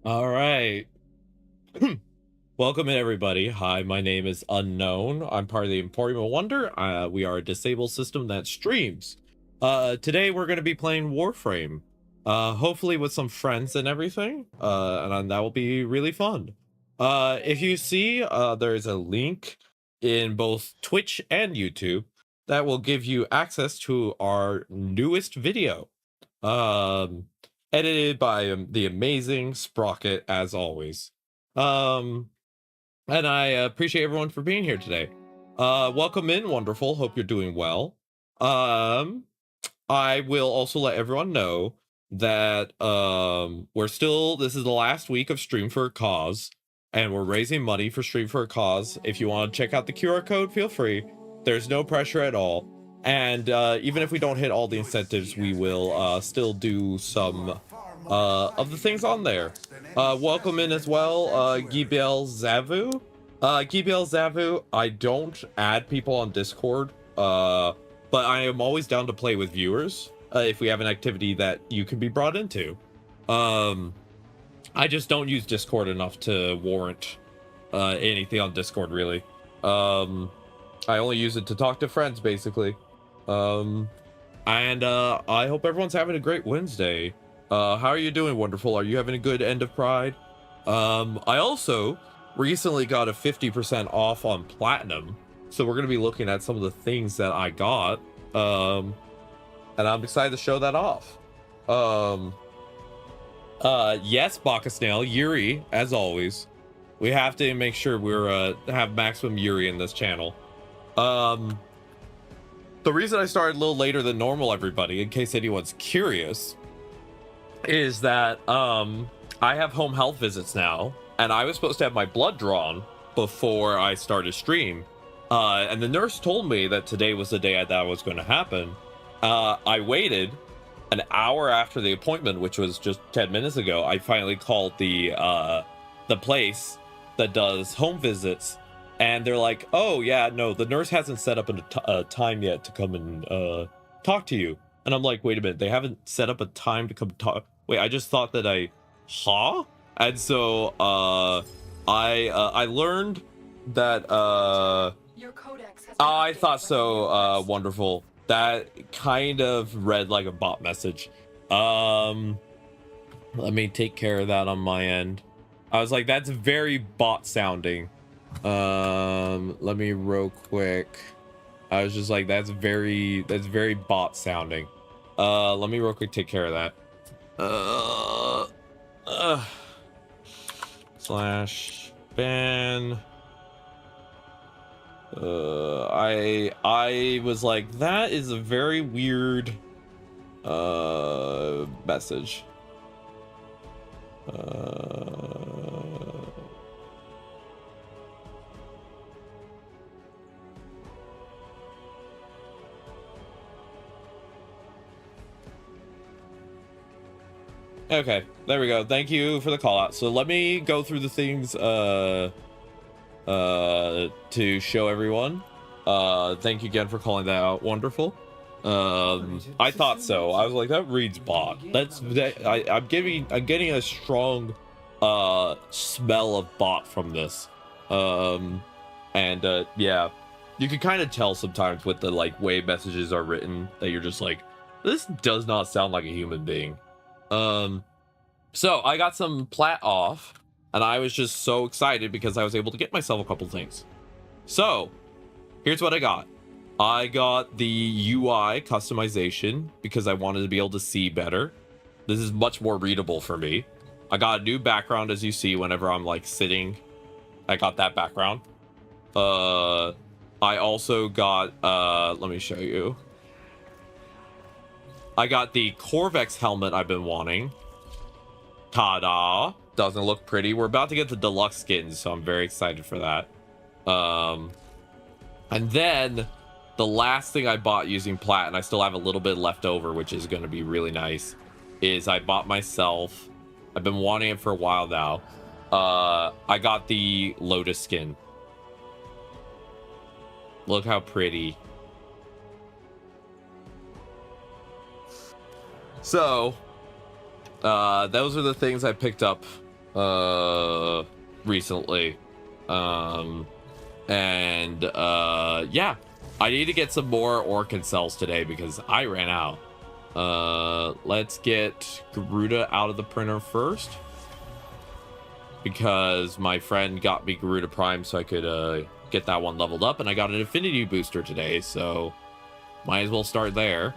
All right. Welcome in, everybody. Hi, my name is Unknown. I'm part of the Emporium of Wonder. We are a disabled system that streams. Today we're going to be playing Warframe. Hopefully with some friends and everything. And that will be really fun. If you see, there is a link in both Twitch and YouTube that will give you access to our newest video. Um, Edited by the amazing Sprocket, as always. And I appreciate everyone for being here today. Welcome in, wonderful. Hope you're doing well. I will also let everyone know that this is the last week of Stream for a Cause, and we're raising money for Stream for a Cause. If you want to check out the QR code, feel free. There's no pressure at all. And even if we don't hit all the incentives, we will still do some of the things on there. Welcome in as well, Gibiel Zavu. Gibiel Zavu, I don't add people on Discord, but I am always down to play with viewers if we have an activity that you can be brought into. I just don't use Discord enough to warrant anything on Discord, really. I only use it to talk to friends, basically. I hope everyone's having a great Wednesday. How are you doing, wonderful? Are you having a good end of Pride? I also recently got a 50% off on Platinum, so we're going to be looking at some of the things that I got, and I'm excited to show that off. Yes, Baka Snail, Yuri, as always. We have to make sure we're have maximum Yuri in this channel. The reason I started a little later than normal, everybody, in case anyone's curious, is that I have home health visits now, and I was supposed to have my blood drawn before I started stream, and the nurse told me that today was the day that was going to happen. I waited an hour after the appointment, which was just 10 minutes ago. I finally called the place that does home visits, and they're like, oh yeah, no, the nurse hasn't set up a time yet to come and talk to you. And I'm like, wait a minute, they haven't set up a time to come talk. Wait, I just thought that And so I learned that Your codex has I thought so, wonderful. That kind of read like a bot message. Let me take care of that on my end. I was like, that's very bot sounding. Let me real quick. I was just like, that's very bot sounding. Let me real quick take care of that. Slash ban. I was like, that is a very weird message. Okay, there we go. Thank you for the call out. So let me go through the things to show everyone. Thank you again for calling that out. Wonderful. I thought so. I was like, that reads bot. I'm getting a strong smell of bot from this. Yeah, you can kind of tell sometimes with the like way messages are written that you're just like, this does not sound like a human being. So I got some plat off, and I was just so excited because I was able to get myself a couple things. So here's what I got. I got the UI customization because I wanted to be able to see better. This is much more readable for me. I got a new background, as you see, whenever I'm like sitting. I got that background. I also got, let me show you. I got the Corvex helmet I've been wanting. Ta-da! Doesn't look pretty. We're about to get the deluxe skins, so I'm very excited for that. And then the last thing I bought using plat, and I still have a little bit left over, which is going to be really nice, is I bought myself, I've been wanting it for a while now, I got the Lotus skin. Look how pretty. So those are the things I picked up recently. Yeah, I need to get some more Orchid cells today because I ran out. Let's get Garuda out of the printer first, because my friend got me Garuda Prime so I could get that one leveled up, and I got an affinity booster today, so might as well start there.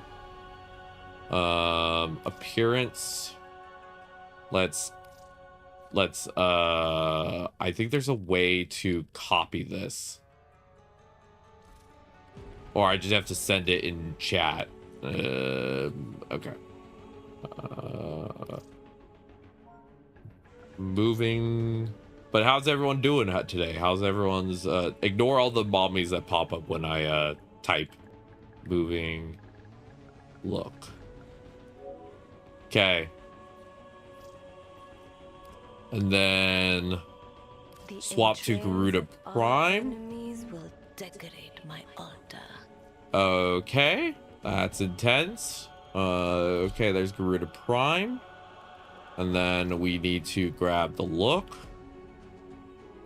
Appearance, let's I think there's a way to copy this, or I just have to send it in chat. Okay. Moving, but how's everyone doing today? How's everyone's ignore all the mommies that pop up when I type. Moving look. Okay. And then swap to Garuda Prime. Enemies will decorate my altar. Okay, that's intense. Okay, there's Garuda Prime. And then we need to grab the look.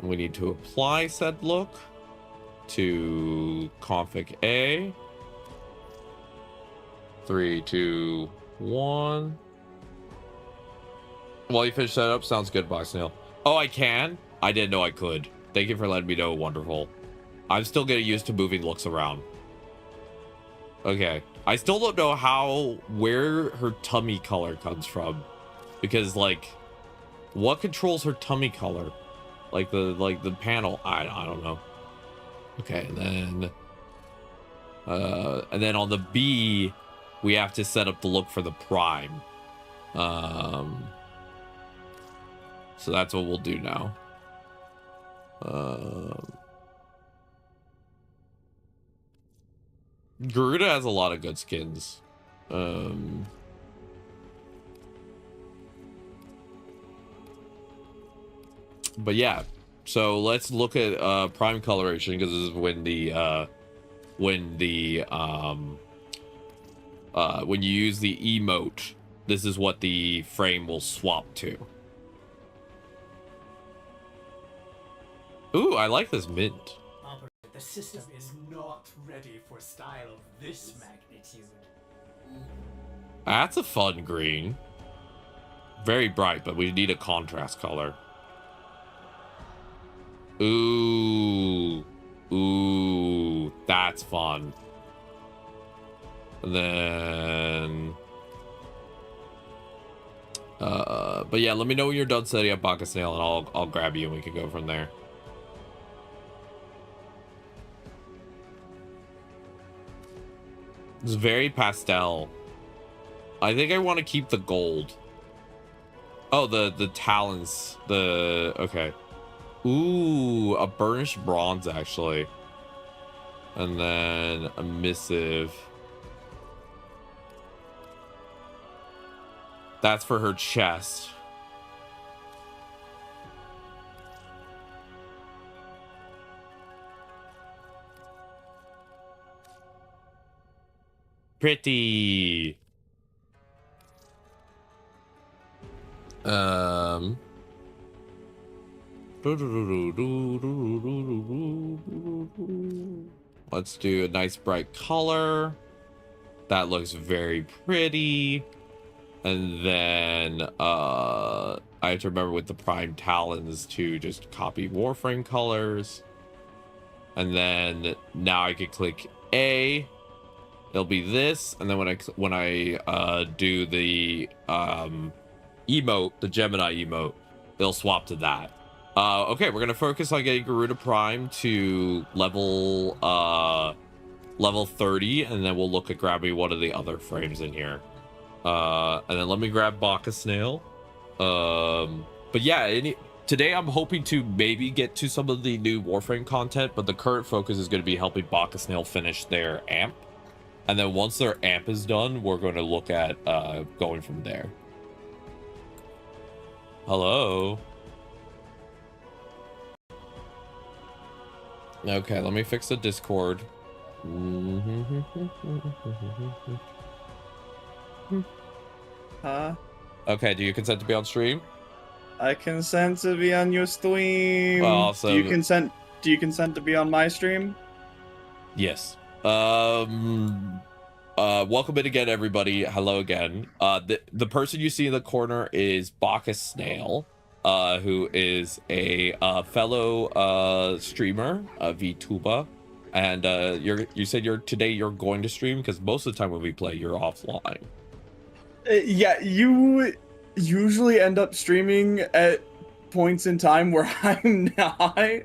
We need to apply said look to config A. 3, 2, 1. While you finish that up, sounds good, Box Nail. Oh, I can? I didn't know I could. Thank you for letting me know. Wonderful. I'm still getting used to moving looks around. Okay. I still don't know where her tummy color comes from. Because, like, what controls her tummy color? Like the panel? I don't know. Okay, and then on the B, we have to set up the look for the Prime. So that's what we'll do now. Garuda has a lot of good skins. But yeah, so let's look at prime coloration, because this is when you use the emote, this is what the frame will swap to. Ooh, I like this mint. The system is not ready for style of this magnitude. That's a fun green. Very bright, but we need a contrast color. Ooh, that's fun. And then, but yeah, let me know when you're done setting up Baka Snail, and I'll grab you and we can go from there. It's very pastel. I think I want to keep the gold. Oh, the talons. Okay. Ooh, a burnished bronze, actually. And then a missive. That's for her chest. Pretty. Let's do a nice bright color. That looks very pretty. And then I have to remember with the prime talons to just copy Warframe colors. And then now I can click A. It'll be this, and then when I do the emote, the Gemini emote, they'll swap to that. Okay, we're gonna focus on getting Garuda Prime to level 30, and then we'll look at grabbing one of the other frames in here. And then let me grab Baka Snail. But yeah, today I'm hoping to maybe get to some of the new Warframe content, but the current focus is going to be helping Baka Snail finish their amp. And then once their amp is done, we're going to look at going from there. Hello. Okay, let me fix the Discord. Huh? Okay, do you consent to be on stream? I consent to be on your stream. Awesome. Do you consent? Do you consent to be on my stream? Yes. Welcome in again, everybody. Hello again. The person you see in the corner is Bacchus Snail, who is a fellow streamer, vtuber, and you said today you're going to stream because most of the time when we play you're offline. Yeah, you usually end up streaming at points in time where I'm not.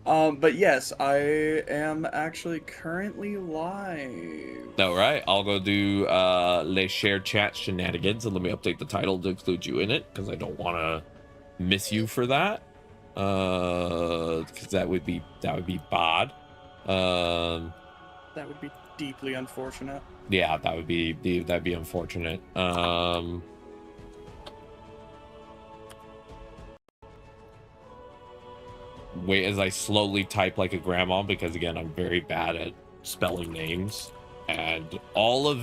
But yes, I am actually currently live. All right, I'll go do les shared chat shenanigans, and let me update the title to include you in it because I don't want to miss you for that. Because that would be bad. That would be deeply unfortunate. Yeah, that'd be unfortunate. Wait as I slowly type like a grandma, because again, I'm very bad at spelling names, and all of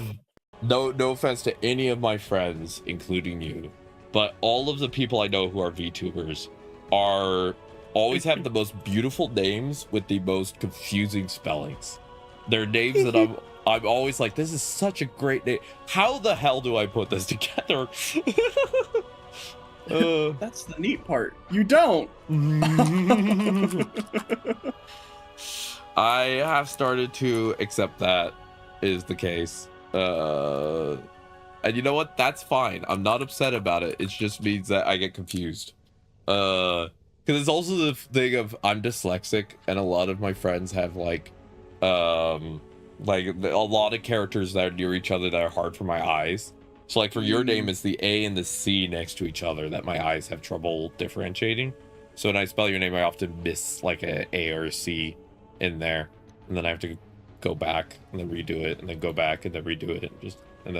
no offense to any of my friends, including you, but all of the people I know who are VTubers always have the most beautiful names with the most confusing spellings. They're names that I'm always like, this is such a great name. How the hell do I put this together? That's the neat part. You don't. I have started to accept that is the case. And you know what? That's fine. I'm not upset about it. It just means that I get confused. Because it's also the thing of I'm dyslexic, and a lot of my friends have like a lot of characters that are near each other that are hard for my eyes. So like for your name, it's the A and the C next to each other that my eyes have trouble differentiating. So when I spell your name, I often miss like a A or a C in there, and then I have to go back and then redo it, and then go back and then redo it, and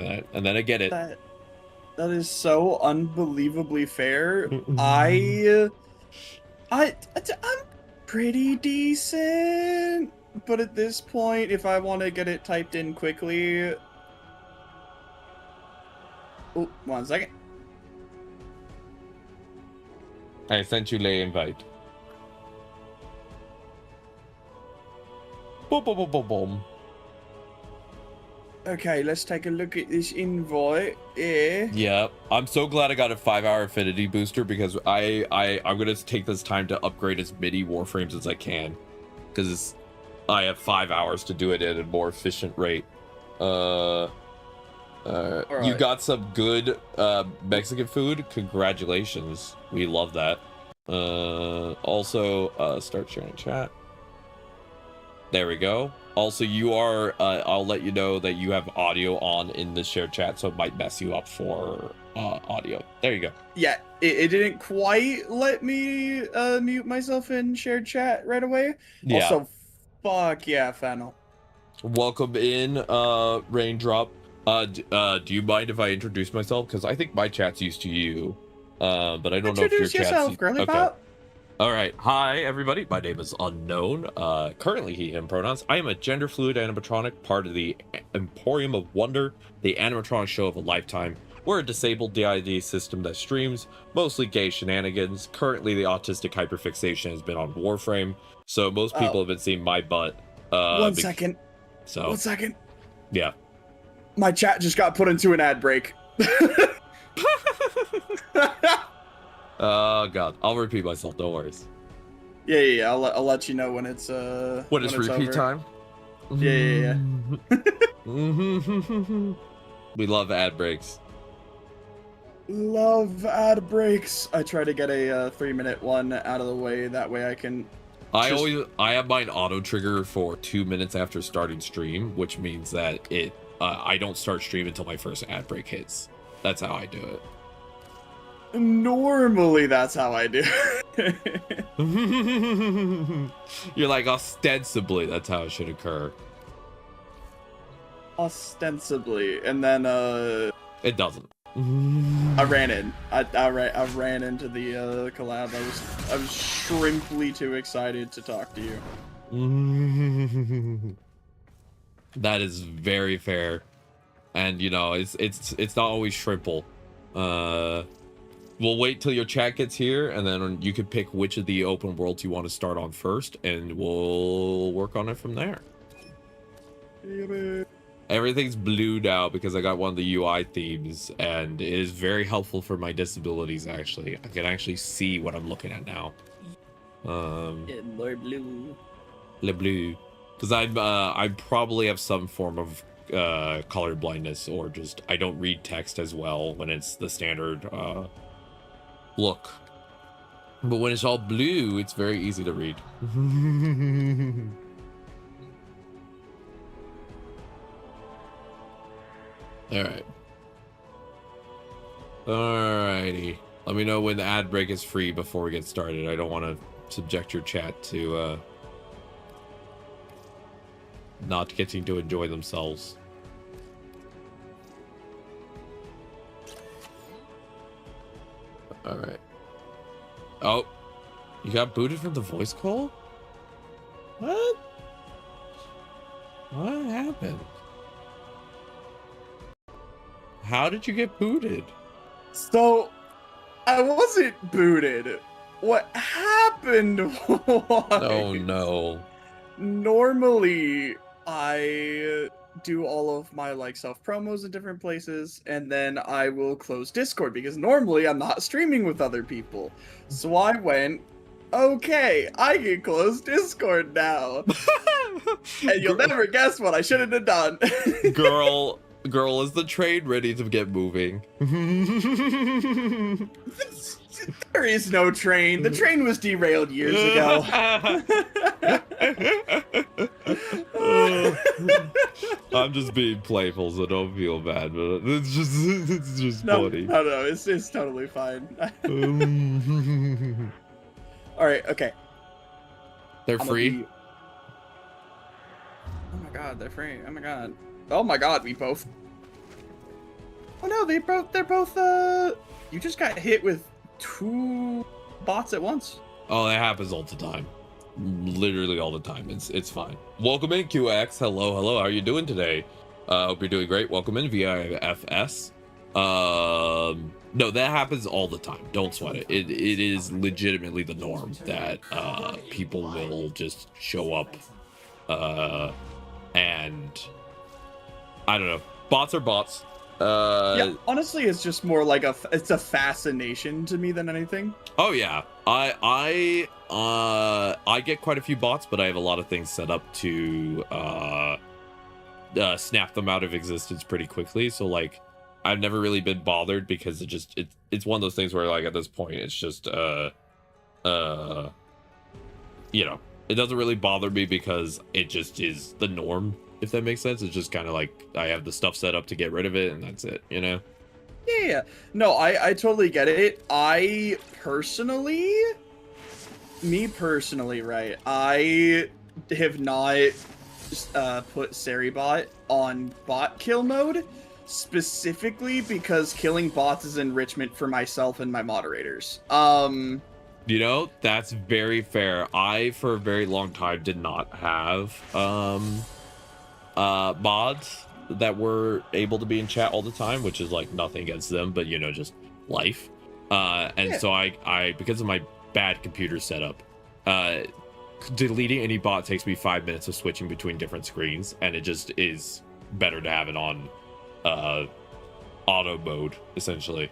then I get it. That is so unbelievably fair. I'm pretty decent, but at this point, if I want to get it typed in quickly. Oh, 1 second. I sent you the invite. Boom, boom, boom, boom, boom. Okay, let's take a look at this invite. Yeah, I'm so glad I got a 5-hour affinity booster, because I'm gonna take this time to upgrade as many Warframes as I can, because I have 5 hours to do it at a more efficient rate. Right. You got some good Mexican food. Congratulations, we love that. Also, start sharing chat. There we go. Also, you are I'll let you know that you have audio on in the shared chat, so it might mess you up for audio. There you go. Yeah, it didn't quite let me mute myself in shared chat right away. Yeah. Also, fuck yeah, Fennel. Welcome in, Raindrop. Do you mind if I introduce myself? Because I think my chat's used to you, but I don't know if your Introduce yourself, girly pop. All right. Hi, everybody. My name is Unknown. Currently he, him pronouns. I am a gender fluid animatronic, part of the Emporium of Wonder, the animatronic show of a lifetime. We're a disabled DID system that streams mostly gay shenanigans. Currently, the autistic hyperfixation has been on Warframe, so most people have been seeing my butt. 1 second. So 1 second. Yeah. My chat just got put into an ad break. Oh god, I'll repeat myself. No worries. Yeah. I'll let you know when it's when it's repeat over. time. Yeah. We love ad breaks. Love ad breaks. I try to get a 3-minute one out of the way. That way I can. I have mine auto trigger for 2 minutes after starting stream, which means that I don't start stream until my first ad break hits. That's how I do it. Normally, that's how I do. You're like, ostensibly, that's how it should occur. Ostensibly, and then it doesn't. I ran in. I ran into the collab. I was shrimply too excited to talk to you. That is very fair, and you know it's not always shrimple. we'll wait till your chat gets here, and then you can pick which of the open worlds you want to start on first, and we'll work on it from there. Everything's blue now because I got one of the UI themes, and it is very helpful for my disabilities. Actually, I can actually see what I'm looking at now. More blue. Le bleu, because I probably have some form of color blindness, or just I don't read text as well when it's the standard look. But when it's all blue, it's very easy to read. Alrighty. Let me know when the ad break is free before we get started. I don't want to subject your chat to not getting to enjoy themselves. Alright. Oh, you got booted from the voice call? What? What happened? How did you get booted? So, I wasn't booted. What happened was... Oh no. Normally, I do all of my like self promos in different places, and then I will close Discord because normally I'm not streaming with other people. So I went, okay, I can close Discord now. And you'll never guess what I shouldn't have done. Girl, is the train ready to get moving? There is no train. The train was derailed years ago. I'm just being playful, so don't feel bad, but it's just funny. No, it's totally fine. All right, okay. They're free. Oh my god, they're free. Oh my god. Oh my god, we both. Oh no, they're both. You just got hit with 2 bots at once. Oh, that happens all the time. Literally all the time. It's fine. Welcome in, QX. Hello. How are you doing today? Hope you're doing great. Welcome in, VIFS. No, that happens all the time. Don't sweat it. It is legitimately the norm that people will just show up and I don't know. Bots are bots. Yeah, honestly, it's just more like it's a fascination to me than anything. Oh yeah, I get quite a few bots, but I have a lot of things set up to snap them out of existence pretty quickly. So like, I've never really been bothered because it's one of those things where like at this point it's just you know, it doesn't really bother me because it just is the norm. If that makes sense. It's just kind of like I have the stuff set up to get rid of it, and that's it, you know? Yeah. No, I totally get it. Me personally, right? I have not put Seribot on bot kill mode, specifically because killing bots is enrichment for myself and my moderators. You know, that's very fair. I, for a very long time, did not have mods that were able to be in chat all the time, which is like nothing against them, but you know, just life. So I because of my bad computer setup, deleting any bot takes me 5 minutes of switching between different screens, and it just is better to have it on auto mode, essentially.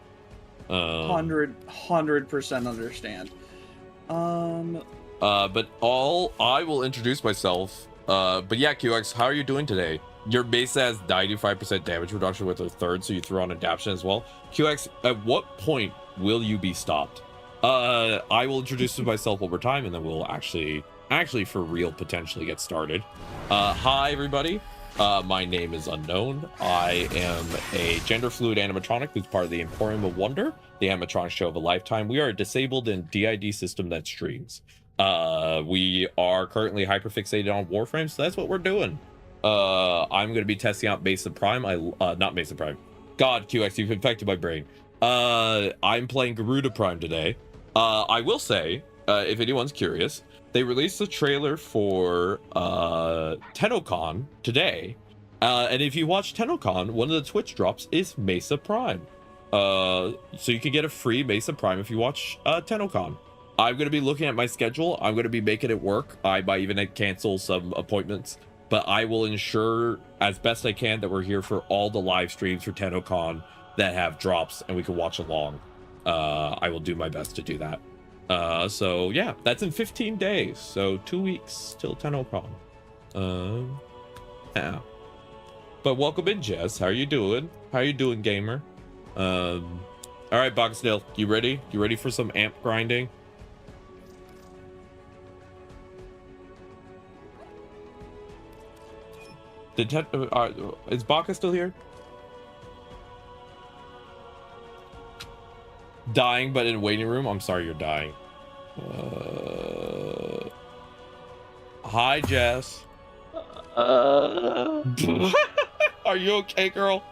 100% understand. But I will introduce myself. But yeah, QX, how are you doing today? Your base has 95% damage reduction with a third, so you throw on adaptation as well. QX, at what point will you be stopped? I will introduce myself over time, and then we'll actually for real potentially get started. Hi everybody. My name is Unknown. I am a gender fluid animatronic who's part of the Emporium of Wonder, the animatronic show of a lifetime. We are a disabled and DID system that streams. We are currently hyperfixated on Warframe, so that's what we're doing. I'm going to be testing out Mesa Prime. Not Mesa Prime. God, QX, you've infected my brain. I'm playing Garuda Prime today. I will say, if anyone's curious, they released the trailer for TennoCon today. And if you watch TennoCon, one of the Twitch drops is Mesa Prime. So you can get a free Mesa Prime if you watch TennoCon. I'm going to be looking at my schedule. I'm going to be making it work. I might even cancel some appointments, but I will ensure as best I can that we're here for all the live streams for TennoCon that have drops and we can watch along. I will do my best to do that. So yeah, that's in 15 days. So 2 weeks till TennoCon. Yeah. But welcome in, Jess. How are you doing? How are you doing, gamer? All right, Boxdale, you ready? You ready for some amp grinding? Is Baka still here? Dying, but in waiting room. I'm sorry, you're dying. Hi, Jess. Are you okay, girl?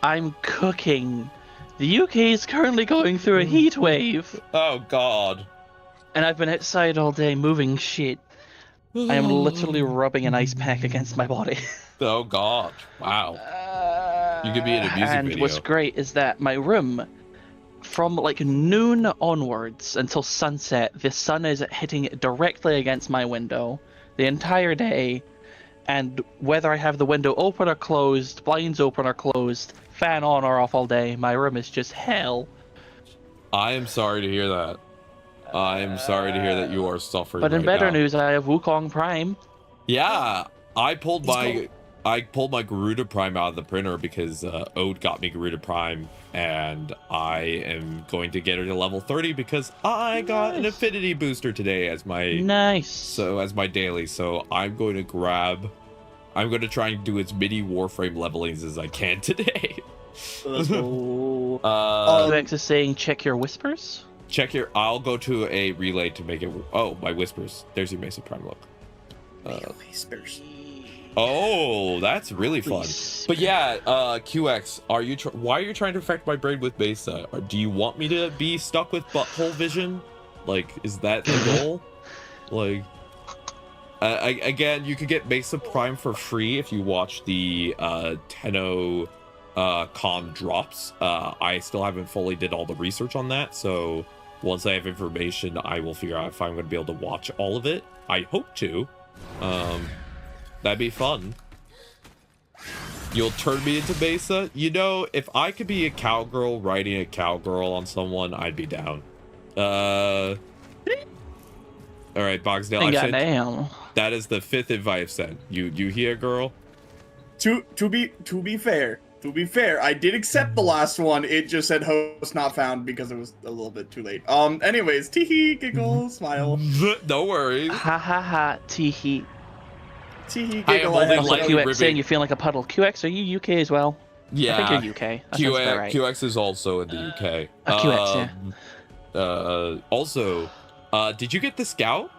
I'm cooking. The UK is currently going through a heat wave. Oh, God. And I've been outside all day moving shit. I am literally rubbing an ice pack against my body. Oh, God. Wow. You could be in a music and video. What's great is that my room, from like noon onwards until sunset, the sun is hitting directly against my window the entire day. And whether I have the window open or closed, blinds open or closed, fan on or off all day, my room is just hell. I am sorry to hear that. I am sorry to hear that you are suffering. But in right better now. news, I have Wukong Prime. Yeah, I pulled my Garuda Prime out of the printer because Ode got me Garuda Prime, and I am going to get her to level 30 because I got an affinity booster today as my as my daily. So I'm going to try and do as many Warframe levelings as I can today. QX is saying check your whispers. I'll go to a relay to make it. Oh, my whispers. There's your Mesa Prime look. Whispers. Oh, that's really fun. But yeah, QX, why are you trying to affect my brain with Mesa? Or do you want me to be stuck with butthole vision? Like, is that the goal? Like, again, you could get Mesa Prime for free if you watch the Tenno con drops. I still haven't fully did all the research on that, so once I have information, I will figure out if I'm going to be able to watch all of it. I hope to. That'd be fun. You'll turn me into Mesa? You know, if I could be a cowgirl riding a cowgirl on someone, I'd be down. Alright, Boxdale, that is the 5th invite I've sent. You hear, girl? To be fair, I did accept the last one. It just said host not found because it was a little bit too late. Anyways, teehee, giggle, smile. No worries. Ha ha ha, teehee. Teehee, I am giggle. only Also, lightly QX ribbing. saying you feel like a puddle. QX, are you UK as well? Yeah. I think you're UK. That sounds about right. QX is also in the UK. QX, yeah. Also, did you get the Scout?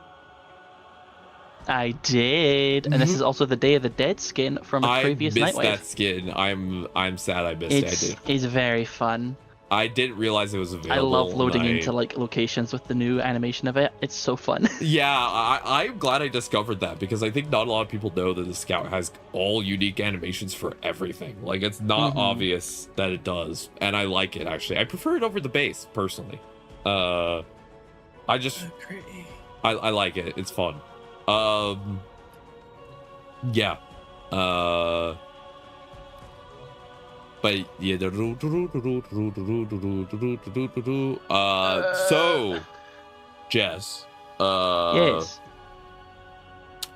I did, and this is also the Day of the Dead skin from a previous I missed Nightwave. that skin. I'm sad I missed it. It's very fun. I didn't realize it was available. I love loading into like locations with the new animation of it. It's so fun. Yeah, I'm glad I discovered that because I think not a lot of people know that the Scout has all unique animations for everything. Like, it's not obvious that it does, and I like it actually. I prefer it over the base personally. I like it. It's fun. Yeah. But yeah, so Jess, Yes.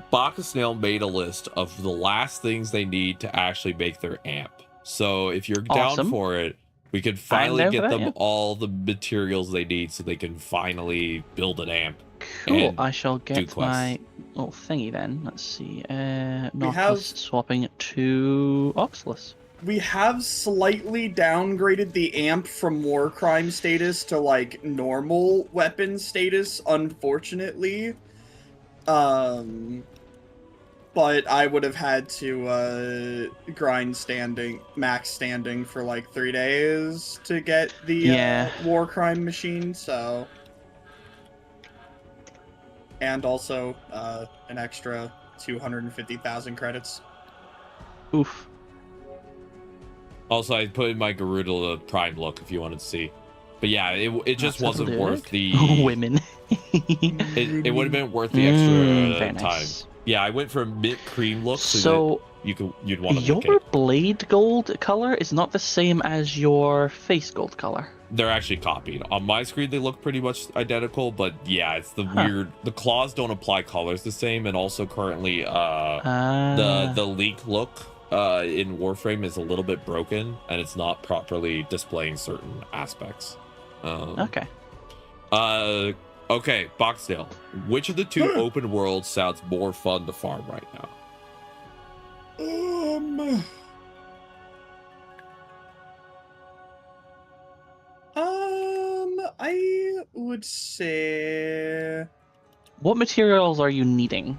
Baka Snail made a list of the last things they need to actually make their amp. So if you're down for it, we can finally get them all the materials they need so they can finally build an amp. Cool. I shall get my little thingy then. Let's see. Nautilus swapping to Oxless. We have slightly downgraded the amp from war crime status to like normal weapon status, unfortunately. But I would have had to grind max standing for like 3 days to get the war crime machine, so. And also an extra 250,000 credits. Oof. Also, I put in my Garuda Prime look if you wanted to see. But yeah, it just wasn't worth the women. it would have been worth the extra time. Nice. Yeah, I went for a mint cream look So that you'd want to your blade gold color is not the same as your face gold color. They're actually copied. On my screen, they look pretty much identical, but yeah, it's the weird. The claws don't apply colors the same, and also currently, the leak look in Warframe is a little bit broken, and it's not properly displaying certain aspects. Okay. Okay, Boxdale. Which of the two open worlds sounds more fun to farm right now? I would say. What materials are you needing?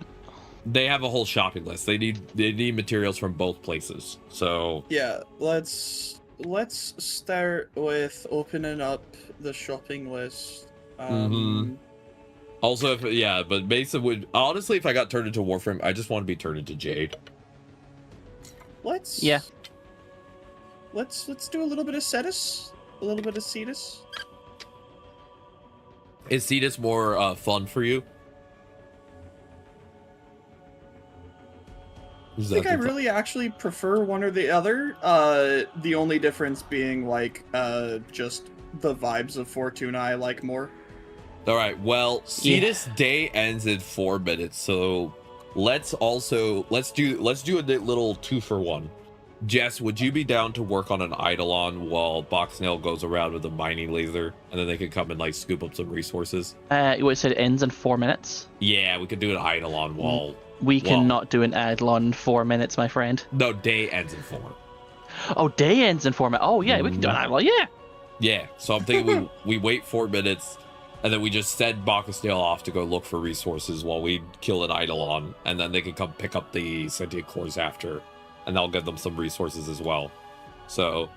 They have a whole shopping list. They need materials from both places. So Yeah, let's start with opening up the shopping list. Also, but Mason would honestly, if I got turned into Warframe, I just want to be turned into Jade. Let's do a little bit of Cetus, a little bit of Cetus. Is Cetus more fun for you? I think I really actually prefer one or the other. The only difference being like just the vibes of Fortuna I like more. All right. Well, Cetus day ends in 4 minutes, so let's do a little 2-for-1. Jess, would you be down to work on an Eidolon while Boxnail goes around with a mining laser, and then they could come and like scoop up some resources? It said it ends in 4 minutes. Yeah, we could do an Eidolon while. We cannot do an Eidolon in 4 minutes, my friend. No, day ends in 4. Oh, day ends in 4 minutes. Oh yeah, we can do an Eidolon. Yeah. Yeah. So I'm thinking we wait 4 minutes, and then we just send Boxnail off to go look for resources while we kill an Eidolon, and then they can come pick up the sentient cores after. And that'll give them some resources as well. So,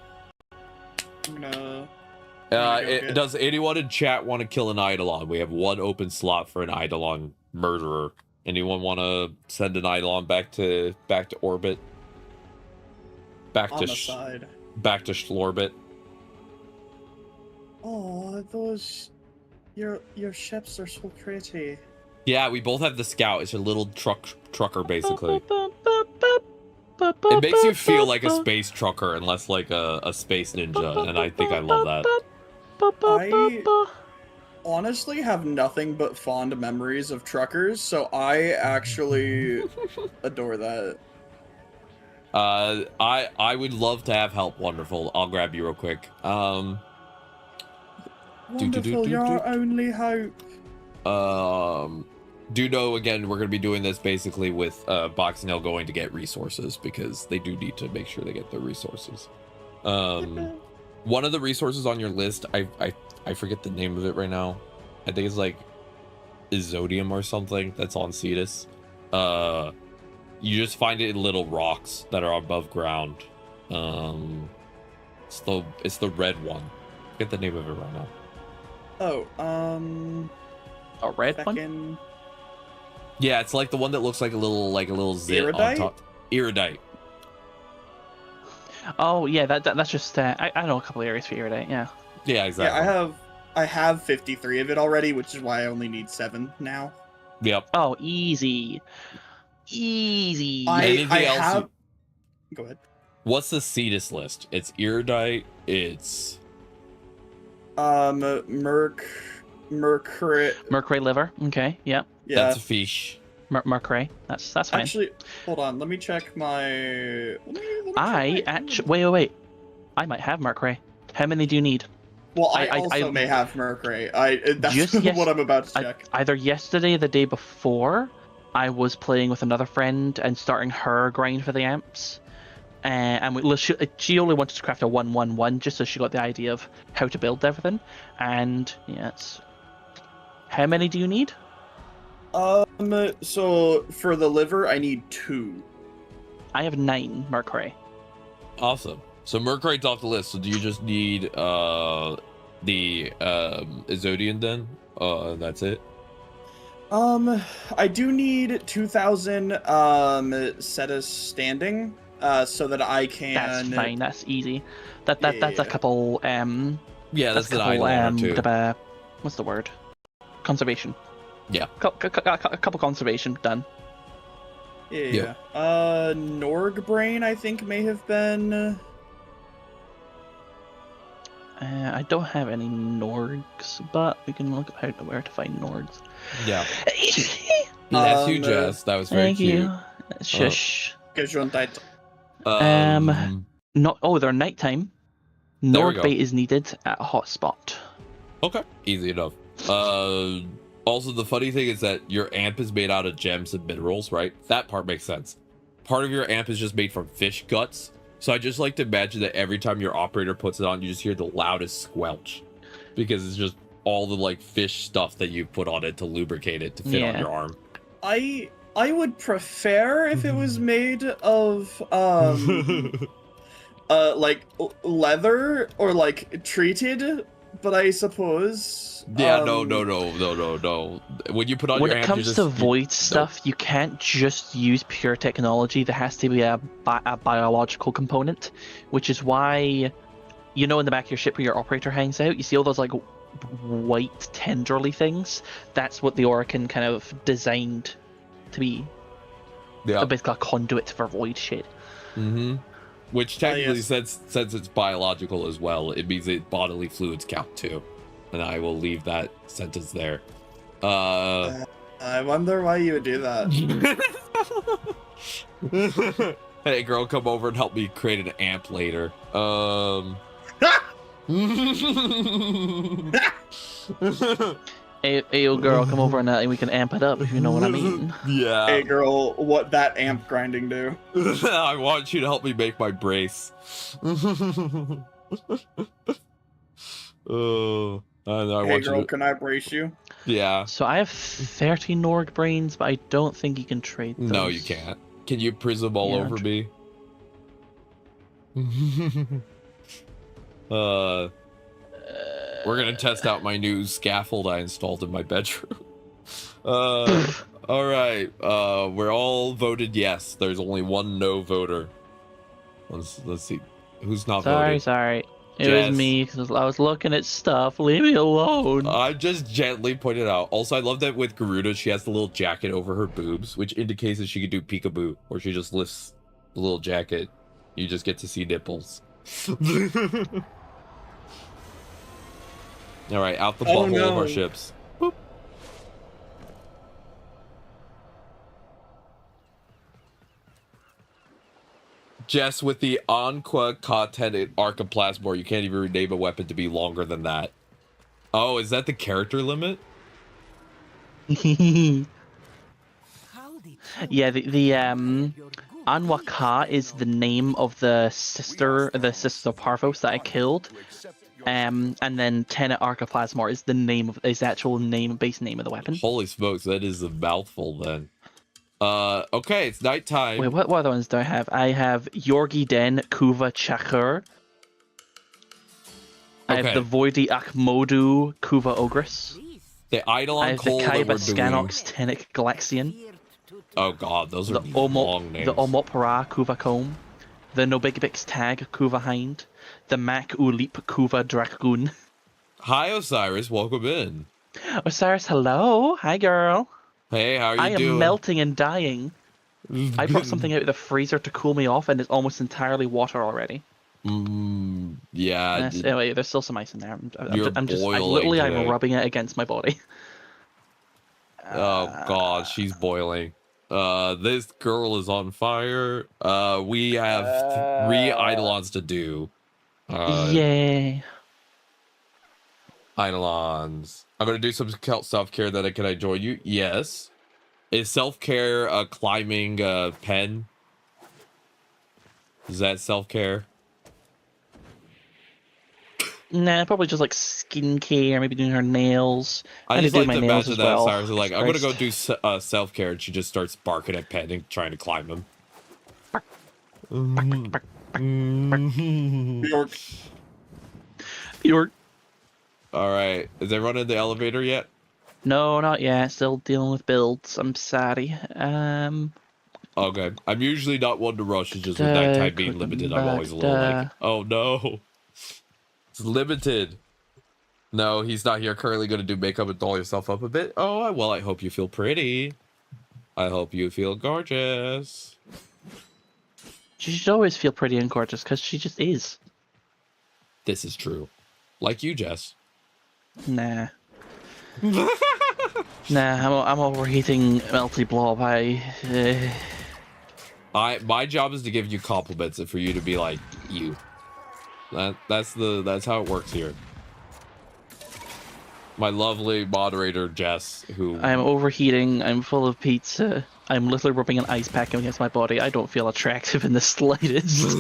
does anyone in chat want to kill an Eidolon? We have 1 open slot for an Eidolon murderer. Anyone want to send an Eidolon back to orbit? Back to Schlorbit? Oh, those your ships are so pretty. Yeah, we both have the Scout. It's a little trucker basically. It makes you feel like a space trucker and less like a space ninja, and I think I love that. I honestly have nothing but fond memories of truckers, so I actually adore that. I would love to have help. Wonderful. I'll grab you real quick. Wonderful, your only hope. Do know again, we're going to be doing this basically with Boxnail going to get resources because they do need to make sure they get their resources. One of the resources on your list, I forget the name of it right now. I think it's like Isodium or something that's on Cetus. You just find it in little rocks that are above ground. It's the red one. I forget the name of it right now. A red one? Yeah, it's like the one that looks like a little zit on top. Iridite. Oh yeah, that's just I know a couple areas for Iridite. Yeah. Yeah, exactly. Yeah, I have 53 of it already, which is why I only need 7 now. Yep. Oh, easy. Anything else have. Go ahead. What's the Cetus list? It's Iridite. It's Mercury liver. Okay. Yeah. Yeah. That's a fish. Mercury. That's fine. Actually, hold on. Let me check my. Wait. I might have Mercury. How many do you need? Well, I also may have Mercury. That's what I'm about to check. Either yesterday or the day before, I was playing with another friend and starting her grind for the amps. And she only wanted to craft a 1-1-1 just so she got the idea of how to build everything. And yes. How many do you need? So for the liver, I need 2. I have 9 Mercury. Awesome. So Mercury's off the list. So do you just need the Isodian then? That's it. I do need 2,000 Cetus standing. so that I can. That's fine. That's easy. That's a Yeah. couple. Yeah, that's a an couple. idle or two. What's the word? Conservation. Yeah. A couple conservation done. Yeah. Norg Brain, I think, may have been. I don't have any Norgs, but we can look at where to find Norgs. Yeah. That's you, Jess. That was very Thank cute. you. Shush. Gesundheit. Not. Oh, they're nighttime. There we Norg go. bait is needed at a hotspot. Okay, easy enough. Also, the funny thing is that your amp is made out of gems and minerals, right? That part makes sense. Part of your amp is just made from fish guts. So I just like to imagine that every time your operator puts it on, you just hear the loudest squelch. Because it's just all the, like, fish stuff that you put on it to lubricate it to fit on your arm. I would prefer if it was made of, like, leather or, like, treated, but I suppose... Yeah, no. When you put on When your it amp, comes to void stuff, you can't just use pure technology. There has to be a biological component, which is why, you know, in the back of your ship where your operator hangs out, you see all those like white tenderly things. That's what the Orakin kind of designed to be. Yeah. Basically a conduit for void shit. Mm-hmm. Which technically, yes. since it's biological as well, it means that bodily fluids count too. And I will leave that sentence there. I wonder why you would do that. Hey girl, come over and help me create an amp later. Hey, yo, girl, come over and we can amp it up if you know what I mean. Yeah. Hey girl, what that amp grinding do? I want you to help me make my brace. Oh, Hey girl, can I brace you? Yeah. So I have 30 Norg brains, but I don't think you can trade those. No, you can't. Can you prism all over me? We're gonna test out my new scaffold I installed in my bedroom. All right. We're all voted yes. There's only one no voter. Let's see. Who's not voting? Sorry. It was me because I was looking at stuff. Leave me alone. I just gently pointed out. Also, I love that with Garuda, she has the little jacket over her boobs, which indicates that she could do peekaboo, or she just lifts the little jacket. You just get to see nipples. All right, out the butthole of our ships. Boop. Jess, with the Anqua content Archiplasmor, you can't even rename a weapon to be longer than that. Oh, is that the character limit? Yeah, the Anwa Ka is the name of the sister of Parvos that I killed. And then Tenet Archiplasmor is the name of base name of the weapon. Holy smokes, that is a mouthful then. Okay, it's nighttime. Wait, what other ones do I have? I have Yorgi Den Kuva Chakur. I have the Voidy Akmodu Kuva Ogress. The Eidolon I have the Kaiba Scanox Tenek Galaxian. Oh god, those are long names. The Omopara Kuva Comb. The Nobigbix Tag Kuva Hind. The Mac Ulip Kuva Dragoon. Hi Osiris, welcome in. Osiris, hello. Hi girl. Hey, how are you doing? I am melting and dying. I brought something out of the freezer to cool me off and it's almost entirely water already. Yeah. Anyway, there's still some ice in there. I'm rubbing it against my body. Oh god, she's boiling. This girl is on fire. We have 3 Eidolons to do. Yay. Eidolons. I'm gonna do some self-care, then can I join you? Yes. Is self-care climbing pen? Is that self-care? Nah, probably just like skincare, maybe doing her nails. I just like to imagine that well. Cyrus is like, I'm gonna go do self-care, and she just starts barking at Pen and trying to climb him. York. Alright, is everyone in the elevator yet? No, not yet. Still dealing with builds. I'm sorry. Okay. I'm usually not one to rush. It's just with nighttime being limited, I'm always a little like, oh no. It's limited. No, he's not here. Currently going to do makeup and doll yourself up a bit. Oh, well, I hope you feel pretty. I hope you feel gorgeous. She should always feel pretty and gorgeous because she just is. This is true. Like you, Jess. Nah. Nah, I'm overheating melty blob. My job is to give you compliments and for you to be like you. That's how it works here. My lovely moderator Jess, who I'm overheating. I'm full of pizza. I'm literally rubbing an ice pack against my body. I don't feel attractive in the slightest.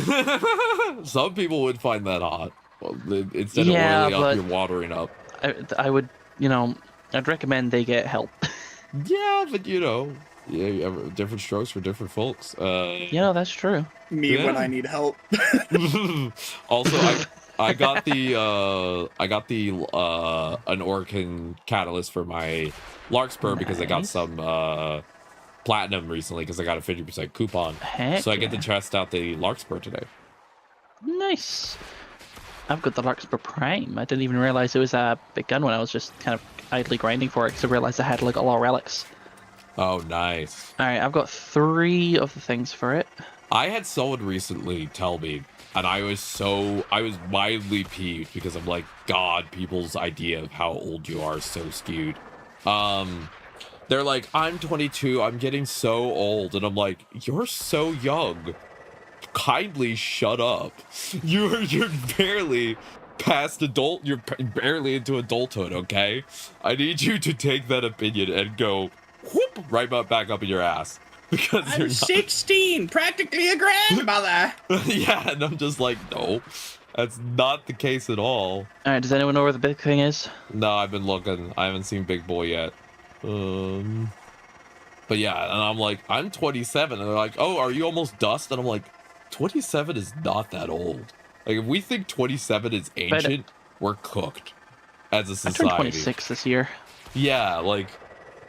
some people would find that hot. Well, instead Yeah, of oiling but- up, you're watering up. I would, you know, I'd recommend they get help. Yeah, but you know, yeah, you have different strokes for different folks. You know, that's true. Me when Yeah. I need help. Also, I got the an Orkin catalyst for my Larkspur because I got Nice. some platinum recently because I got a 50% coupon. Heck So I get to yeah. test out the Larkspur today. Nice. I've got the Larkspur Prime. I didn't even realize it was a big gun when I was just kind of idly grinding for it because I realized I had like a lot of relics. Oh, nice. All right, I've got 3 of the things for it. I had someone recently tell me, and I was mildly peeved because I'm like, God, people's idea of how old you are is so skewed. They're like, I'm 22, I'm getting so old, and I'm like, you're so young. Kindly shut up. You're barely past adult. You're barely into adulthood. Okay, I need you to take that opinion and go whoop right back up in your ass because you're I'm 16, practically a grandmother. not. Yeah, and I'm just like, no, that's not the case at all. All right, does anyone know where the big thing is? No, I've been looking. I haven't seen Big Boy yet. But yeah, and I'm like, I'm 27, and they're like, oh, are you almost dust? And I'm like, 27 is not that old. Like, if we think 27 is ancient, we're cooked as a I society. turned 26 this year. Yeah, like,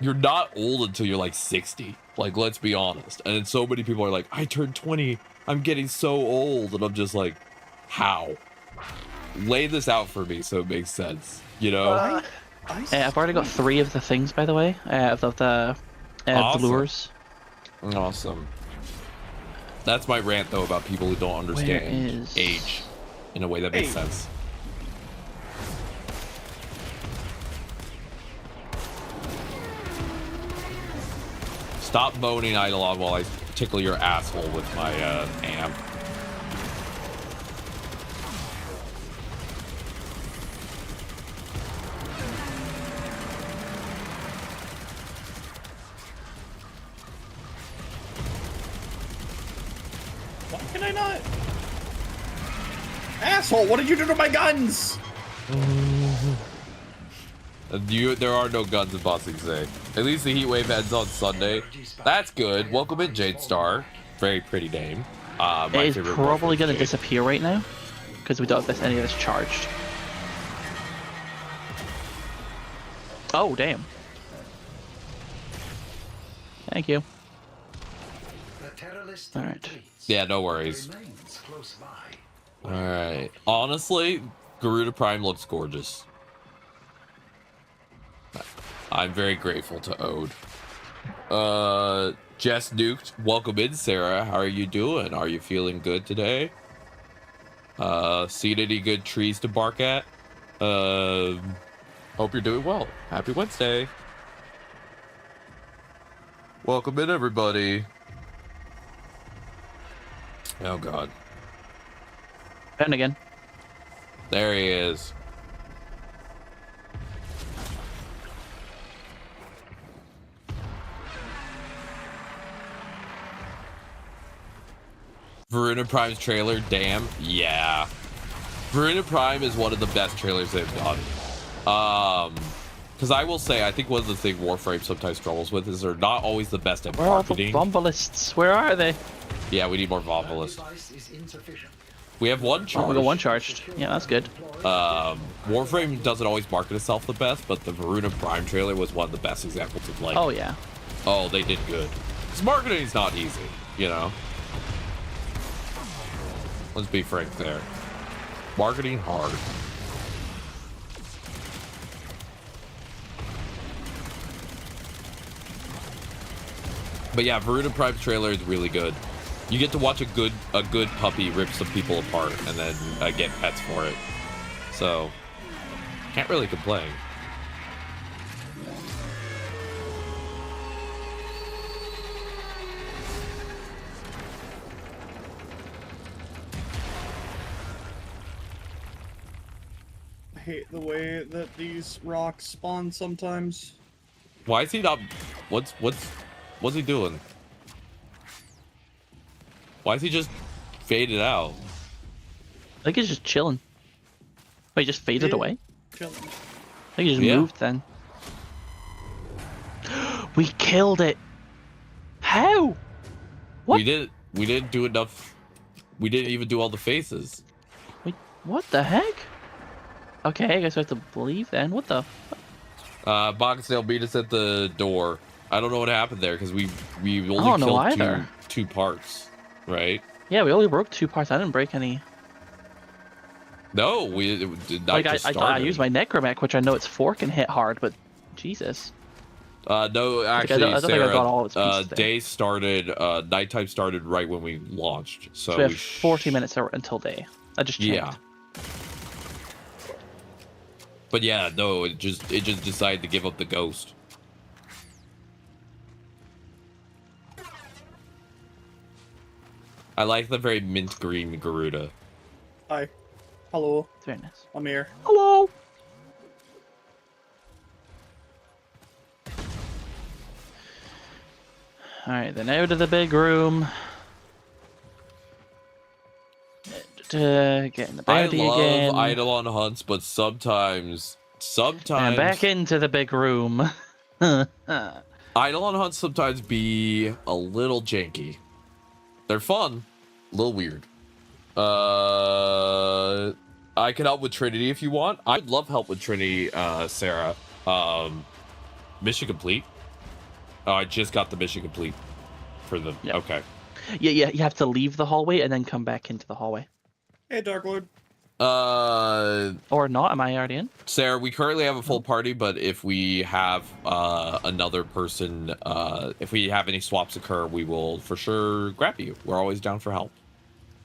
you're not old until you're like 60. Like, let's be honest. And then so many people are like, I turned 20, I'm getting so old. And I'm just like, how? Lay this out for me so it makes sense, you know? I've already got 3 of the things, by the way, of the Awesome. lures. Awesome. That's my rant, though, about people who don't understand is- age in a way that makes Hey. sense. Stop moaning, Eidolon, while I tickle your asshole with my amp. Why can I not? Asshole, what did you do to my guns? There are no guns in Bossing Day. At least the heat wave ends on Sunday. That's good. Welcome in, Jade Star. Very pretty name. My It is favorite probably Warframe going to Jade. disappear right now because we don't have any of this charged. Oh, damn. Thank you. All right. Yeah, no worries. All right. Honestly, Garuda Prime looks gorgeous. I'm very grateful to Ode. Jess Nuked, welcome in, Sarah. How are you doing? Are you feeling good today? Seen any good trees to bark at? Hope you're doing well. Happy Wednesday. Welcome in, everybody. Oh, God. And again. There he is. Varuna Prime's trailer, damn, yeah. Varuna Prime is one of the best trailers they've done. Because I will say, I think one of the things Warframe sometimes struggles with is they're not always the best at Where are the marketing. Vombalists? Where are they? Yeah, we need more Vombalists. We have one Oh, charge. we got 1 charged. Yeah, that's good. Warframe doesn't always market itself the best, but the Varuna Prime trailer was one of the best examples of like, Oh, yeah. oh, they did good. Because marketing's not easy, you know? Let's be frank there. Marketing hard. But yeah, Veruda Prime's trailer is really good. You get to watch a good puppy rip some people apart and then get pets for it. So, can't really complain. I hate the way that these rocks spawn sometimes. Why is he not? What's he doing? Why is he just faded out? I think he's just chilling. Wait, he just faded away? Chilling. I think he just moved then. We killed it! How? What? We didn't do enough. We didn't even do all the faces. Wait, what the heck? Okay, I guess I have to believe then. What the? Boxdale beat us at the door. I don't know what happened there because we only don't know killed either. two parts, right? Yeah, we only broke 2 parts. I didn't break any. No, it did not. Like just I thought I started. used my necromech, which I know its 4 can hit hard, but Jesus. No, actually, I don't think I Sarah, got all of its pieces there. day started, nighttime started right when we launched. So we have 40 minutes until day. I just checked. Yeah. But yeah, no, it just decided to give up the ghost. I like the very mint green Garuda. Hi. Hello. It's very nice. I'm here. Hello! Alright, then out of the big room. Get in the I bounty love again. Eidolon hunts, but sometimes And back into the big room. Eidolon hunts sometimes be a little janky. They're fun, a little weird. I can help with Trinity if you want. I'd love help with Trinity, Sarah. Mission complete. Oh, I just got the mission complete for the. Yep. Okay. Yeah, you have to leave the hallway and then come back into the hallway. Hey, Dark Lord. Or not, am I already in? Sarah, we currently have a full party, but if we have another person, if we have any swaps occur, we will for sure grab you. We're always down for help.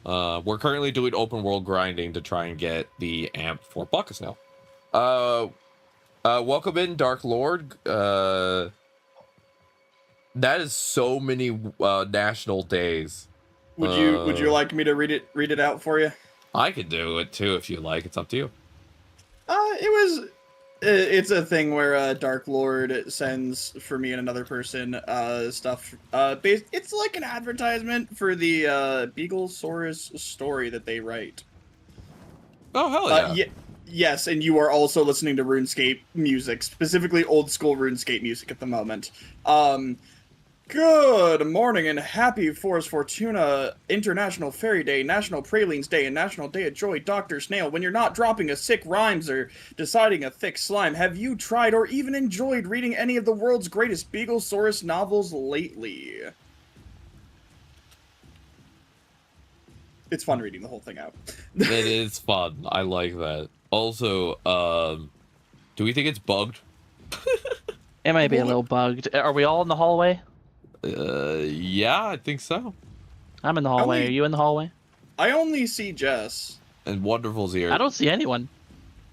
We're currently doing open world grinding to try and get the amp for Buckus now. Welcome in, Dark Lord. That is so many national days. Would you like me to read it out for you? I could do it too if you like. It's up to you. It's a thing where Dark Lord sends for me and another person stuff. It's like an advertisement for the Beaglesaurus story that they write. Oh hell yeah! Yes, and you are also listening to RuneScape music, specifically old school RuneScape music at the moment. Good morning and happy Forest Fortuna International Fairy Day, National Pralines Day, and National Day of Joy, Dr. Snail. When you're not dropping a sick rhymes or deciding a thick slime, have you tried or even enjoyed reading any of the world's greatest Beaglesaurus novels lately? It's fun reading the whole thing out. It is fun. I like that. Also, do we think it's bugged? It might be a little bugged. Are we all in the hallway? Yeah, I think so. I'm in the hallway. Are you in the hallway? I only see Jess. And Wonderful's here. I don't see anyone.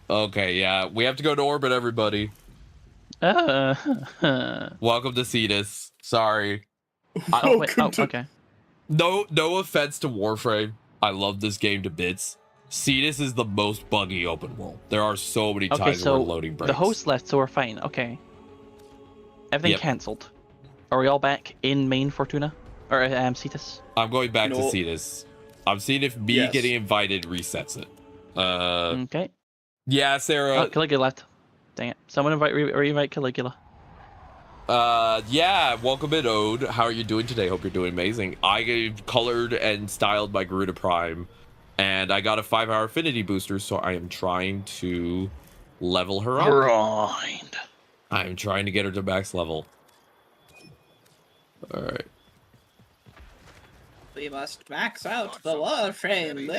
Okay, yeah. We have to go to orbit, everybody. Welcome to Cetus. Sorry. Okay. No offense to Warframe. I love this game to bits. Cetus is the most buggy open world. There are so many times where loading breaks. The host left, so we're fine. Okay. Everything cancelled. Are we all back in main Fortuna? Or Cetus? I'm going back to Cetus. I'm seeing if me getting invited resets it. Okay. Yeah, Sarah. Oh, Caligula left. Dang it. Someone re-invite Caligula. Yeah, welcome in, Ode. How are you doing today? Hope you're doing amazing. I colored and styled my Garuda Prime, and I got a 5-hour affinity booster, so I am trying to level her up. Grind. I am trying to get her to max level. Alright. We must max out the Warframe.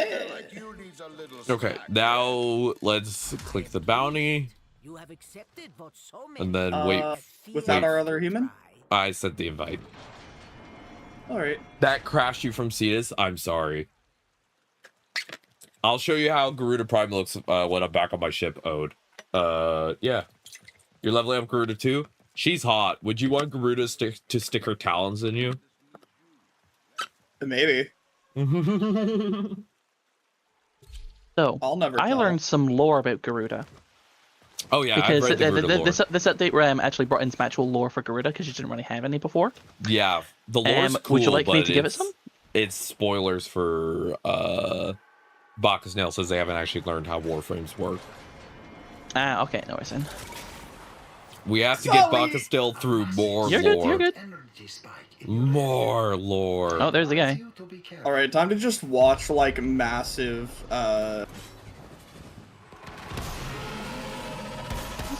Okay, now let's click the bounty. You have accepted what so And many then wait. Without wait. our other human? I sent the invite. Alright. That crashed you from Cetus? I'm sorry. I'll show you how Garuda Prime looks when I'm back on my ship, Ode. Yeah. You're leveling up Garuda too? She's hot. Would you want Garuda to stick her talons in you? Maybe. So, I'll never I tell. learned some lore about Garuda. Oh yeah, Because I've read the Garuda lore. this update actually brought in some actual lore for Garuda because you didn't really have any before. Yeah, the lore's cool, would you like me but to give it some? It's spoilers for Bacchus Nail says they haven't actually learned how Warframes work. Ah, okay, no worries then. We have to get Bacchus Nail through more You're lore. good, you're good. More lore. Oh, there's the guy. Alright, time to just watch, like, massive, That's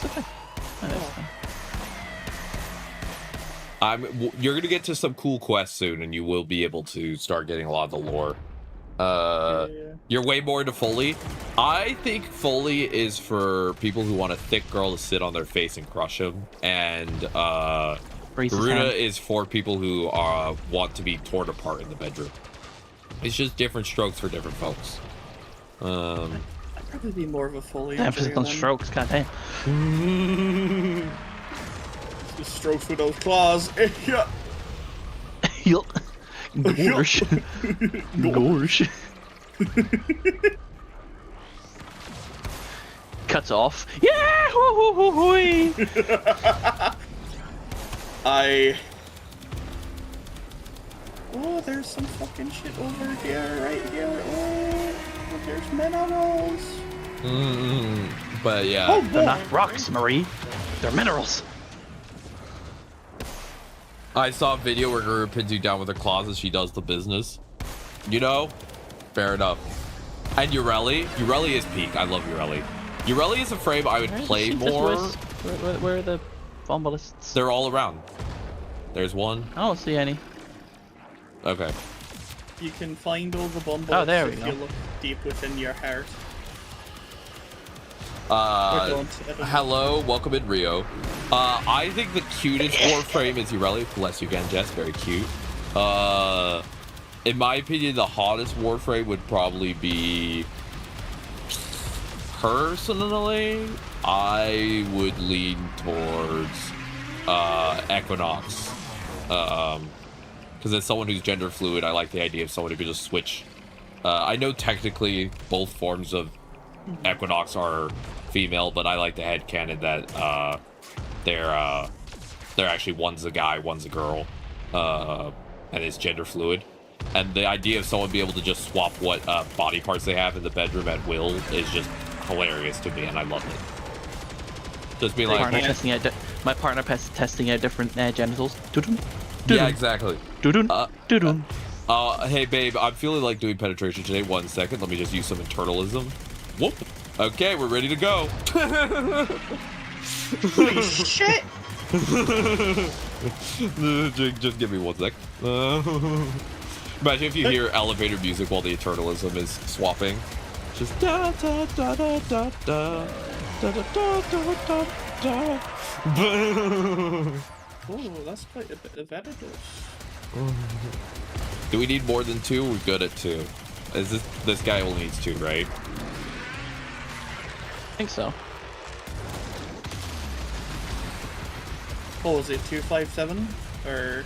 okay. Oh, that's fine. You're gonna get to some cool quests soon, and you will be able to start getting a lot of the lore. You're way more into Foley. I think Foley is for people who want a thick girl to sit on their face and crush him, and Garuda is for people who want to be torn apart in the bedroom. It's just different strokes for different folks. I'd probably be more of a fully. Emphasis on strokes, goddamn. Just strokes with those claws. Yeah. Yup. Gorsh. Gorsh. Cuts off. Yeah! Hoo-hoo-hoo-hoo-hoo. Oh, there's some fucking shit over here, right here. Oh, there's minerals. But yeah. Oh, They're not rocks, Marie. They're minerals. I saw a video where Garuda pins you down with her claws as she does the business. You know? Fair enough. And Ureli is peak. I love Ureli. Ureli is a frame I would play more. Where are the Vombalists? They're all around. There's one. I don't see any. Okay. You can find all the bombs Oh, there we if go. you look deep within your heart. Hello, welcome in Rio. I think the cutest Warframe is Ureli. Bless you again, Jess. Very cute. In my opinion, the hottest Warframe would probably be... Personally, I would lean towards Equinox. Because as someone who's gender fluid, I like the idea of someone who could just switch. I know technically both forms of Equinox are female, but I like the headcanon that they're actually one's a guy, one's a girl, and it's gender fluid. And the idea of someone being able to just swap what body parts they have in the bedroom at will is just hilarious to me, and I love it. Just be like, My partner testing out different genitals. yeah, exactly. Hey babe, I'm feeling like doing penetration today. 1 second, let me just use some internalism. Whoop. Okay, we're ready to go. Holy shit! Just give me 1 sec. Imagine if you hear elevator music while the internalism is swapping. Just da da da da da da da da da da da. Oh, that's quite a bit of editors. Do we need more than 2? We're good at 2. Is this guy only needs 2, right? I think so. Oh, is it 257 or?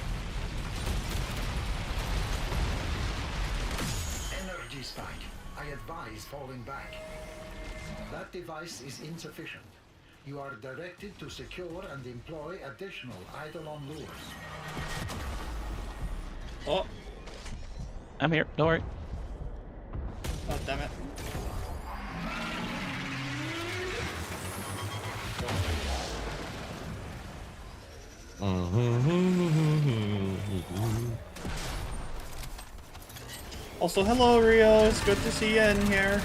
Energy spike. I advise falling back. That device is insufficient. You are directed to secure and employ additional Eidolon lures. Oh, I'm here. Don't worry. god damn it! Also, hello Rio. It's good to see you in here.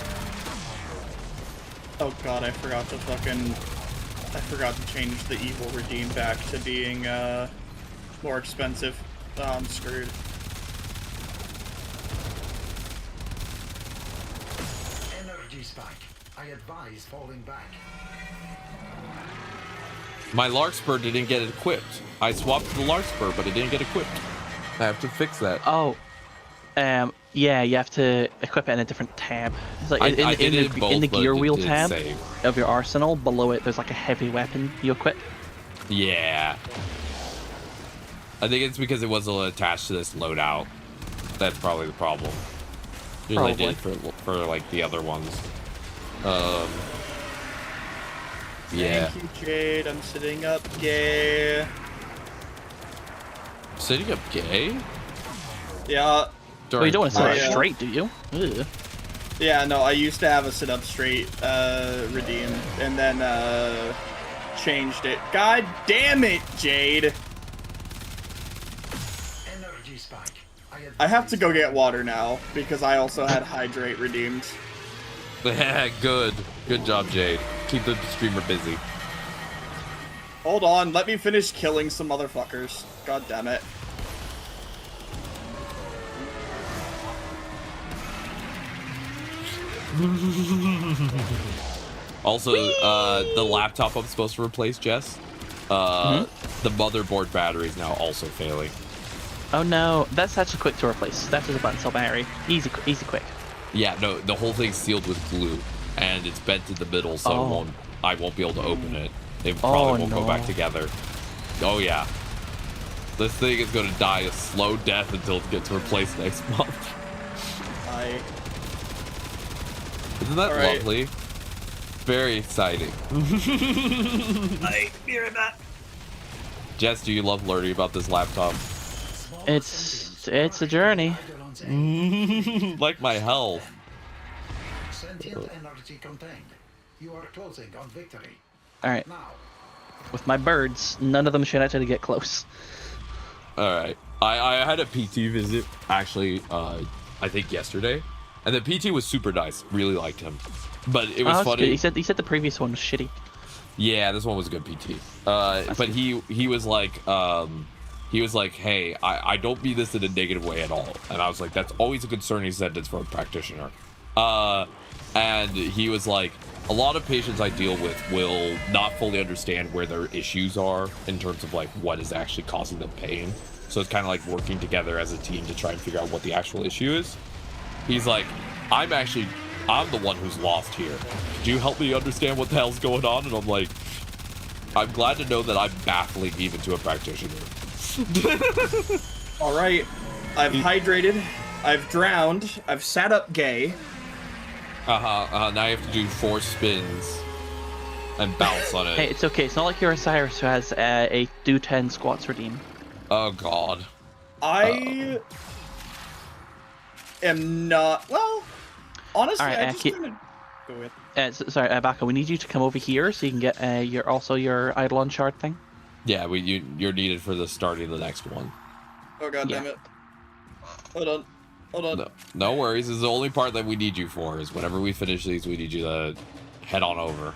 Oh god, I forgot to change the evil redeem back to being more expensive. Oh, I'm screwed. I advise falling back. My Larkspur didn't get equipped. I swapped the Larkspur, but it didn't get equipped. I have to fix that. Oh, yeah, you have to equip it in a different tab. It's like I did it in both, in the but gear it wheel did tab save. of your arsenal. Below it, there's like a heavy weapon you equip. Yeah. I think it's because it wasn't attached to this loadout. That's probably the problem. Usually Probably. did for like the other ones. Yeah. Thank you, Jade. I'm sitting up gay. Sitting up gay? Yeah. Well, you don't want to sit Oh, up yeah. straight, do you? Ugh. Yeah, no, I used to have a sit up straight redeemed and then changed it. God damn it, Jade. Energy spike. I have to go get water now because I also had hydrate redeemed. Good. Good job, Jade. Keep the streamer busy. Hold on, let me finish killing some motherfuckers. God damn it. Also, the laptop I'm supposed to replace, Jess, the motherboard battery is now also failing. Oh no, that's actually quick to replace. That's just a button cell battery. Easy, quick. Yeah, no, the whole thing's sealed with glue, and it's bent in the middle, so I won't be able to open it. It probably won't go back together. Oh yeah, this thing is gonna die a slow death until it gets replaced next month. Isn't that lovely? Very exciting. Be right back. Jess, do you love learning about this laptop? It's a journey. Like my health. Sentient energy contained. You are closing on victory. All right. Now, With my birds, none of them should actually get close. All right. I had a PT visit actually. I think yesterday, and the PT was super nice. Really liked him, but it was that's funny. good. He said the previous one was shitty. Yeah, this one was a good PT. But he was like, hey, I don't mean this in a negative way at all. And I was like, that's always a concerning sentence for a practitioner. And he was like, a lot of patients I deal with will not fully understand where their issues are in terms of like what is actually causing them pain. So it's kind of like working together as a team to try and figure out what the actual issue is. He's like, I'm the one who's lost here. Could you help me understand what the hell's going on? And I'm like, I'm glad to know that I'm baffling even to a practitioner. All right, I've hydrated, I've drowned, I've sat up gay. Now you have to do 4 spins and bounce on it. Hey, it's okay. It's not like you're Osiris who has a do 10 squats redeem. Oh god. I am not. Well, honestly, All right, I just kind of go with. Sorry, Baka, we need you to come over here so you can get your Eidolon shard thing. Yeah, you're needed for the starting the next one. Oh god damn it! Hold on. No worries. This is the only part that we need you for. Is whenever we finish these, we need you to head on over.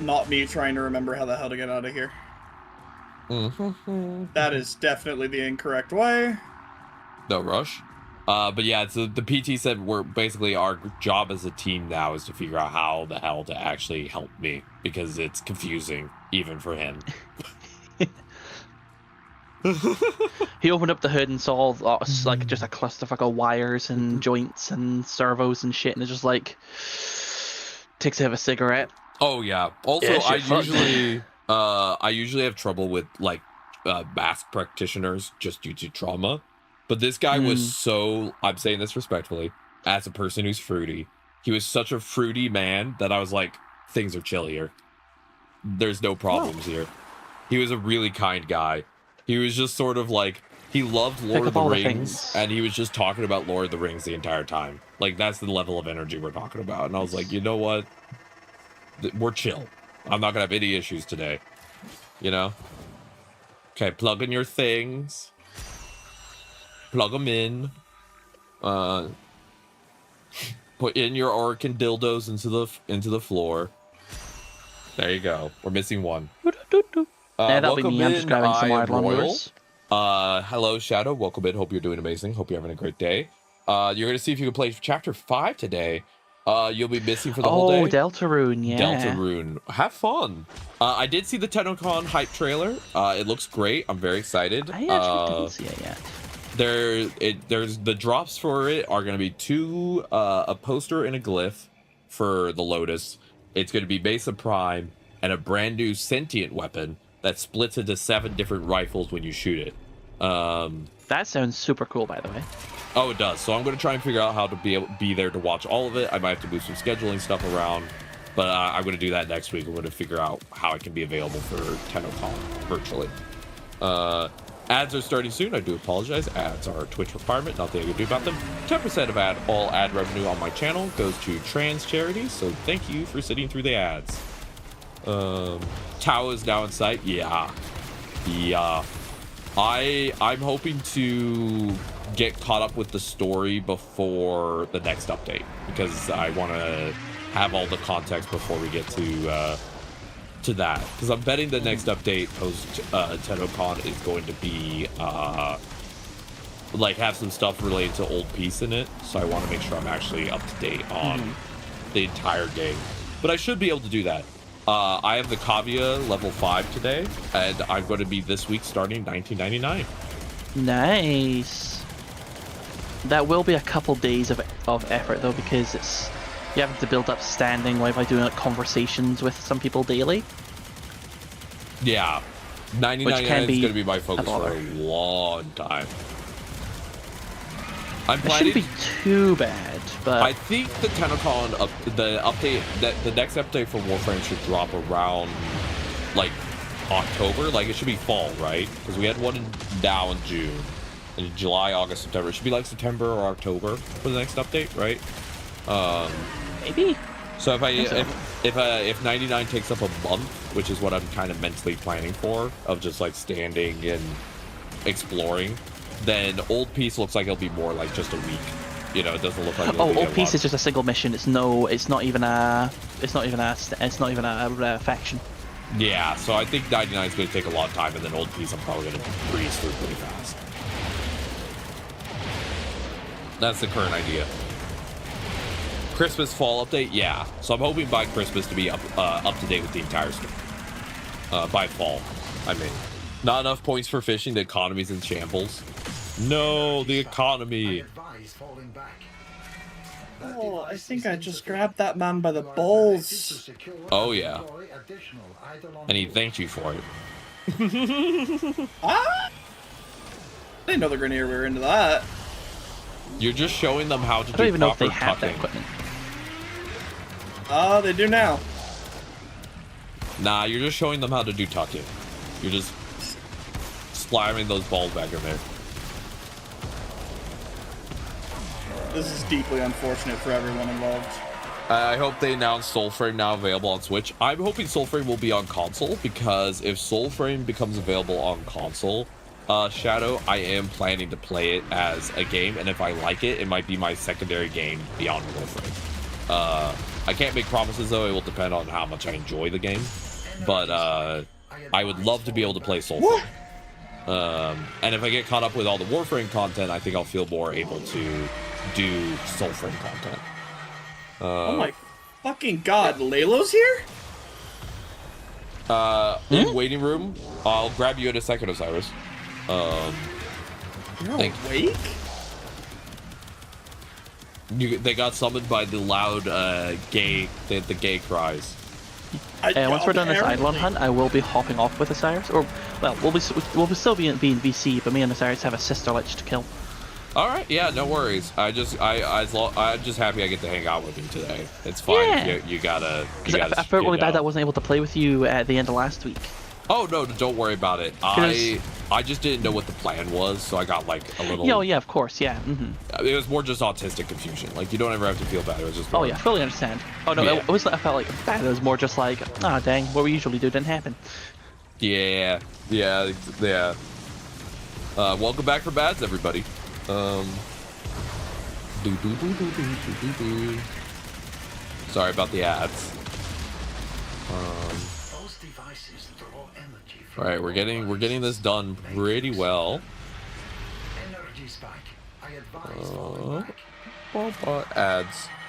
Not me trying to remember how the hell to get out of here. That is definitely the incorrect way. No rush. But yeah, so the PT said we're basically our job as a team now is to figure out how the hell to actually help me because it's confusing even for him. He opened up the hood and saw like just a clusterfuck of wires and joints and servos and shit, and it's just like takes a hit of a cigarette. Oh yeah. Also, Yeah, I usually have trouble with like mask practitioners just due to trauma. But this guy was so, I'm saying this respectfully, as a person who's fruity, he was such a fruity man that I was like, things are chill here. There's no problems here. He was a really kind guy. He was just sort of like, he loved Lord of the Rings, and he was just talking about Lord of the Rings the entire time. Like, that's the level of energy we're talking about. And I was like, you know what? We're chill. I'm not going to have any issues today. You know? Okay, plug in your things. Plug them in. Put in your Orkin dildos into the floor. There you go. We're missing one. That'll be me. I'm just grabbing some Eidolon lures. Hello, Shadow. Welcome in. Hope you're doing amazing. Hope you're having a great day. You're gonna see if you can play Chapter 5 today. You'll be missing for the whole day. Oh, Deltarune, yeah. Deltarune. Have fun. I did see the TennoCon hype trailer. It looks great. I'm very excited. I actually didn't see it yet. There's the drops for it are going to be a poster and a glyph for the Lotus. It's going to be Mesa Prime and a brand new sentient weapon that splits into 7 different rifles when you shoot it. That sounds super cool, by the way. Oh, it does. So I'm going to try and figure out how to be there to watch all of it. I might have to move some scheduling stuff around, but I'm going to do that next week. I'm going to figure out how it can be available for TennoCon virtually. Ads are starting soon. I do apologize. Ads are a Twitch requirement. Nothing I can do about them. 10% of all ad revenue on my channel goes to trans charities, so thank you for sitting through the ads. Tao is now in sight. Yeah. I'm hoping to get caught up with the story before the next update because I want to have all the context before we get to that, because I'm betting the next update post TennoCon is going to be like have some stuff related to Old Peace in it, so I want to make sure I'm actually up to date on the entire game, but I should be able to do that. I have the Kavia level 5 today, and I'm going to be this week starting 1999. Nice. That will be a couple days of effort though, because you have to build up standing while doing like conversations with some people daily. Yeah, 99 is going to be my focus for a long time. It shouldn't be too bad, but I think the TennoCon the next update for Warframe should drop around like October. Like it should be fall, right? Because we had one now in June, in July, August, September. It should be like September or October for the next update, right? Maybe. So if 99 takes up a month, which is what I'm kind of mentally planning for, of just like standing and exploring, then Old Peace looks like it'll be more like just a week. You know, it doesn't look like. Old Peace is just a single mission. It's not even a faction. Yeah, so I think 99 is going to take a long time, and then Old Peace I'm probably going to breeze through pretty fast. That's the current idea. Christmas fall update, yeah. So I'm hoping by Christmas to be up to date with the entire story. By fall, I mean. Not enough points for fishing. The economy's in shambles. No, the economy. Oh, I think I just grabbed that man by the balls. Oh yeah. And he thanked you for it. I didn't know the Grenier were into that. You're just showing them how to do I don't even know if they proper have that tucking. equipment. Oh, they do now. Nah, you're just showing them how to do tucking. You're just slamming those balls back in there. This is deeply unfortunate for everyone involved. I hope they announce Soulframe now available on Switch. I'm hoping Soulframe will be on console, because if Soulframe becomes available on console, Shadow, I am planning to play it as a game, and if I like it, it might be my secondary game beyond Warframe. I can't make promises though. It will depend on how much I enjoy the game, but I would love to be able to play Soulframe. And if I get caught up with all the Warframe content, I think I'll feel more able to do Soulframe content. Oh my fucking god, Lalo's here? In waiting room. I'll grab you in a second, Osiris. You're awake? They got summoned by the loud the gay cries. Once we're done this Eidolon hunt, I will be hopping off with Osiris. Or, well, we'll still be in VC, but me and Osiris have a sister lich to kill. All right, yeah, no worries. I'm just happy I get to hang out with you today. It's fine. Yeah. You gotta. I felt really bad that I wasn't able to play with you at the end of last week. Oh no, don't worry about it. I just didn't know what the plan was, so I got like a little. Oh yeah, of course, yeah. It was more just autistic confusion. Like you don't ever have to feel bad. It was just. Oh yeah, fully understand. Oh no, Yeah. it wasn't. I felt like bad. It was more just like, ah, dang, what we usually do didn't happen. Yeah. Welcome back from ads, everybody. Sorry about the ads. All right, we're getting this done pretty well. I advise falling back.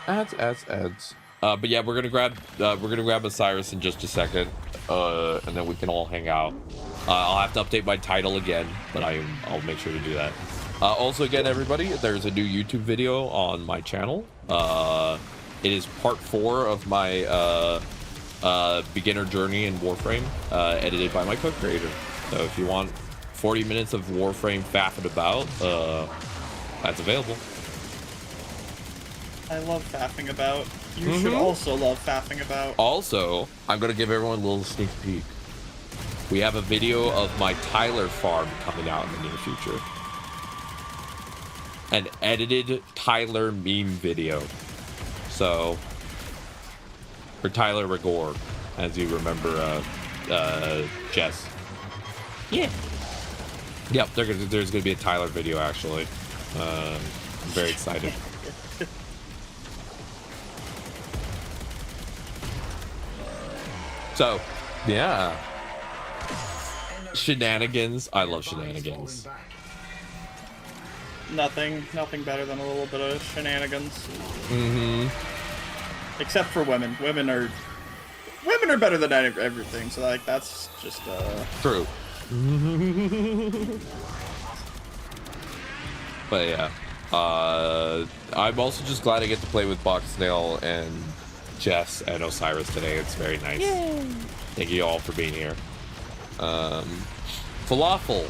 Ads. But yeah, we're gonna grab Osiris in just a second, and then we can all hang out. I'll have to update my title again, but I'll make sure to do that. Also, again, everybody, there's a new YouTube video on my channel. It is part 4 of my beginner journey in Warframe, edited by my co-creator. So if you want 40 minutes of Warframe faffing about, that's available. I love faffing about. You should also love faffing about. Also, I'm gonna give everyone a little sneak peek. We have a video of my Tyler farm coming out in the near future. An edited Tyler meme video. So, for Tyler Rigor, as you remember, Jess. Yeah. Yep, there's gonna be a Tyler video actually. I'm very excited. So, yeah. Shenanigans. I love shenanigans. Nothing better than a little bit of shenanigans. Mm-hmm. Except for women. Women are better than everything. So like that's just true. But yeah, I'm also just glad I get to play with Boxnail and Jess and Osiris today. It's very nice. Yay. Thank you all for being here. Falafel.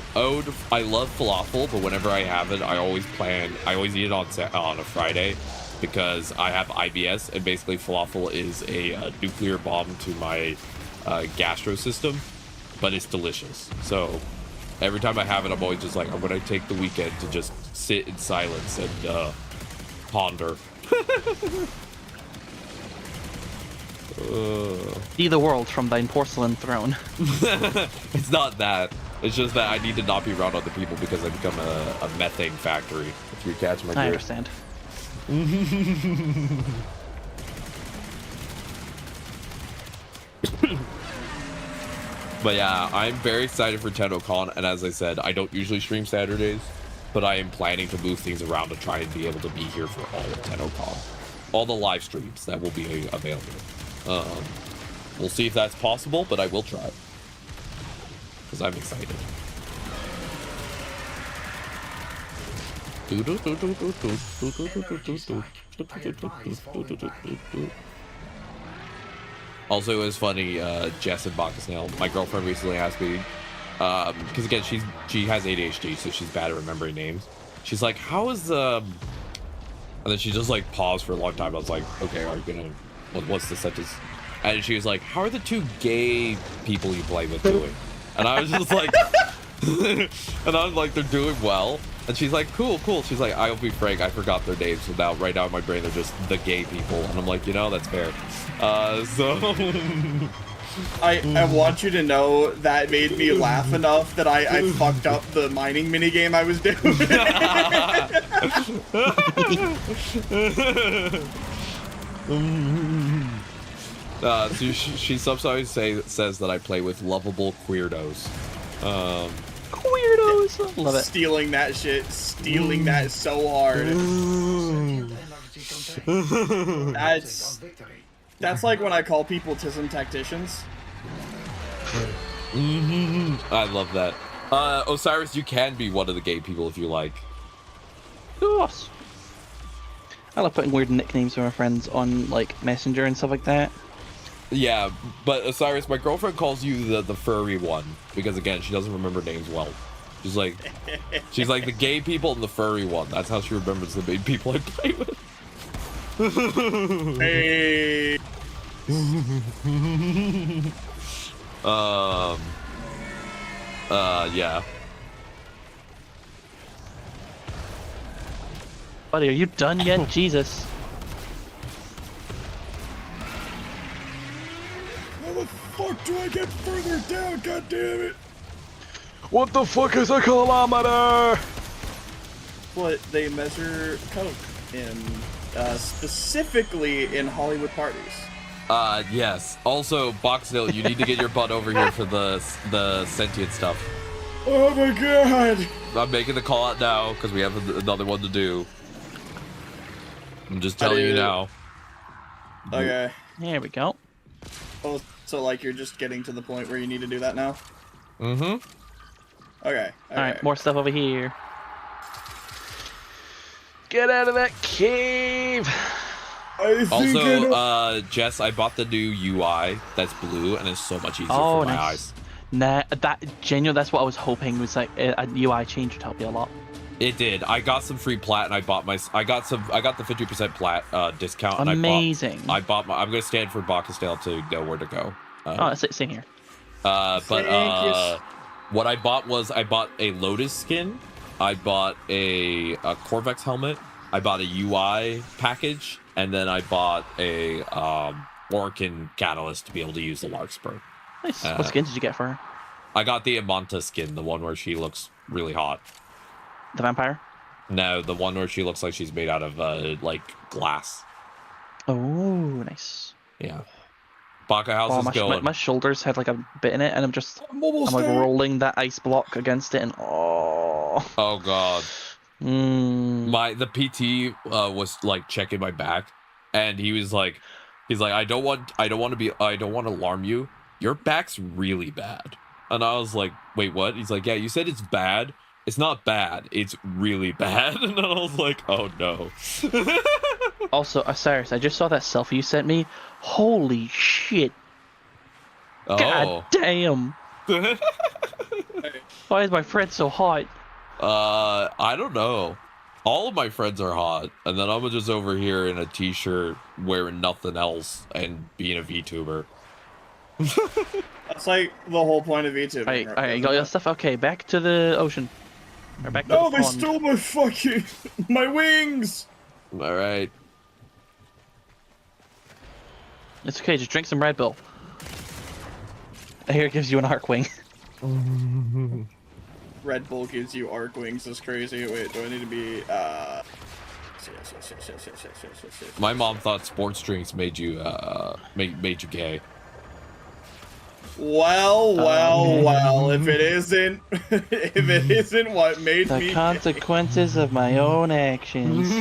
I love falafel, but whenever I have it, I always eat it on a Friday because I have IBS, and basically falafel is a nuclear bomb to my gastro system, but it's delicious. So every time I have it, I'm always just like, I'm gonna take the weekend to just sit in silence and ponder. See the world from thine porcelain throne. It's not that. It's just that I need to not be around other people because I become a methane factory. If you catch my drift. I understand. But yeah, I'm very excited for TennoCon, and as I said, I don't usually stream Saturdays, but I am planning to move things around to try and be able to be here for all of TennoCon. All the live streams that will be available. We'll see if that's possible, but I will try. Because I'm excited. Also, it was funny, Jess and Bacchusnail, my girlfriend recently asked me, because again, she has ADHD, so she's bad at remembering names. She's like, how is and then she just like paused for a long time. I was like, okay, are you gonna, what's the sentence? And she was like, how are the 2 gay people you play with doing? And I was just like, and I was like, they're doing well. And she's like, cool. She's like, I'll be frank, I forgot their names. So now, right now in my brain, they're just the gay people. And I'm like, that's fair. So I want you to know that made me laugh enough that I fucked up the mining minigame I was doing. So she sometimes says that I play with lovable queerdos. Queerdos! Love it. Stealing that so hard. That's like when I call people tism tacticians. I love that. Osiris, you can be one of the gay people if you like. Of course. I love putting weird nicknames for my friends on like Messenger and stuff like that. Yeah, but Osiris, my girlfriend calls you the furry one because again, she doesn't remember names well. She's like the gay people and the furry one. That's how she remembers the main people I play with. Hey. Yeah. Buddy, are you done yet? Jesus. How the fuck do I get further down? God damn it! What the fuck is a kilometer? What they measure coke in, specifically in Hollywood parties. Yes. Also, Boxdale, you need to get your butt over here for the sentient stuff. Oh my god! I'm making the call out now because we have another one to do. I'm just telling you now. Okay. There we go. Oh, so like you're just getting to the point where you need to do that now? Mm-hmm. Okay. Alright, more stuff over here. Get out of that cave! Also, Jess, I bought the new UI that's blue, and it's so much easier for my eyes. Nah, that's what I was hoping was like a UI change would help you a lot. It did. I got some free plat, and I got the 50% plat discount. And Amazing. I'm gonna stand for Bakasdale to know where to go. Oh, it's same here. What I bought was a Lotus skin. I bought a Corvex helmet. I bought a UI package, and then I bought a Orkin catalyst to be able to use the Larkspur. Nice. What skin did you get for her? I got the Amanta skin, the one where she looks really hot. The vampire? No, the one where she looks like she's made out of like glass. Oh, nice. Yeah. Baka, how's this going? My shoulders had like a bit in it, and I'm like rolling that ice block against it, and oh god. The PT was like checking my back, and he's like, I don't want to alarm you. Your back's really bad. And I was like, wait, what? He's like, yeah, you said it's bad. It's not bad. It's really bad. And I was like, oh no. Also, Cyrus, I just saw that selfie you sent me. Holy shit. Oh. God damn. Why is my friend so hot? I don't know. All of my friends are hot, and then I'm just over here in a t-shirt wearing nothing else and being a VTuber. That's like the whole point of VTubing. Alright, you got your stuff? Okay, back to the ocean. Or back to no, the they pond. stole my fucking... my wings! Alright. It's okay, just drink some Red Bull. Here it gives you an arc wing. Red Bull gives you arc wings, that's crazy. Wait, do I need to be, My mom thought sports drinks made you, made you gay. Well, if it isn't, what made me... The consequences of my own actions.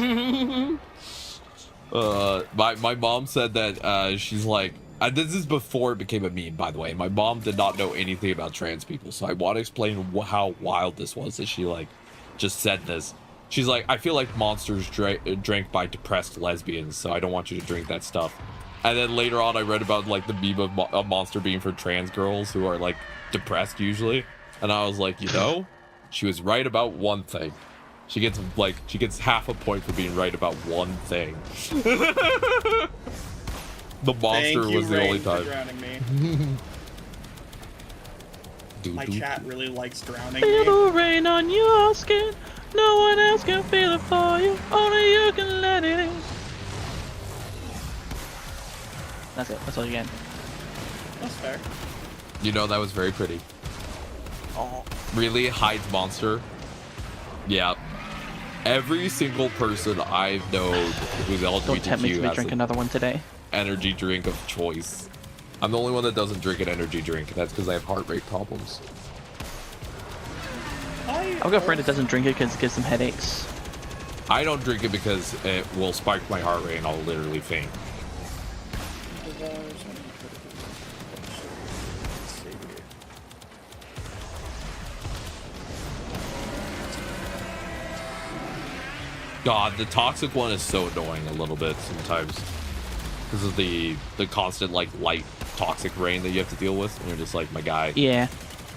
My mom said that, she's like, this is before it became a meme, by the way. My mom did not know anything about trans people, so I want to explain how wild this was that she, like, just said this. She's like, I feel like monsters drank by depressed lesbians, so I don't want you to drink that stuff. And then later on, I read about, like, the meme of a monster being for trans girls who are, like, depressed usually. And I was like, you know, she was right about one thing. She gets half a point for being right about one thing. The monster was the only time. Drowning me. My cat really likes drowning Feel me. the rain on your skin. No one else can feel it for you. Only you can let it in. That's it. That's all you get. That's fair. You know, that was very pretty. Oh. Really? Hyde's monster? Yeah. Every single person I've known who's Don't tempt me to LGBTQ be has drink an another one today. energy drink of choice. I'm the only one that doesn't drink an energy drink. That's because I have heart rate problems. I've got a friend that doesn't drink it because it gives them headaches. I don't drink it because it will spike my heart rate and I'll literally faint. God, the toxic one is so annoying a little bit sometimes because of the constant like light toxic rain that you have to deal with, and you're just like, my guy. Yeah,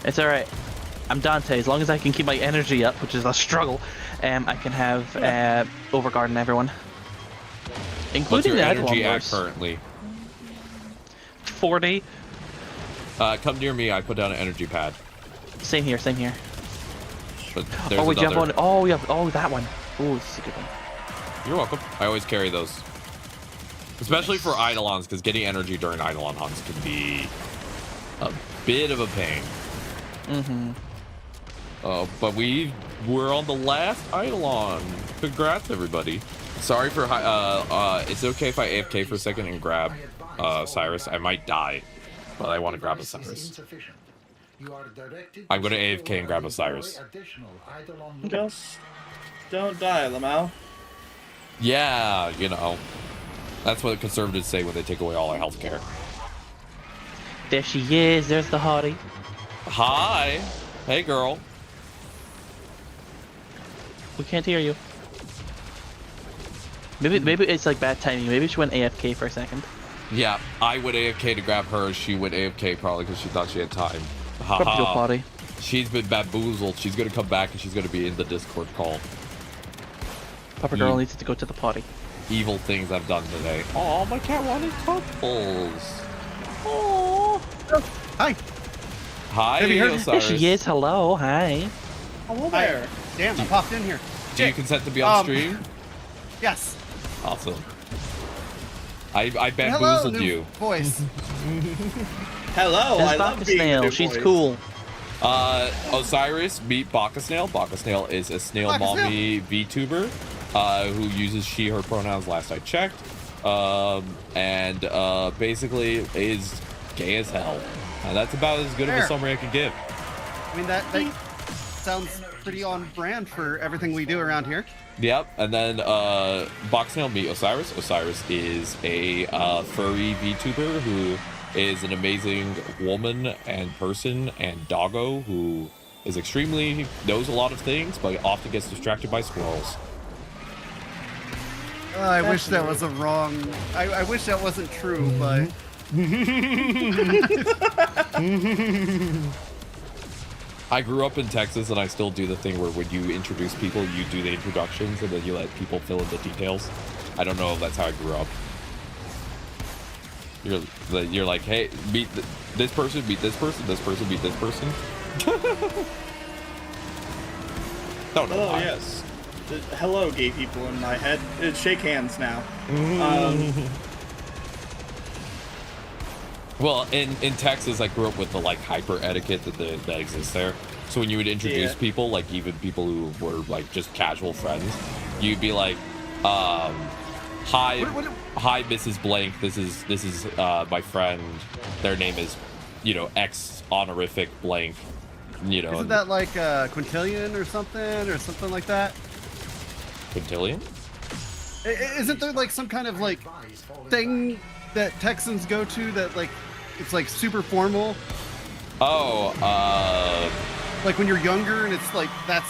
it's all right. I'm Dante. As long as I can keep my energy up, which is a struggle, I can have Overguard and everyone, including What's your the energy at Eidolon currently? 40. Come near me. I put down an energy pad. Same here. Same here. But there's Oh, we jump another. on. Oh, yeah. Oh, that one. Oh, this is a good one. You're welcome. I always carry those. Especially for Eidolons, because getting energy during Eidolon hunts can be a bit of a pain. Mm-hmm. But we're on the last Eidolon. Congrats, everybody. Sorry for it's okay if I AFK for a second and grab Cyrus. I might die, but I want to grab a Cyrus. You are directed I'm gonna secure AFK and grab deploy Osiris. additional Eidolon loops. Just don't die, Lamau. Yeah, you know. That's what conservatives say when they take away all our health care. There she is. There's the hottie. Hi. Hey, girl. We can't hear you. Maybe it's like bad timing. Maybe she went AFK for a second. Yeah, I went AFK to grab her. She went AFK probably because she thought she had time. Probably go Haha. potty. She's been bamboozled. She's gonna come back and she's gonna be in the Discord call. Papa girl needs to go to the potty. Evil things I've done today. Oh, my cat wanted cuddles. Oh. Hi. Hi, Have you heard- There Osiris. she is. Hello. Hi. Hello there. Damn, I popped in here. Do you consent to be on stream? Yes. Awesome. I Hello, bamboozled new you. voice. Hello, There's I love Baka being the Snail. new She's voice. cool. Osiris, meet Baka Snail. Baka Snail is a snail Baka mommy VTuber who uses she, her pronouns last I checked. And basically is gay as hell. And that's about as good of a Fair. summary I could give. I mean, that sounds pretty on brand for everything we do around here. Yep, and then Baka Snail meet Osiris. Osiris is a furry VTuber who is an amazing woman and person and doggo who is extremely knows a lot of things but often gets distracted by squirrels. I wish that was a wrong. I wish that wasn't true, but I grew up in Texas and I still do the thing where when you introduce people, you do the introductions and then you let people fill in the details. I don't know if that's how I grew up. You're like, hey, meet this person, meet this person, this person, meet this person. Don't know Oh, why. yes. Hello, gay people in my head. Shake hands now. Well, in Texas, I grew up with the like hyper etiquette that exists there. So when you would introduce Yeah. people, like even people who were like just casual friends, you'd be like, hi, hi, Mrs. Blank. This is my friend. Their name is, X honorific blank. isn't that like quintillion or something like that? Quintillion? Isn't there like some kind of like thing that Texans go to that like it's like super formal? Oh, Like when you're younger and it's like that's.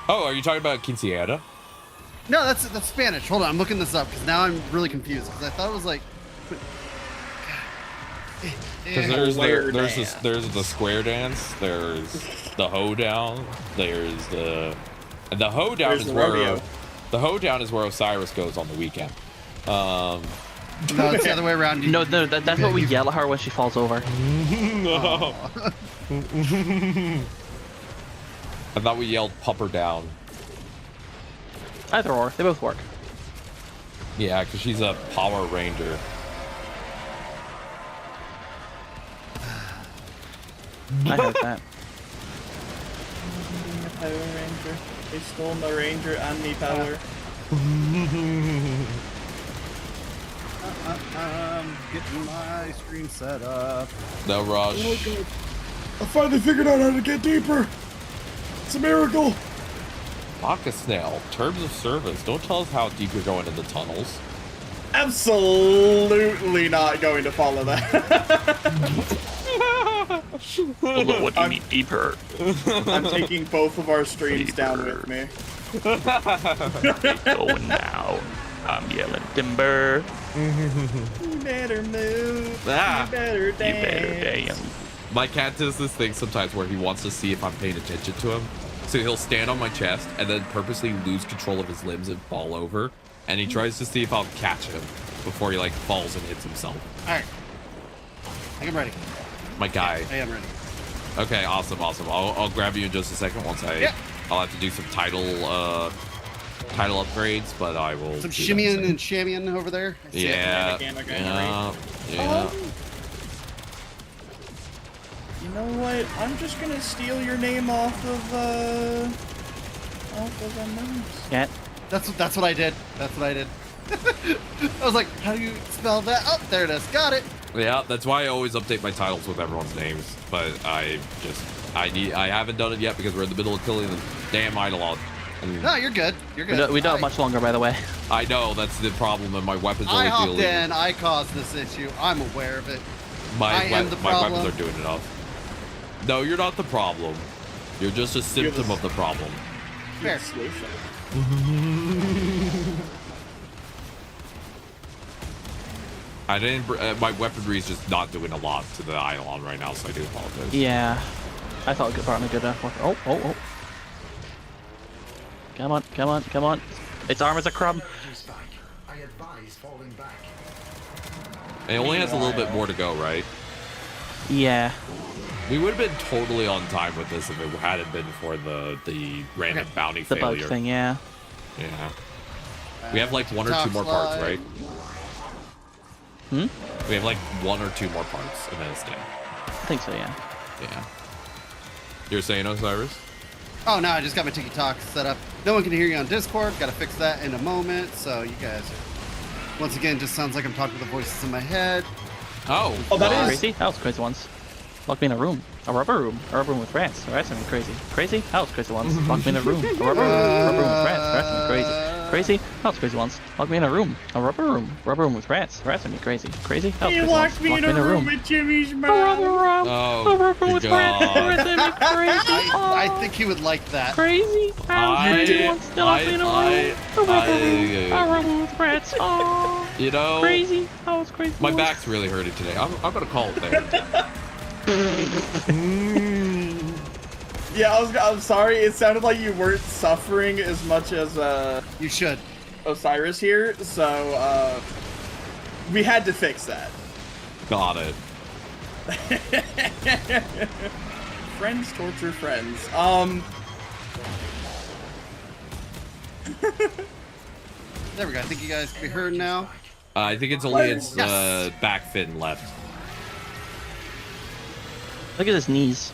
Oh, are you talking about quinceañera? No, that's Spanish. Hold on, I'm looking this up because now I'm really confused because I thought it was like. Because Square there's the square dance, there's the hoedown, there's the hoedown There's is the where rodeo. the hoedown is where Osiris goes on the weekend. No, it's the other way around. No, that's what we yell at her when she falls over. I thought we yelled "pup her down." Either or, they both work. Yeah, because she's a Power Ranger. I heard that. Power Ranger. They stole my Ranger and me power. I'm getting my screen set up. No rush. I finally figured out how to get deeper. It's a miracle. Baka Snail, terms of service. Don't tell us how deep you're going in the tunnels. Absolutely not going to follow that. What do you mean deeper? I'm taking both of our streams down with me. Going now. I'm yelling timber. You better move. Ah. You better You dance. better damn. My cat does this thing sometimes where he wants to see if I'm paying attention to him. So he'll stand on my chest and then purposely lose control of his limbs and fall over. And he tries to see if I'll catch him before he like falls and hits himself. All right, I think I'm ready. My guy. I am ready. Okay, awesome. I'll grab you in just a second once I'll have to do some title upgrades, but I will. Some do that shimmying in a and shammying over there. second. Yeah. Yeah. You know what? I'm just gonna steal your name off of the names. Cat. That's what I did. That's what I did. I was like, how do you spell that? Oh, there it is. Got it. Yeah, that's why I always update my titles with everyone's names. But I haven't done it yet because we're in the middle of killing the damn Eidolon. No, you're good. You're good. We don't have much longer, by the way. I know, that's the problem, and my weapons I only hopped dealing. in. I caused this issue. I'm aware of it. My the weapons problem. are doing enough. No, you're not the problem. You're just a symptom of the problem. Fair. I didn't. My weaponry is just not doing a lot to the Eidolon right now, so I do apologize. Yeah. I thought it probably good enough. Oh. Come on. Its arm is a crumb. I advise falling back. It only has a little bit more to go, right? Yeah. We would have been totally on time with this if it hadn't been for the random bounty The failure. bug thing, yeah. Yeah. We have like 1 or 2 more parts, right? Hmm? We have like 1 or 2 more parts, and then it's dead. I think so, yeah. Yeah. You're saying, Osiris? Oh no, I just got my TikTok set up. No one can hear you on Discord. Got to fix that in a moment. So you guys are, once again, just sounds like I'm talking to the voices in my head. Oh, that is Crazy? That was crazy once. Lock me in a room. A rubber room with rats. Rats are crazy. Crazy? That was crazy once. Lock me in a room. A rubber room with rats. Rats are crazy. Crazy? That was crazy once. Lock me in a room. A rubber room with rats. Rats are crazy. Crazy? That was crazy once. me in a room with Jimmy's mom. Oh, A rubber with rats. God. Rats are crazy. I think he would like that. Crazy? That was crazy once. Lock me in a room. A rubber with rats. Oh. You know, Crazy? That was crazy. my once. back's really hurting today. I'm gonna call it there. Yeah, I'm sorry. It sounded like you weren't suffering as much as You should. Osiris here, so we had to fix that. Got it. Friends torture friends. There we go. I think you guys can be heard now. I think it's only its Yes. back fin left. Look at his knees.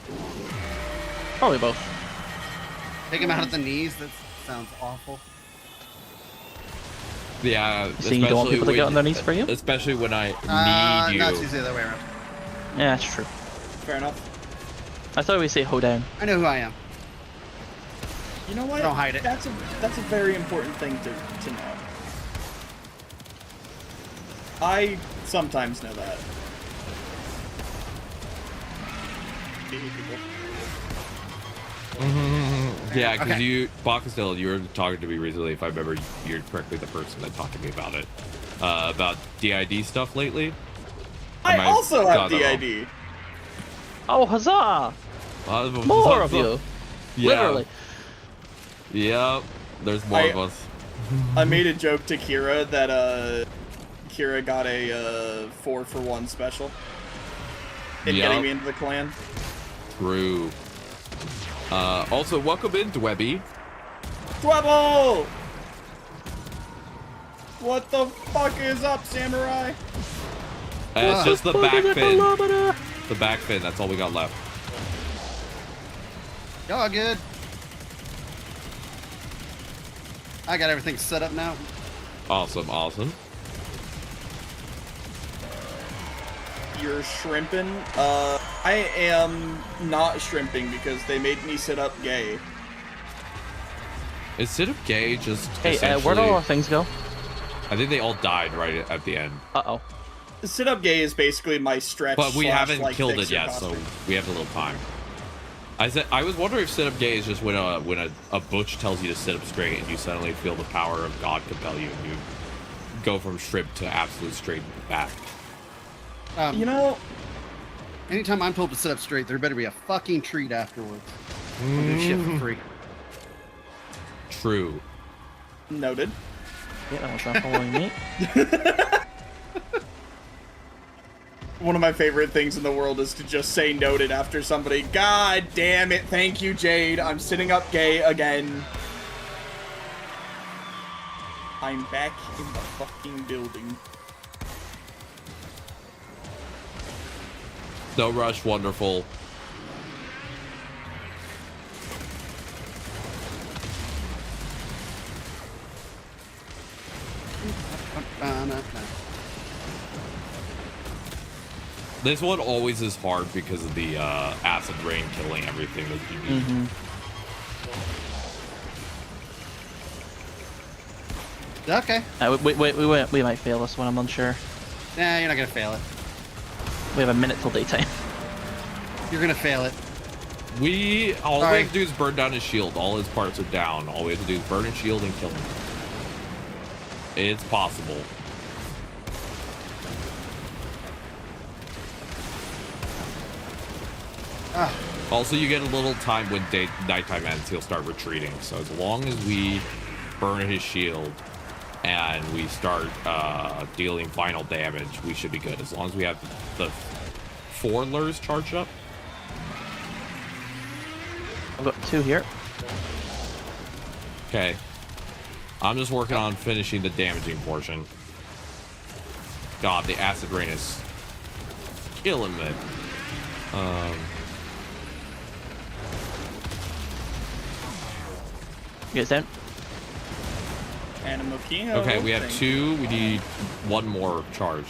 Probably both. Take him out at the knees. That sounds awful. Yeah, So you don't want people to get on their knees for you? Especially when I need you. Not usually the other way around. Yeah, that's true. Fair enough. I thought we'd say hoedown. I know who I am. You know what? Don't hide it. That's a very important thing to know. I sometimes know that. Yeah, because Okay. you, Bakastil, you were talking to me recently, if I remember you're correctly the person that talked to me about DID stuff lately. I might also got have that wrong. DID. Oh, huzzah! More of you. Yeah. Literally. Yep. There's more of us. I made a joke to Kira that Kira got a 4-for-1 special in Yep. getting me into the clan. True. Also, welcome in, Dwebby. Dwebble! What the fuck is up, samurai? It's just the back fin. The back fin, that's all we got left. Y'all good? I got everything set up now. Awesome, awesome. You're shrimping? I am not shrimping because they made me sit up gay. Is Sit Up Gay just Hey, essentially... where'd all our things go? I think they all died right at the end. Uh-oh. Sit up gay is basically my stretch. But we slash, haven't like, killed it fixer yet, costume. so we have a little time. I was wondering if Sit Up Gay is just when a butch tells you to sit up straight and you suddenly feel the power of God compel you and you go from shrimp to absolute straight back. You know, Anytime I'm told to sit up straight, there better be a fucking treat afterwards. I'll do shit for free. True. noted. Yeah, that was not following me. One of my favorite things in the world is to just say noted after somebody. God damn it, thank you, Jade. I'm sitting up gay again. I'm back in the fucking building. No rush, wonderful. This one always is hard because of the acid rain killing everything that you do. Mm-hmm. Okay. We might fail this one. I'm unsure. Nah, you're not gonna fail it. We have a minute till daytime. You're gonna fail it. All we Sorry. have to do is burn down his shield. All his parts are down. All we have to do is burn his shield and kill him. It's possible. Ah. Also, you get a little time when nighttime ends, he'll start retreating. So as long as we burn his shield and we start dealing final damage, we should be good. As long as we have the 4 lures charged up. I've got 2 here. Okay. I'm just working on finishing the damaging portion. God, the acid rain is killing me. You guys down? Okay, we have 2. We need 1 more charged.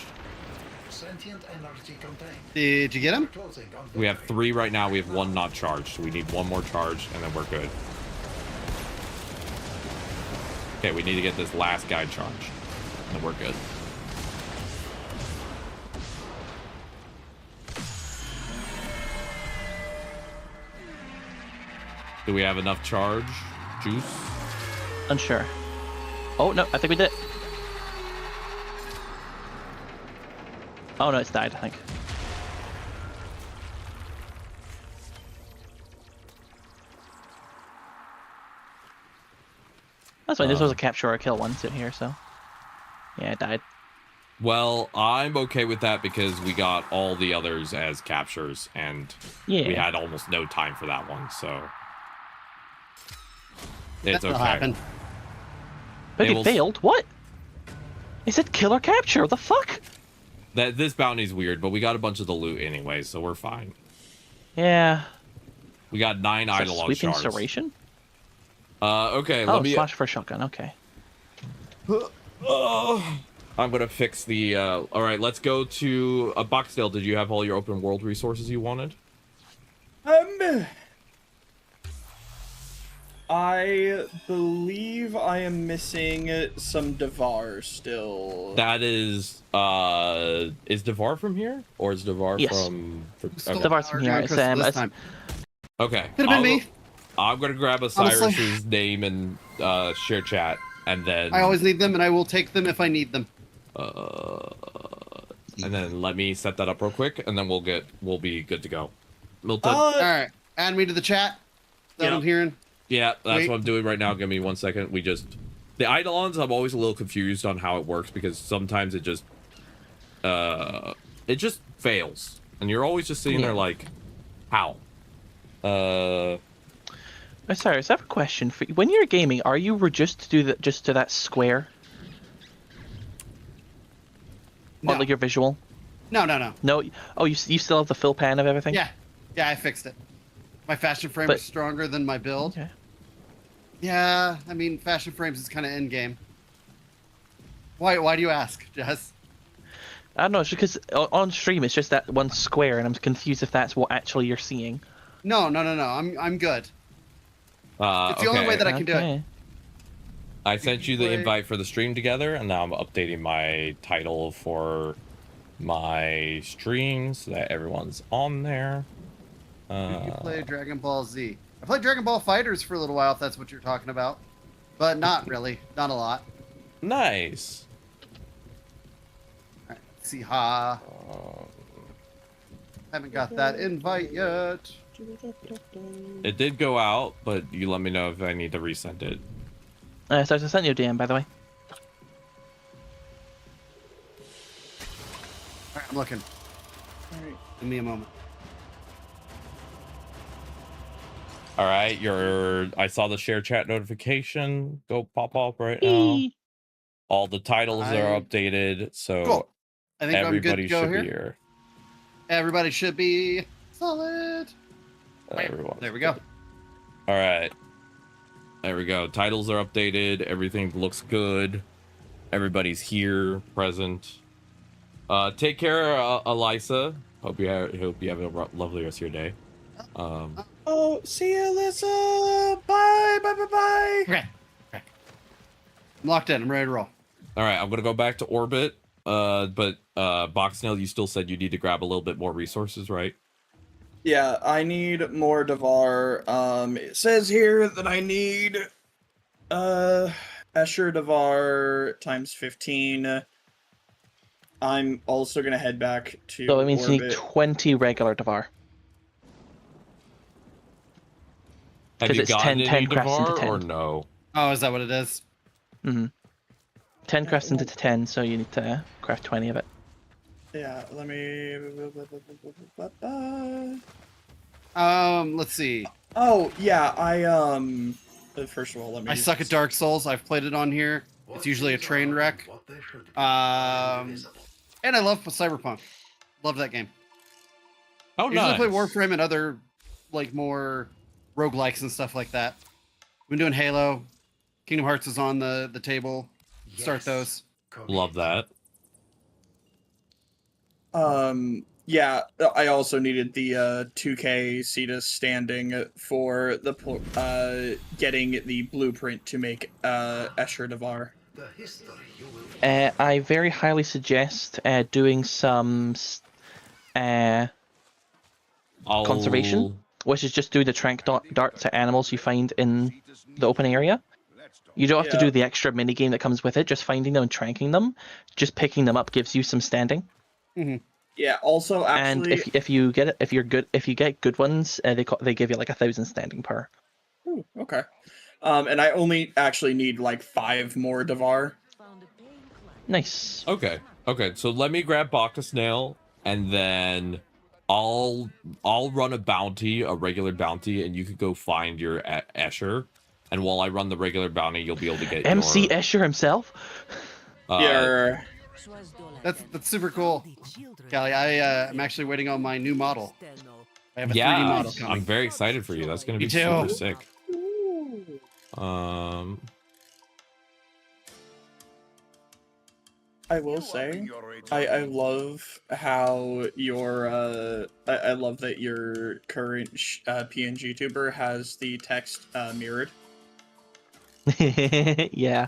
Sentient energy contained. Did you get him? Closing on We have 3 right now. We have 1 not charged. So we need 1 more charge, and then we're good. Okay, we need to get this last guy charged, and then we're good. Do we have enough charge juice? Unsure. Oh no, I think we did. Oh no, it's died, I think. That's fine. This was a capture or kill once in here, so yeah, it died. Well, I'm okay with that because we got all the others as captures, and Yeah. we had almost no time for that one, so it's That'll okay. happen. But It he will- failed. What? It said kill or capture. What the fuck? This bounty's weird, but we got a bunch of the loot anyway, so we're fine. Yeah. We got 9 Is that idle sweep shards. incineration? Okay, Oh, let me. slash for shotgun. Okay. I'm gonna fix the. All right, let's go to Boxdale. Did you have all your open world resources you wanted? I believe I am missing some Devar still. That is Devar from here, or is Devar Yes. from? Okay. Devar's from here. It's, This time. Okay. Could have been me. I'm gonna grab Honestly. Osiris's name and share chat, and then I always need them, and I will take them if I need them. and then let me set that up real quick, and then we'll be good to go. Milton. All right, add me to the chat. That Yeah. I'm hearing. Yeah, that's Wait. what I'm doing right now. Give me 1 second. The Eidolons, I'm always a little confused on how it works because sometimes it just fails, and you're always just sitting there like, how? Oh, sorry, so I have a question for you. When you're gaming, are you reduced to that square? No. Or like your visual? No. No. Oh, you still have the full pan of everything? Yeah, I fixed it. My fashion frame But- is stronger than my build. Okay. Yeah, I mean, fashion frames is kind of end game. Why do you ask, Jess? I don't know. It's because on stream it's just that one square, and I'm confused if that's what actually you're seeing. No. I'm good. It's the only way that I can do it. Okay. I sent you the Play. invite for the stream together, and now I'm updating my title for my stream so that everyone's on there. Did you play Dragon Ball Z? I played Dragon Ball Fighters for a little while, if that's what you're talking about. But not really. Not a lot. Nice. Alright, let's see. Haven't got that invite yet. It did go out, but you let me know if I need to resend it. So I sent you a DM, by the way. Alright, I'm looking. Alright. Give me a moment. All right, I saw the share chat notification go pop up right now. Eee. All the titles I- are updated, so Cool. I think I'm good everybody to go should here. be here. Everybody should be solid. Everyone. There we go. All right. There we go. Titles are updated. Everything looks good. Everybody's here, present. Take care, Elisa. Hope you have a lovely rest of your day. Oh, see you, Alyssa. Bye, bye, bye, bye. Okay. I'm locked in. I'm ready to roll. All right, I'm gonna go back to orbit. But Boxnail, you still said you need to grab a little bit more resources, right? Yeah, I need more Devar. It says here that I need Escher Devar times 15. I'm also gonna head back to So it means you need orbit. 20 regular Devar. Have 'Cause you it's gotten 10 any crafts into Devar or 10. no? Oh, is that what it is? 10 crafts into 10, so you need to craft 20 of it. Yeah, let me. Let's see. Oh yeah, first of all, let me. I suck at Dark Souls. I've played it on here. It's usually a train wreck. And I love Cyberpunk. Love that game. Oh, Usually nice. play Warframe and other like more roguelikes and stuff like that. We've been doing Halo. Kingdom Hearts is on the table. Start those. Love that. Yeah, I also needed the 2K Cetus standing for the getting the blueprint to make Escher Devar. I very highly suggest doing some conservation, which is just do the trank darts at animals you find in the open area. You don't have to do the extra mini game that comes with it. Just finding them and tranking them, just picking them up gives you some standing. Mm-hmm. Yeah. Also, actually, and if you get it, if you get good ones, they give you like 1,000 standing per. Ooh, okay. And I only actually need like 5 more Devar. Nice. Okay. So let me grab Bacchusnail, and then I'll run a regular bounty, and you could go find your Escher. And while I run the regular bounty, you'll be able to get MC your... Escher himself. Yeah. That's super cool, Callie. I'm actually waiting on my new model. I have a 3D model coming. I'm very excited for you. That's gonna be super sick. I will say, I love how your I love that your current PNG tuber has the text mirrored. Yeah.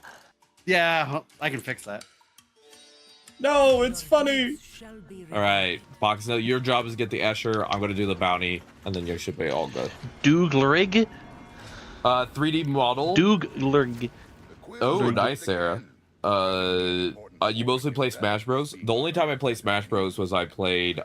Yeah, I can fix that. No, it's funny. All right, Boxnail, your job is get the Escher. I'm gonna do the bounty, and then you should be all good. Dooglerig. 3D model. Dooglerig. Oh, nice, Sarah. You mostly play Smash Bros. The only time I played Smash Bros was I played the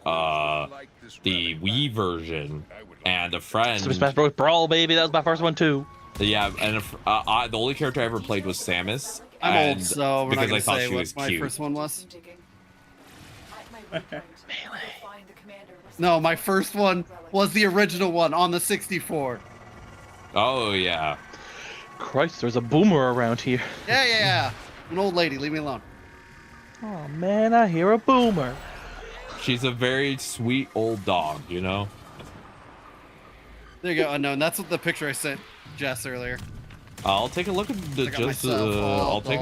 Wii version, and a friend. Super Smash Bros. Brawl, baby. That was my first one too. Yeah, and the only character I ever played was Samus. I'm old, so we're not because gonna I thought say she what was my cute. first one was. Melee. No, my first one was the original one on the 64. Oh yeah. Christ, there's a boomer around here. Yeah. An old lady. Leave me alone. Oh man, I hear a boomer. She's a very sweet old dog, you know. There you go, Unknown. That's what the picture I sent Jess earlier. I'll take a look at the I'll take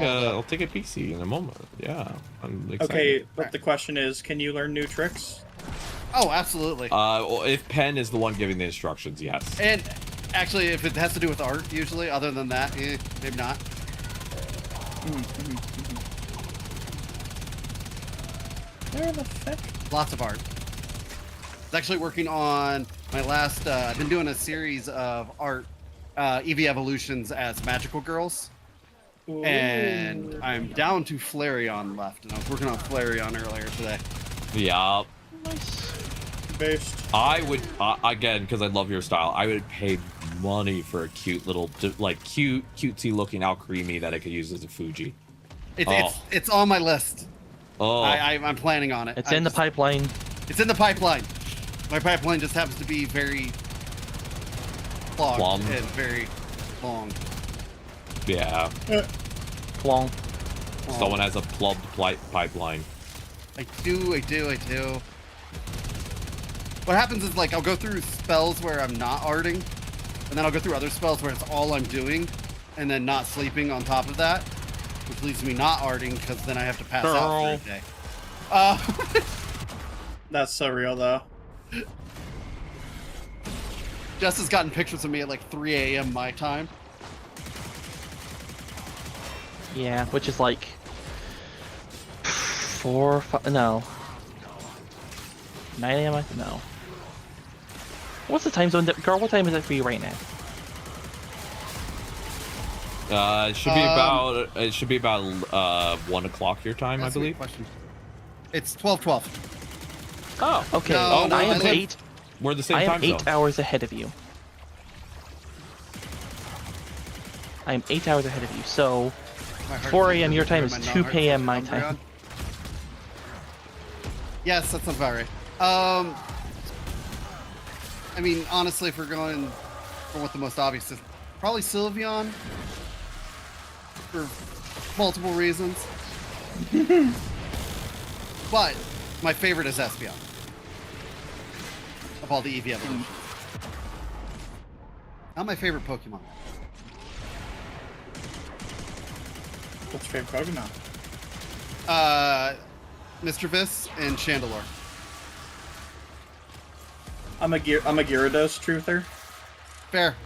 a PC in a moment. Yeah, I'm excited. Okay, but the question is, can you learn new tricks? Oh, absolutely. Well, if Penn is the one giving the instructions, yes. And actually, if it has to do with art, usually, other than that, maybe not. Where the fuck? Lots of art. I was actually working on my last. I've been doing a series of art, Eevee evolutions as magical girls, and I'm down to Flareon left, and I was working on Flareon earlier today. Yeah. Nice. Based. I would again, because I love your style. I would pay money for a cute little, like cutesy looking Alcremie that I could use as a Fuji. It's on my list. Oh, I'm planning on it. It's in the pipeline. It's in the pipeline. My pipeline just happens to be very clogged and very long. Yeah. Plong. Someone has a plugged pipeline. I do. What happens is, like, I'll go through spells where I'm not arting, and then I'll go through other spells where it's all I'm doing, and then not sleeping on top of that, which leaves me not arting, because then I have to pass out for a day. That's so real, though. Jess has gotten pictures of me at like 3 a.m. my time. Yeah, which is like 4, 5, no. 9 a.m. No. What's the time zone? Girl, what time is it for you right now? It should be about 1 o'clock your time, I believe. Question. It's 12:12. Oh, Okay. No, I am I live- 8. we're the same I am time 8 zone. hours ahead of you. I am 8 hours ahead of you. So My heart 4 rate a.m. your is time my is non-heart 2 rate p.m. my number time. on. Yes, that sounds about right. I mean, honestly, if we're going for what the most obvious is, probably Sylveon for multiple reasons. But my favorite is Espeon of all the EV evolutions. Not my favorite Pokemon. What's your favorite Pokemon? Mr. Viss and Chandelure. I'm a Gyarados truther. Fair.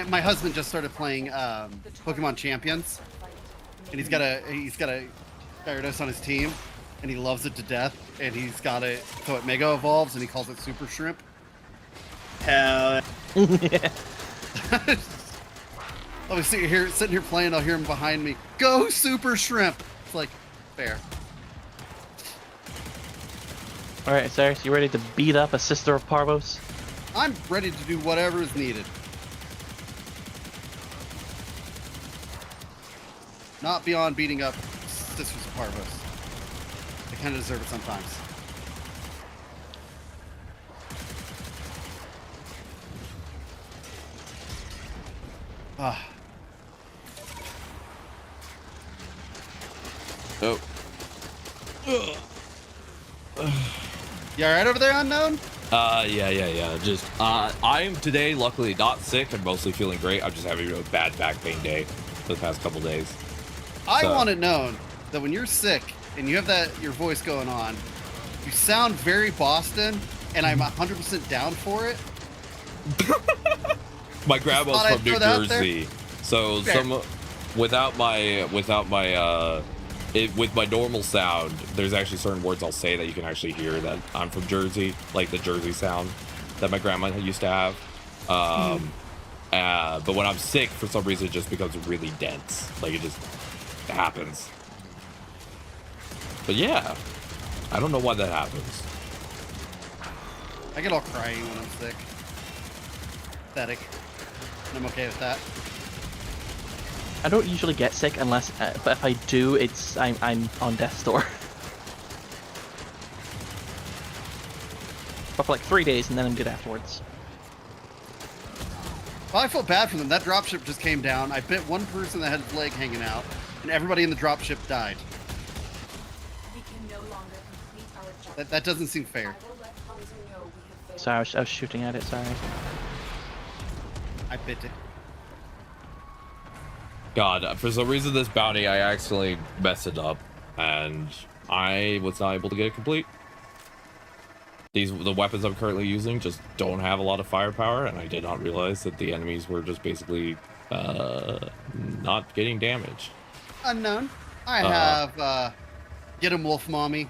My husband just started playing Pokemon Champions, and he's got a Gyarados on his team, and he loves it to death. And he's got it so it Mega Evolves, and he calls it Super Shrimp. Hell. I'll be sitting here playing. I'll hear him behind me. Go Super Shrimp! It's like fair. All right, Cyrus, you ready to beat up a sister of Parvos? I'm ready to do whatever is needed. Not beyond beating up Sisters of Parvos. They kind of deserve it sometimes. Ah. Oh. You alright over there, Unknown? Yeah. Just, I am today luckily not sick. I'm mostly feeling great. I'm just having a bad back pain day for the past couple days. I So- want it known that when you're sick and you have your voice going on, you sound very Boston, and I'm 100% down for it. My grandma's thought I'd from New throw that out there. Jersey, so Fair. without my with my normal sound, there's actually certain words I'll say that you can actually hear that I'm from Jersey, like the Jersey sound that my grandma used to have. But when I'm sick, for some reason, it just becomes really dense. Like it just happens. But yeah, I don't know why that happens. I get all cryy when I'm sick. Pathetic. And I'm okay with that. I don't usually get sick unless, but if I do, I'm on death's door. But for like 3 days, and then I'm good afterwards. Well, I felt bad for them. That dropship just came down. I bit one person that had his leg hanging out, and everybody in the dropship died. We can no longer complete our objective. That doesn't seem fair. I will let Hunter know we have failed. Sorry, I was shooting at it, sorry. I bit it. God, for some reason, this bounty, I accidentally messed it up, and I was not able to get it complete. The weapons I'm currently using just don't have a lot of firepower, and I did not realize that the enemies were just basically not getting damage. Unknown. I have Get 'em Wolf Mommy.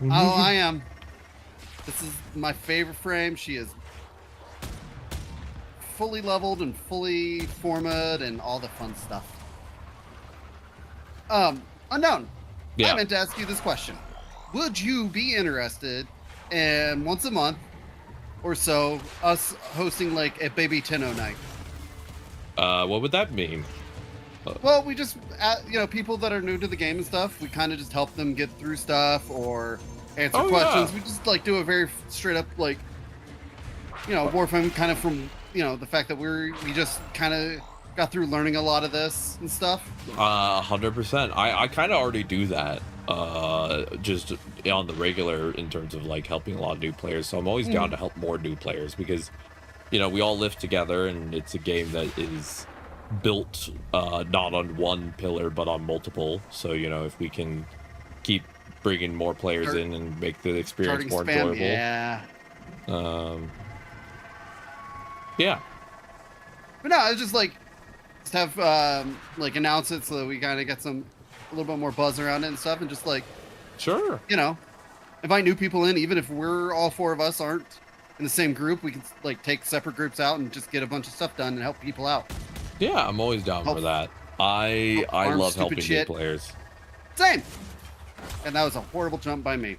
Oh, I am. This is my favorite frame. She is fully leveled and fully formed and all the fun stuff. Unknown. Yeah. I meant to ask you this question. Would you be interested in once a month or so us hosting like a Baby Tenno night? What would that mean? Well, we just, people that are new to the game and stuff, we kind of just help them get through stuff or answer questions. Yeah. We just like do a very straight up Warframe kind of from the fact that we just kind of got through learning a lot of this and stuff. 100%. I kind of already do that. Just on the regular in terms of like helping a lot of new players. So I'm always down to help more new players because, we all live together and it's a game that is built not on one pillar but on multiple. So if we can keep bringing more players in and make the experience more enjoyable. Yeah. Yeah. But no, it's just like have like announce it so that we kind of get a little bit more buzz around it and stuff, and just like sure, you know, invite new people in, even if we're all 4 of us aren't in the same group, we can like take separate groups out and just get a bunch of stuff done and help people out. Yeah, I'm always down for that. I love helping new players. Same. And that was a horrible jump by me.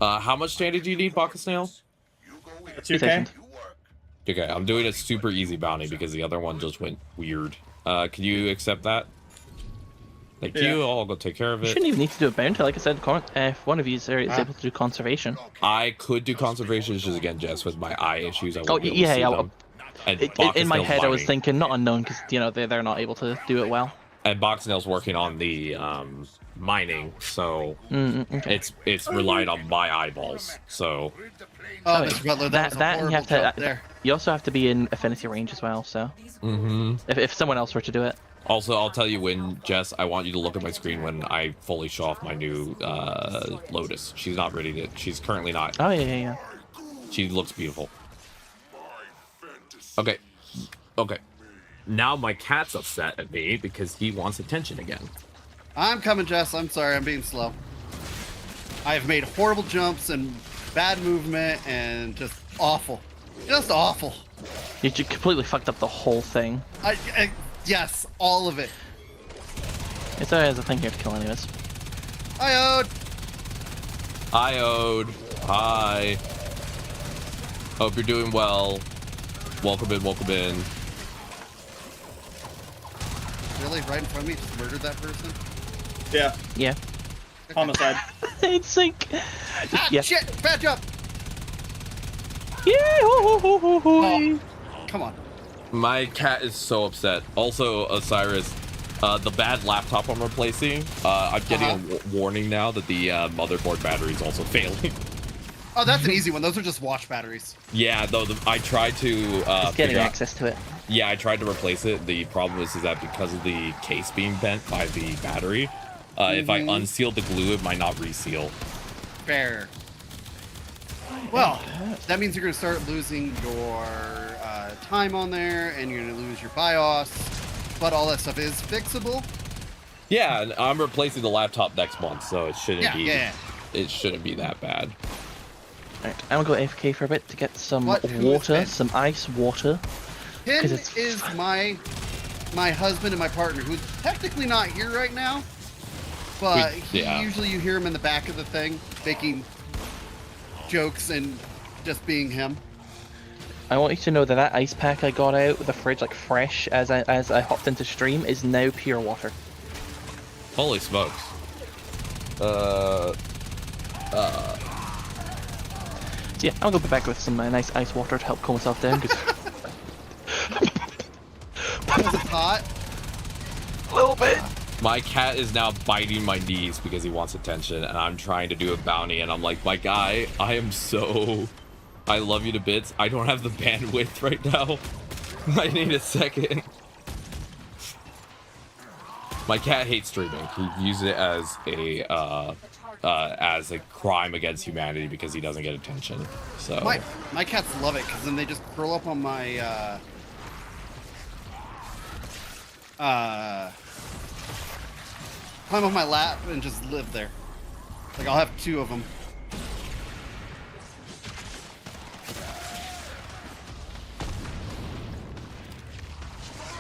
How much standard do you need, Baka Snail? 2K. Okay, I'm doing a super easy bounty because the other one just went weird. Can you accept that? Thank you. I'll go take care of it. You shouldn't even need to do a bounty. Like I said, if one of you is able to do conservation. I could do conservation, it's just again, just with my eye issues. I won't be able to see them. And in my head, I was thinking not unknown because you know they're not able to do it well. And Boxnail's working on the mining, so okay. it's relying on my eyeballs. So Mr. Butler, that and you have to. You also have to be in affinity range as well. So if someone else were to do it. Also, I'll tell you when, Jess, I want you to look at my screen when I fully show off my new Lotus. She's not ready to. She's currently not. Oh yeah. She looks beautiful. Okay. Now my cat's upset at me because he wants attention again. I'm coming, Jess. I'm sorry. I'm being slow. I've made horrible jumps and bad movement and just awful. Just awful. You completely fucked up the whole thing. Yes, all of it. It's always a thing here to kill anyways. Iode! Hi. Hope you're doing well. Welcome in. Really? Right in front of me? Just murdered that person? Yeah. Homicide. It's like... Shit! Bad jump! Yeah! Oh, come on. My cat is so upset. Also, Osiris, the bad laptop I'm replacing, I'm getting a warning now that the motherboard battery is also failing. Oh, that's an easy one. Those are just watch batteries. Yeah, though I tried to getting access to it. Yeah, I tried to replace it. The problem is that because of the case being bent by the battery, if I unsealed the glue, it might not reseal. Fair. Well, that means you're going to start losing your time on there, and you're going to lose your BIOS, but all that stuff is fixable. Yeah, and I'm replacing the laptop next month, so it shouldn't be. Yeah. It shouldn't be that bad. Alright, I'm gonna go AFK for a bit to get some water, some ice water. Pin is my husband and my partner, who's technically not here right now, but usually you hear him in the back of the thing making jokes and just being him. I want you to know that ice pack I got out of the fridge, like fresh, as I hopped into stream, is now pure water. Holy smokes. Yeah, I'll go back with some nice ice water to help calm myself down. Was it hot? A little bit. My cat is now biting my knees because he wants attention, and I'm trying to do a bounty, and I'm like, my guy, I love you to bits. I don't have the bandwidth right now. I need a second. My cat hates streaming. He uses it as a crime against humanity because he doesn't get attention. So my cats love it because then they just curl up on my climb on my lap and just live there. Like I'll have 2 of them.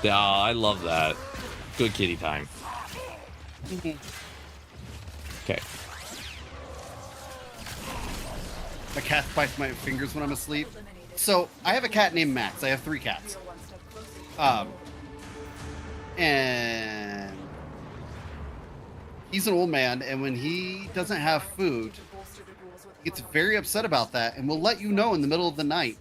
Yeah, I love that. Good kitty time. Okay. My cat bites my fingers when I'm asleep. So I have a cat named Max. I have 3 cats. And he's an old man, and when he doesn't have food, he gets very upset about that and will let you know in the middle of the night.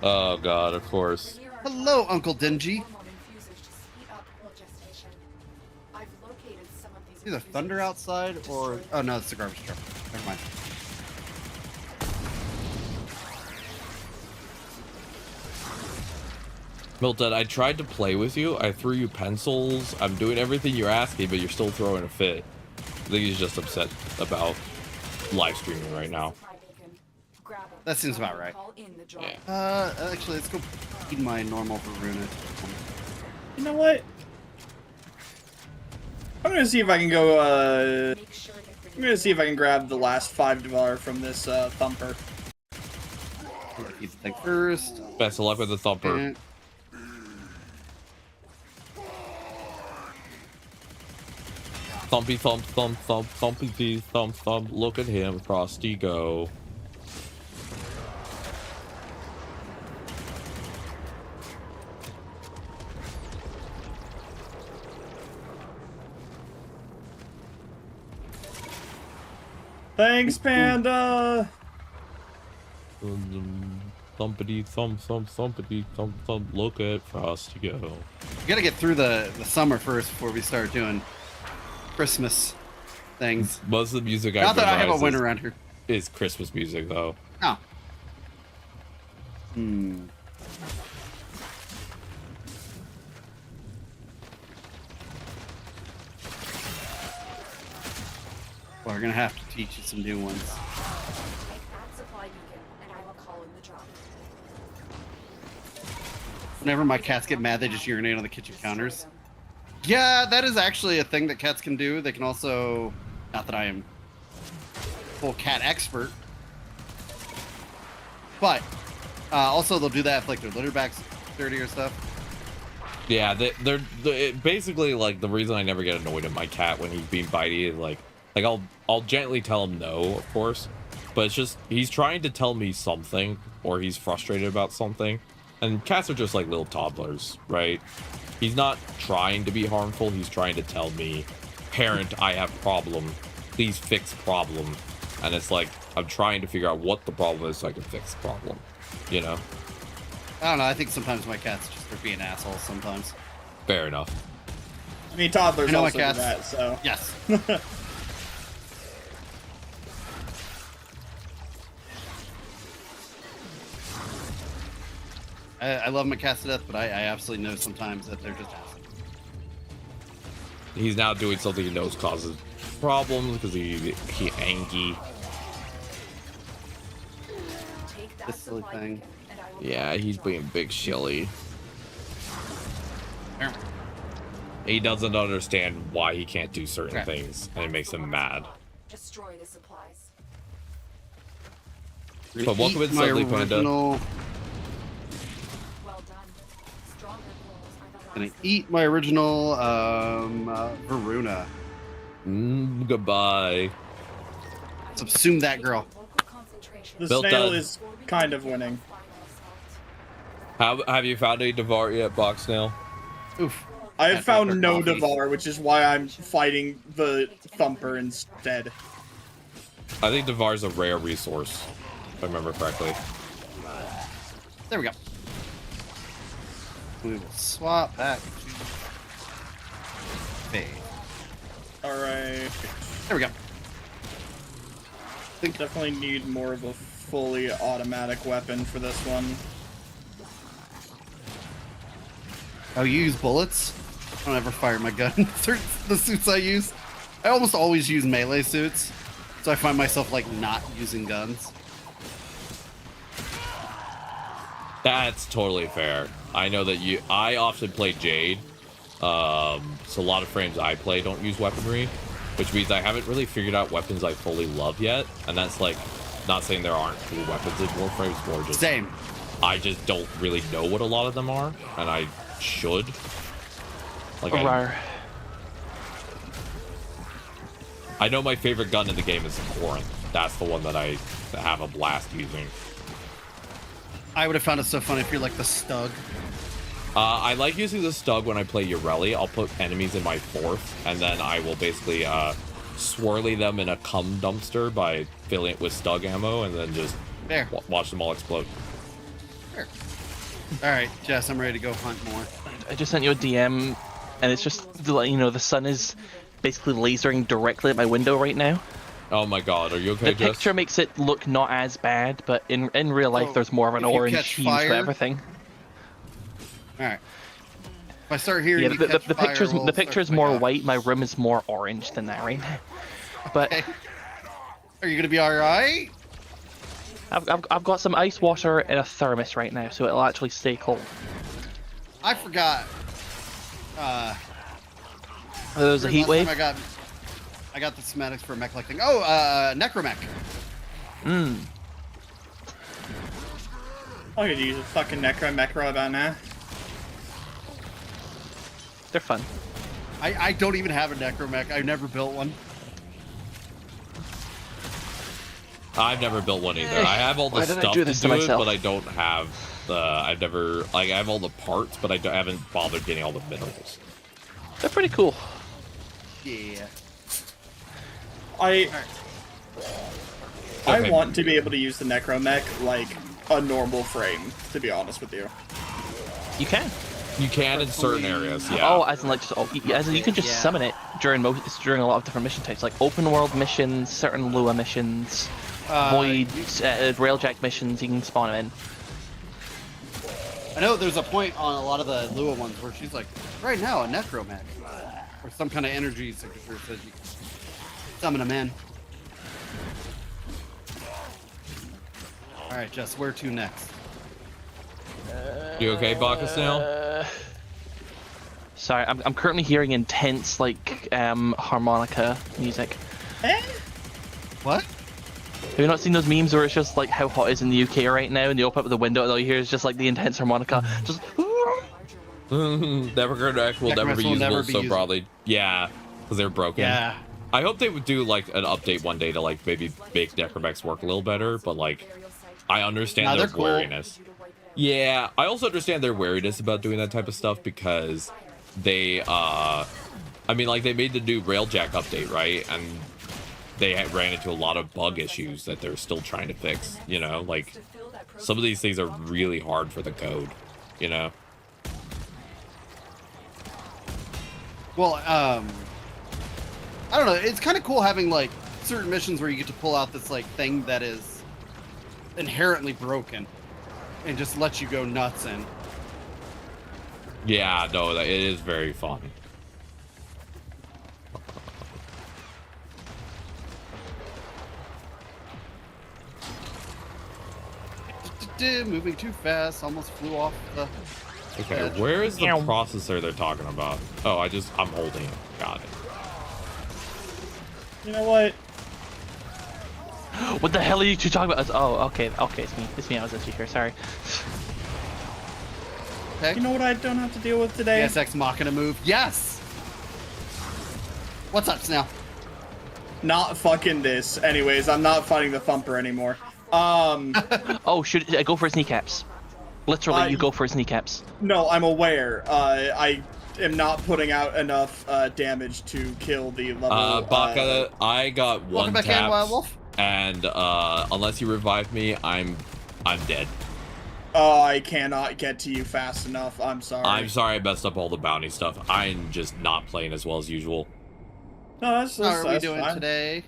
Oh god, of course. Hello, Uncle Dingy. Either thunder outside or... Oh no, it's the garbage truck. Never mind. Milton, I tried to play with you. I threw you pencils. I'm doing everything you're asking, but you're still throwing a fit. I think he's just upset about live streaming right now. That seems about right. Yeah. Actually, let's go eat my normal Varuna. You know what? I'm gonna see if I can go, I'm gonna see if I can grab the last 5 Devar from this, Thumper. Eat the thing first. Best of luck with the Thumper. And Thumpy thump thump thump thumpy dee thump thump. Look at him, Frosty go. Thanks, Panda! Thumpity thump thump thumpity thump thump. Look at Frosty go. we gotta get through the summer first before we start doing Christmas things. Most of the music I Not that I have a memorize winter around here. is Christmas music, though. Oh. Hmm. Well, we're gonna have to teach you some new ones. Whenever my cats get mad, they just urinate on the kitchen counters. Yeah, that is actually a thing that cats can do. They can also, not that I am full cat expert, but also they'll do that if like their litter bag's dirty or stuff. Yeah, they're basically like the reason I never get annoyed at my cat when he's being bitey is like I'll gently tell him no, of course, but it's just he's trying to tell me something or he's frustrated about something, and cats are just like little toddlers, right? He's not trying to be harmful. He's trying to tell me, parent, I have problem. Please fix problem. And it's like, I'm trying to figure out what the problem is so I can fix the problem. You know? I don't know. I think sometimes my cats just are being assholes sometimes. Fair enough. I mean, toddlers I know also my do cats. that, so... Yes. I love my cats to death, but I absolutely know sometimes that they're just assholes. He's now doing something he knows causes problems because he angry. This silly thing. Yeah, he's being big shilly. He doesn't understand why he can't do certain things, and it makes him mad. Destroy the supplies. But welcome Eat in, my Suddenly Panda. original. Well done. Stronger goals are the last Gonna eat my original Varuna. Goodbye. Subsume that girl. The Built snail done. is kind of winning. Have you found any Devar yet, Box Snail? Oof. I have That's found after no coffee. Devar, which is why I'm fighting the Thumper instead. I think Devar's a rare resource, if I remember correctly. There we go. We will swap back to Faith. Alright. There we go. Definitely need more of a fully automatic weapon for this one. Oh, you use bullets? I don't ever fire my gun. The suits I use. I almost always use melee suits, so I find myself like not using guns. That's totally fair. I know that I often play Jade, so a lot of frames I play don't use weaponry, which means I haven't really figured out weapons I fully love yet, and that's like, not saying there aren't cool weapons in Warframe, it's more just... Same. I just don't really know what a lot of them are, and I should. Like, I know my favorite gun in the game is Corinth. That's the one that I have a blast using. I would have found it so funny if you're like the Stug. I like using the Stug when I play Yuri. I'll put enemies in my fourth, and then I will basically swirly them in a cum dumpster by filling it with Stug ammo, and then just watch them all explode. There. All right, Jess, I'm ready to go hunt more. I just sent you a DM, and it's just, you know, the sun is basically lasering directly at my window right now. Oh my god, are you okay, The Jess? picture makes it look not as bad, but in real life, there's more of an if you orange catch hue to fire- everything. All right. If I start hearing Yeah, you the catch picture's fire, the picture's more white. white. My room is more orange than that right now. But Okay. Are you gonna be all right? I've got some ice water in a thermos right now, so it'll actually stay cold. I forgot. There was a heat last wave. time I got the schematics for mech collecting. Oh, necromech. I could use a fucking necro about now. They're fun. I don't even have a necromech. I've never built one. I've never built one either. I have all the Why did I stuff do to this do to it, myself? but I don't have the. I've never I have all the parts, but I haven't bothered getting all the minerals. They're pretty cool. Yeah. I Okay. want to be able to use the necromech like a normal frame, to be honest with you. You can. You can in certain areas, yeah. Oh, as in like as in you can just Yeah. summon it during during a lot of different mission types, like open world missions, certain Lua missions, void, railjack missions. You can spawn them in. I know there's a point on a lot of the Lua ones where she's like, right now, a necromech. Or some kind of energy signature says you can summon them in. Alright, Jess, where to next? You okay, Bacchus now? Sorry, I'm currently hearing intense like harmonica music. What? Have you not seen those memes where it's just like how hot it is in the UK right now, and you open up the window and all you hear is just like the intense harmonica, just. Necromech will never be will usable never be so usable. broadly. Yeah, because they're broken. Yeah. I hope they would do like an update one day to like maybe make Necromechs work a little better, but like I understand Nah, their they're cool. wariness. Yeah, I also understand their wariness about doing that type of stuff because they I mean like they made the new Railjack update, right? And they ran into a lot of bug issues that they're still trying to fix, you know? Like some of these things are really hard for the code, you know? Well, I don't know. It's kind of cool having like certain missions where you get to pull out this like thing that is inherently broken and just let you go nuts in. Yeah, no, it is very fun. Moving too fast, almost flew off the. Okay, edge. where is the processor they're talking about? Oh, I'm holding it. Got it. You know what? What the hell are you two talking about? Oh, okay, it's me. I was actually here. Sorry. Okay. You know what I don't have to deal with today? SX Machina move. Yes. What's up, Snail? Not fucking this. Anyways, I'm not fighting the Thumper anymore. Oh, should I go for his kneecaps? Literally, you go for his kneecaps. No, I'm aware. I am not putting out enough damage to kill the level. Baka, I got one Welcome back in, Wild tap, Wolf. and unless you revive me, I'm dead. Oh, I cannot get to you fast enough. I'm sorry. I'm sorry I messed up all the bounty stuff. I'm just not playing as well as usual. No, that's How are we that's doing fine. today?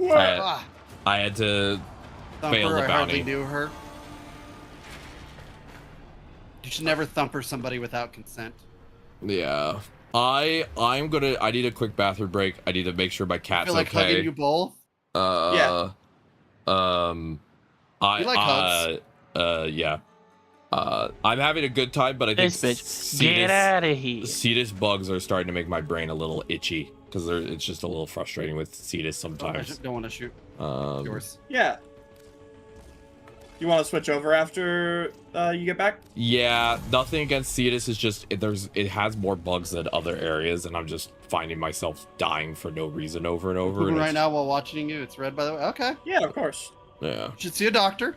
Ah, I had to fail Thumper, the I hardly bounty. knew her. You should never thumper somebody without consent. Yeah. I need a quick bathroom break. I need to make sure my I cat's feel like okay. hugging you both. Yeah. You like hugs. Yeah. I'm having a good time, but I think This bitch, get out of here. Cetus bugs are starting to make my brain a little itchy because it's just a little frustrating with Cetus I sometimes. don't want to shoot Um, yours. Yeah. You want to switch over after you get back? yeah, nothing against Cetus. It's just it has more bugs than other areas, and I'm just finding myself dying for no reason over and over. And Right it's- now while watching you, it's red by the way. Okay. Yeah, of course. Yeah. You should see a doctor.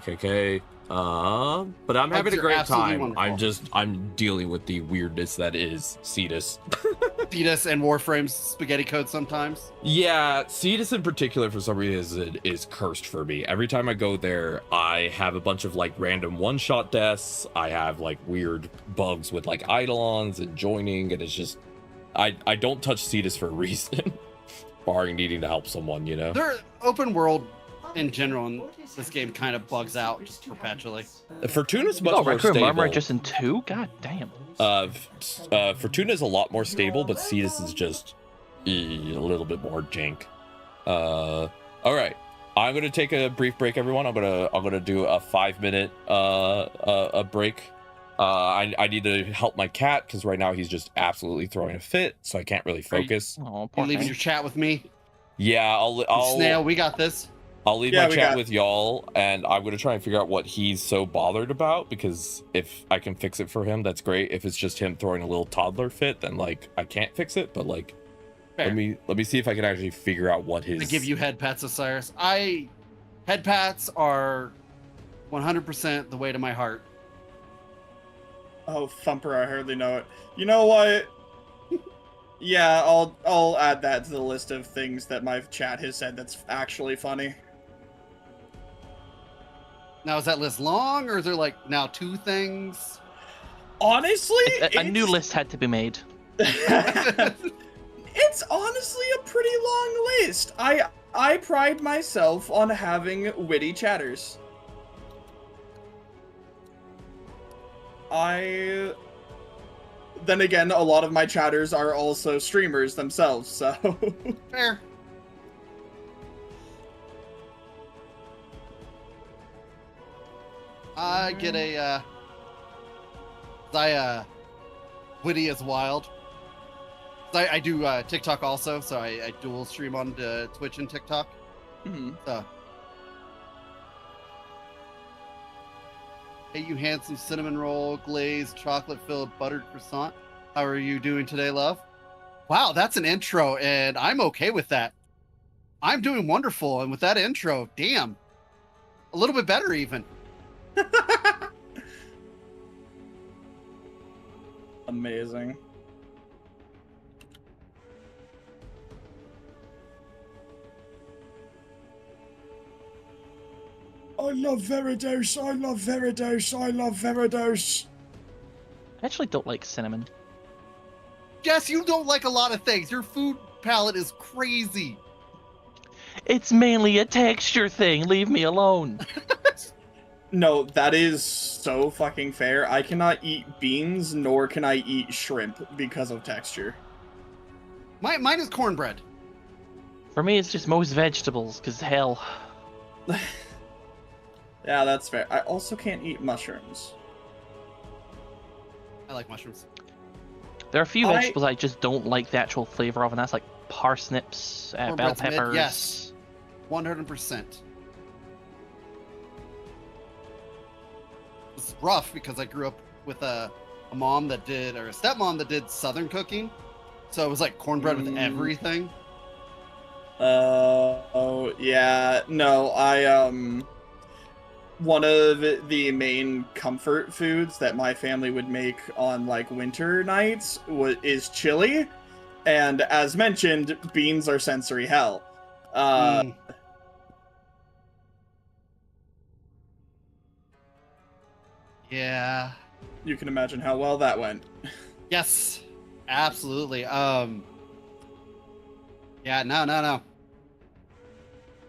Okay. But I'm having a Bugs are great absolutely time. wonderful. I'm dealing with the weirdness that is Cetus. Thetis and Warframe's spaghetti code sometimes. Yeah, Cetus in particular, for some reason, is cursed for me. Every time I go there, I have a bunch of like random one-shot deaths. I have like weird bugs with like eidolons and joining, and it's just I don't touch Cetus for a reason, barring needing to help someone, you know. They're open world in general, and this game kind of bugs out perpetually. Fortuna's much Oh, more Rec Room stable. Armor just in 2? God damn. Fortuna's a lot more stable, but Cetus is just a little bit more jank. All right, I'm gonna take a brief break, everyone. I'm gonna do a 5-minute a break. I need to help my cat because right now he's just absolutely throwing a fit, so I can't really focus. Oh, You poor leaving thing. your chat with me? Yeah, I'll Snail, we got this. I'll leave Yeah, my we chat got- with y'all, and I'm gonna try and figure out what he's so bothered about, because if I can fix it for him, that's great. If it's just him throwing a little toddler fit, then like I can't fix it. But like, Fair. let me see if I can actually figure out what his. I give you head pats, Osiris. Head pats are 100% the way to my heart. Oh, Thumper, I hardly know it. You know what? Yeah, I'll add that to the list of things that my chat has said that's actually funny. Now, is that list long, or is there like now 2 things? Honestly, A new list had to be made. It's honestly a pretty long list. I pride myself on having witty chatters. Then again, a lot of my chatters are also streamers themselves, so... Fair. I get a, witty as wild. I do TikTok also, so I dual stream on Twitch and TikTok. Mhm. So. Hey, you handsome cinnamon roll, glazed, chocolate-filled, buttered croissant. How are you doing today, love? Wow, that's an intro, and I'm okay with that. I'm doing wonderful, and with that intro, damn. A little bit better, even. Amazing. I love Veridos, I love Veridos, I love Veridos. I actually don't like cinnamon. Jess, you don't like a lot of things. Your food palette is crazy. It's mainly a texture thing. Leave me alone. No, that is so fucking fair. I cannot eat beans, nor can I eat shrimp because of texture. Mine is cornbread. For me, it's just most vegetables, because hell. Yeah, that's fair. I also can't eat mushrooms. I like mushrooms. There are a few vegetables I just don't like the actual flavor of, and that's like parsnips, bell Cornbread's mid, peppers. yes. 100%. It's rough because I grew up with a mom that did, or a stepmom that did Southern cooking. So it was like cornbread with everything. Oh, yeah. No, one of the main comfort foods that my family would make on, like, winter nights is chili. And as mentioned, beans are sensory hell. Yeah. You can imagine how well that went. Yes. Absolutely. Yeah, no.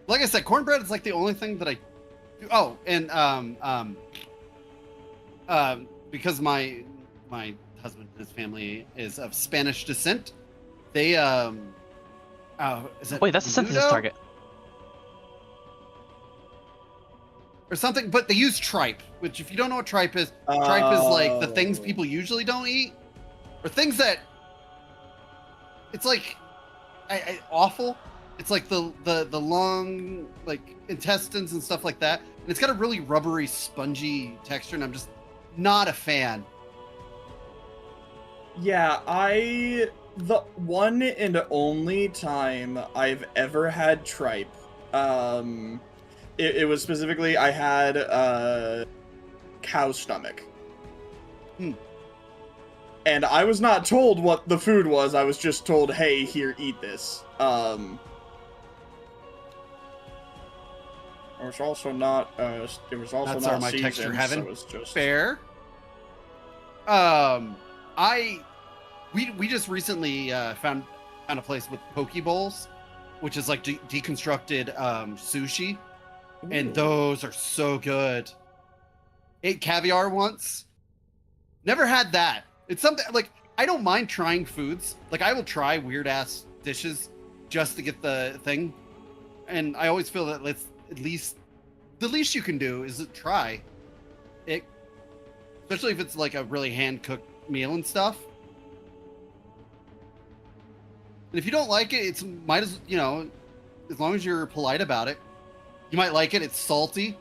Like I said, cornbread is like the only thing that I do. Oh, and because my husband and his family is of Spanish descent, they is it Wait, that's a synthesis Ludo? target. Or something, but they use tripe, which if you don't know what tripe is like the things people usually don't eat, or things that it's like awful. It's like the long like intestines and stuff like that, and it's got a really rubbery, spongy texture, and I'm just not a fan. Yeah, the one and only time I've ever had tripe, it was specifically I had cow stomach. and I was not told what the food was. I was just told, "Hey, here, eat this." It was also not. It was also That's not our my seasoned, texture heaven. So it was just Fair. We just recently found a place with poke bowls, which is like deconstructed sushi, and those are so good. Ate caviar once. Never had that. It's something like I don't mind trying foods. Like I will try weird ass dishes just to get the thing, and I always feel that it's at least the least you can do is try it, especially if it's like a really hand cooked meal and stuff. And if you don't like it, it's might as as long as you're polite about it, you might like it. It's salty.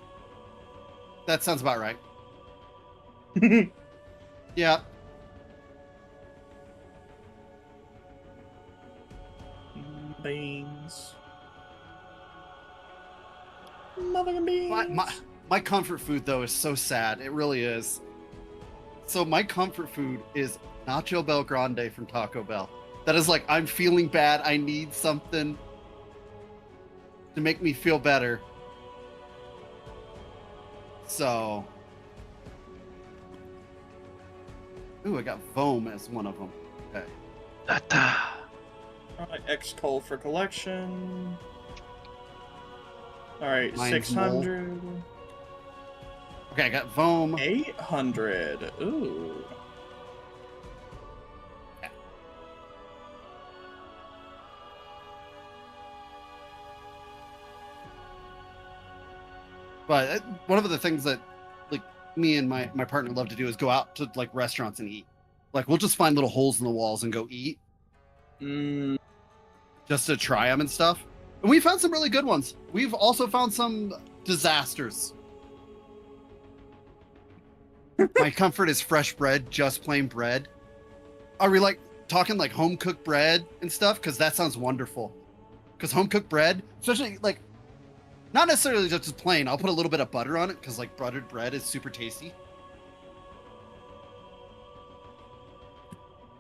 That sounds about right. Yeah. beans. Motherfucking beans. My comfort food though is so sad. It really is. So my comfort food is Nacho Bel Grande from Taco Bell. That is like, I'm feeling bad. I need something to make me feel better. So. Ooh, I got Vohm as one of them. Okay. Alright, X-Col for collection. Alright, Mine's 600. Okay, I got Vohm. 800. Ooh. But one of the things that like me and my partner love to do is go out to like restaurants and eat. Like we'll just find little holes in the walls and go eat. Just to try them and stuff. And we found some really good ones. We've also found some disasters. My comfort is fresh bread, just plain bread. Are we like talking like home cooked bread and stuff? Because that sounds wonderful. Because home cooked bread, especially like, not necessarily just plain. I'll put a little bit of butter on it because like buttered bread is super tasty.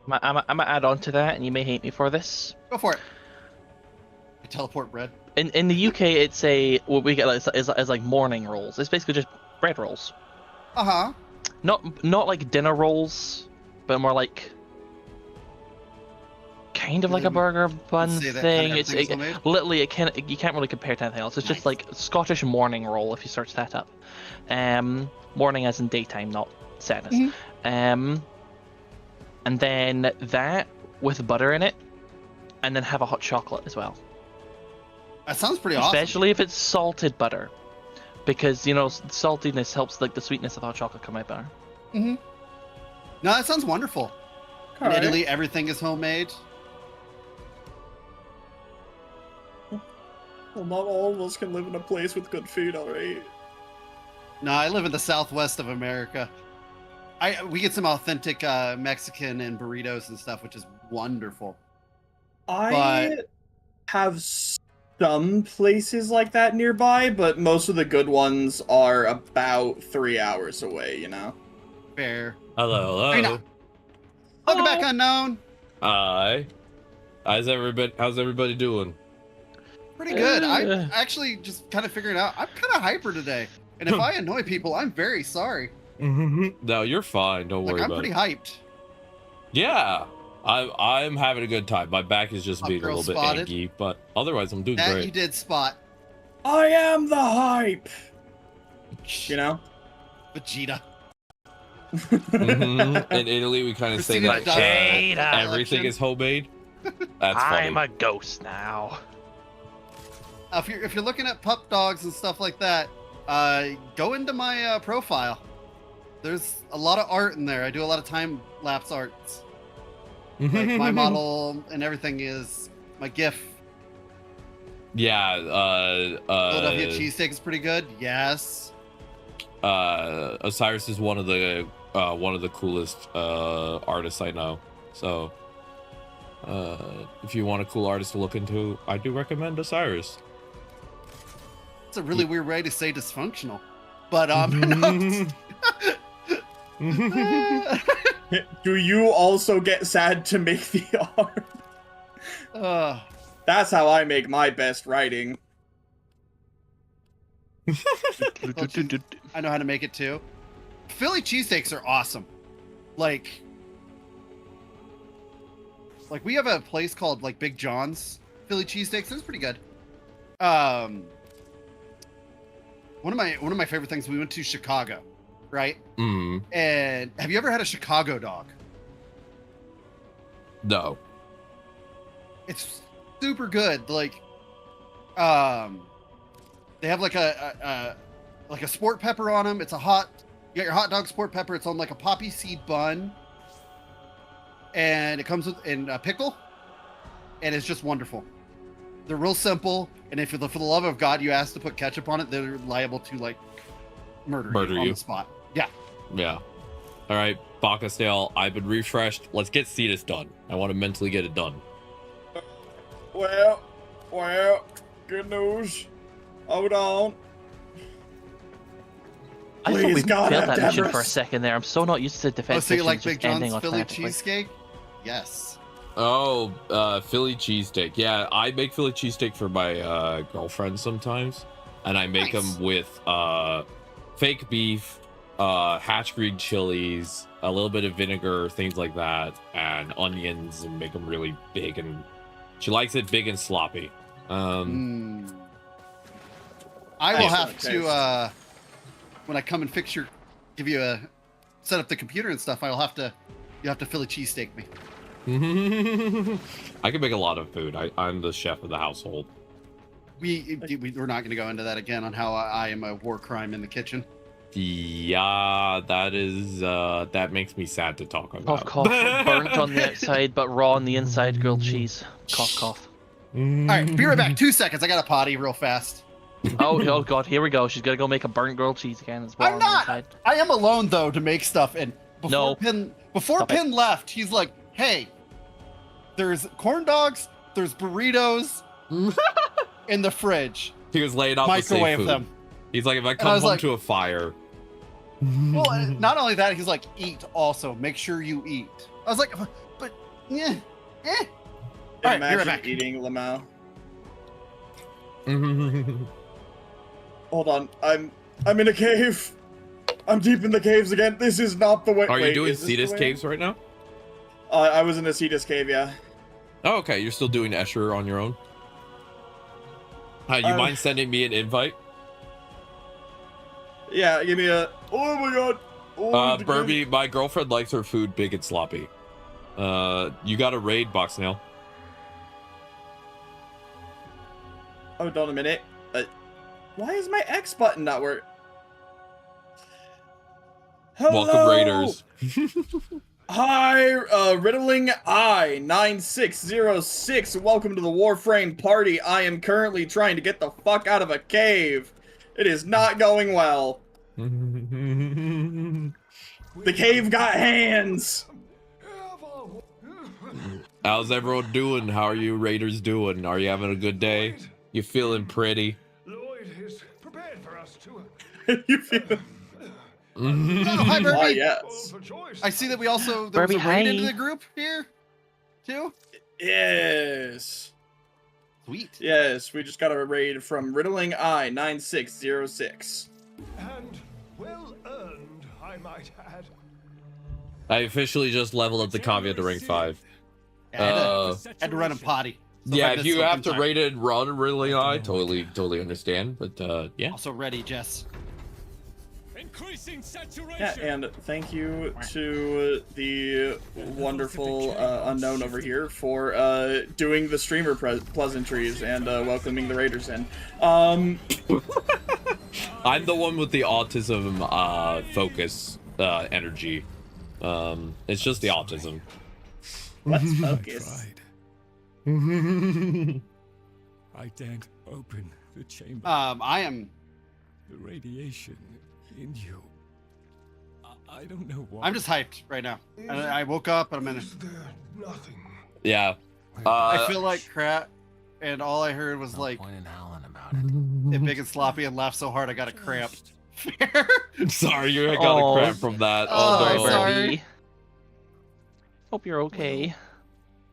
I'm gonna add on to that, and you may hate me for this. Go for it. I teleport bread. In the UK, it's what we get is like morning rolls. It's basically just bread rolls. Uh-huh. Not like dinner rolls, but more like kind of like a burger bun thing. It's literally you can't really compare to anything else. It's just like Scottish morning roll if you search that up. Morning as in daytime, not sadness. And then that with butter in it, and then have a hot chocolate as well. That sounds pretty awesome. Especially if it's salted butter, because saltiness helps like the sweetness of hot chocolate come out better. No, that sounds wonderful. In Italy, everything is homemade. Well, not all of us can live in a place with good food, alright? No, I live in the southwest of America. We get some authentic Mexican and burritos and stuff, which is wonderful. I have some places like that nearby, but most of the good ones are about 3 hours away, you know? Fair. Hello. Welcome back, Unknown. Hi. How's everybody doing? Pretty good. I'm actually just kind of figuring out. I'm kind of hyper today. And if I annoy people, I'm very sorry. No, you're fine. Don't worry about it. I'm pretty hyped. Yeah. I'm having a good time. My back is just being a little bit achy, but otherwise I'm doing great. That you did spot. I am the hype! You know? Vegeta. In Italy, we kind of say that everything is homemade. That's funny. I'm a ghost now. If you're looking at pup dogs and stuff like that, go into my profile. There's a lot of art in there. I do a lot of time-lapse arts. Like my model and everything is my GIF. Yeah. Philadelphia cheesesteak is pretty good. Yes. Osiris is one of the coolest artists I know. So, if you want a cool artist to look into, I do recommend Osiris. It's a really weird way to say dysfunctional, but Do you also get sad to make the art? That's how I make my best writing. I know how to make it too. Philly cheesesteaks are awesome. Like we have a place called like Big John's Philly cheesesteaks. It's pretty good. One of my favorite things. We went to Chicago, right? Mm. And have you ever had a Chicago dog? No. It's super good. Like, they have like a sport pepper on them. It's a hot. You got your hot dog sport pepper. It's on like a poppy seed bun, and it comes with in a pickle, and it's just wonderful. They're real simple, and if for the love of God you ask to put ketchup on it, they're liable to like murder you on the spot. Yeah. Yeah. All right, Bakasdale, I've been refreshed. Let's get Cetus done. I want to mentally get it done. Well, good news. Hold on. I thought we Please, God, failed that mission Debris. for a second there. I'm so not used to defense So you like missions Big just ending John's Philly automatically. cheesesteak? Yes. Oh, Philly cheesesteak. Yeah, I make Philly cheesesteak for my girlfriend sometimes, and I make Nice. them with fake beef, hatch green chilies, a little bit of vinegar, things like that, and onions, and make them really big. And she likes it big and sloppy. I will Nice. have to when I come and give you a set up the computer and stuff. You'll have to Philly cheesesteak me. I can make a lot of food. I'm the chef of the household. We're not going to go into that again on how I am a war crime in the kitchen. Yeah, that makes me sad to talk about. Cough, cough. Burnt on the outside, but raw on the inside. Grilled cheese. Cough, cough. All right, be right back. 2 seconds. I got a potty real fast. Oh God, here we go. She's gonna go make a burnt grilled cheese again as well. I'm on the not. inside. I am alone though to make stuff. And before Stop Pin left, he's like, "Hey, there's corn dogs, there's burritos in the fridge. He was laying out the safe Microwave food. them." He's like, if I I come was home like- to a fire. Well, not only that, he's like, "Eat also. Make sure you eat." I was like, "But yeah, eh." All right, be right Imagine back. eating Lamau. Hold on, I'm in a cave. I'm deep in the caves again. This is not the way. Are you Wait, doing is this the Cetus way? caves right now? I was in a Cetus cave, yeah. Oh, okay. You're still doing Escher on your own? You mind sending me an invite? Yeah, give me a. Oh my god. Oh, the Burby, my girlfriend likes her food big and sloppy. You got a raid, Boxnail. Hold on a minute. Why is my X button not working? Welcome, Raiders. Hi, Riddling I9606. Welcome to the Warframe party. I am currently trying to get the fuck out of a cave. It is not going well. The cave got hands. How's everyone doing? How are you Raiders doing? Are you having a good day? You feeling pretty? Lloyd is prepared for us to. You feel? Oh, hi, Burby. Ah, yes. I see that we also there was Burby, a raid hi. into the group here, too. Yes. Sweet. Yes, we just got a raid from Riddling I9606. And well earned, I might add. I officially just leveled up the caveat to rank 5. Had to run a potty. So Yeah, I if missed you something have to time. rate it run really high, totally understand. But yeah. Also ready, Jess. Increasing saturation. Yeah, and thank you to the wonderful unknown over here for doing the streamer pleasantries and welcoming the raiders in. I'm the one with the autism focus energy. It's just the autism. Let's focus. I daren't open the chamber. I am. The radiation in you. I don't know why. I'm just hyped right now. I woke up and I'm in. Is there nothing? Yeah. I feel like crap, and all I heard was like, "It big and sloppy," and laughed so hard I got a cramp. I'm sorry, you got a cramp from that. Oh, Sorry, sorry. Burby. Hope you're okay.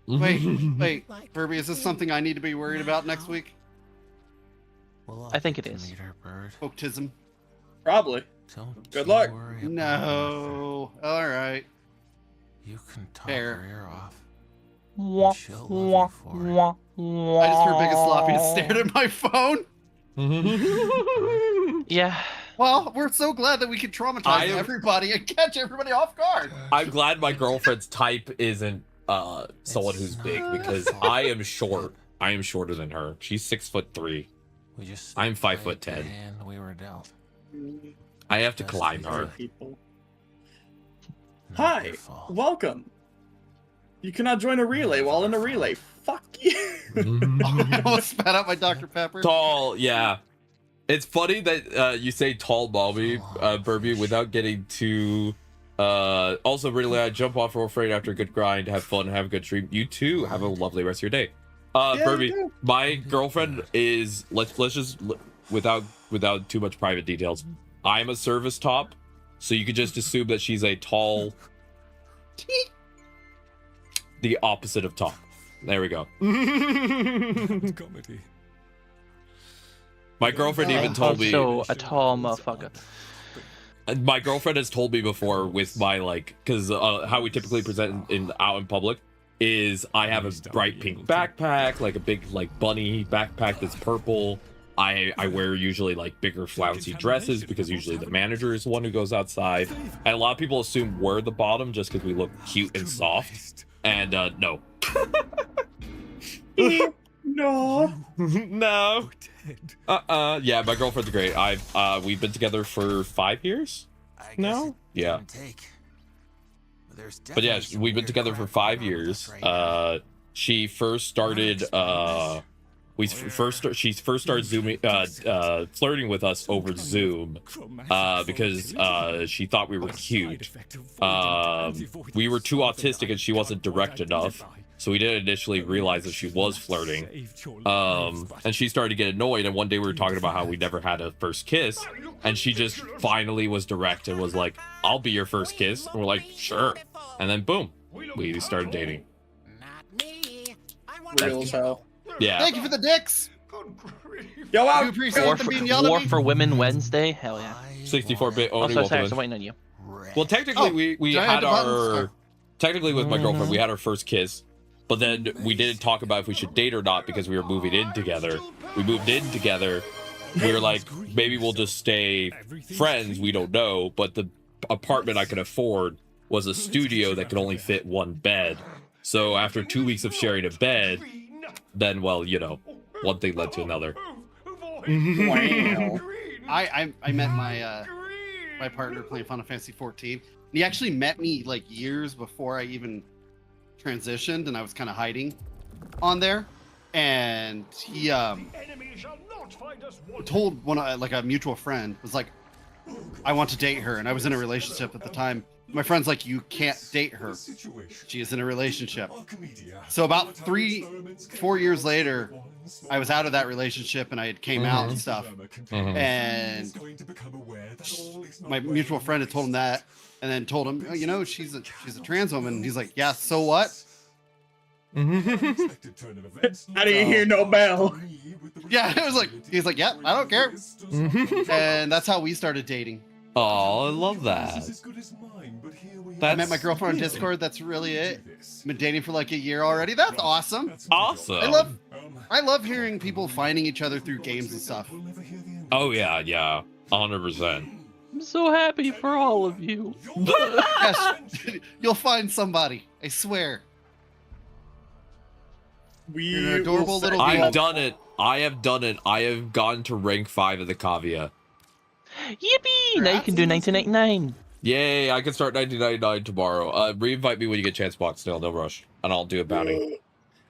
Wait, Kirby, is this something I need to be worried about next week? I think it is. Autism. Probably. Good luck. No. All right. You can talk Fair. her ear off. Wah, She'll wah, love you for it. wah, wah. I just heard Biggest Sloppy and stared at my phone. Yeah. Well, we're so glad that we could traumatize everybody and catch everybody off guard. I'm glad my girlfriend's type isn't someone who's big, because I am short. I am shorter than her. She's 6'3". I'm 5'10". We were dealt. I have to climb her. People. Hi, welcome. You cannot join a relay while in a relay. Fuck you. I almost spat out my Dr. Pepper. Tall, yeah. It's funny that you say tall mommy, Burby, without getting too... also, really, I jump off Warframe after a good grind, have fun, have a good stream. You too, have a lovely rest of your day. Burby, my girlfriend is... Let's just... Without too much private details. I'm a service top, so you could just assume that she's a tall... the opposite of top. There we go. Comedy. My girlfriend even told me... So, a tall motherfucker. My girlfriend has told me before with my, like... Because how we typically present out in public is I have a bright pink backpack, like a big, like, bunny backpack that's purple. I wear usually, like, bigger flouncy dresses because usually the manager is the one who goes outside. And a lot of people assume we're the bottom just because we look cute and soft. And, no. No. No. Yeah, my girlfriend's great. We've been together for 5 years. No. Yeah. But yeah, we've been together for 5 years. She first started. She first started zooming, flirting with us over Zoom, because she thought we were cute. We were too autistic and she wasn't direct enough. So we didn't initially realize that she was flirting. And she started to get annoyed. And one day we were talking about how we never had a first kiss. And she just finally was direct and was like, I'll be your first kiss. And we're like, sure. And then boom, we started dating. Real as hell. Yeah. Thank you for the dicks. Yo, I do appreciate them being yelled at War me. for Women Wednesday? Hell yeah. 64-bit Oh, Oni. sorry, I'm waiting on you. Well, technically, we giant had buttons. our... Technically, with my girlfriend, we had our first kiss. But then we didn't talk about if we should date or not because we were moving in together. We moved in together. We were like, maybe we'll just stay friends. We don't know. But the apartment I could afford was a studio that could only fit one bed. So after 2 weeks of sharing a bed, then, well, you know, one thing led to another. Wow. I met my my partner playing Final Fantasy 14. He actually met me like years before I even transitioned, and I was kind of hiding on there. And he told like a mutual friend was like, I want to date her, and I was in a relationship at the time. My friend's like, you can't date her. She is in a relationship. So about 4 years later, I was out of that relationship and I had came out and stuff. And my mutual friend had told him that, and then told him, oh, you know, she's a trans woman. And he's like, yeah, so what? I didn't hear no bell. Yeah, it was like, he's like, yeah, I don't care. And that's how we started dating. Oh, I love that. I met my girlfriend on Discord. That's really it. Been dating for like a year already. That's awesome. Awesome. I love hearing people finding each other through games and stuff. Oh yeah, 100%. I'm so happy for all of you. Yes, you'll find somebody. I swear. You're an adorable little. I've done it. I have done it. I have gone to rank 5 of the Kavia. Yippee! Now you can do 1999. Yay! I can start 1999 tomorrow. Re-invite me when you get chance box. No rush, and I'll do a bounty.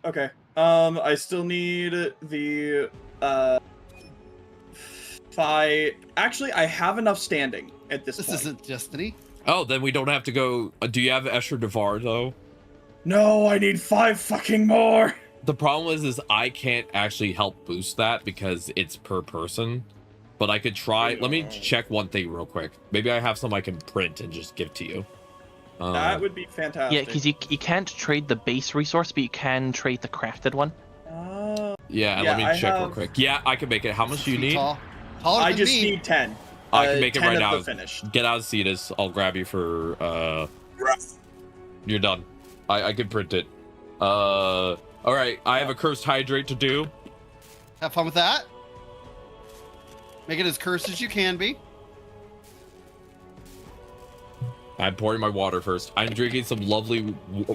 Okay. I still need the fight. Actually, I have enough standing at this point. This isn't Destiny. Oh, then we don't have to go. Do you have Escher Devar though? No, I need 5 fucking more. The problem is I can't actually help boost that because it's per person. But I could try. Let me check one thing real quick. Maybe I have some I can print and just give to you. That would be fantastic. Yeah, because you can't trade the base resource, but you can trade the crafted one. Yeah, Yeah, let me I check real have- quick. Yeah, I can make it. How much do you need? Taller I than just me. need 10. I can make it 10 right of now. the finished. Get out of Cetus. I'll grab you for You're done. I can print it. Alright, I have a cursed hydrate to do. Have fun with that. Make it as cursed as you can be. I'm pouring my water first. I'm drinking some lovely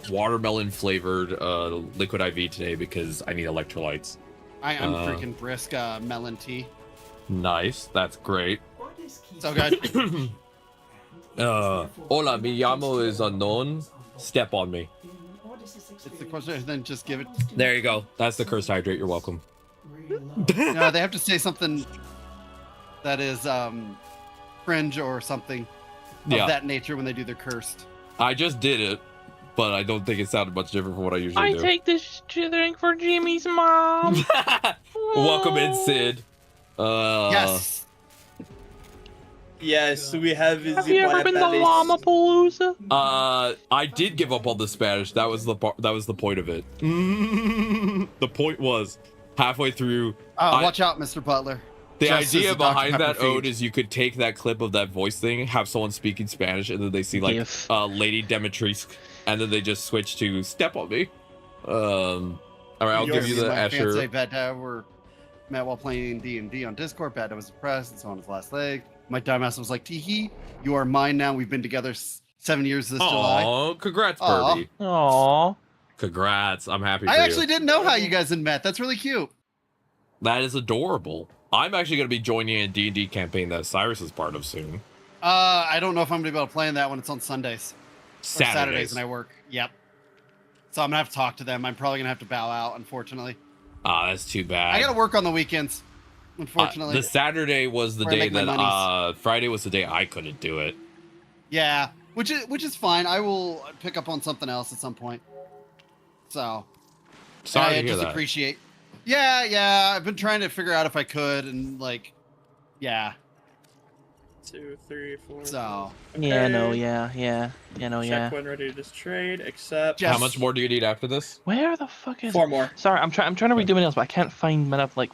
watermelon flavored liquid IV today because I need electrolytes. I'm freaking brisk melon tea. Nice, that's great. So good. Hola, mi llamo is unknown. Step on me. It's the question, then just give it. There you go. That's the cursed hydrate. You're welcome. No, they have to say something that is cringe or something of that nature when they do their cursed. I just did it, but I don't think it sounded much different from what I usually do. take this drink for Jimmy's mom. Welcome in, Sid. Yes. Yes, we have. Have you ever been to Llama-Palooza? I did give up on the Spanish. That was the point of it. The point was halfway through. Watch out, Mr. Butler. The Just idea as a Dr. behind Pepper that ode feed. is you could take that clip of that voice thing, have someone speaking Spanish, and then they see like Lady Demetrice, and then they just switch to "Step on Me." All right, I'll give you the my Asher. fiancé Bad were met while playing D&D on Discord. Bad was depressed and so on his last leg. My dumbass was like, "Teehee, you are mine now. We've been together 7 years this July." Oh, congrats, Aw. Birdie. Aww. Congrats. I'm happy for I you. actually didn't know how you guys had met. That's really cute. That is adorable. I'm actually going to be joining a D&D campaign that Cyrus is part of soon. I don't know if I'm gonna be able to play in that when it's on Sundays. Or Saturdays when I work. Yep. So I'm gonna have to talk to them. I'm probably gonna have to bow out, unfortunately. Ah, that's too bad. I gotta work on the weekends, unfortunately. The Saturday was the Where I day make my that monies. Friday was the day I couldn't do it. Yeah, which is fine. I will pick up on something else at some point. So Sorry I to hear just that. appreciate. Yeah. I've been trying to figure out if I could, and like, yeah. 2, 3, 4. So Yeah, no, yeah. Check when ready to just trade. Accept. How much more do you need after this? Where the fuck is? 4 more. Sorry, I'm trying to redo my nails, but I can't find my like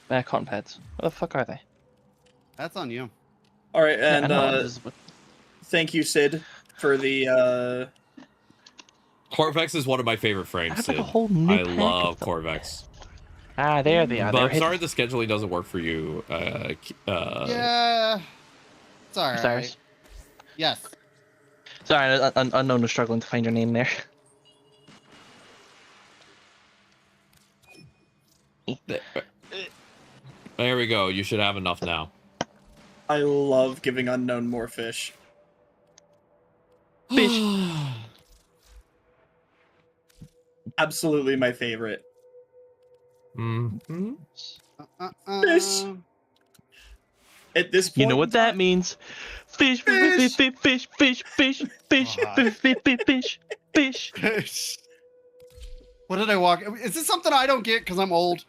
cotton pads. Where the fuck are they? that's on you. All right, Yeah, I and know, this is what- thank you, Sid, for the. Corvex is one of my favorite frames, I have like a Sid. whole new I pack of love them. Corvex. Ah, there they are. But They're I'm hidden. sorry the scheduling doesn't work for you. Yeah, it's all right. Cyrus. Yes. Sorry, unknown was struggling to find your name there. There we go. You should have enough now. I love giving unknown more fish. Fish. Absolutely my favorite. Mm-hmm. Fish. At this point, You know what that means? Fish, fish, fish, fish, fish, fish, fish, fish, fish, fish. What did I walk? Is this something I don't get because I'm old?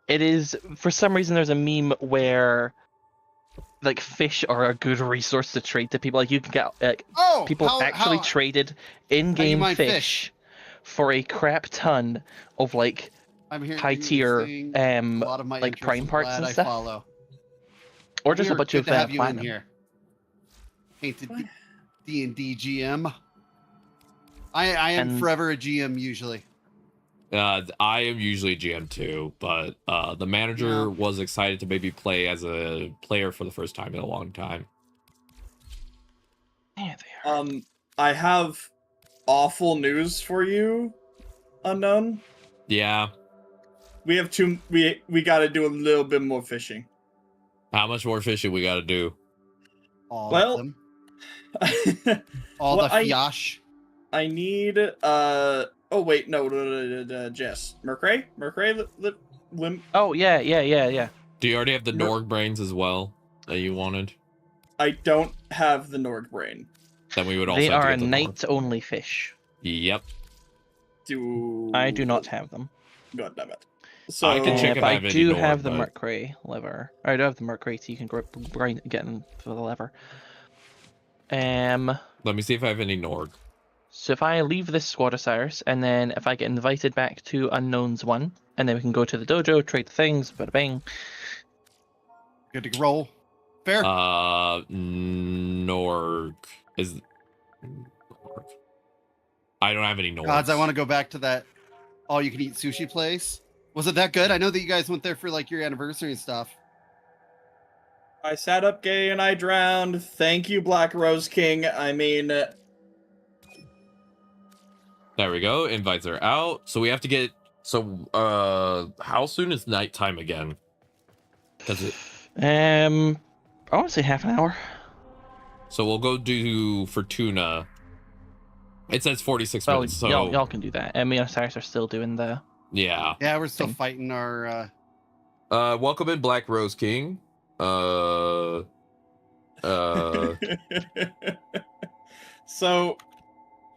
It is, for some reason, there's a meme where like fish are a good resource to trade to people. Like you can get people actually traded in-game mind fish for a crap ton of like I'm here high tier a lot of my like interests. prime I'm parts glad and I stuff, follow. or just a Weird. bunch Good of to have you in platinum. here. Painted D&D GM. I am And- forever a GM usually. I am usually GM too, but the manager was excited to maybe play as a player for the first time in a long time. Yeah, they are. I have awful news for you, Unknown. Yeah. We have we got to do a little bit more fishing. How much more fishing we got to do? All Well, of them. All well, the fiash. I need oh wait, no, Jess. Mercray? Oh yeah. Do you already have the No. Norg brains as well that you wanted? I don't have the Norg brain. Then we would also They have to are a get the Norg. night-only fish. Yep. I do not have them. God damn it. So I can check but if I have I any do Norg, have the but- Mercury lever. I do have the Mercury, so you can get them for the lever. Let me see if I have any Norg. So if I leave this squad, Osiris, and then if I get invited back to Unknowns 1, and then we can go to the dojo, trade things, bada bing. Good to roll. Fair. Norg is. I don't have any Norgs. Gods, I want to go back to that all-you-can-eat sushi place. Was it that good? I know that you guys went there for like your anniversary and stuff. I sat up gay and I drowned. Thank you, Black Rose King. I mean... There we go. Invites are out. So we have to get... So, how soon is nighttime again? Does it... I want to say half an hour. So we'll go do Fortuna. It says 46 Well, minutes, so... y'all can do that. Me and Osiris are still doing the... Yeah. Yeah, we're still fighting our... Welcome in, Black Rose King. So,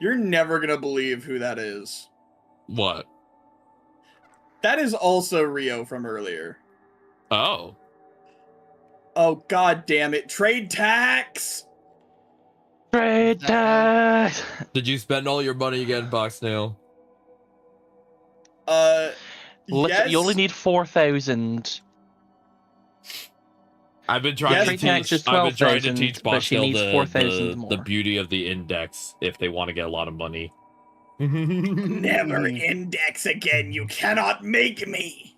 you're never gonna believe who that is. What? That is also Rio from earlier. Oh. Oh, god damn it. Trade tax! Trade tax! Did you spend all your money again, Boxnail? Yes. You only need 4,000. I've been trying to teach. I've been trying to teach Boxnail the beauty of the index if they want to get a lot of money. Never index again. You cannot make me.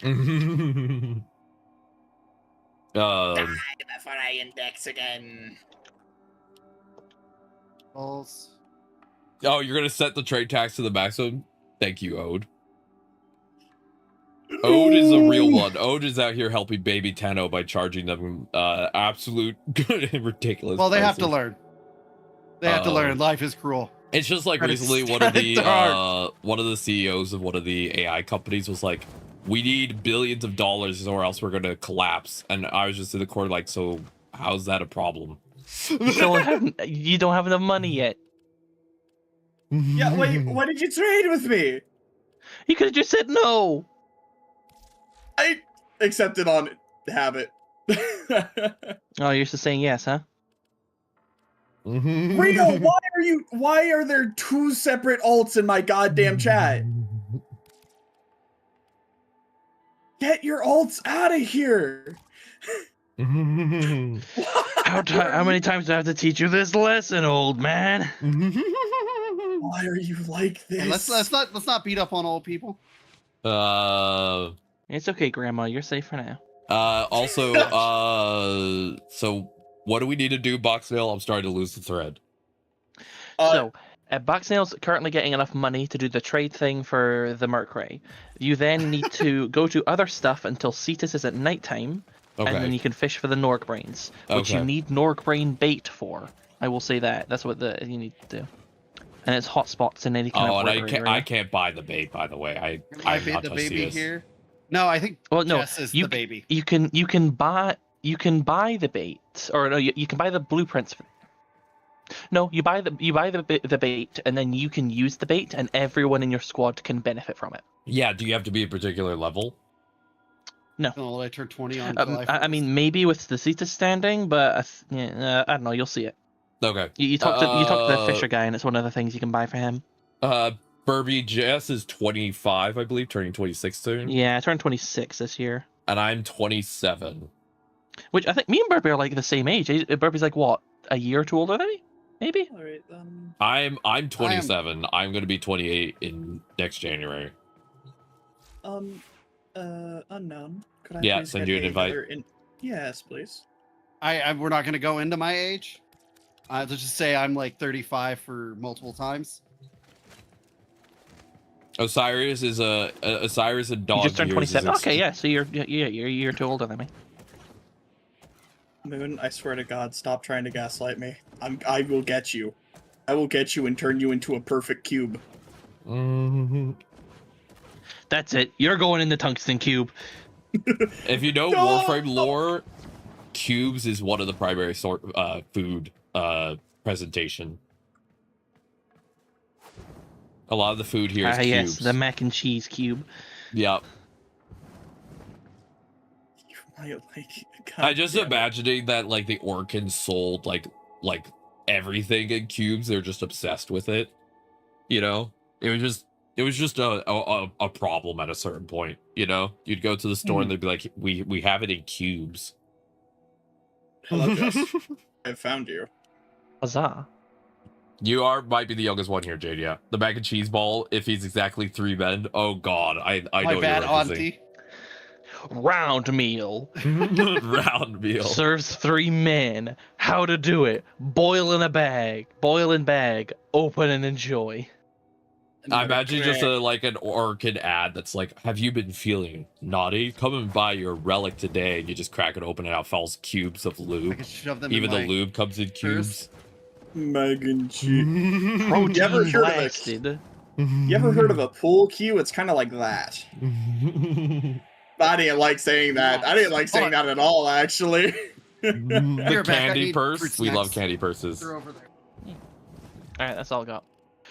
Die before I index again. Balls. Oh, you're gonna set the trade tax to the maximum? Thank you, Ode. Ode is a real one. Ode is out here helping baby Tenno by charging them absolute ridiculous. Well, they prices. have to learn. They have to learn. Life is cruel. It's just like recently one of the CEOs of one of the AI companies was like, "We need billions of dollars or else we're gonna collapse." And I was just in the corner like, "So how's that a problem?" You don't have enough money yet. Yeah, why did you trade with me? You could have just said no. I accepted on habit. Oh, you're just saying yes, huh? Rio, why are there two separate alts in my goddamn chat? Get your alts out of here. How many times do I have to teach you this lesson, old man? Why are you like this? Hey, let's not beat up on old people. It's okay, Grandma. You're safe for now. Also, so what do we need to do, Boxnail? I'm starting to lose the thread. Boxnail's currently getting enough money to do the trade thing for the Mercury. You then need to go to other stuff until Cetus is at nighttime, and then you can fish for the Norg brains, which you need Norg brain bait for. I will say that. That's what you need to do. And it's hotspots in any kind of area. I can't buy the bait, by the way. I bait the baby here. No, I think Jess is the baby. You can buy the bait, or no, you can buy the blueprints. No, you buy the bait, and then you can use the bait, and everyone in your squad can benefit from it. Yeah, do you have to be a particular level? No. Oh, I turned 20 on. I mean, maybe with the Cetus standing, but I don't know. You'll see it. Okay. You talk to the Fisher guy, and it's one of the things you can buy for him. Burby, Jess is 25, I believe, turning 26 soon. Yeah, I turned 26 this year. And I'm 27. Which I think me and Burby are like the same age. Burby's like what, a year or two older than me? Maybe. All right, then. I'm 27. I'm going to be 28 in next January. Unknown. Could I please send get you an invite. Yes, please. We're not going to go into my age. Let's just say I'm like 35 for multiple times. Osiris is a dog. You just turned 27. Okay, yeah. So you're a year too older than me. Moon, I swear to God, stop trying to gaslight me. I will get you. I will get you and turn you into a perfect cube. That's it. You're going in the tungsten cube. If you know Warframe lore, cubes is one of the primary food presentation. A lot of the food here is cubes. Yes, the mac and cheese cube. Yep. You might I just imagining that like the Orkans sold like everything in cubes. They're just obsessed with it. You know, it was just a problem at a certain point. You know, you'd go to the store and they'd be like, we have it in cubes. Hello, Jess. I found you. Huzzah. You might be the youngest one here, Jade. Yeah, the mac and cheese ball. If he's exactly 3 men, oh god, I know My what bad, you're referencing. auntie. Round meal. Round meal. Serves 3 men. How to do it. Boil in bag, open and enjoy. I imagine just an orchid ad that's like, have you been feeling naughty? Come and buy your relic today. And you just crack it open and out falls cubes of I lube. can shove them Even in the my lube comes in cubes. Mac and cheese. Protein You ever heard of blasted. You ever heard of a pool cue? It's kind of like that. I didn't like saying that. I didn't like saying that at all, actually. The Here, Beck, I candy need purse. fruit We love snacks. candy purses. They're over there. Alright, that's all I got.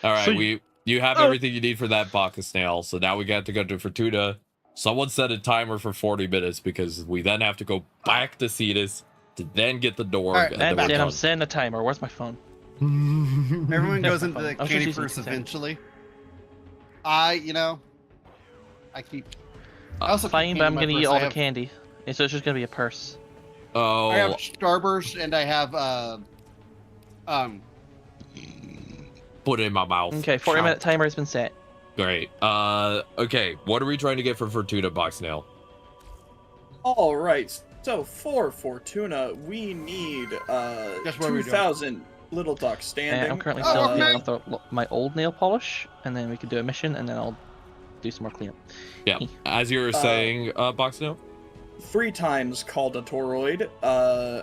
All right, So- you have everything you need for that box of snail. So now we got to go to Fortuna. Someone set a timer for 40 minutes because we then have to go back to Cetus to then get the door. All right, and then we're Then I'm done. setting a timer. Where's my phone? Everyone goes Yeah, into the I was just candy using purse the same. eventually. I keep. I also keep Fine, candy but in I'm my gonna purse. eat all I the have- candy. And so it's just gonna be a purse. Oh, I have Starburst and I have put it in my mouth. Okay, 40-minute timer has been set. Great. Okay. What are we trying to get for Fortuna box nail? All right. So for Fortuna, we need Guess what we're doing? 2,000 little ducks standing. I'm currently Oh, still okay. dealing with my old nail polish, and then we could do a mission, and then I'll do some more cleanup. Yeah. As you were saying, box nail. 3 times called a toroid.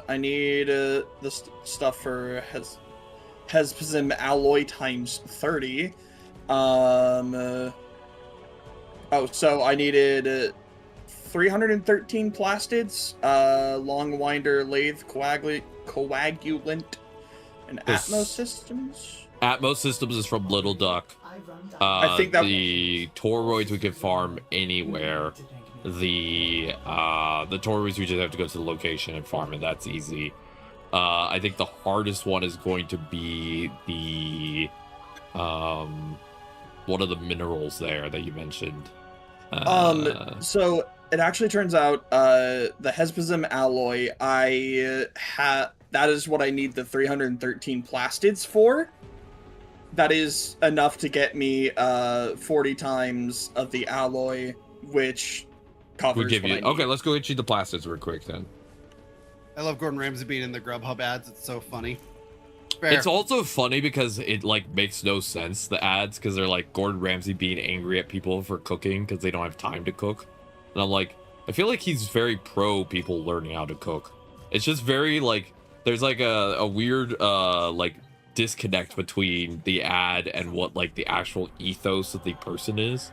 I need the stuff for Hespizim alloy times 30. So I needed 313 plastids, long winder lathe coagulant, and This- Atmos systems. Atmos Systems is from Little Duck. I think that- The toroids we can farm anywhere. The toroids we just have to go to the location and farm it. That's easy. I think the hardest one is going to be the one of the minerals there that you mentioned. So it actually turns out the Hespizim alloy, that is what I need the 313 plastids for. That is enough to get me 40 times of the alloy, which covers we give what you. I need. Okay, let's go get you the plastids real quick then. I love Gordon Ramsay being in the Grubhub ads. It's so funny. Fair. It's also funny because it like makes no sense, the ads, because they're like Gordon Ramsay being angry at people for cooking because they don't have time to cook. And I'm like, I feel like he's very pro people learning how to cook. It's just very like there's like a weird like disconnect between the ad and what like the actual ethos of the person is.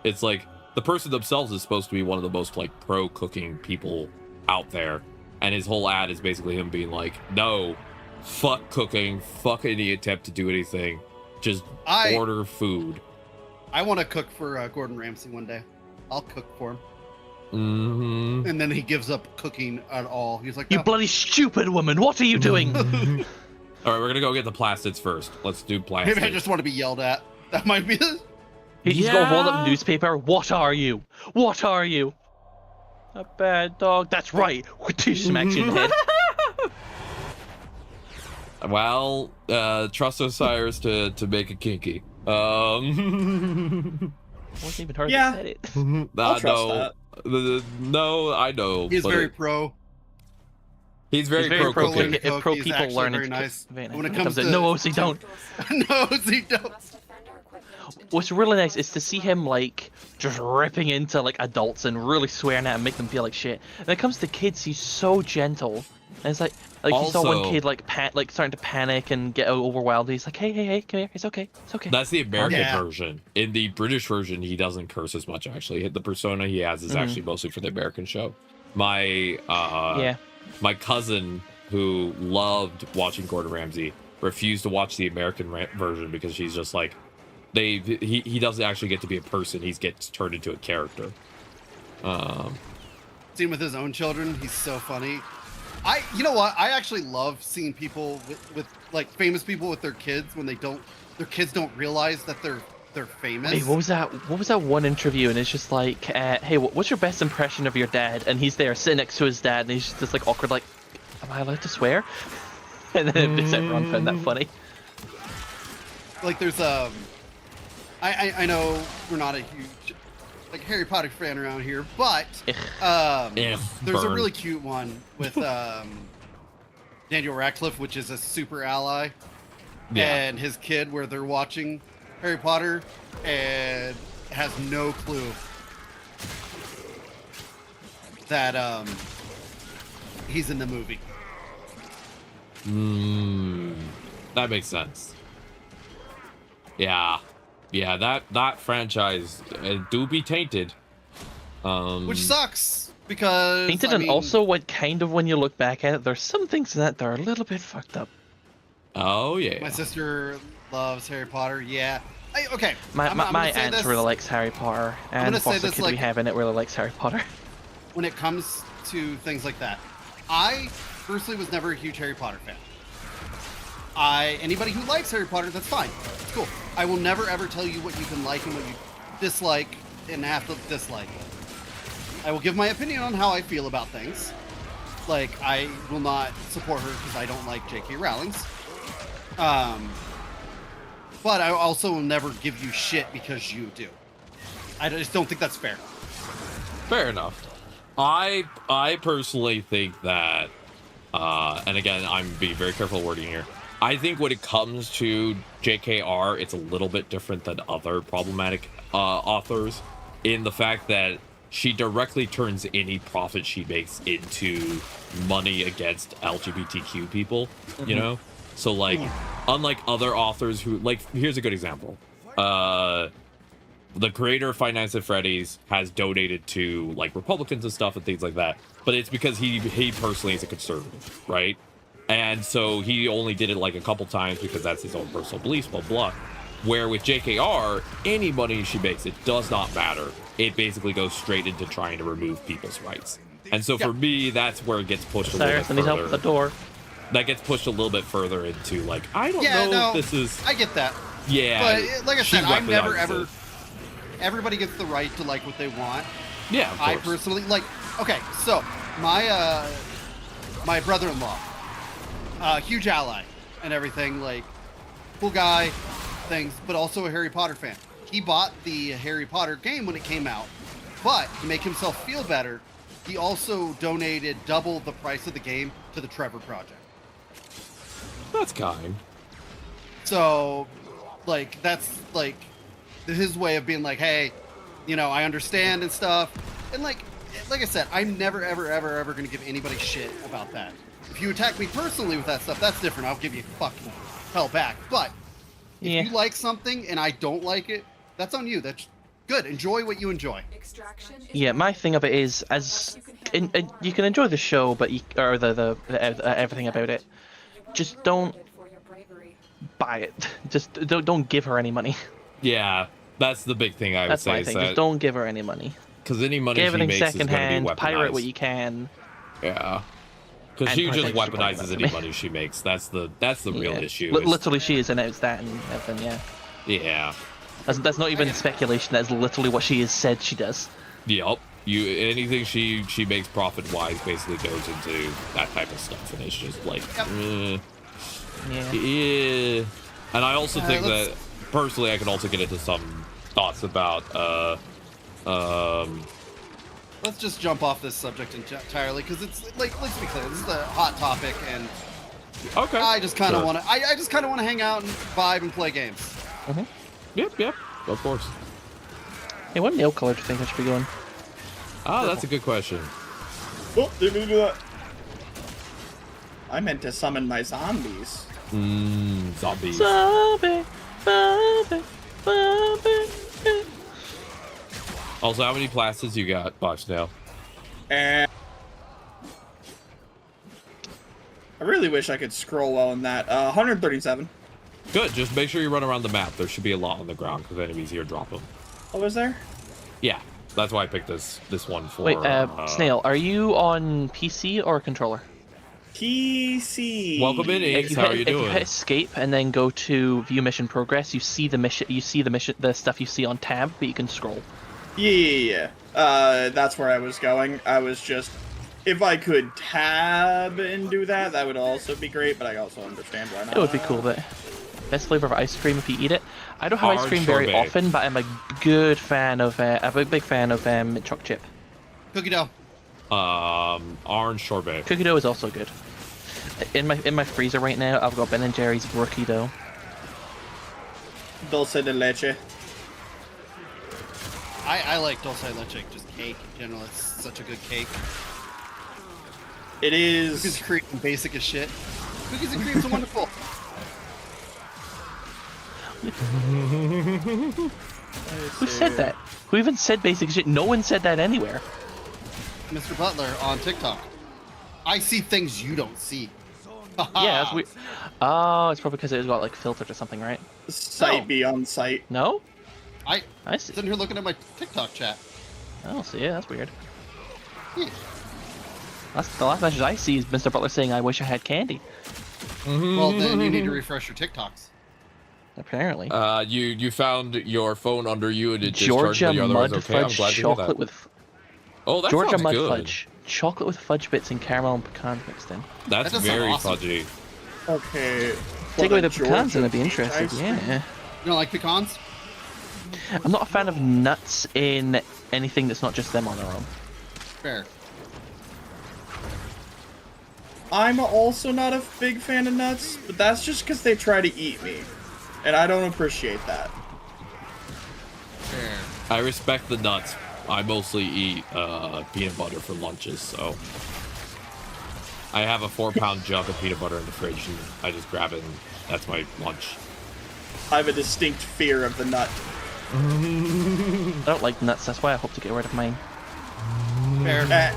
It's like the person themselves is supposed to be one of the most like pro cooking people out there, and his whole ad is basically him being like, no, fuck cooking, fuck any attempt to do anything, just order food. I want to cook for Gordon Ramsay one day. I'll cook for him. Mm-hmm. And then he gives up cooking at all. He's like, You "No." bloody stupid woman! What are you doing? All right, we're gonna go get the plastids first. Let's do plastids. Maybe I just want to be yelled at. That might be it. He's got rolled up newspaper. What are you? What are you? A bad dog. That's right. Two smacks you in the head. Well, trust Osiris to make it kinky. Wasn't even hard Yeah. to say it. I'll trust that. No, I know. He's but very pro. He's very He's pro cooking. If pro He's people actually learn very to nice. cook, very nice. When it When comes to to- no, OC don't. No, he don't. What's really nice is to see him like just ripping into like adults and really swearing at and make them feel like shit. When it comes to kids, he's so gentle. And it's like you saw one Also- kid like starting to panic and get overwhelmed. He's like, hey, come here. It's okay. It's okay. That's the American Yeah. version. In the British version, he doesn't curse as much. Actually, the persona he has is actually mostly for the American show. My my cousin who loved watching Gordon Ramsay refused to watch the American version because she's just like, he doesn't actually get to be a person. He gets turned into a character. Seen with his own children, he's so funny. You know what? I actually love seeing people with like famous people with their kids when their kids don't realize that they're famous. Hey, what was that one interview? And it's just like, hey, what's your best impression of your dad? And he's there sitting next to his dad, and he's just like awkward, like, am I allowed to swear? And then everyone found that funny. Like there's I know we're not a huge like Harry Potter fan around here, but there's a really cute one with Daniel Radcliffe, which is a super ally, and his kid, where they're watching Harry Potter and has no clue that he's in the movie. That makes sense. Yeah, that franchise do be tainted. Which sucks because tainted, and also when you look back at it, there's some things in that are a little bit fucked up. Oh yeah. My sister loves Harry Potter. Yeah. Okay. My aunt really likes Harry Potter, and the foster kid we have in it really likes Harry Potter. When it comes to things like that, I personally was never a huge Harry Potter fan. Anybody who likes Harry Potter, that's fine. It's cool. I will never ever tell you what you can like and what you dislike and have to dislike. I will give my opinion on how I feel about things. Like, I will not support her because I don't like J.K. Rowling's. But I also will never give you shit because you do. I just don't think that's fair. Fair enough. I personally think that, and again, I'm being very careful wording here. I think when it comes to JKR, it's a little bit different than other problematic authors in the fact that she directly turns any profit she makes into money against LGBTQ people, you know? So, like, unlike other authors who, like, here's a good example. The creator of Five Nights at Freddy's has donated to, like, Republicans and stuff and things like that. But it's because he personally is a conservative, right? And so he only did it, like, a couple times because that's his own personal beliefs, blah, blah. Where with JKR, any money she makes, it does not matter. It basically goes straight into trying to remove people's rights. And so for me, that's where it gets pushed a little bit further. Help at the door. That gets pushed a little bit further into, like, I don't know if this is... I get that. Yeah. But like I said, I'm never ever... Everybody gets the right to like what they want. Yeah, of course. I personally, like... Okay, so, my brother-in-law, huge ally and everything, like, cool guy, things, but also a Harry Potter fan. He bought the Harry Potter game when it came out, but to make himself feel better, he also donated double the price of the game to the Trevor Project. That's kind. So, like, that's, like, his way of being like, hey, you know, I understand and stuff. And, like I said, I'm never, ever, ever, ever going to give anybody shit about that. If you attack me personally with that stuff, that's different. I'll give you fucking hell back. But if you like something and I don't like it, that's on you. That's good. Enjoy what you enjoy. Yeah, my thing of it is, you can enjoy the show, but or the everything about it. Just don't buy it. Just don't give her any money. Yeah, that's the big thing I would say. That's my thing. Just don't give her any money. Because any money give she makes is going to be weaponized. Pirate what you can. Yeah. Because she just weaponizes any money she makes. That's the real issue. Literally, she has announced that and everything. Yeah. Yeah. That's not even speculation. That's literally what she has said she does. Yep. Anything she makes profit wise basically goes into that type of stuff, and it's just like, yeah. And I also think that personally, I can also get into some thoughts about Let's just jump off this subject entirely because it's like, let's be clear, this is a hot topic, and I just kind of want to. I just kind of want to hang out and vibe and play games. Mm-hmm. Yep, of course. Hey, what nail color do you think I should be going? Oh, that's a good question. Oh, didn't mean to do that. I meant to summon my zombies. Zombies. Zombie. Also, how many plastids you got, Boxnail? I really wish I could scroll well in that. 137. Good. Just make sure you run around the map. There should be a lot on the ground because enemies here drop them. Oh, is there? Yeah, that's why I picked this one for. Wait, Snail, are you on PC or controller? PC. Welcome in, Ace. How are you If you doing? hit escape and then go to view mission progress, you see the mission. You see the stuff you see on tab, but you can scroll. Yeah. That's where I was going. I was just, if I could tab and do that, that would also be great. But I also understand why not. It would be cool, but best flavor of ice cream if you eat it. I don't have ice Orange cream very sorbet. often, but I'm a good fan of. I'm a big fan of choc chip. Cookie dough. Orange sorbet. Cookie dough is also good. In my freezer right now, I've got Ben & Jerry's rookie dough. Dulce de leche. I like dulce de leche, just cake in general. It's such a good cake. It is. Cookies and cream, basic as shit. Cookies and cream are wonderful. Who said that? Who even said basic shit? No one said that anywhere. Mr. Butler on TikTok. I see things you don't see. Yeah, that's weird. Oh, it's probably because it was got like filtered or something, right? Sight No. beyond sight. No? I I see. sitting here looking at my TikTok chat. I don't see it. That's weird. Yeah. That's the last message I see is Mr. Butler saying, "I wish I had candy." Well, then you need to refresh your TikToks. Apparently. You found your phone under you and it discharged, Georgia but the other mud was okay. I'm fudge glad to hear that. chocolate with Oh, that Georgia sounds mud good. fudge chocolate with fudge bits and caramel and pecans mixed in. That's That does sound very awesome. fudgy. Okay. Take What, away a the pecans and I'd be Georgia interested. ice cream? Yeah. You don't like pecans? I'm not a fan of nuts in anything that's not just them on their own. Fair. I'm also not a big fan of nuts, but that's just because they try to eat me. And I don't appreciate that. Fair. I respect the nuts. I mostly eat peanut butter for lunches, so I have a 4-pound jug of peanut butter in the fridge, and I just grab it, and that's my lunch. I have a distinct fear of the nut. I don't like nuts, that's why I hope to get rid of mine. Fair.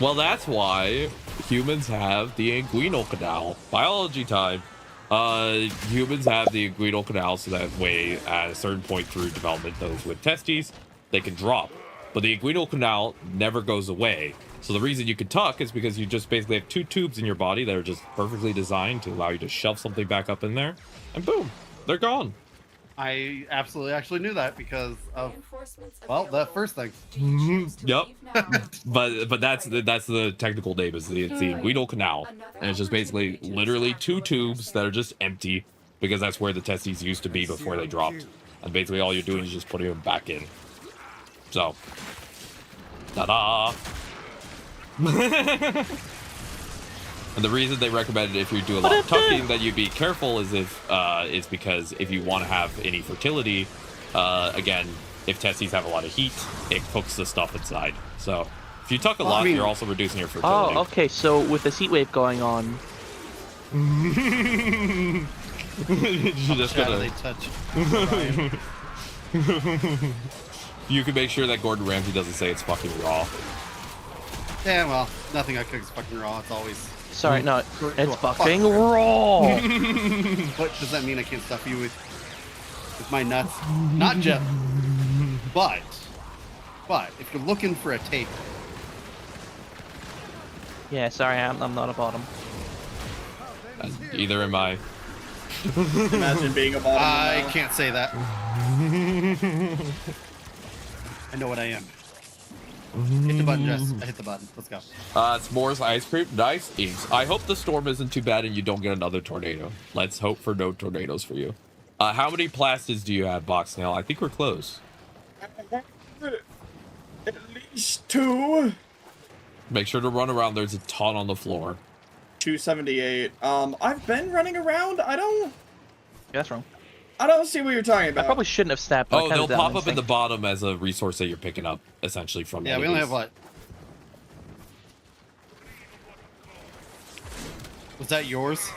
Well, that's why humans have the inguinal canal. Biology time. Humans have the inguinal canal, so that way, at a certain point through development, those with testes, they can drop. But the inguinal canal never goes away. So the reason you can tuck is because you just basically have 2 tubes in your body that are just perfectly designed to allow you to shove something back up in there, and boom, they're gone. I absolutely actually knew that because of, Reinforcements well, that available. first thing. Choose to Yep. leave now. But that's the technical name, is it's the inguinal canal, and it's just basically literally 2 tubes that are just empty because that's where the testes used to be before they dropped, and basically all you're doing is just putting them back in. So, ta-da! And the reason they recommended if you do a lot of tucking that you be careful is is because if you want to have any fertility, again, if testes have a lot of heat, it cooks the stuff inside. So if you tuck a lot, you're also reducing your fertility. Oh, okay, so with this heat wave going on, You're just Shadow gonna, they touch. you can make sure that Gordon Ramsay doesn't say it's fucking raw. Yeah, well, nothing I cook is fucking raw. It's always. sorry, no, Sure, it's fuck. fucking raw. What does that mean? I can't stuff you with my nuts? Not just. But if you're looking for a tape, Yeah, sorry, I'm not a bottom. And either am I. Imagine being a bottom. I can't say that. I know what I am. Hit the button, Jess. I hit the button. Let's go. S'mores ice cream, nice. Eats. I hope the storm isn't too bad and you don't get another tornado. Let's hope for no tornadoes for you. How many plastids do you have, Boxnail? I think we're close. At least 2. Make sure to run around. There's a ton on the floor. 278. I've been running around. I don't Yeah, that's wrong. see what you're talking I about. probably shouldn't have snapped. But I Oh, kinda they'll did pop on up in the instinct. bottom as a resource that you're picking up, essentially, from Yeah, we only enemies. have what? Was that yours?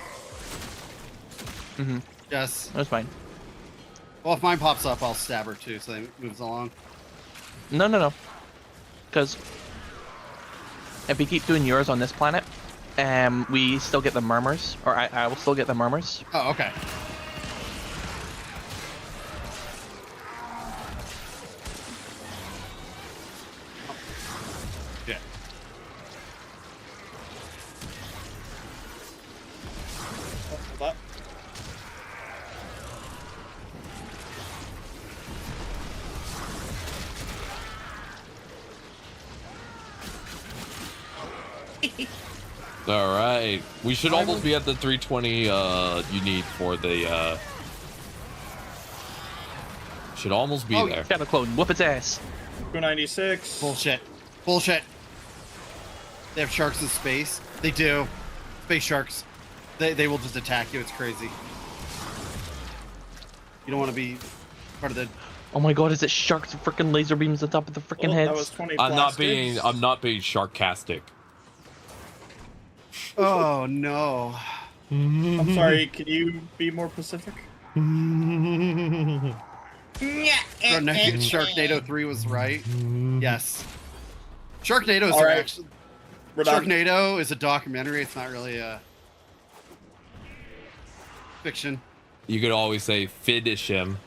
Mhm. Yes. That was fine. Well, if mine pops up, I'll stab her too, so it moves along. No. Because if we keep doing yours on this planet, we still get the murmurs, or I will still get the murmurs. Oh, okay. Yeah. All right, we should almost be at the 320 you need for the should almost be there. Got a clone. Whoop its ass. 296. Bullshit. Bullshit. They have sharks in space. They do. Space sharks. They will just attack you. It's crazy. You don't want to be part of the. Oh my god, is it sharks and freaking laser beams on top of the freaking heads? That was 20 I'm not plastics. being sarcastic. Oh no. I'm sorry, can you be more specific? Sharknado 3 was right. Yes. Sharknado is Alright. actually. We're done. Sharknado is a documentary. It's not really a fiction. You could always say finish him.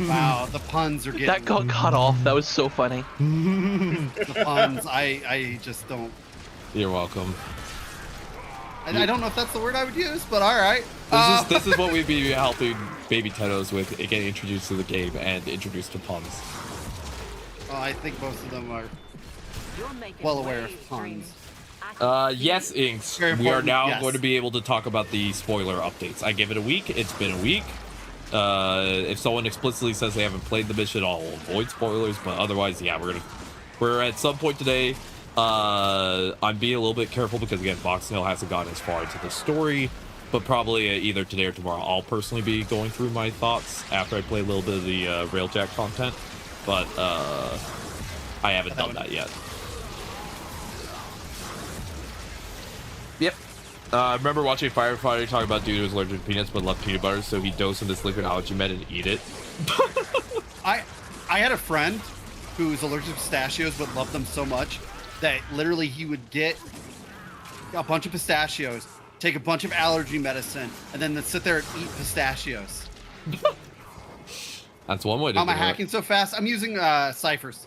Wow, the puns are getting. That got cut off. That was so funny. The puns. I just don't. You're welcome. I don't know if that's the word I would use, but all right. This is what we'd be helping baby Tetos with, getting introduced to the game and introduced to puns. I think most of them are well aware of puns. Yes, Inks. Very We are important, now yes. going to be able to talk about the spoiler updates. I give it a week. It's been a week. If someone explicitly says they haven't played the mission, I'll avoid spoilers. But otherwise, yeah, we're at some point today. I'm being a little bit careful because again, Voxnail hasn't gotten as far into the story. But probably either today or tomorrow, I'll personally be going through my thoughts after I play a little bit of the Railjack content. But I haven't done that yet. Yep. I remember watching Firefighter talk about dude who was allergic to peanuts but loved peanut butter, so he dosed in this liquid allergy med and eat it. I had a friend who's allergic to pistachios but loved them so much that literally he would get a bunch of pistachios, take a bunch of allergy medicine, and then sit there and eat pistachios. That's one way to How am do I hacking so fast? I'm using ciphers.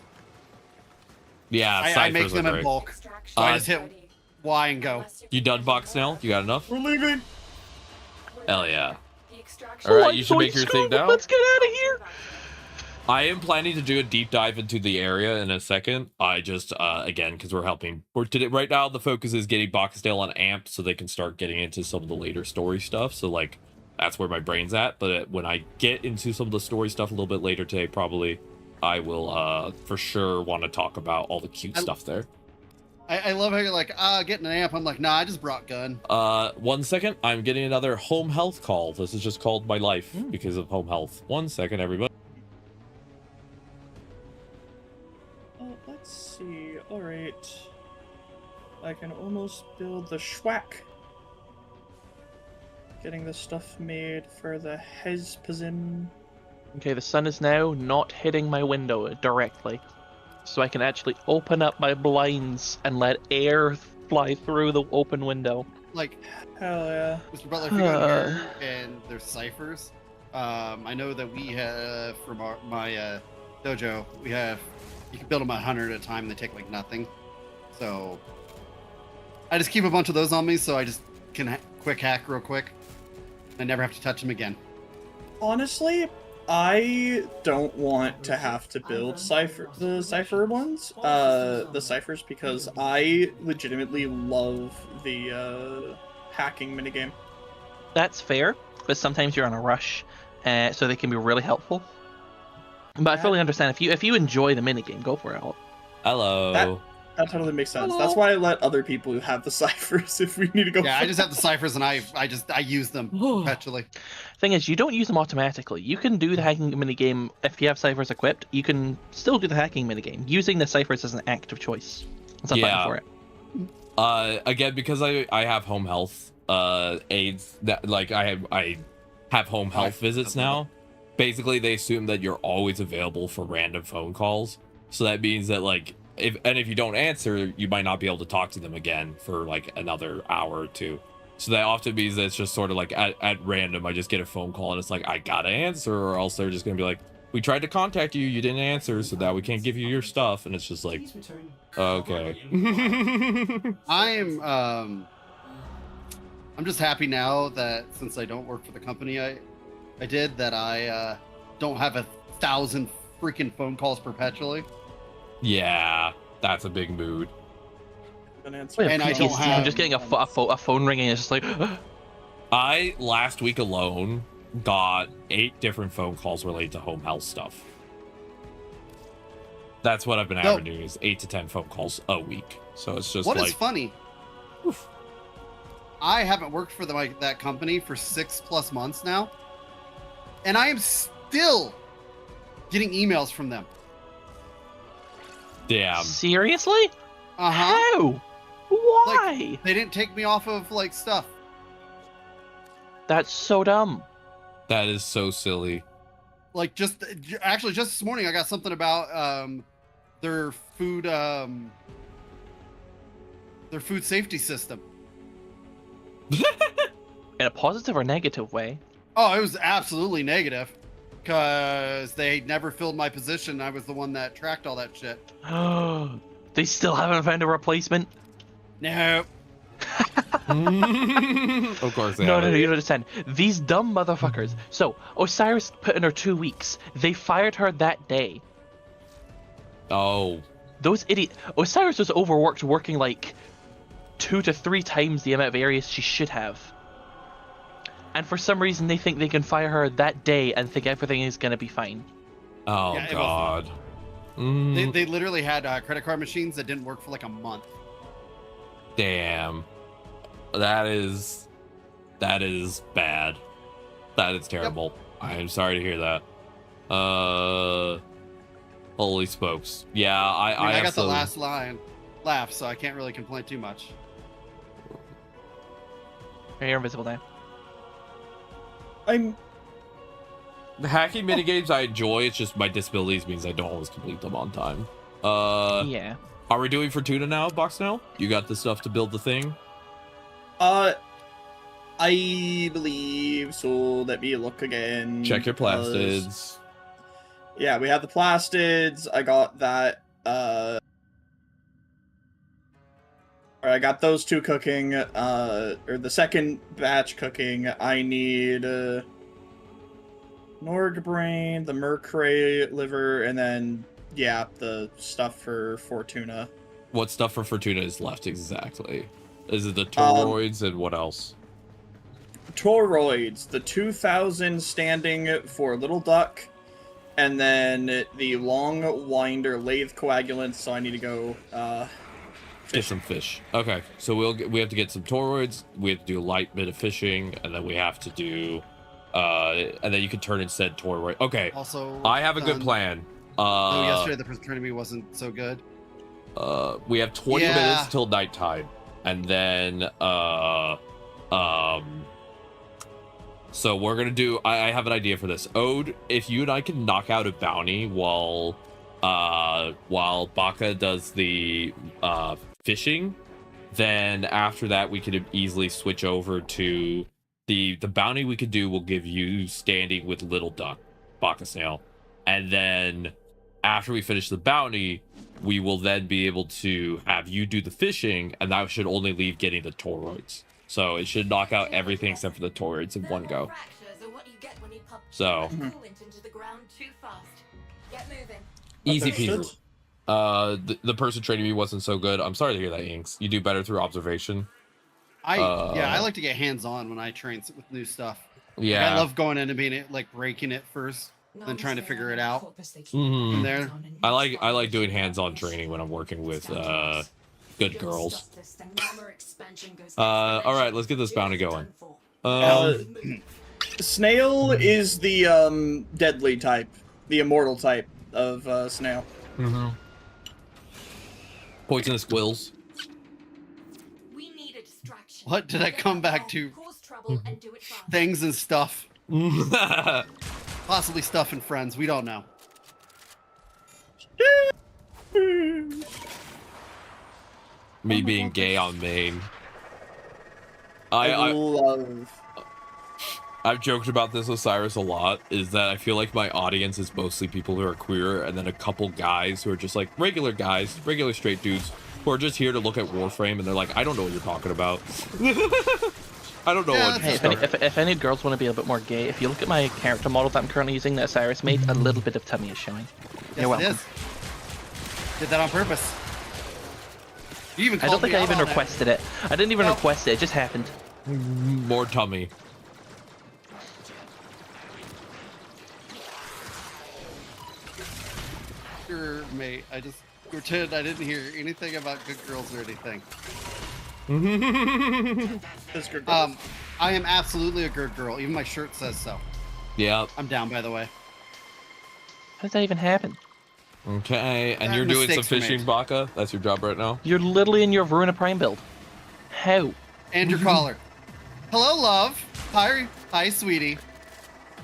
Yeah, I make ciphers them are in great. bulk. So I just hit Y and go. You done, Voxnail? You got enough? We're leaving. Hell yeah. The All right, I'm you should so make your thing screwed. now. Let's get out of here. I am planning to do a deep dive into the area in a second. I just again, because we're helping. Right now the focus is getting Boxdale on Amp so they can start getting into some of the later story stuff. So like that's where my brain's at. But when I get into some of the story stuff a little bit later today, probably I will for sure want to talk about all the cute stuff there. I love how you're like, getting an amp. I'm like, nah, I just brought gun. 1 second. I'm getting another home health call. This is just called my life because of home health. 1 second, everybody. Let's see. All right. I can almost build the schwack. Getting the stuff made for the Hespazim. Okay, the sun is now not hitting my window directly. So I can actually open up my blinds and let air fly through the open window. Like, hell yeah. Mr. Butler, if you go in here and there's ciphers, I know that we have from my dojo, you can build them 100 at a time and they take like nothing. So I just keep a bunch of those on me so I just can quick hack real quick. I never have to touch them again. Honestly, I don't want to have to build the cipher ones, the ciphers, because I legitimately love the hacking minigame. That's fair, but sometimes you're on a rush, so they can be really helpful. But I fully understand if you enjoy the minigame, go for it. Hello. That totally makes sense. Hello. That's why I let other people who have the ciphers if we need to go. Yeah, I just have the ciphers and I use them perpetually. Thing is, you don't use them automatically. You can do the hacking minigame if you have ciphers equipped. You can still do the hacking minigame. Using the ciphers is an active choice. That's a button for it. Again, because I have home health aids that like I have home health visits now. Basically, they assume that you're always available for random phone calls. So that means that like if you don't answer, you might not be able to talk to them again for like another hour or two. So that often means that it's just sort of like at random, I just get a phone call and it's like, I gotta answer, or else they're just gonna be like, we tried to contact you, you didn't answer, so that we can't give you your stuff. And it's just like, okay. I'm just happy now that since I don't work for the company I did, that I don't have 1,000 freaking phone calls perpetually. Yeah, That's a big mood. An answer. Wait, And I don't PTSD have- from just getting a phone ringing. It's just like, I last week alone got 8 different phone calls related to home health stuff. That's what I've been averaging is 8 to 10 phone calls a week. So it's just What like is funny? I haven't worked for that company for 6+ months now, and I am still getting emails from them. damn. seriously? Uh huh. How? Why? They didn't take me off of like stuff. That's so dumb. That is so silly. Like just this morning, I got something about their food safety system. In a positive or negative way? Oh, it was absolutely negative because they never filled my position. I was the one that tracked all that shit. They still haven't found a replacement? No. Of course they No, haven't. you don't understand. These dumb motherfuckers. So, Osiris put in her 2 weeks. They fired her that day. Oh. Those idiot. Osiris was overworked, working like 2 to 3 times the amount of areas she should have. And for some reason, they think they can fire her that day and think everything is gonna be fine. Oh Yeah, it God. They literally had credit card machines that didn't work for like a month. Damn. That is bad. That is terrible. I am sorry to hear that. Holy smokes. Yeah, I have got the some- last laugh, so I can't really complain too much. You're invisible now. I'm The hacking minigames I enjoy, it's just my disabilities means I don't always complete them on time. Yeah. Are we doing Fortuna now, Boxnell? You got the stuff to build the thing? I believe so. Let me look again. Check your because- plastids. Yeah, we have the plastids. I got that. Or I got those 2 cooking. Or the second batch cooking. I need Norg brain, the mercury liver, and then yeah, the stuff for Fortuna. What stuff for Fortuna is left exactly? Is it the toroids and what else? Toroids, the 2000 standing for Little Duck, and then the long winder lathe coagulants. So I need to go Get some fish. Okay, so we have to get some toroids. We have to do a light bit of fishing, and then we have to do, and then you can turn instead toroid. Okay. Also, I have a good plan. Yesterday the person training me wasn't so good. We have 20 minutes till nighttime, and then so we're gonna do. I have an idea for this. Ode, if you and I can knock out a bounty while Baka does the fishing, then after that we could easily switch over to the bounty we could do will give you standing with Little Duck, Baka Snail, and then after we finish the bounty, we will then be able to have you do the fishing, and that should only leave getting the toroids. So it should knock out everything except for the toroids in one go. So easy peasy. The person training me wasn't so good. I'm sorry to hear that, Inks. You do better through observation. I like to get hands-on when I train with new stuff. Yeah, like, I love going in and being like breaking it first, then trying to figure it out from there. I like doing hands-on training when I'm working with good girls. All right, let's get this bounty going. Snail is the deadly type, the immortal type of snail. Poisonous squills. What did I come back to? Things and stuff. Possibly stuff and friends. We don't know. Me being gay on main. I've joked about this with Cyrus a lot, is that I feel like my audience is mostly people who are queer, and then a couple guys who are just like regular guys, regular straight dudes, who are just here to look at Warframe, and they're like, I don't know what you're talking about. I don't know what Hey, if any girls want to be a bit more gay, if you look at my character model that I'm currently using that Cyrus made, a little bit of tummy is showing. Yes, You're welcome. it is. Did that on purpose. You even I don't called me think I out even on it. requested it. I didn't even Nope. request it. It just happened. More tummy. Sure, mate. I just pretend I didn't hear anything about good girls or anything. This girl. I am absolutely a good girl. Even my shirt says so. Yep. I'm down, by the way. How did that even happen? Okay, and you're doing some Mistakes were fishing, made. Baka? That's your job right now? You're literally in your Verona Prime build. How? And your collar. Hello, love. Hi, sweetie.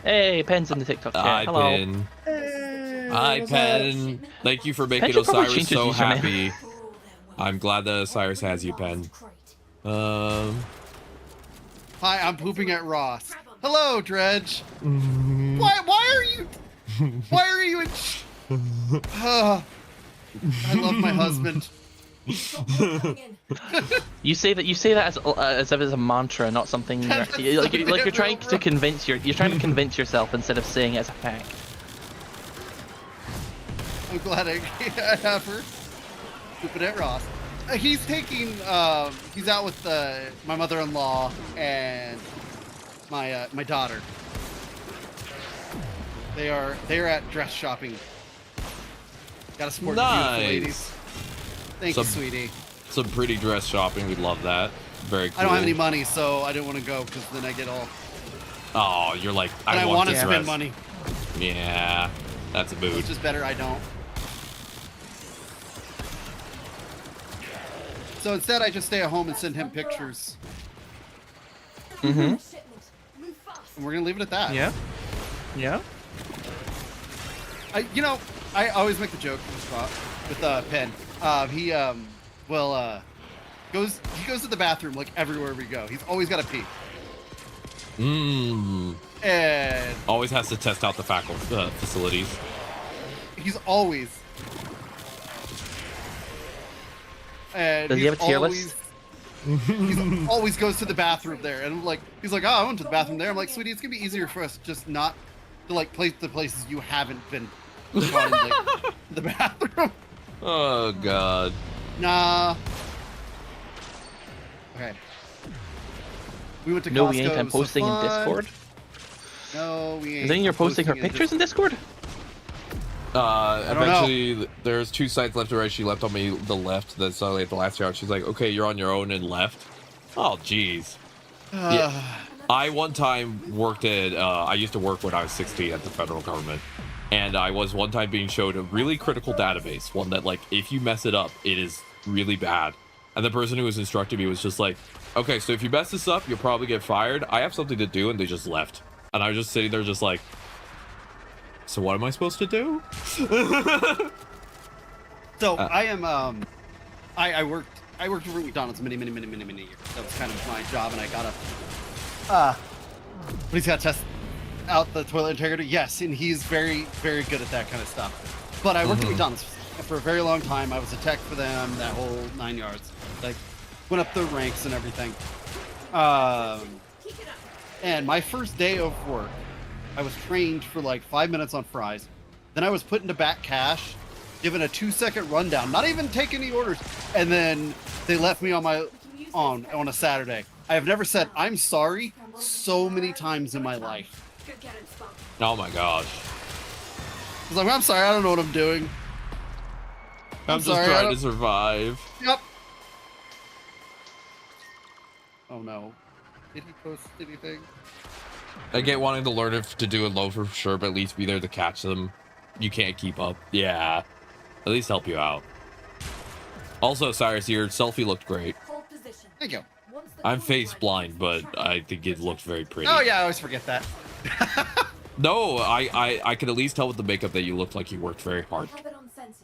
Hey, Pen's in the TikTok chat. Hi, Hello. Pen. Hi, Pen. Thank you for making should probably Osiris change his so username. happy. I'm glad that Osiris has you, Pen. Hi, I'm pooping at Ross. Hello, Dredge. Why are you in I love my husband. You say that as if it's a mantra, not something you're trying to convince you're trying to convince yourself instead of saying it as a fact. I'm glad I have her. Pooping at Ross. He's taking he's out with my mother-in-law and my daughter. They are at dress shopping. Gotta support the beautiful ladies. Thank you, sweetie. Some pretty dress shopping. We'd love that. Very cool. I don't have any money, so I didn't want to go because then I get all. Oh, you're like, I want to to spend dress. money. Yeah, that's a mood. Which is better, I don't. So instead, I just stay at home and send him pictures. Mm-hmm. And we're gonna leave it at that. Yeah. Yeah. I always make the joke with Penn. He goes to the bathroom like everywhere we go. He's always got to pee. And always has to test out the facilities. He's always. And Does he have a tier list? He always goes to the bathroom there, and he's like, oh, I went to the bathroom there. I'm like, sweetie, it's gonna be easier for us just not to like place the places you haven't been. The bathroom. Oh God. Nah. Okay. We went to No, Costco. we ain't. I'm it was so posting in fun. Discord. No, we ain't. Is then you're posting her pictures in Discord? Eventually, there's 2 sites left and right. She left on me the left. That's suddenly at the last round. She's like, okay, you're on your own and left. Oh, jeez. Yeah. I one time worked at, I used to work when I was 16 at the federal government. And I was one time being showed a really critical database. One that, like, if you mess it up, it is really bad. And the person who was instructing me was just like, okay, so if you mess this up, you'll probably get fired. I have something to do. And they just left. And I was just sitting there just like, so what am I supposed to do? So I am, I worked for McDonald's many years. That was kind of my job, and I gotta, but he's gotta test out the toilet integrity. Yes, and he's very good at that kind of stuff. But I worked at McDonald's for a very long time. I was a tech for them, that whole 9 yards. Like, went up the ranks and everything. And my first day of work, I was trained for like 5 minutes on fries. Then I was put into back cash, given a 2-second rundown, not even take any orders. And then they left me on a Saturday. I have never said I'm sorry so many times in my life. Oh my gosh. I was like, I'm sorry, I don't know what I'm doing. I'm just trying to survive. Yep. Oh no. Did he post anything? I get wanting to learn if to do a low for sure, but at least be there to catch them. You can't keep up. Yeah. At least help you out. Also, Cyrus, your selfie looked great. Thank you. I'm face blind, but I think it looked very pretty. Oh yeah, I always forget that. No, I can at least tell with the makeup that you looked like you worked very hard.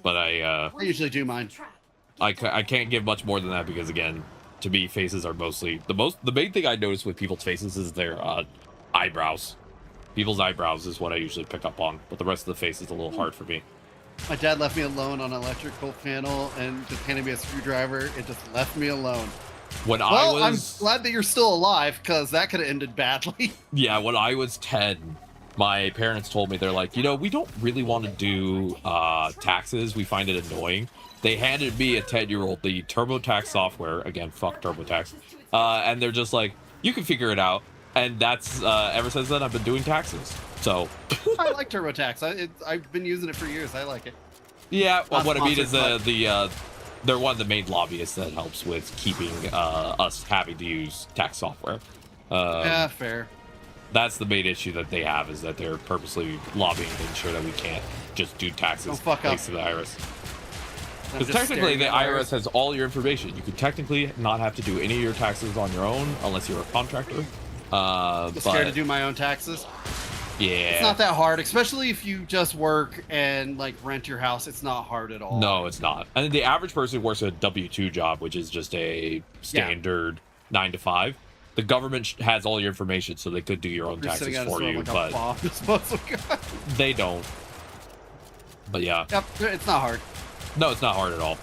But I usually do mine. I can't give much more than that because again, to me, faces are mostly the main thing I notice with people's faces is their eyebrows. People's eyebrows is what I usually pick up on, but the rest of the face is a little hard for me. My dad left me alone on an electrical panel and just handed me a screwdriver. It just left me alone. I'm glad that you're still alive because that could have ended badly. Yeah, when I was 10, my parents told me, they're like, you know, we don't really want to do taxes. We find it annoying. They handed me a 10-year-old the TurboTax software. Again, fuck TurboTax. And they're just like, you can figure it out. And that's ever since then I've been doing taxes. So I like TurboTax. I've been using it for years. I like it. yeah, well, what I mean is Sponsored, they're one of the main lobbyists that helps with keeping us having to use tax software. Yeah, fair. That's the main issue that they have, is that they're purposely lobbying to ensure that we can't just do taxes Don't fuck thanks up. to the IRS. I'm Because just technically, staring the at IRS has all your information. You could technically not have to do any of your taxes on your own unless you're a contractor. I'm But scared to do my own taxes. yeah, It's not that hard, especially if you just work and like rent your house. It's not hard at all. no, it's not. And the average person works a W-2 job, which is just a standard 9 to 5. The government has all your information, so they could do your own You're taxes sitting at a for store you, like a but bomb disposal guy. they don't. But yeah, Yep, it's not hard. no, it's not hard at all.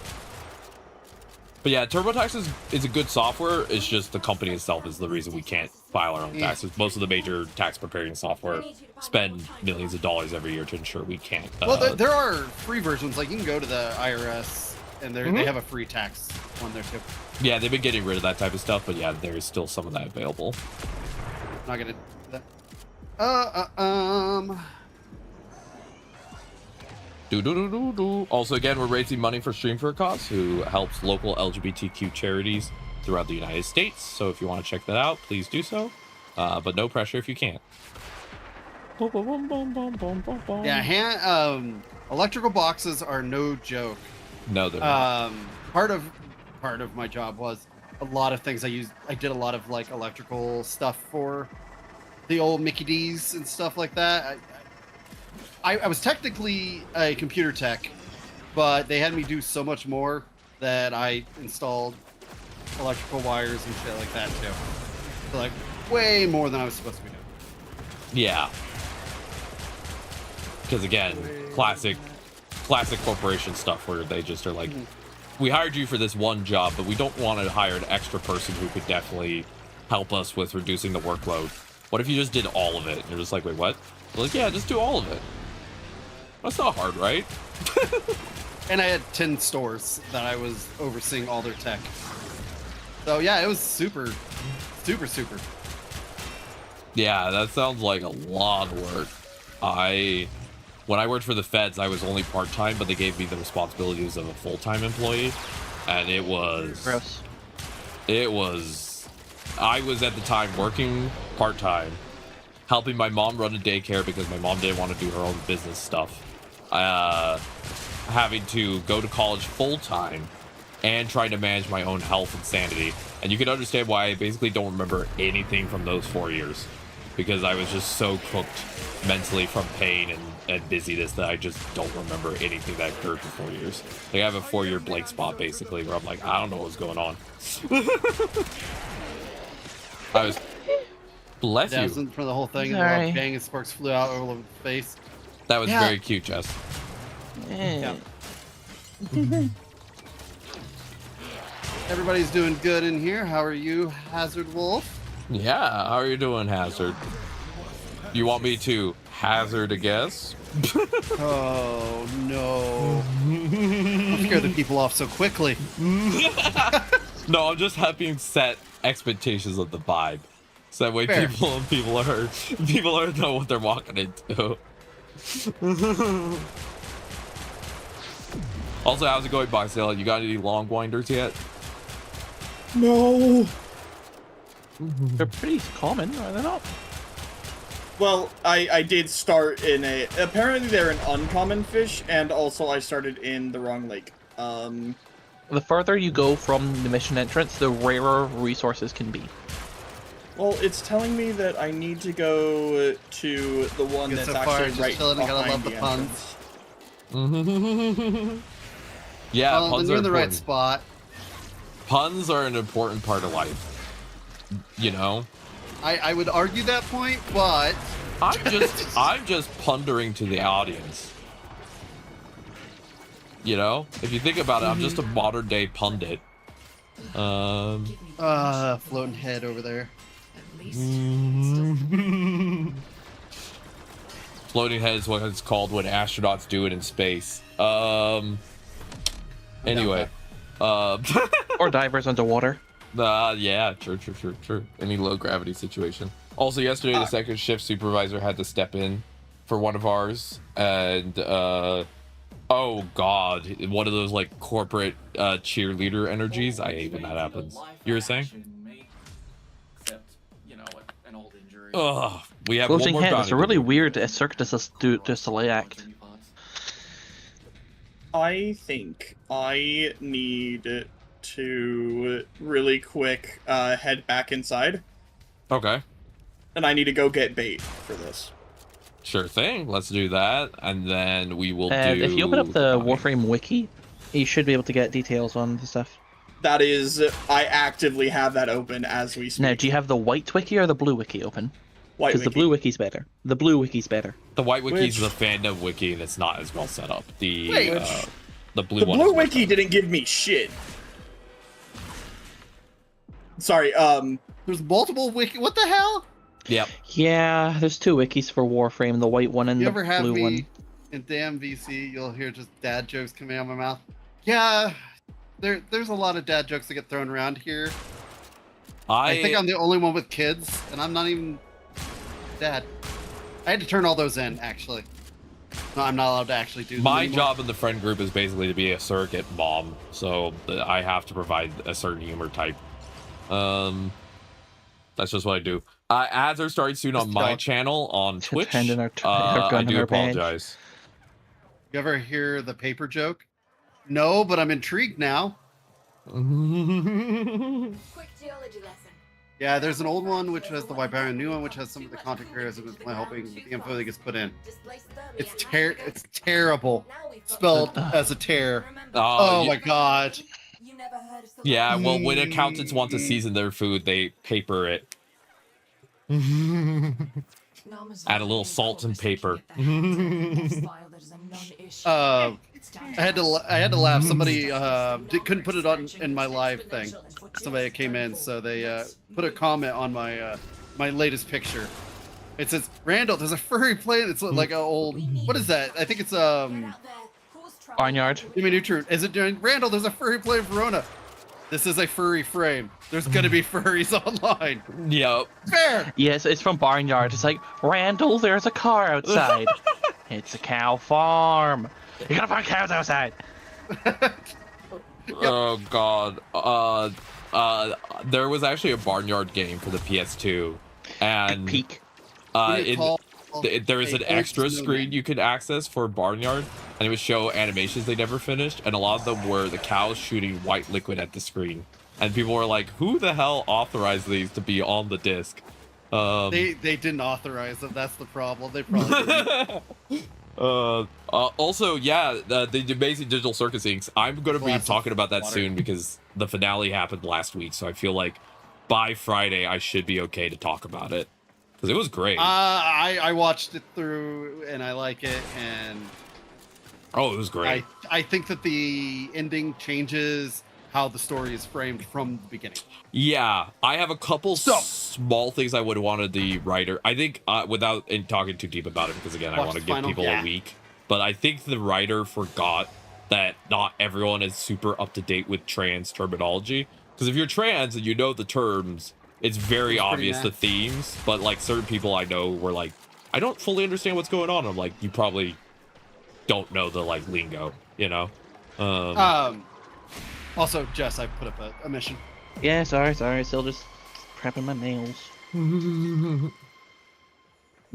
But yeah, TurboTax is a good software. It's just the company itself is the reason we can't file our own taxes. Most of the major tax preparing software spend millions of dollars every year to ensure we can't. Well, there are free versions. Like you can go to the IRS and Mm-hmm. they have a free tax one there too. Yeah, they've been getting rid of that type of stuff, but yeah, there is still some of that available. I'm not gonna. That. Also, again, we're raising money for Stream for a Cause, who helps local LGBTQ charities throughout the United States. So if you want to check that out, please do so. But no pressure if you can't. Yeah, electrical boxes are no joke. No, they're not. Part of my job was a lot of things I did a lot of like electrical stuff for the old Mickey D's and stuff like that. I was technically a computer tech, but they had me do so much more that I installed electrical wires and shit like that too. So like way more than I was supposed to be doing. Yeah. Because again, classic corporation stuff where they just are like, we hired you for this one job, but we don't want to hire an extra person who could definitely help us with reducing the workload. What if you just did all of it? And you're just like, wait, what? They're like, yeah, just do all of it. That's not hard, right? And I had 10 stores that I was overseeing all their tech. So yeah, it was super. Yeah, that sounds like a lot of work. When I worked for the feds, I was only part-time, but they gave me the responsibilities of a full-time employee. And it was... Gross. I was at the time working part-time, helping my mom run a daycare because my mom didn't want to do her own business stuff. Having to go to college full-time and trying to manage my own health and sanity. And you can understand why I basically don't remember anything from those 4 years, because I was just so cooked mentally from pain and busyness that I just don't remember anything that occurred for 4 years. Like I have a 4-year blank spot basically where I'm like, I don't know what's going on. I was... Bless That you. wasn't for the whole thing, and Sorry. the bang and sparks flew out all over the face. That was Yeah. very cute, Jess. Eh. Everybody's doing good in here. How are you, Hazard Wolf? Yeah, how are you doing, Hazard? You want me to hazard a guess? Oh no! Don't scare the people off so quickly. No, I'm just helping set expectations of the vibe, so that way Fair. people are know what they're walking into. Also, how's it going, Boxdale? You got any long winders yet? No. They're pretty common, are they not? Well, I did start in a... Apparently they're an uncommon fish, and also I started in the wrong lake. The further you go from the mission entrance, the rarer resources can be. Well, it's telling me that I need to go to the one Good that's so far, actually just right chilling, I gotta behind love the the puns. entrance. Yeah, Well, puns then you're are in the right important. spot. Puns are an important part of life. You know? I would argue that point, but I'm just pondering to the audience. You know, if you think about it, I'm just a modern day pundit. floating head over there. Floating head is what it's called when astronauts do it in space. Anyway. Or divers underwater. Yeah, true. Any low gravity situation. Also, yesterday, the second shift supervisor had to step in for one of ours, and oh god, one of those like corporate cheerleader energies. I hate when that happens. You were saying? Except, you know, an old injury. Ugh, we have Floating one more head bounty is to a really do. weird circus display act. I think I need to really quick head back inside. Okay. And I need to go get bait for this. Sure thing. Let's do that, and then we will do. If you open up the Warframe wiki, you should be able to get details on the stuff. That is, I actively have that open as we speak. Now, do you have the white wiki or the blue wiki open? White Because the wiki. blue wiki's better. The blue wiki's better. The white wiki is the fandom wiki, and it's not as well set up. The blue The one. blue is much wiki better. didn't give me shit. Sorry, There's multiple wiki. What the hell? Yep. Yeah, there's two wikis for Warframe, the white one and You the ever have blue me one. in damn VC? You'll hear just dad jokes coming out of my mouth. Yeah, there's a lot of dad jokes that get thrown around here. I think I'm the only one with kids, and I'm not even dad. I had to turn all those in, actually. No, I'm not allowed to actually do them My anymore. job in the friend group is basically to be a surrogate mom, so I have to provide a certain humor type. That's just what I do. Ads are starting soon on my channel on Twitch. hand in our I gun do in our page. apologize. You ever hear the paper joke? No, but I'm intrigued now. Quick geology lesson. Yeah, there's an old one which has the Wiberian, a new one which has some of the content creators and I'm hoping with the info that gets put in. It's terrible. Spelled as a tear. Oh my god. Yeah, well, when accountants want to season their food, they paper it. Add a little salt and paper. I had to laugh. Somebody couldn't put it on in my live thing. Somebody came in, so they put a comment on my my latest picture. It says, "Randall, there's a furry plane. It's like an old. What is that? I think it's Barnyard. Give me nutrient. Is it doing? Randall, there's a furry plane Verona. This is a furry frame. There's gonna be furries online. Yep. Fair. Yes, it's from Barnyard. It's like, Randall, there's a car outside. It's a cow farm. You gotta find cows outside. Oh god. There was actually a Barnyard game for the PS2, and Peak. There was an extra screen you could access for Barnyard, and it would show animations they never finished, and a lot of them were the cows shooting white liquid at the screen. And people were like, who the hell authorized these to be on the disc? They didn't authorize them. That's the problem. They probably didn't. Also, yeah, the Amazing Digital Circus Inc. I'm going to be talking about that soon because the finale happened last week, so I feel like by Friday I should be okay to talk about it. Because it was great. I watched it through and I like it, and oh, it was great. I think that the ending changes how the story is framed from the beginning. Yeah, I have a couple small things I would have wanted the writer. I think without talking too deep about it, because again, I want to give people a week. But I think the writer forgot that not everyone is super up to date with trans terminology. Because if you're trans and you know the terms, it's very obvious the themes. But like certain people I know were like, I don't fully understand what's going on. I'm like, you probably don't know the like lingo, you know? Also, Jess, I put up a mission. Yeah, sorry. Still just prepping my nails.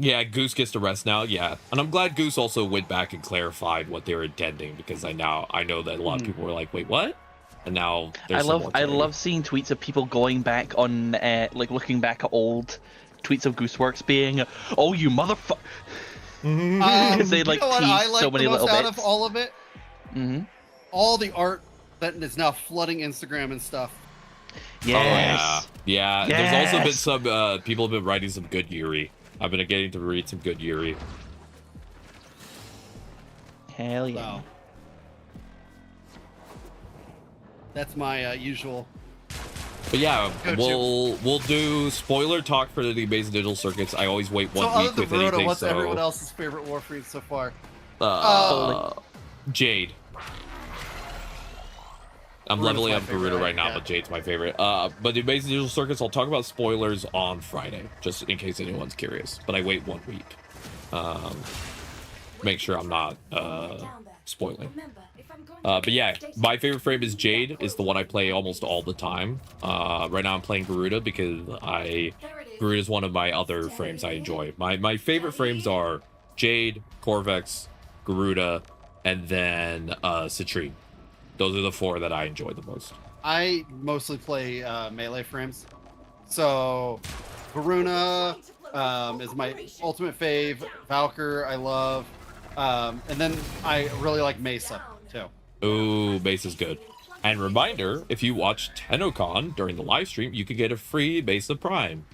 Yeah, Goose gets to rest now. Yeah, and I'm glad Goose also went back and clarified what they were intending, because I know that a lot of people were like, "Wait, what?" And now I love seeing tweets of people going back on like looking back at old tweets of Gooseworks being, "Oh, you motherfucker." Because they like teased so many little bits. Out of all of it, all the art that is now flooding Instagram and stuff. Yes. Yeah. There's also been some people have been writing some good Yuri. I've been getting to read some good Yuri. Hell yeah. Wow. That's my usual But yeah, Go we'll do spoiler talk for the Amazing Digital Circuits. I always wait one So other week than with Verona, anything. what's So everyone else's favorite Warframe so far? Jade. I'm Garuda's leveling my up favorite, Garuda right now, yeah. but Jade's my favorite. But the Amazing Digital Circuits, I'll talk about spoilers on Friday, just in case anyone's curious. But I wait 1 week. Make sure I'm not spoiling. But yeah, my favorite frame is Jade. Is the one I play almost all the time. Right now I'm playing Garuda because Garuda is one of my other frames I enjoy. My favorite frames are Jade, Corvex, Garuda, and then Citrine. Those are the 4 that I enjoy the most. I mostly play melee frames. So Varuna is my ultimate fave. Valkyr I love. And then I really like Mesa too. Ooh, Base is good. And reminder, if you watch TennoCon during the live stream, you could get a free Base of Prime.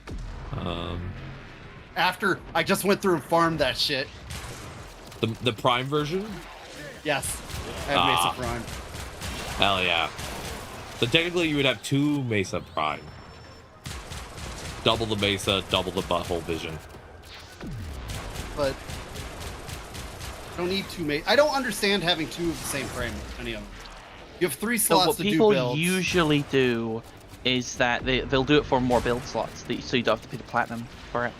After I just went through and farmed that shit. The Prime version? Yes. I have Mesa Prime. Hell yeah. So technically you would have 2 Mesa Prime. Double the Mesa, double the butthole vision. But I don't need 2 Mesa. I don't understand having 2 of the same frame, any of them. You have 3 So slots what to do people builds. usually do is that they'll do it for more build slots, so you don't have to pay the platinum for it.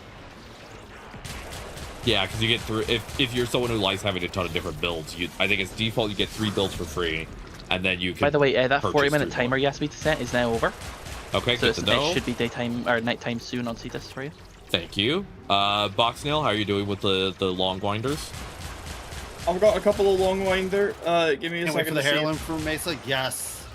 Yeah, because you get through if you're someone who likes having a ton of different builds, I think it's default you get 3 builds for free, and then you can. By the way, that purchase 40-minute 3 timer more. you asked me to set is now over. Okay, So good to know. it should be daytime or nighttime soon on Cetus for you. Thank you. Boxnail, how are you doing with the long winders? I've got a couple of long winder. Give me a Can't wait for second the to see. heirloom from Mesa. Yes.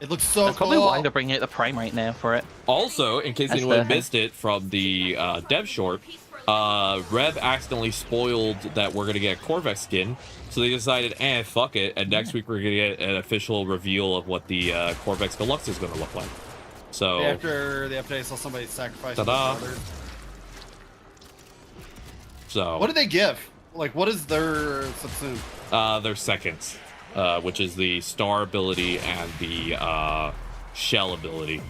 It looks so That's cool. probably why they're bringing out the Prime right now for it. Also, in case That's anyone the thing. missed it from the dev short, Rev accidentally spoiled that we're gonna get Corvex skin, so they decided, fuck it, and next week we're gonna get an official reveal of what the Corvex Deluxe is gonna look like. So After the update, I saw somebody sacrifice their Ta-da. brother. So What did they give? Like, what is their subsume? their seconds, which is the star ability and the shell ability.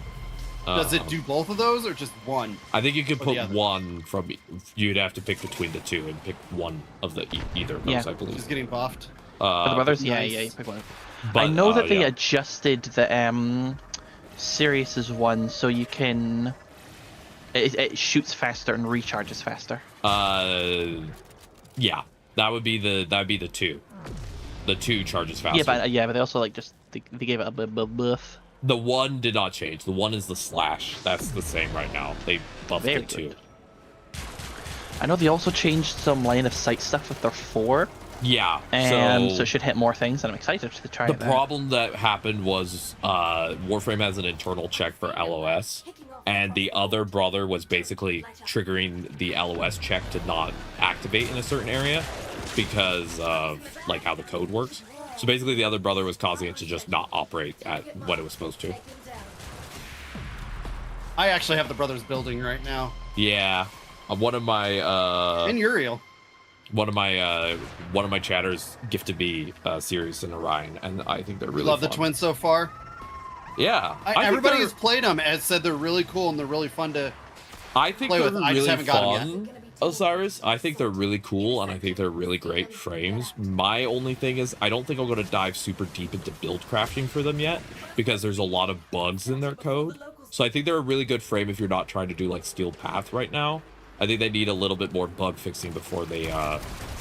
Does it do both of those or just one? I think you could Or put the other? one from. You'd have to pick between the 2 and pick one of the either of those, Yeah. I believe. Just getting buffed. For the brothers, nice. yeah, you pick one. But, I know that they yeah. adjusted the Sirius's one so you can. It shoots faster and recharges faster. Yeah, that'd be the 2. The 2 charges faster. But they also like just they gave it a bit buff. The 1 did not change. The 1 is the slash. That's the same right now. They buffed Very the 2. good. I know they also changed some line of sight stuff with their 4. Yeah. And so it should hit more things, and I'm excited to try The it out. problem that happened was Warframe has an internal check for LOS, and the other brother was basically triggering the LOS check to not activate in a certain area because of like how the code works. So basically the other brother was causing it to just not operate at what it was supposed to. I actually have the brothers building right now. Yeah. One of my In Uriel. one of my chatters gifted me Sirius and Orion, and I think they're really Love fun. the twins so far. Yeah. I think Everybody they're- who's played them has said they're really cool and they're really fun to I think play they're with. I really just haven't got 'em fun, Osiris. I think they're really cool, and I think they're really great frames. My only thing is, I don't think I'm going to dive super deep into build crafting for them yet, because there's a lot of bugs in their code. So I think they're a really good frame if you're not trying to do like Steel Path right now. I think they need a little bit more bug fixing before they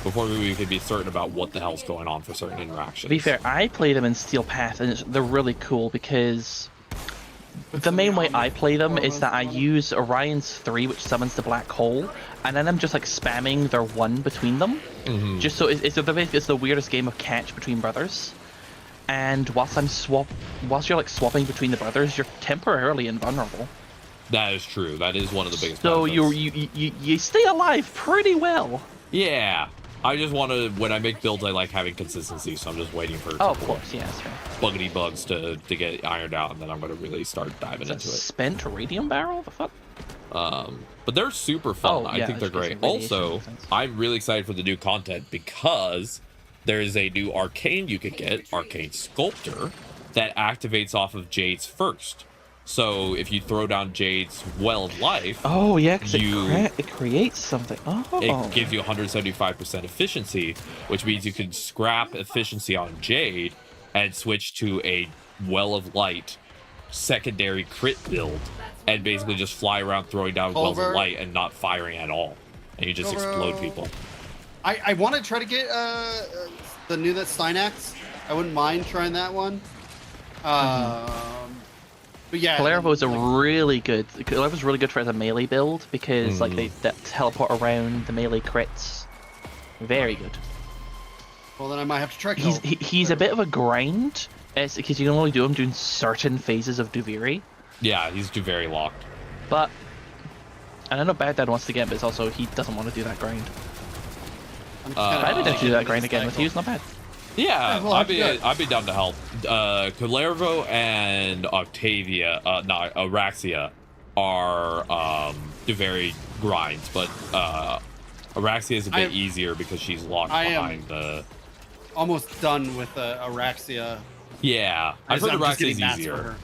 before we can be certain about what the hell's going on for certain interactions. To be fair, I play them in Steel Path, and they're really cool because the main way I play them is that I use Orion's 3, which summons the black hole, and then I'm just like spamming their 1 between them. Just so it's the weirdest game of catch between brothers. And whilst you're like swapping between the brothers, you're temporarily invulnerable. That is true. That is one of the biggest. So benefits. you stay alive pretty well. Yeah. I just want to, when I make builds, I like having consistency, so I'm just waiting for Oh, of course, yeah, that's right. buggity bugs to get ironed out, and then I'm going to really start diving into it. Spent radium barrel? The fuck? But they're super fun. Oh, I yeah, think they're I was great. gonna say radiation Also, makes sense. I'm really excited for the new content because there is a new arcane you could get, Arcane Sculptor, that activates off of Jade's first. So if you throw down Jade's Well of Life, Oh yeah, because it creates something. Oh. it gives you 175% efficiency, which means you can scrap efficiency on Jade and switch to a Well of Light secondary crit build, and basically just fly around throwing down Wells of Light and not firing at all, and you just explode people. I want to try to get the new that Steinax. I wouldn't mind trying that one. But yeah, Kalervo is a really good. Kalervo's really good for as a melee build because like they teleport around the melee crits. Very good. Well, then I might have to try. He's a bit of a grind. It's because you can only do him during certain phases of Duviri. Yeah, he's Duviri locked. But and I know Baghdad wants to get him, but it's also he doesn't want to do that grind. I didn't do that grind again with you. It's not bad. Yeah, well, I'd be down to help. Kalervo and Araxia are Duviri grinds, but Araxia is a bit easier because she's locked behind the. Almost done with Araxia. Yeah, I've heard Araxia is easier.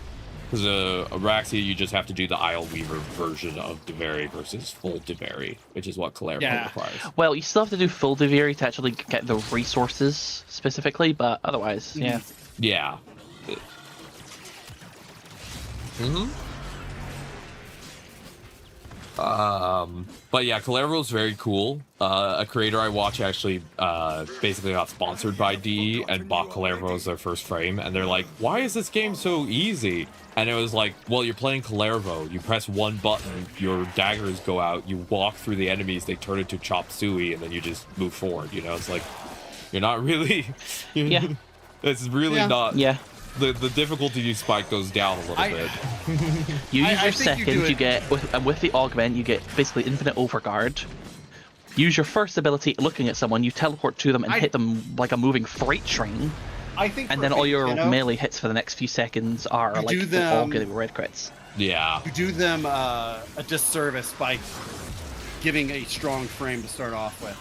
Because Araxia, you just have to do the Isle Weaver version of Duviri versus full Duviri, which is what Kalervo requires. Well, you still have to do full Duviri to actually get the resources specifically, but otherwise, yeah. Yeah. But yeah, Kalervo's very cool. A creator I watch actually basically got sponsored by DE and bought Kalervo as their first frame, and they're like, why is this game so easy? And it was like, well, you're playing Kalervo. You press one button, your daggers go out, you walk through the enemies, they turn into chop suey, and then you just move forward, you know? It's like, you're not really... It's really not... Yeah. The difficulty spike goes down a little bit. You use your second, you get, with the augment, you get basically infinite overguard. Use your first ability, looking at someone, you teleport to them and hit them like a moving freight train. And then all your melee hits for the next few seconds are like all getting red crits. Yeah. You do them a disservice by giving a strong frame to start off with.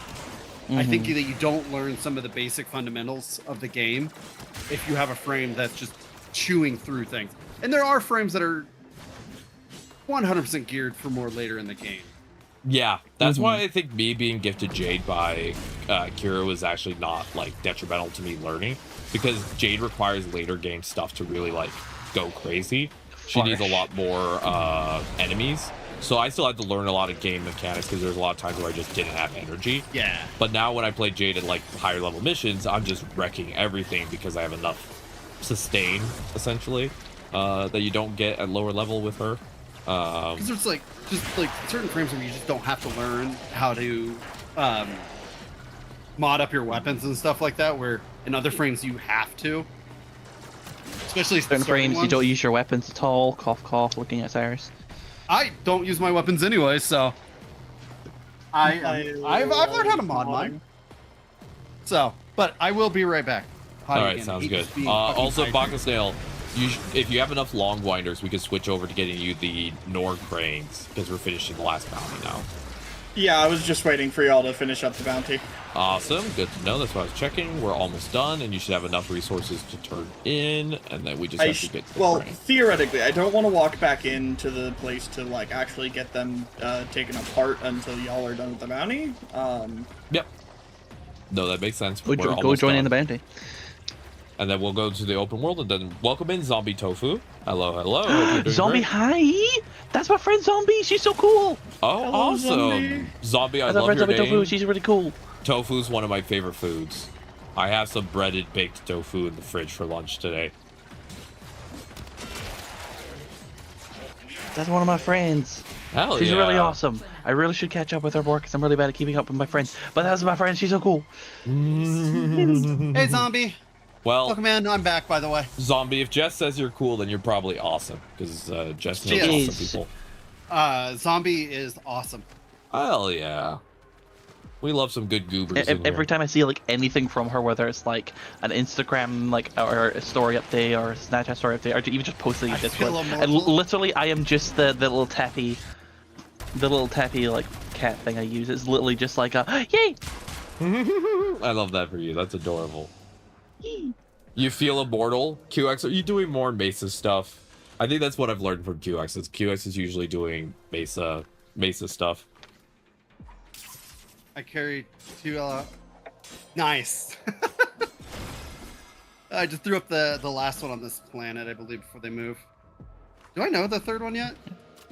I think that you don't learn some of the basic fundamentals of the game if you have a frame that's just chewing through things. And there are frames that are 100% geared for more later in the game. Yeah, that's why I think me being gifted Jade by Kira was actually not like detrimental to me learning, because Jade requires later game stuff to really like go crazy. She needs a lot more enemies. So I still had to learn a lot of game mechanics because there's a lot of times where I just didn't have energy. Yeah. But now when I play Jade at like higher level missions, I'm just wrecking everything because I have enough sustain, essentially, that you don't get at lower level with her. Because there's like just like certain frames where you just don't have to learn how to mod up your weapons and stuff like that, where in other frames you have to. Especially certain frames ones. You don't use your weapons at all. Cough, cough. Looking at Cyrus. I don't use my weapons anyway, so I've learned how to mod mine. So, but I will be right back. All right, sounds good. Also, Baka Snail, if you have enough long winders, we could switch over to getting you the Norg brains because we're finishing the last bounty now. Yeah, I was just waiting for y'all to finish up the bounty. Awesome, good to know. That's what I was checking. We're almost done, and you should have enough resources to turn in, and then we just have to get the brain. Theoretically, I don't want to walk back into the place to like actually get them taken apart until y'all are done with the bounty. Yep. No, that makes sense. Go join in the bounty. And then we'll go to the open world, and then welcome in Zombie Tofu. Hello, hello. Hope you're doing Zombie, great. hi! That's my friend Zombie. She's so cool. Oh, hello, awesome. Zombie, I love your Zombie name. Tofu. She's really cool. Tofu's one of my favorite foods. I have some breaded baked tofu in the fridge for lunch today. That's one of my friends. Hell She's yeah. really awesome. I really should catch up with her more because I'm really bad at keeping up with my friends. But that's my friend. She's so cool. Hey, Zombie. Well, welcome in. I'm back, by the way. Zombie, if Jess says you're cool, then you're probably awesome, because Jess knows awesome people. Zombie is awesome. Hell yeah. We love some good goobers in Every here. time I see like anything from her, whether it's like an Instagram like or a story update or a Snapchat story update, or even just posting it this one, and literally I am just the little tappy like cat thing I use. It's literally just like a yay. I love that for you. That's adorable. You feel immortal. QX, are you doing more Mesa stuff? I think that's what I've learned from QX. Is QX is usually doing Mesa stuff. I carry 2 Nice. I just threw up the last one on this planet, I believe, before they move. Do I know the third one yet?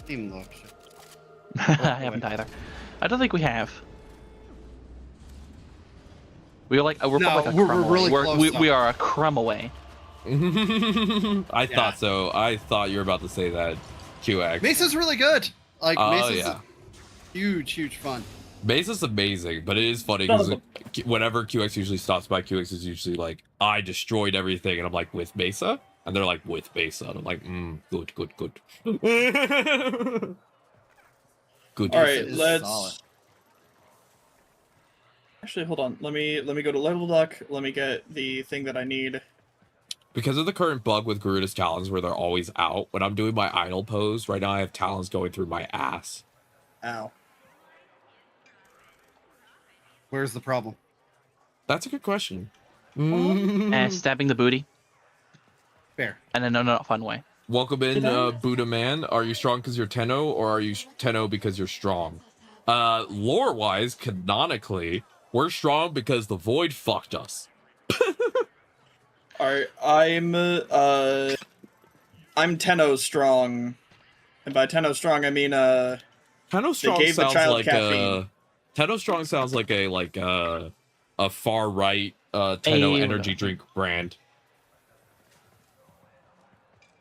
Didn't even look. Shit. I haven't either. I don't think we have. We're probably like a crumb away. Really close. We are a crumb away. I thought so. I thought you were about to say that. QX. Mesa's really good. Like Mesa's yeah. huge fun. Mesa's amazing, but it is funny because whenever QX usually stops by, QX is usually like, I destroyed everything, and I'm like, with Mesa? And they're like, with Mesa. And I'm like, good. Good. All right, let's. Solid. Actually, hold on. Let me go to level duck. Let me get the thing that I need. Because of the current bug with Garuda's talons where they're always out, when I'm doing my idle pose, right now I have talons going through my ass. Ow. Where's the problem? That's a good question. Stabbing the booty. Fair. And in a not fun way. Welcome in, Buddha Man. Are you strong because you're Tenno, or are you Tenno because you're strong? Lore-wise, canonically, we're strong because the Void fucked us. Alright, I'm Tenno strong. And by Tenno strong, I mean, Tenno strong gave the sounds child like caffeine. Tenno strong sounds like a far right Tenno energy drink brand.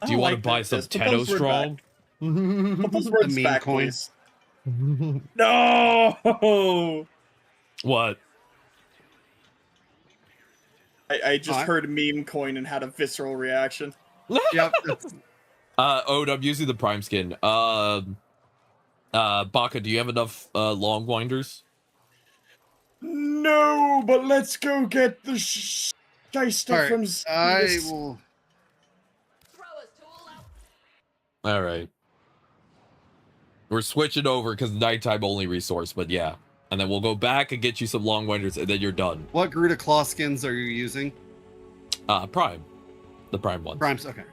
Do you want to buy some Tenno strong? Put those words meme back, coin. please. No! What? I just heard meme coin and had a visceral reaction. Yep. Oh, I'm using the Prime skin. Baka, do you have enough long winders? No, but let's go get the stuff from. I will. All right. We're switching over because nighttime only resource, but yeah. And then we'll go back and get you some long winders, and then you're done. What Garuda claw skins are you using? Prime. The Prime ones. Primes, okay.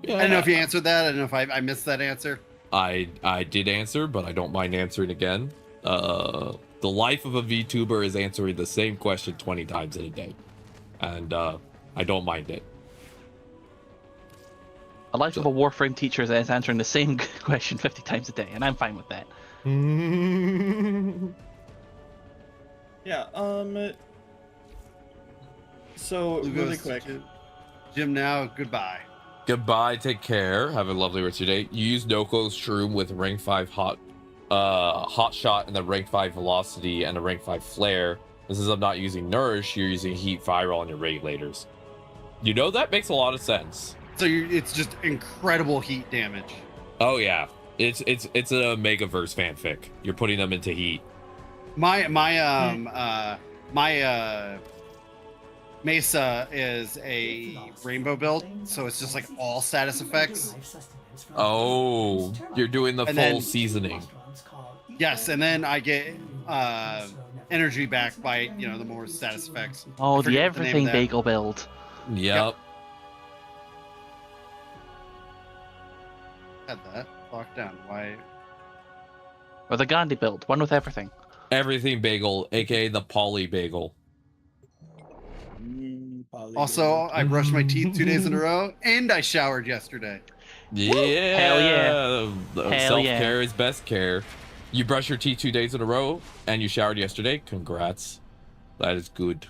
Yeah. I don't know if you answered that. I don't know if I missed that answer. I did answer, but I don't mind answering again. The life of a VTuber is answering the same question 20 times in a day. And I don't mind it. A life of a Warframe teacher is answering the same question 50 times a day, and I'm fine with that. Yeah, so, really quick. Jim now, goodbye. Goodbye, take care. Have a lovely rest of your day. You use Noko's Shroom with rank 5 hot shot and the rank 5 velocity and a rank 5 flare. This is I'm not using Nourish, you're using Heat Viral on your regulators. You know, that makes a lot of sense. So it's just incredible heat damage. Oh yeah. It's a Megaverse fanfic. You're putting them into heat. My Mesa is a rainbow build, so it's just like all status effects. Oh, you're doing the full seasoning. Yes, and then I get energy back by the more status effects. Oh, the everything bagel build. Yep. Had that locked down. Why? Or the Gandhi build, one with everything. Everything bagel, aka the poly bagel. Also, I brushed my teeth 2 days in a row, and I showered yesterday. Yeah. Hell yeah. Self-care is best care. You brush your teeth 2 days in a row, and you showered yesterday. Congrats. That is good.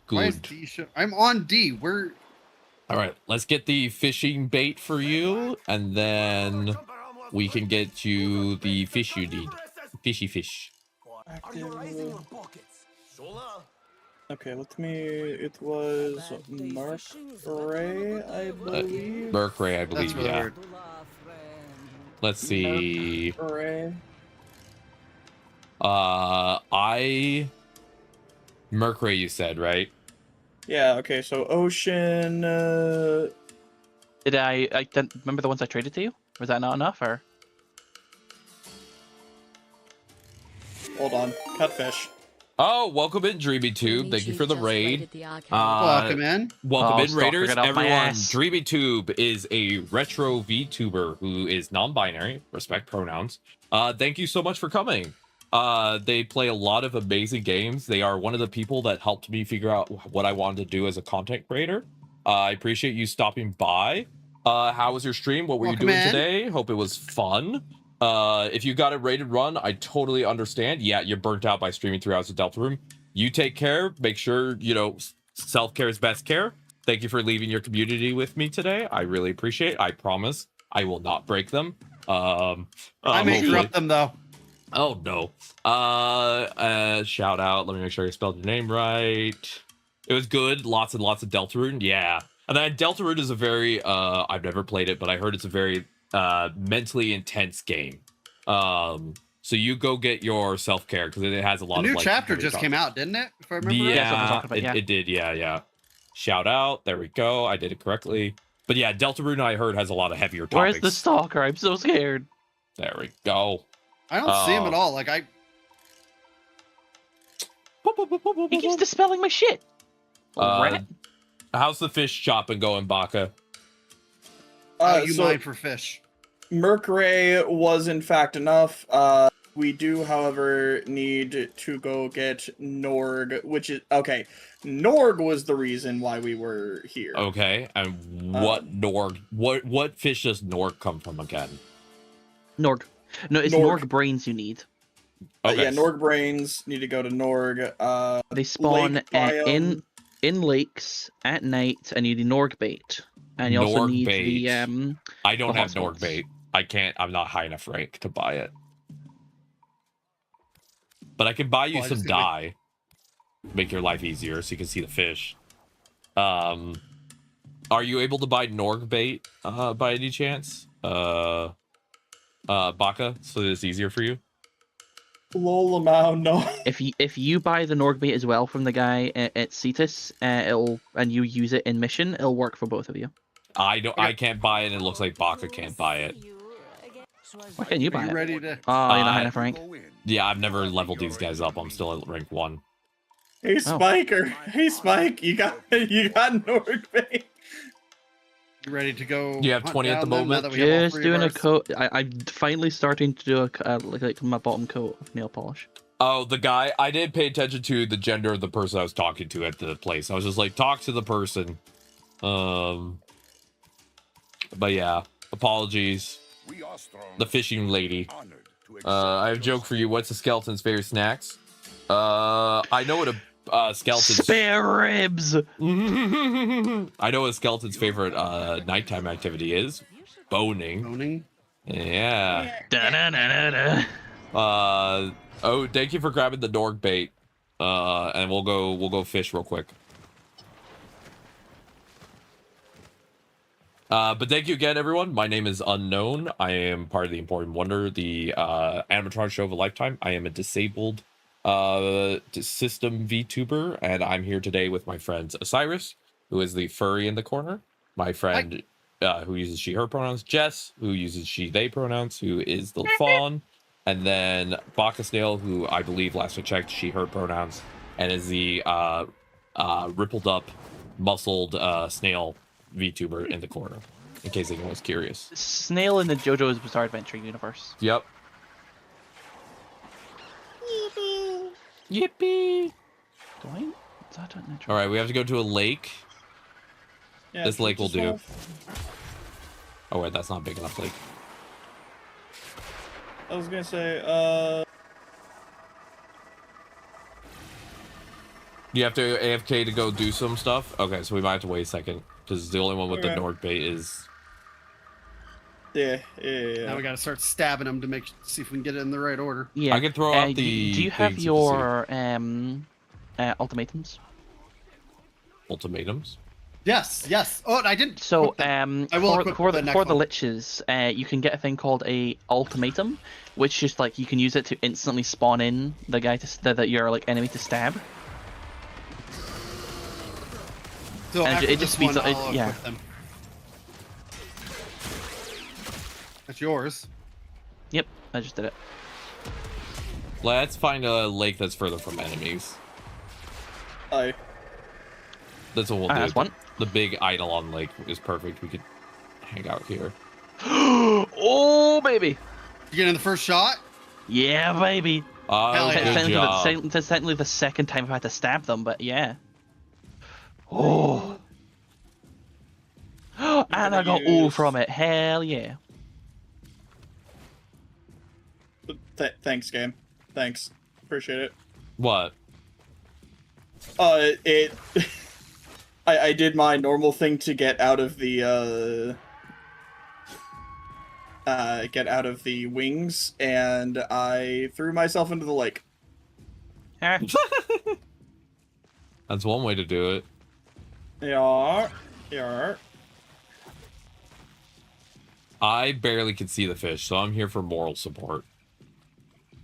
Why is D I'm on D. We're... All right, let's get the fishing bait for you, and then we can get you the fish you need. Fishy fish. Okay, let me. It was Mercury, I believe. Mercury, I believe. That's really weird. Let's see. Mercury. Mercury, you said, right? Yeah. Okay. So Ocean. Did I didn't remember the ones I traded to you? Was that not enough, or? Hold on. Cutfish. Oh, welcome in, DreamyTube. Thank you for the raid. Welcome in. Welcome in, Stalker, Raiders. get off my Everyone, ass. DreamyTube is a retro VTuber who is non-binary, respect pronouns. Thank you so much for coming. They play a lot of amazing games. They are one of the people that helped me figure out what I wanted to do as a content creator. I appreciate you stopping by. How was your stream? What were you doing today? Hope it was fun. If you got a rated run, I totally understand. Yeah, you're burnt out by streaming 3 hours of Deltarune. You take care. Make sure, you know, self-care is best care. Thank you for leaving your community with me today. I really appreciate it. I promise I will not break them. I may interrupt them, though. Oh, no. Shout out. Let me make sure I spelled your name right. It was good. Lots and lots of Deltarune. Yeah. And then Deltarune is a very, I've never played it, but I heard it's a very mentally intense game. So you go get your self-care because it has a lot of new like, chapter just came out, didn't it? If I remember yeah, it did. Yeah. Shout out. There we go. I did it correctly. But yeah, Deltarune I heard has a lot of heavier topics. Where's the stalker? I'm so scared. There we go. I don't see him at all. Like He keeps dispelling my shit. Rat. How's the fish chopping going, Baka? You mine for fish. Mercury was in fact enough. We do, however, need to go get Norg, which is okay. Norg was the reason why we were here. Okay, and what Norg? What fish does Norg come from again? Norg. No, it's Norg brains you need. Okay. Yeah, Norg brains need to go to Norg. They spawn lake biome. in lakes at night, and you need Norg bait. And you also Norg need bait. the I don't the have Norg hotspots. bait. I can't. I'm not high enough rank to buy it. But I can buy you some dye. Make your life easier so you can see the fish. Are you able to buy Norg bait by any chance? Baka, so that it's easier for you? Lolamau, no. If you buy the Norg bait as well from the guy at Cetus, and you use it in mission, it'll work for both of you. I can't buy it, and it looks like Baka can't buy it. Why can't you buy it? Ready to? You're not high enough rank. Yeah, I've never leveled these guys up. I'm still at rank 1. Hey Spiker, hey Spike, you got Norg bait. You ready to go? You have 20 at the moment. Just doing a coat. I'm finally starting to do like my bottom coat of nail polish. Oh, the guy. I did pay attention to the gender of the person I was talking to at the place. I was just like, talk to the person. But yeah, apologies. The fishing lady. I have a joke for you. What's a skeleton's favorite snacks? I know what a skeleton's spare ribs. I know what a skeleton's favorite nighttime activity is. Boning. Yeah. Oh, thank you for grabbing the Norg bait. And we'll go fish real quick. But thank you again, everyone. My name is Unknown. I am part of the Emporium Wonder, the animatronic show of a lifetime. I am a disabled system VTuber, and I'm here today with my friends Osiris, who is the furry in the corner, my friend who uses she, her pronouns, Jess, who uses she, they pronouns, who is the fawn, and then Baka Snail, who I believe last I checked, she, her pronouns, and is the rippled up, muscled snail VTuber in the corner, in case anyone was curious. Snail in the JoJo's Bizarre Adventure universe. Yep. Yippee! All right, we have to go to a lake. Yeah, this lake will do. Oh wait, that's not big enough lake. I was gonna say, You have to AFK to go do some stuff? Okay, so we might have to wait a second, because the only one with the Norg bait is... Yeah. Now we gotta start stabbing them to see if we can get it in the right order. Yeah. I can throw out the... Do you have your ultimatums? Ultimatums? Yes. Oh, I didn't. So, I will for the liches, you can get a thing called a ultimatum, which is like you can use it to instantly spawn in the guy that your like enemy to stab. So and it just speeds up. Yeah. That's yours. Yep, I just did it. Let's find a lake that's further from enemies. Aye. That's what we'll do. That's one. The big Eidolon Lake is perfect. We could hang out here. Oh, baby. You getting the first shot? Yeah, baby. Oh, yeah. good job. That's technically the second time I've had to stab them, but yeah. Oh. And I got all from it. Hell yeah. Thanks, game. Thanks. Appreciate it. What? I did my normal thing to get out of the wings, and I threw myself into the lake. That's one way to do it. Yeah. I barely can see the fish, so I'm here for moral support.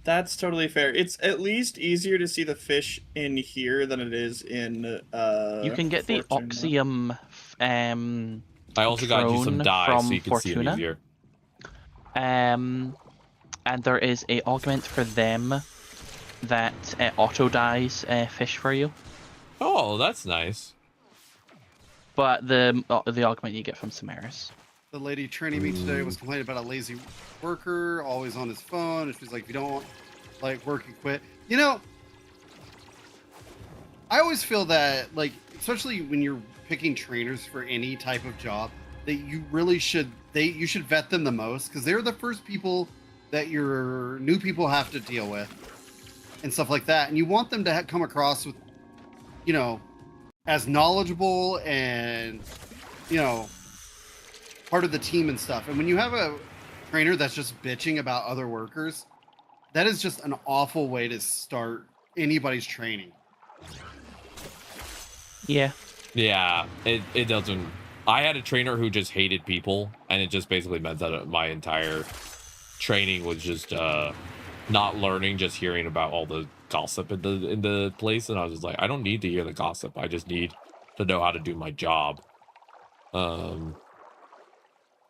That's totally fair. It's at least easier to see the fish in here than it is in You can get the Fortuna. Oxium I also got you some drone dye from so you can see it Fortuna. easier. And there is a augment for them that auto dies fish for you. Oh, that's nice. But the augment you get from Samaris. The lady training me today was complaining about a lazy worker, always on his phone. And she's like, if you don't like work, you quit. You know, I always feel that, like, especially when you're picking trainers for any type of job, that you really should, you should vet them the most, because they're the first people that your new people have to deal with and stuff like that. And you want them to come across with, you know, as knowledgeable and, you know, part of the team and stuff. And when you have a trainer that's just bitching about other workers, that is just an awful way to start anybody's training. Yeah. Yeah, it doesn't. I had a trainer who just hated people, and it just basically meant that my entire training was just not learning, just hearing about all the gossip in the place. And I was just like, I don't need to hear the gossip. I just need to know how to do my job.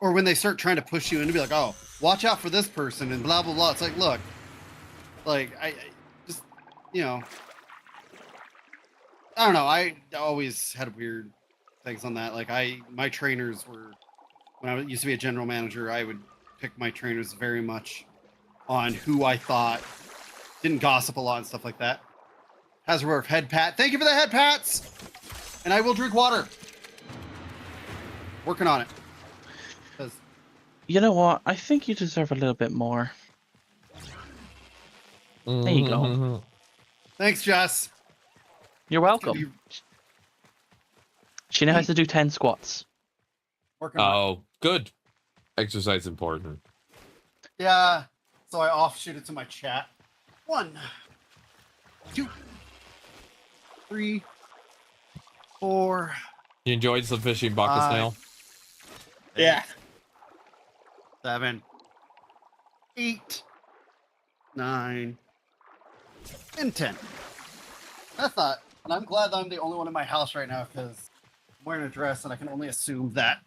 Or when they start trying to push you in to be like, oh, watch out for this person and blah, blah, blah. It's like, look, like, I just, you know, I don't know. I always had weird things on that. Like, my trainers were, when I used to be a general manager, I would pick my trainers very much on who I thought didn't gossip a lot and stuff like that. Hazardworth head pat. Thank you for the head pats. And I will drink water. Working on it. You know what? I think you deserve a little bit more. There you go. Thanks, Jess. You're welcome. She now has to do 10 squats. Oh, good. Exercise important. Yeah. So I offshoot it to my chat. 1, 2, 3, 4. You enjoyed some fishing, Bacchus Snail? Yeah. 7, 8, 9, and 10. That's not, and I'm glad that I'm the only one in my house right now because I'm wearing a dress and I can only assume that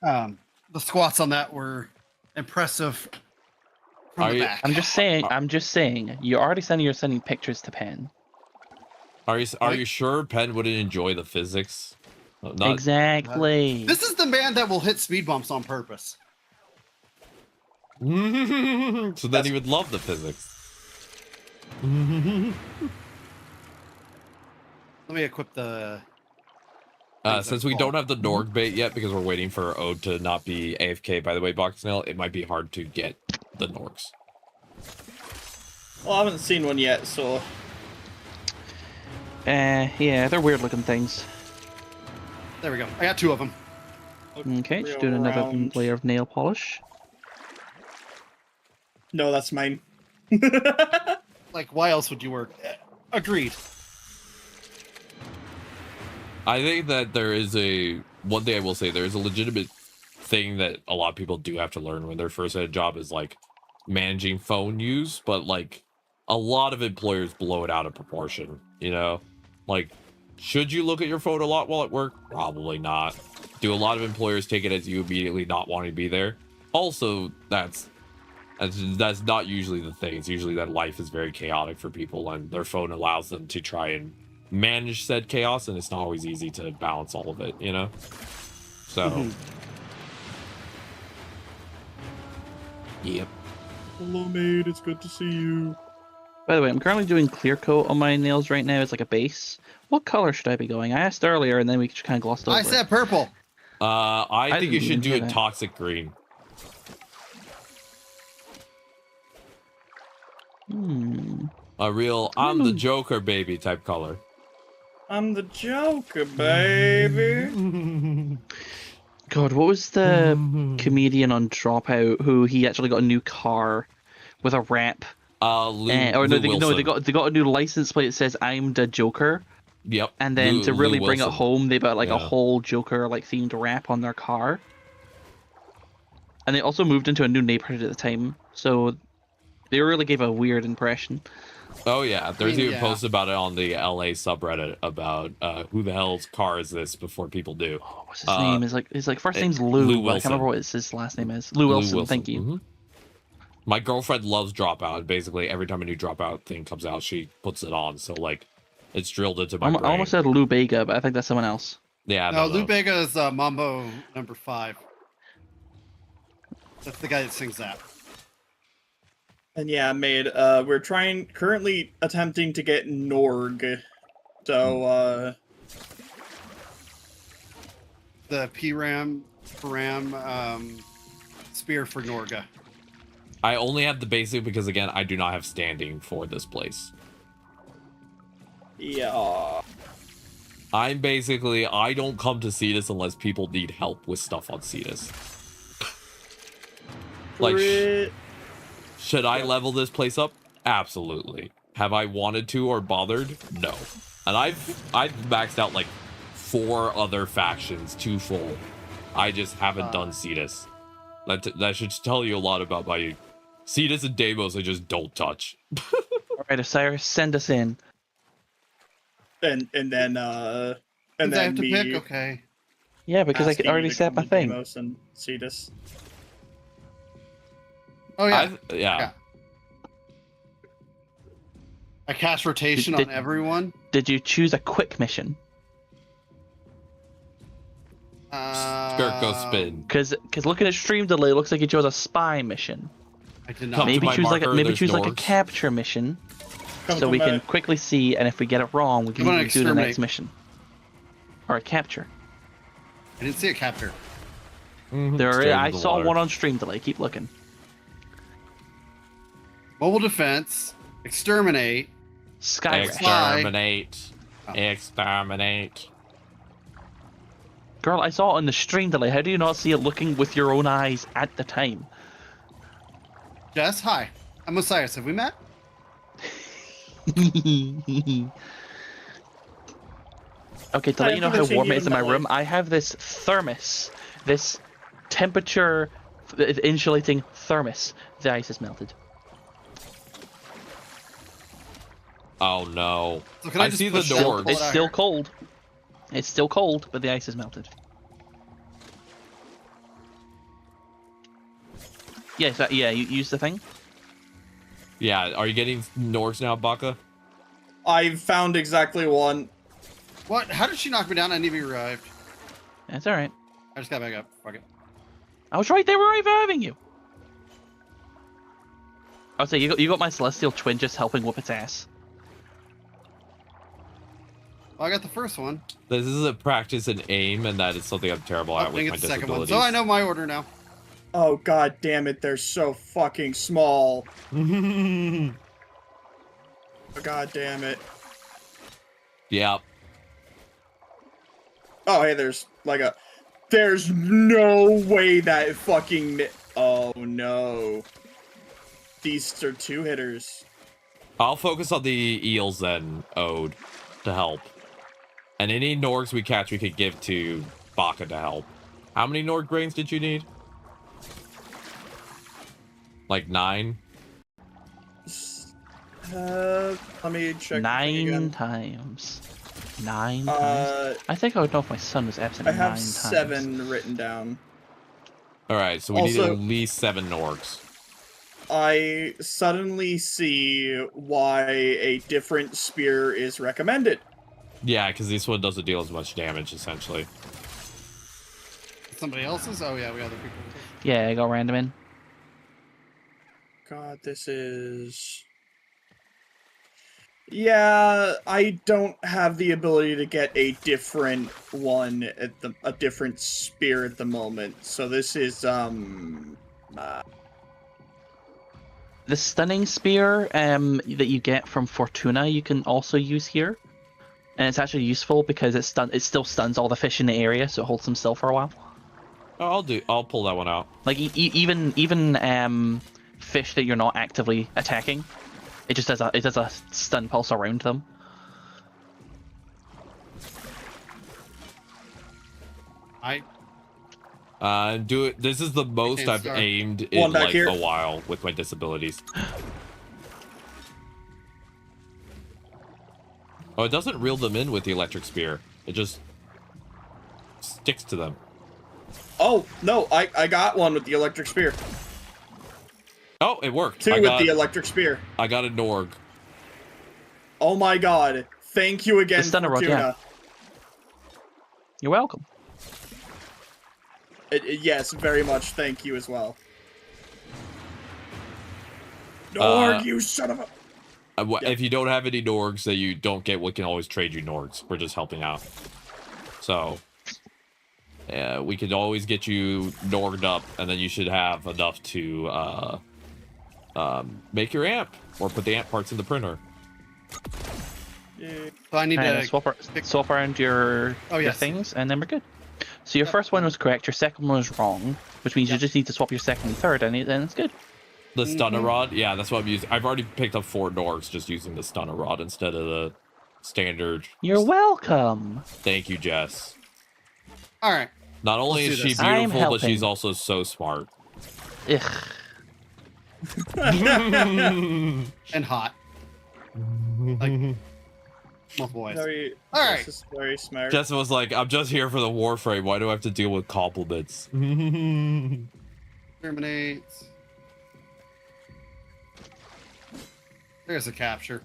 the squats on that were impressive from the back. I'm just saying, you're already sending pictures to Penn. Are you sure Penn wouldn't enjoy the physics? Exactly. This is the man that will hit speed bumps on purpose. So then he would love the physics. Let me equip the... Since we don't have the Norg bait yet, because we're waiting for Ode to not be AFK, by the way, Boxnail, it might be hard to get the Norgs. Well, I haven't seen one yet, so... Yeah, they're weird looking things. There we go. I got 2 of them. Okay, just doing another layer of nail polish. No, that's mine. Like, why else would you work? Agreed. I think that there is one thing I will say, there is a legitimate thing that a lot of people do have to learn when they're first at a job is like managing phone use, but like a lot of employers blow it out of proportion, you know? Like, should you look at your phone a lot while at work? Probably not. Do a lot of employers take it as you immediately not wanting to be there? Also, that's That's not usually the thing. It's usually that life is very chaotic for people, and their phone allows them to try and manage said chaos, and it's not always easy to balance all of it, you know? So... Yep. Hello, mate. It's good to see you. By the way, I'm currently doing clear coat on my nails right now. It's like a base. What color should I be going? I asked earlier, and then we just kind of glossed over I said purple. I think you didn't should do hear a that. toxic green. A real I'm the Joker baby type color. I'm the Joker, baby. God, what was the comedian on Dropout who he actually got a new car with a rap? Lou They got a new license plate that says "I'm the Joker." Yep. And then to really bring it Wilson. home, they put like a whole Joker like themed wrap on their car. And they also moved into a new neighborhood at the time, so they really gave a weird impression. Oh yeah, there's even posts about it on the LA subreddit about who the hell's car is this before people do. Oh, what's his name? His first name's Lou. But I can't remember what his last name is. Lou Wilson. Thank you. Mm-hmm. My girlfriend loves Dropout. Basically, every time a new Dropout thing comes out, she puts it on. So like, it's drilled into my brain. I almost said Lou Bega, but I think that's someone else. Yeah. No, Lou Bega is Mambo number 5. That's the guy that sings that. And yeah, mate, we're currently attempting to get Norg. So, The Param spear for Norga. I only have the basic because again, I do not have standing for this place. Yeah. I don't come to Cetus unless people need help with stuff on Cetus. Like, should I level this place up? Absolutely. Have I wanted to or bothered? No. And I've maxed out like 4 other factions to full. I just haven't done Cetus. That should tell you a lot about my Cetus and Deimos. I just don't touch. All right, Osiris, send us in. And then I have to me pick. Okay. Yeah, because I asking already you to set come my to thing. Deimos and Cetus. Oh yeah. Yeah. I cast rotation on everyone. Did you choose a quick mission? Skirt go spin. Because looking at stream delay, it looks like you chose a spy mission. I did not. Maybe choose like a Norks. capture mission, Come so to we my- can quickly see, and if we get it wrong, we can I'm gonna do the next exterminate. mission. Or a capture. I didn't see a capture. I saw one on stream delay. Keep looking. Mobile defense. Exterminate. Sky Exterminate. Girl, I saw it on the stream delay. How do you not see it looking with your own eyes at the time? Jess, hi. I'm Osiris. Have we met? Okay, to let you know how warm it is in my room, I have this thermos, this temperature insulating thermos. The ice is melted. Oh no. So can I just see the push that? door. It's still cold. It's still cold, but the ice is melted. Yeah, so, yeah, you use the thing. Yeah, are you getting Norks now, Baka? I found exactly one. What? How did she knock me down? I need to be revived. That's all right. I just got back up. Fuck it. I was right there reviving you. I would say you got my celestial twin just helping whoop its ass. Well, I got the first one. This is a practice in aim, and that is something I'm terrible I at with think my it's the second one. disabilities. So I know my order now. Oh god damn it, they're so fucking small. Oh, god damn it. Yeah. Oh hey, there's no way that fucking oh no. These are 2-hitters. I'll focus on the eels then, Ode, to help. And any Norgs we catch, we could give to Baka to help. How many Norg grains did you need? Like 9? Let me check. 9 times. 9 times. I think I would know if my son was absent I 9 have times. 7 written down. Alright, so we need Also- at least 7 Norgs. I suddenly see why a different spear is recommended. Yeah, because this one doesn't deal as much damage, essentially. Somebody else's? Oh yeah, we got other people. Yeah, I got random in. God, this is... Yeah, I don't have the ability to get a different one at a different spear at the moment. So this is the stunning spear that you get from Fortuna you can also use here, and it's actually useful because it still stuns all the fish in the area, so it holds them still for a while. Oh, I'll pull that one out. Like even fish that you're not actively attacking, it just does a stun pulse around them. Do it. This is the most I've aimed in like a while with my disabilities. Oh, it doesn't reel them in with the electric spear. It just sticks to them. Oh no, I got one with the electric spear. Oh, it worked. Two with the electric spear. I got a Norg. Oh my god! Thank you again, Fortuna. Yeah. You're welcome. Yes, very much. Thank you as well. Norg, you son of a... If you don't have any Norgs that you don't get, we can always trade you Norgs. We're just helping out. So, we could always get you Norged up, and then you should have enough to make your amp, or put the amp parts in the printer. So I need to swap around your things, and then we're good. So your first one was correct, your second one was wrong, which means you just need to swap your second and third, and then it's good. The stunner rod? Yeah, that's what I'm using. I've already picked up 4 Norgs just using the stunner rod instead of the standard. You're welcome. Thank you, Jess. All right. Not only is she beautiful, but she's also so smart. Ugh. And hot. Like, multiple ways. All right. This is very smart. Jess was like, I'm just here for the Warframe. Why do I have to deal with compliments? Terminate. There's a capture.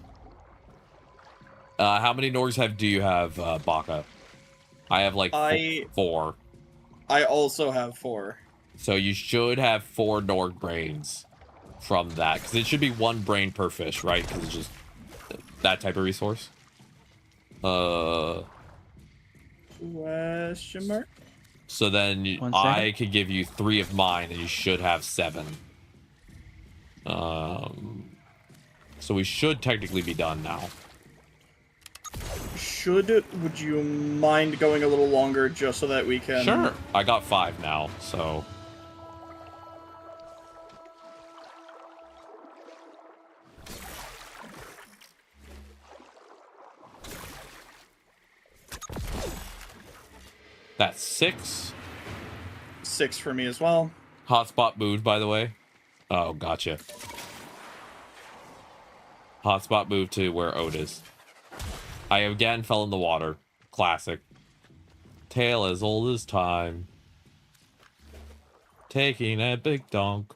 How many Norgs do you have, Baka? I have like 4. I also have 4. So you should have 4 Norg brains from that, because it should be 1 brain per fish, right? Because it's just that type of resource. Question mark? So then I could give you 3 of mine, and you should have 7. So we should technically be done now. Would you mind going a little longer just so that we can... Sure. I got 5 now, so... That's 6. 6 for me as well. Hotspot moved, by the way. Oh, gotcha. Hotspot moved to where Ode is. I again fell in the water. Classic. Tale as old as time. Taking a big donk.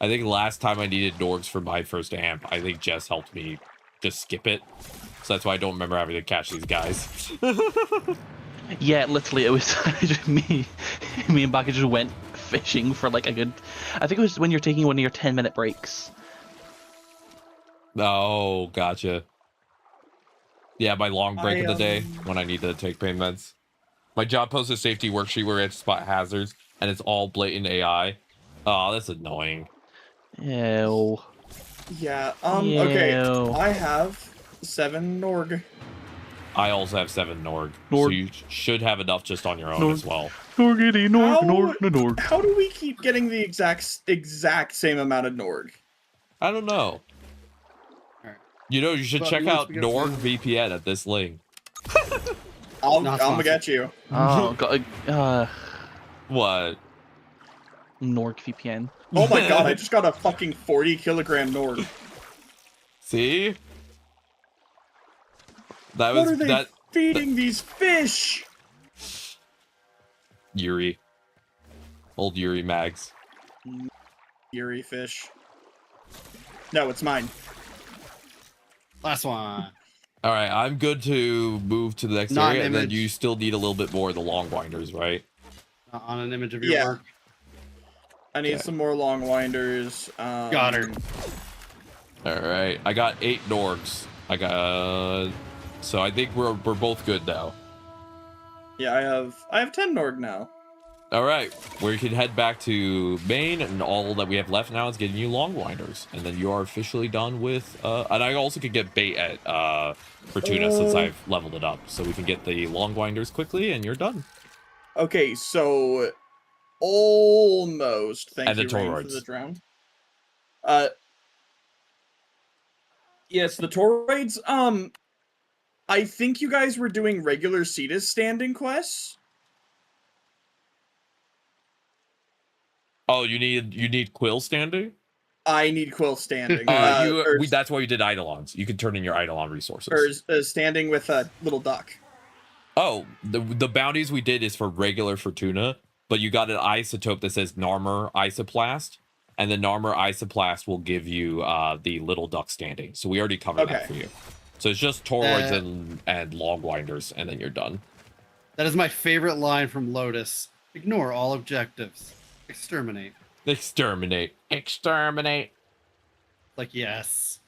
I think last time I needed Norgs for my first amp, I think Jess helped me just skip it. So that's why I don't remember having to catch these guys. Yeah, literally, it was me and Baka just went fishing for like a good... I think it was when you're taking one of your 10-minute breaks. Oh, gotcha. Yeah, my long break of the day when I need to take pain meds. My job posts a safety worksheet where I have to spot hazards, and it's all blatant AI. Oh, that's annoying. Ew. Yeah, okay. I have 7 Norg. I also have 7 Norg. So you should have enough just on your own as well. Norg. How do we keep getting the exact same amount of Norg? I don't know. You know, you should check out Norg VPN at this link. I'm gonna get you. Oh, God. What? Norg VPN. Oh my god, I just got a fucking 40-kilogram Norg. See? That feeding these fish. Yuri. Old Yuri Mags. Yuri fish. No, it's mine. Last one. All right, I'm good to move to the next Not area, an and then image. you still need a little bit more of the long winders, right? On an image of your Yeah. work. I need Okay. some more long winders. Got her. All right, I got 8 Norgs. I got, so I think we're both good now. Yeah, I have 10 Norg now. All right, we can head back to Maine, and all that we have left now is getting you long winders, and then you are officially done with. And I also could get bait at Fortuna since I've leveled it up, so we can get the long winders quickly, and you're done. Okay, so almost. Thank And the you, Rain, for toroids. the drown. Yes, the toroids. I think you guys were doing regular Cetus standing quests. Oh, you need Quill standing. I need Quill standing. That's why you did Eidolons. You can turn in your Eidolon resources. Or standing with a little duck. Oh, the bounties we did is for regular Fortuna, but you got an isotope that says Narmer Isoplast, and the Narmer Isoplast will give you the little duck standing. So we already covered that for you. So it's just toroids and long winders, and then you're done. That is my favorite line from Lotus. Ignore all objectives. Exterminate. Exterminate. Exterminate. Like, yes.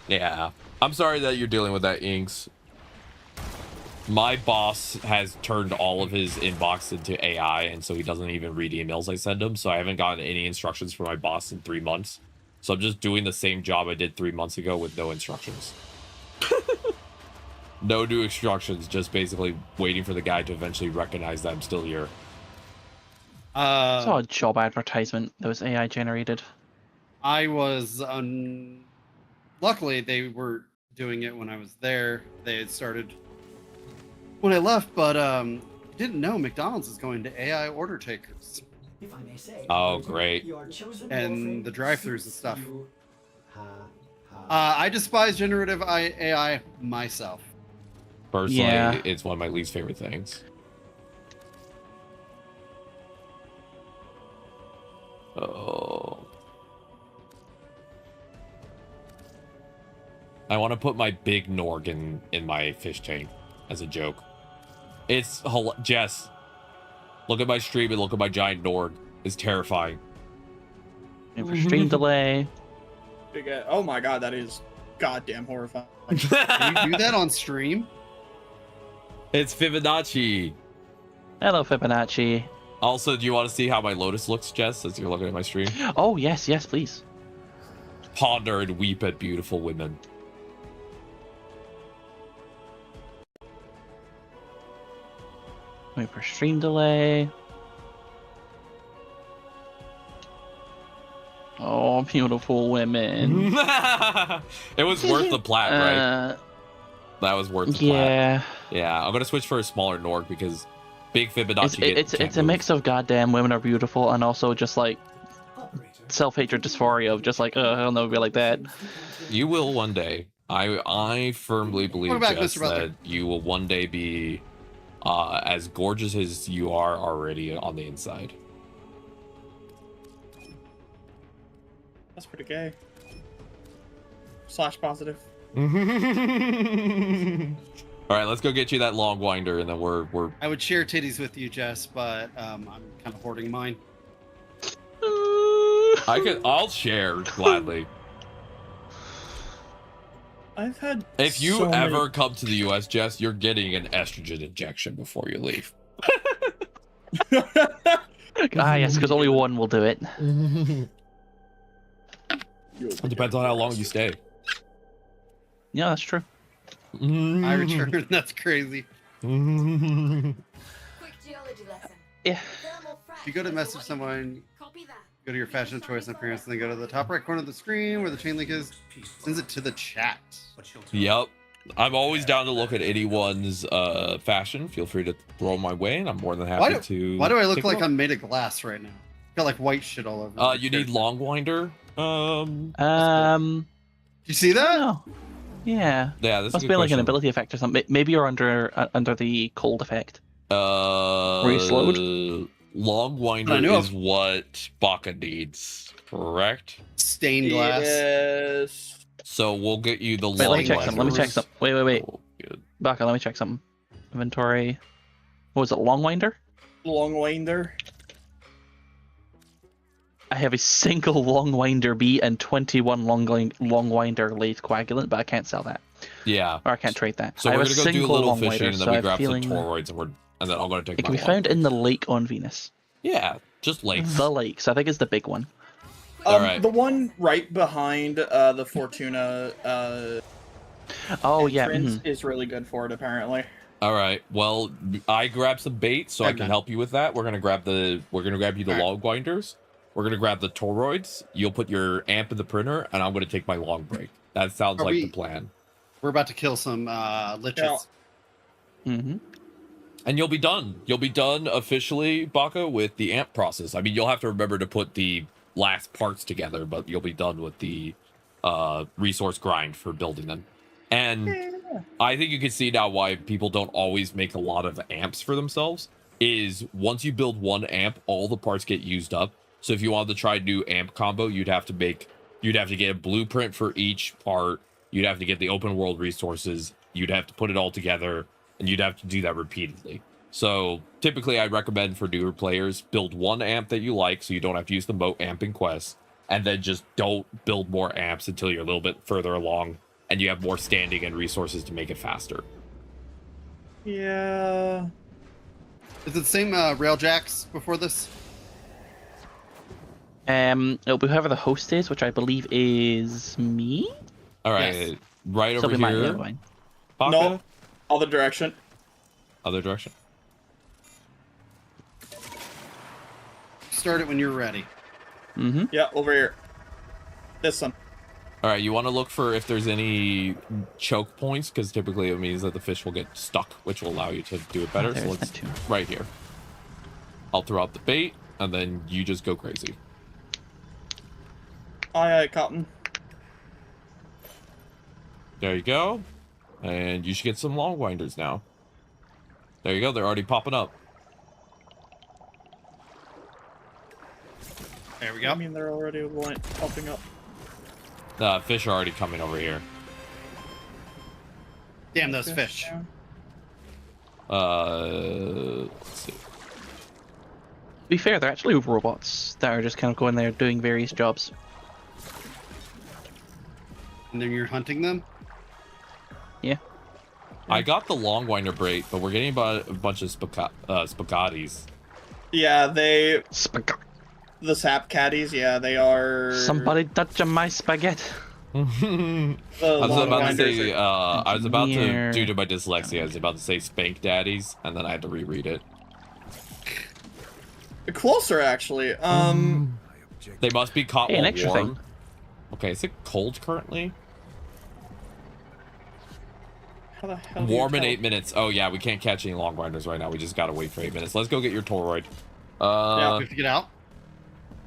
Yeah. I'm sorry that you're dealing with that, Inks. My boss has turned all of his inbox into AI, and so he doesn't even read emails I send him, so I haven't gotten any instructions from my boss in 3 months. So I'm just doing the same job I did 3 months ago with no instructions. No new instructions, just basically waiting for the guy to eventually recognize that I'm still here. I saw a job advertisement that was AI generated. I was luckily they were doing it when I was there. They had started when I left, but didn't know McDonald's is going to AI order takers. If I may say. Oh, great. Your chosen And Warframe the drive-thrus and stuff. you- I despise generative AI myself. Personally, Yeah. it's one of my least favorite things. Oh. I want to put my big Norg in my fish tank as a joke. It's Jess. Look at my stream and look at my giant Norg. It's terrifying. And for stream delay. Oh my god, that is goddamn horrifying. Can you do that on stream? It's Fibonacci. Hello, Fibonacci. Also, do you want to see how my Lotus looks, Jess, as you're looking at my stream? Oh, yes, please. Ponder and weep at beautiful women. Wait for stream delay. Oh, beautiful women. It was worth the plat, right? That was worth the plat. Yeah. Yeah, I'm gonna switch for a smaller Norg because big Fibonacci. It's a mix of goddamn women are beautiful and also just like self-hatred dysphoria of just like, I don't know, be like that. You will one day. I firmly believe, What about Jess, Mr. Butler? that you will one day be as gorgeous as you are already on the inside. That's pretty gay. / positive. All right, let's go get you that long winder, and then we're. I would share titties with you, Jess, but I'm kind of hoarding mine. I'll share gladly. I've had. If you so ever many... come to the U.S., Jess, you're getting an estrogen injection before you leave. Yes, because only one will do it. It depends on how long you stay. Yeah, that's true. I return. That's crazy. Quick geology lesson. Yeah. If you go to message someone, Copy that. go to your fashion choice and appearance, and then go to the top right corner of the screen where the chain link is. Sends it to the chat. Yep. I'm always down to look at anyone's fashion. Feel free to throw my way, and I'm more than happy to. Why do I look take like a I'm made of glass right now? Got like white shit all over. You need long winder. You see that? No. Yeah. Yeah, this Must is a be good like an question. ability effect or something. Maybe you're under the cold effect. Were you slowed? Longwinder knew is of. what Baka needs, correct? Stained glass. Yes. So we'll get you the Wait, let me check something. Let me check Longwinders. something. Wait. Oh, good. Baka, let me check something. Inventory. What was it? Longwinder? Longwinder. I have a single Longwinder B and 21 Longwinder Lathe Coagulant, but I can't sell that. Yeah. Or I can't trade that. So I we're have gonna go do a single little Longwinder, fishing, and then so we I have grab some feeling toroids, and then I'm gonna take. it can be found in the lake on Venus. Yeah, just lakes. The lakes. I think it's the big one. Alright. The one right behind the Fortuna Oh yeah. entrance is really good for it, apparently. All right. Well, I grabbed some bait, so I can Okay. help you with that. We're gonna grab you the log winders. We're gonna grab the toroids. You'll put your amp in the printer, and I'm gonna take my long break. That sounds Are like we- the plan. We're about to kill some liches. Yeah. And you'll be done. You'll be done officially, Baka, with the amp process. I mean, you'll have to remember to put the last parts together, but you'll be done with the resource grind for building them. And I think you can see now why people don't always make a lot of amps for themselves. Is once you build one amp, all the parts get used up. So if you wanted to try a new amp combo, you'd have to get a blueprint for each part. You'd have to get the open world resources. You'd have to put it all together, and you'd have to do that repeatedly. So typically, I recommend for newer players, build one amp that you like, so you don't have to use the moat amping quests, and then just don't build more amps until you're a little bit further along and you have more standing and resources to make it faster. Yeah. Is it the same railjacks before this? It'll be whoever the host is, which I believe is me. All right, Yes. right Still over be mine, yeah, here. mine. Baka? No. Other direction. Other direction. Start it when you're ready. Yeah, over here. This one. All right, you want to look for if there's any choke points, because typically it means that the fish will get stuck, which will allow you to do it better. So there's let's that too. right here. I'll throw out the bait, and then you just go crazy. Aye, Cotton. There you go. And you should get some long winders now. There you go. They're already popping up. There we I go. mean, they're already popping up. The fish are already coming over here. Damn those fish. Let's see. To be fair, they're actually robots that are just kind of going there doing various jobs. And then you're hunting them? Yeah. I got the long winder bait, but we're getting about a bunch of spaghettis. Yeah, the sap caddies, yeah, they are... Somebody touching my spaghetti. I was about to say, I was about to, due to my dyslexia, I was about to say spank daddies, and then I had to reread it. Closer, actually. They must be caught Hey, an while extra warm. thing. Okay, is it cold currently? How the hell do you Warm in tell? 8 minutes. Oh yeah, we can't catch any long winders right now. We just gotta wait for 8 minutes. Let's go get your toroid. We have to get out.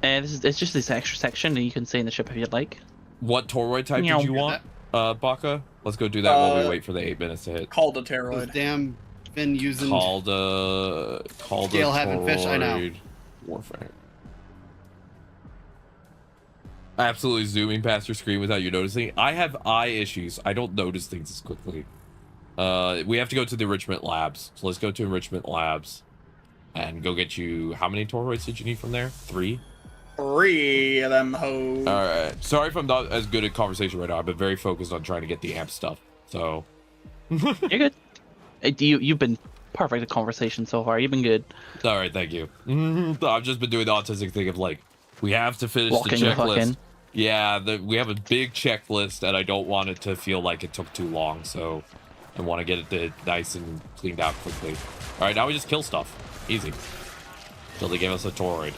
And it's just this extra section, and you can stay in the ship if you'd like. What toroid type Meow. did you want, Baka? Let's go do that while we wait for the 8 minutes to hit. Called a Those pteroid. damn been using. Called a Scale having fish, I know. toroid Warframe. Absolutely zooming past your screen without you noticing. I have eye issues. I don't notice things as quickly. We have to go to the enrichment labs. So let's go to enrichment labs and go get you. How many toroids did you need from there? 3? 3 of them hoes. All right. Sorry if I'm not as good at conversation right now. I've been very focused on trying to get the amp stuff. So You're good. You've been perfect at conversation so far. You've been good. all right, thank you. I've just been doing the autistic thing of like, we have to finish Walking the the fuck checklist. in. Yeah, we have a big checklist, and I don't want it to feel like it took too long. So I want to get it nice and cleaned out quickly. All right, now we just kill stuff. Easy. Till they give us a toroid.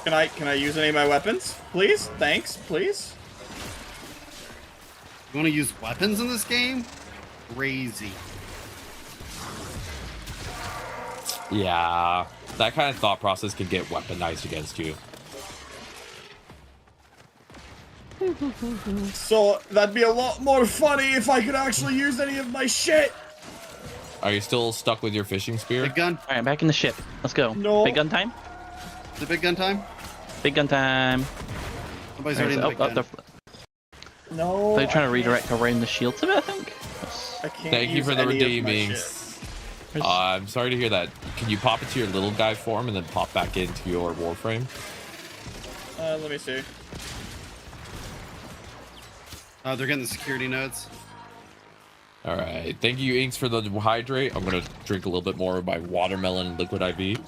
Can I use any of my weapons? Please? Thanks, please? You want to use weapons in this game? Crazy. Yeah, that kind of thought process can get weaponized against you. So that'd be a lot more funny if I could actually use any of my shit. Are you still stuck with your fishing spear? Big gun. All right, back in the ship. Let's go. No. Big gun time. Is it big gun time? Big gun time. Nobody's already in the big gun. No. They're trying to I redirect around the shields a bit, I think. I can't Thank you use for the any of my redeeming. shit. I'm sorry to hear that. Can you pop into your little guy form and then pop back into your Warframe? Let me see. They're getting the security nodes. All right. Thank you, Inks, for the hydrate. I'm going to drink a little bit more of my watermelon liquid IV.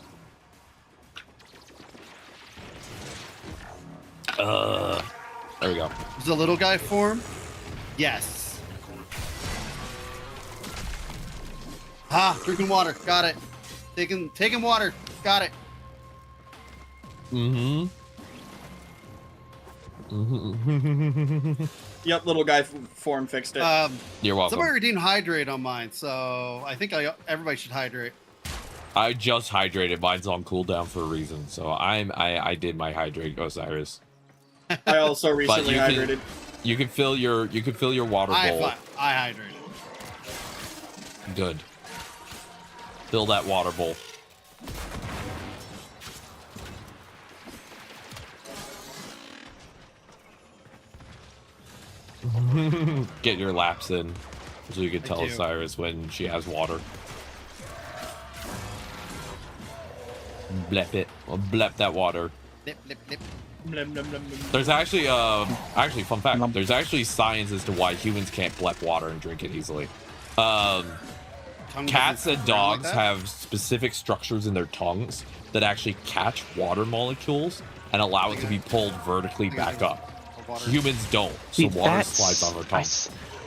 There we go. Is the little guy form? Yes. Ah, drinking water. Got it. Taking water. Got it. Mm-hmm. Yep, little guy form fixed it. You're welcome. Somebody redeemed hydrate on mine, so I think everybody should hydrate. I just hydrated. Mine's on cooldown for a reason, so I did my hydrate, Osiris. I also recently hydrated. You can fill your water bowl. I hydrated. Good. Fill that water bowl. Get your laps in so you can tell Osiris when she has water. Blep it. Or blep that water. Blip, blip, blip. There's actually fun fact. There's actually science as to why humans can't blep water and drink it easily. Cats and dogs have specific structures in their tongues that actually catch water molecules and allow it to be pulled vertically back up. Humans don't, so water slides on their tongue.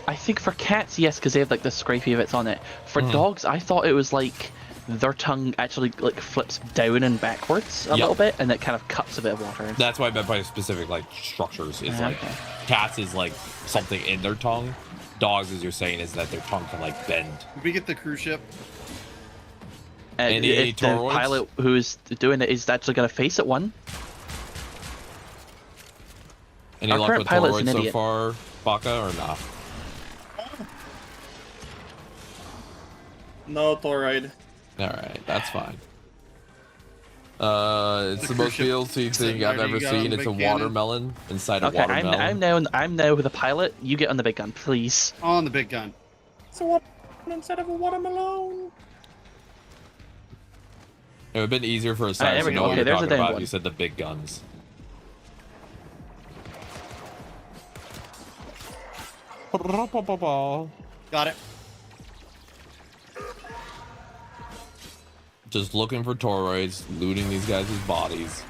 I think for cats, yes, because they have like the scrapey bits on it. For dogs, I thought it was like their tongue actually like flips down and backwards a little bit, and it kind of cuts a bit of water. That's what I meant by specific like structures. Is like cats is like something in their tongue. Dogs, as you're saying, is that their tongue can like bend. Did we get the cruise ship? Any the pilot who's doing it is actually going to face it one. Any luck with toroids so far, Baka, or not? No toroid. Alright, that's fine. It's the most DLC thing I've ever seen. It's a watermelon inside a watermelon. I'm now with a pilot. You get on the big gun, please. On the big gun. It's a watermelon instead of a watermelon. It would have been easier for us to know what you're talking about. You said the big guns. Got it. Just looking for toroids, looting these guys' bodies.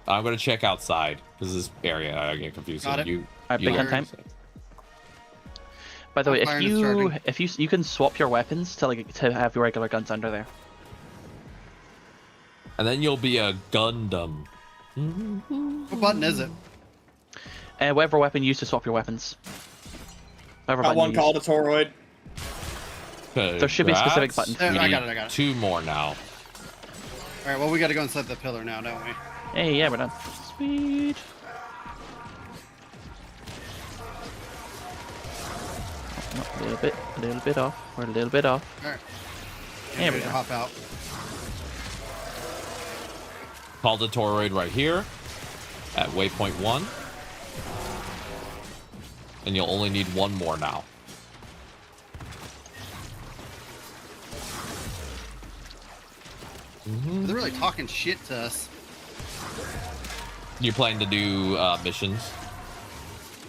I'm gonna check outside because this area I get confused. Got it. Big gun time. By the way, if you can swap your weapons to have your regular guns under there. And then you'll be a Gundam. What button is it? Whatever weapon you use to swap your weapons. Got one called a toroid. There should be a specific button. I got it. Two more now. All right, well, we got to go inside the pillar now, don't we? Hey, yeah, we're done. Sweet. A little bit off. We're a little bit off. All right. There we go. Hop out. Called the toroid right here at waypoint 1. And you'll only need one more now. They're really talking shit to us. You planning to do missions?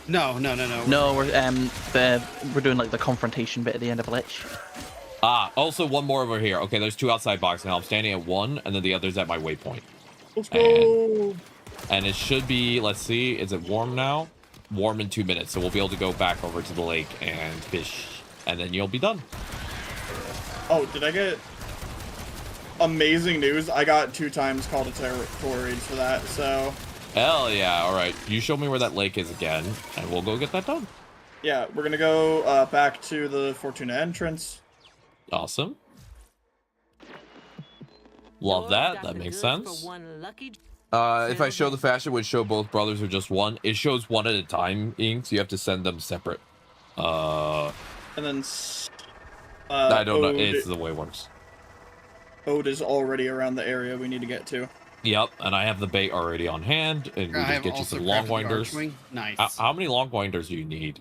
No. No, we're doing like the confrontation bit at the end of Lich. Also one more over here. Okay, there's two outside boxes now. I'm standing at one, and then the other's at my waypoint. Let's go. And it should be, let's see, is it warm now? Warm in 2 minutes, so we'll be able to go back over to the lake and fish, and then you'll be done. Oh, did I get amazing news? I got 2 times called a toroid for that, so... Hell yeah, alright. You show me where that lake is again, and we'll go get that done. Yeah, we're gonna go back to the Fortuna entrance. Awesome. Love that. That makes sense. If I show the fashion, would show both brothers or just one? It shows one at a time, Ink, so you have to send them separate. And then I don't know. It's the way it works. Ode is already around the area we need to get to. Yep, and I have the bait already on hand, and we just get you some long winders. Nice. How many long winders do you need?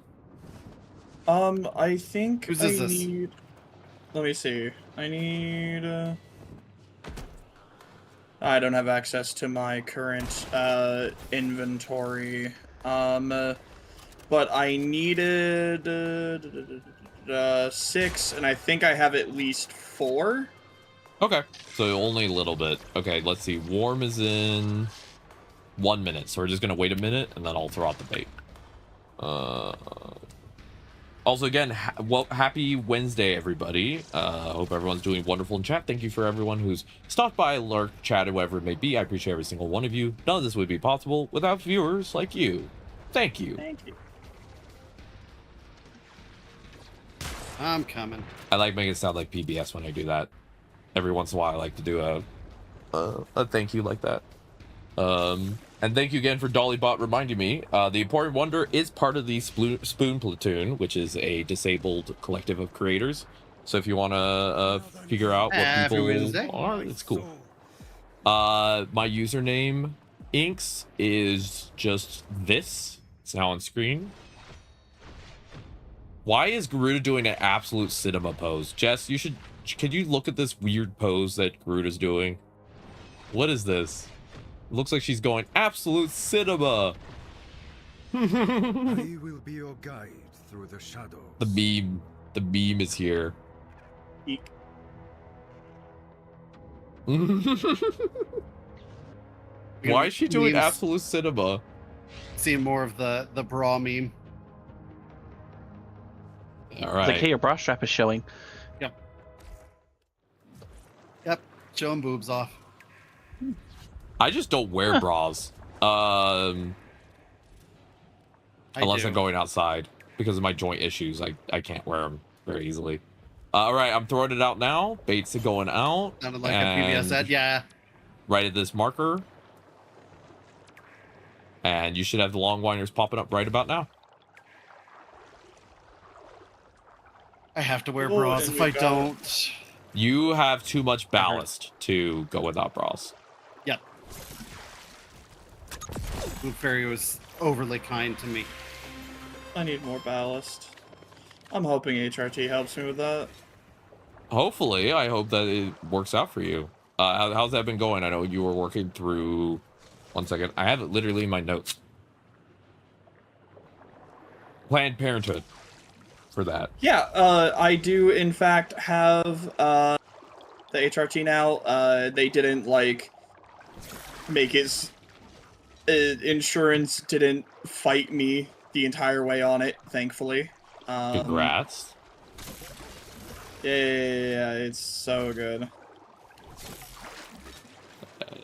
I think Whose I is this? need. Let me see. I need. I don't have access to my current inventory. But I needed 6, and I think I have at least 4. Okay, so only a little bit. Okay, let's see. Warm is in 1 minute, so we're just gonna wait a minute, and then I'll throw out the bait. Also, again, happy Wednesday, everybody. Hope everyone's doing wonderful in chat. Thank you for everyone who's stopped by, lurked, chatted, whatever it may be. I appreciate every single one of you. None of this would be possible without viewers like you. Thank you. Thank you. I'm coming. I like making it sound like PBS when I do that. Every once in a while, I like to do a thank you like that. And thank you again for Dollybot reminding me. The Important Wonder is part of the Spoon Platoon, which is a disabled collective of creators. So if you want to figure out what people are, it's cool. My username, Inks, is just this. It's now on screen. Why is Garuda doing an absolute cinema pose? Jess, you should... Can you look at this weird pose that Garuda's doing? What is this? It looks like she's going absolute cinema. I will be your guide through the shadows. The meme is here. Eek. Why is she doing Memes. absolute cinema? Seeing more of the bra meme. All right. Like, hey, your bra strap is showing. Yep, showing boobs off. I just don't wear bras. Unless I'm going outside because of my joint issues. I can't wear them very easily. All right, I'm throwing it out now. Baits are going out. Sounded like a PBS ad. Yeah. Right at this marker. And you should have the long winders popping up right about now. I have to wear bras. If I don't... You have too much ballast to go without bras. Yep. Blue Fairy was overly kind to me. I need more ballast. I'm hoping HRT helps me with that. Hopefully, I hope that it works out for you. How's that been going? I know you were working through... One second. I have it literally in my notes. Planned Parenthood. For that. Yeah, I do in fact have the HRT now. They didn't like make his insurance didn't fight me the entire way on it, thankfully. Congrats. Yeah, it's so good.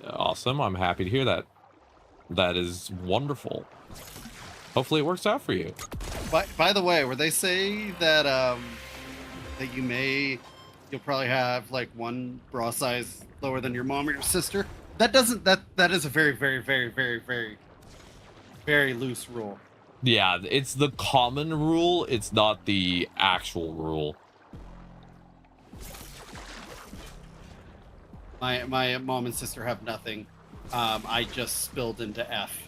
Awesome. I'm happy to hear that. That is wonderful. Hopefully it works out for you. By the way, where they say that that you'll probably have like one bra size lower than your mom or your sister. That is a very, very, very, very, very, very loose rule. Yeah, it's the common rule. It's not the actual rule. My mom and sister have nothing. I just spilled into F.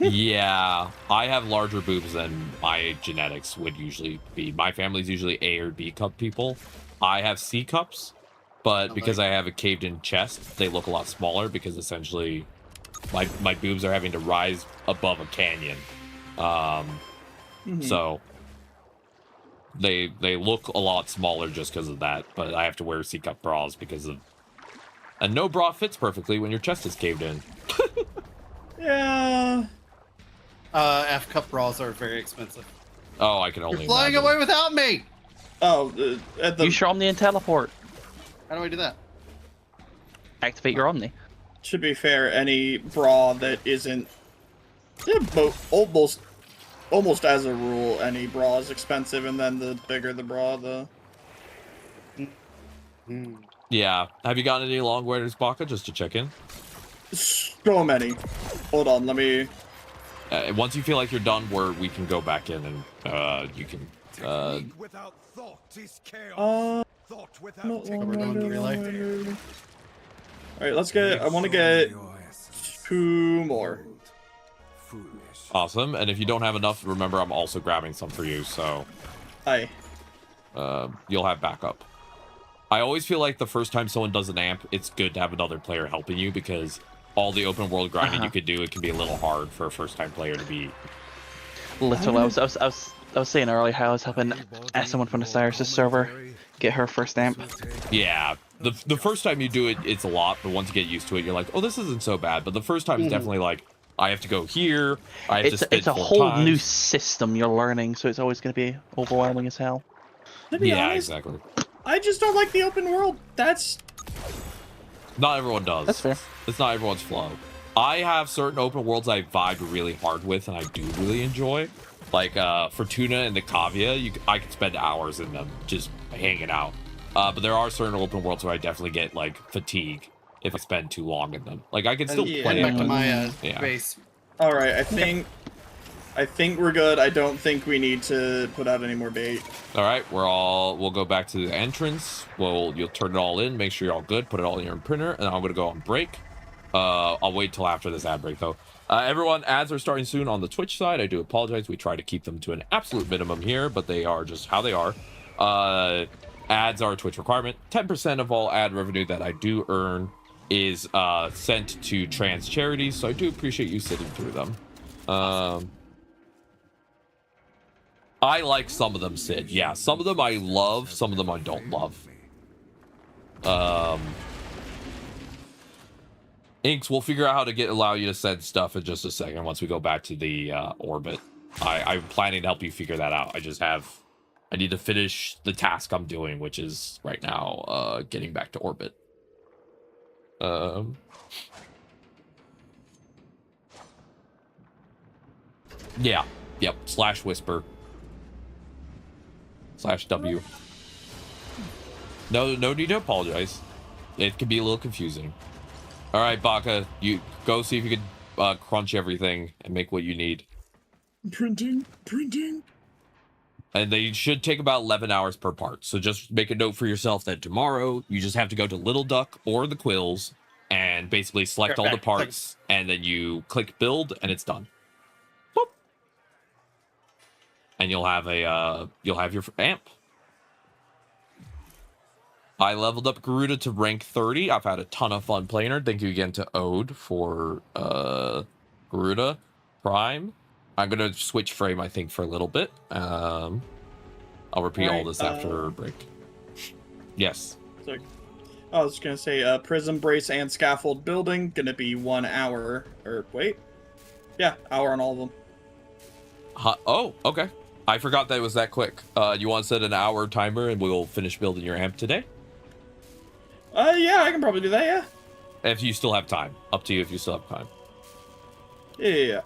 Yeah, I have larger boobs than my genetics would usually be. My family's usually A or B cup people. I have C cups, but because I have a caved in chest, they look a lot smaller because essentially my boobs are having to rise above a canyon. So they look a lot smaller just because of that, but I have to wear C cup bras because of... And no bra fits perfectly when your chest is caved in. Yeah. F cup bras are very expensive. Oh, I can only You're flying imagine. away without me! Oh, at the... Use your Omni and teleport. How do I do that? Activate your Omni. To be fair, any bra that isn't... almost as a rule, any bra is expensive, and then the bigger the bra, the... Yeah. Have you gotten any long waiters, Baka, just to check in? So many. Hold on, let me... Once you feel like you're done, we can go back in and you can... Without thought is chaos. Thought not without long doing waiter. Alright, let's get... I want to get 2 more. Awesome. And if you don't have enough, remember I'm also grabbing some for you, so... Aye. You'll have backup. I always feel like the first time someone does an amp, it's good to have another player helping you, because all the open world grinding you could do, it can be a little hard for a first time player to be. Literally, I was saying earlier how I was helping someone from the Cyrus' server get her first amp. Yeah, the first time you do it, it's a lot, but once you get used to it, you're like, oh, this isn't so bad. But the first time is definitely like, I have to go here. I have to spin It's a 4 whole times. new system you're learning, so it's always going to be overwhelming as hell. To be Yeah, honest, exactly. I just don't like the open world. That's... Not everyone does. That's fair. It's not everyone's flow. I have certain open worlds I vibe really hard with, and I do really enjoy. Like Fortuna and the Cavia, I could spend hours in them just hanging out. But there are certain open worlds where I definitely get like fatigue if I spend too long in them. Like I can still play Back it. to my Yeah. base. All right, I think we're good. I don't think we need to put out any more bait. All right, we'll go back to the entrance. You'll turn it all in, make sure you're all good, put it all in your printer, and I'm gonna go on break. I'll wait till after this ad break though. Everyone, ads are starting soon on the Twitch side. I do apologize. We try to keep them to an absolute minimum here, but they are just how they are. Ads are a Twitch requirement. 10% of all ad revenue that I do earn is sent to trans charities, so I do appreciate you sitting through them. I like some of them, Sid. Yeah, some of them I love, some of them I don't love. Inks, we'll figure out how to allow you to send stuff in just a second once we go back to the orbit. I'm planning to help you figure that out. I need to finish the task I'm doing, which is right now getting back to orbit. Yeah. Yep. /whisper. /W. No need to apologize. It can be a little confusing. All right, Baka, you go see if you can crunch everything and make what you need. Printing. And they should take about 11 hours per part. So just make a note for yourself that tomorrow you just have to go to Little Duck or the Quills and basically select all the parts, and then you click build and it's done. Boop. And you'll have your amp. I leveled up Garuda to rank 30. I've had a ton of fun playing her. Thank you again to Ode for Garuda Prime. I'm gonna switch frame, I think, for a little bit. I'll repeat all this after break. Yes. So, I was gonna say prism brace and scaffold building gonna be 1 hour. Or wait, yeah, hour on all of them. Oh, okay. I forgot that it was that quick. You want to set an hour timer and we'll finish building your amp today? Yeah, I can probably do that, yeah. If you still have time. Up to you if you still have time. Yeah.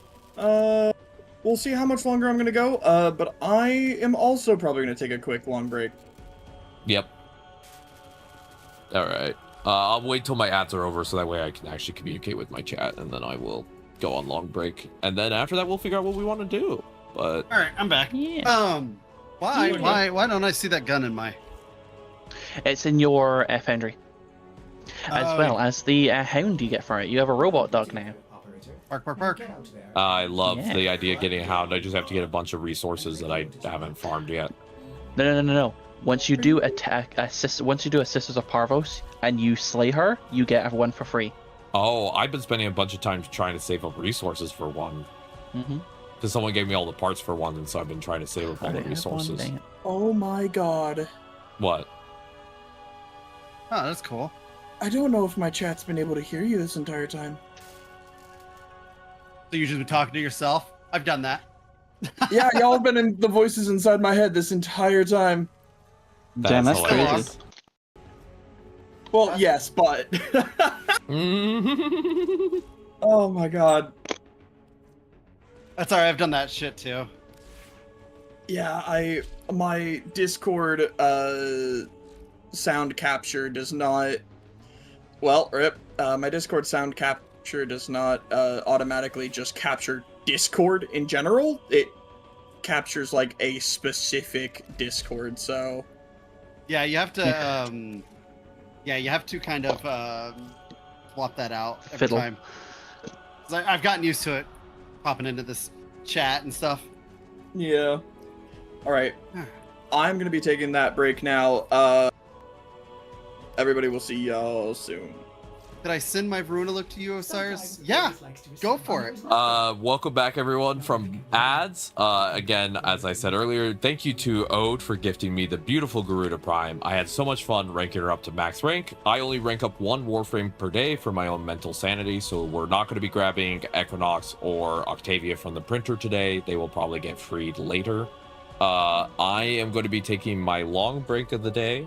We'll see how much longer I'm gonna go, but I am also probably gonna take a quick long break. Yep. Alright. I'll wait till my ads are over so that way I can actually communicate with my chat, and then I will go on long break. And then after that, we'll figure out what we want to do. But all right, I'm back. Yeah. Why don't I see that gun in my... It's in your foundry. As well as the hound you get for it. You have a robot dog now. Bark. I love the idea of getting a hound. I just have to get a bunch of resources that I haven't farmed yet. No. Once you do once you do a Sisters of Parvos and you slay her, you get one for free. Oh, I've been spending a bunch of time trying to save up resources for one. Because someone gave me all the parts for one, and so I've been trying to save up all the resources. Oh my god. What? Oh, that's cool. I don't know if my chat's been able to hear you this entire time. So you just been talking to yourself? I've done that. Yeah, y'all have been in the voices inside my head this entire time. Damn, that's hilarious. Well, yes, but... Oh my god. That's alright, I've done that shit too. Yeah, my Discord sound capture does not. Well, rip. My Discord sound capture does not automatically just capture Discord in general. It captures like a specific Discord. So. Yeah, you have to. Yeah, you have to kind of swap that out every Fiddle. time. 'Cause I've gotten used to it, popping into this chat and stuff. Yeah. All right. I'm gonna be taking that break now. Everybody will see y'all soon. Did I send my Veruna look to you, Osiris? Yeah, go for it. Welcome back, everyone, from ads. Again, as I said earlier, thank you to Ode for gifting me the beautiful Garuda Prime. I had so much fun ranking her up to max rank. I only rank up 1 Warframe per day for my own mental sanity, so we're not going to be grabbing Equinox or Octavia from the printer today. They will probably get freed later. I am going to be taking my long break of the day.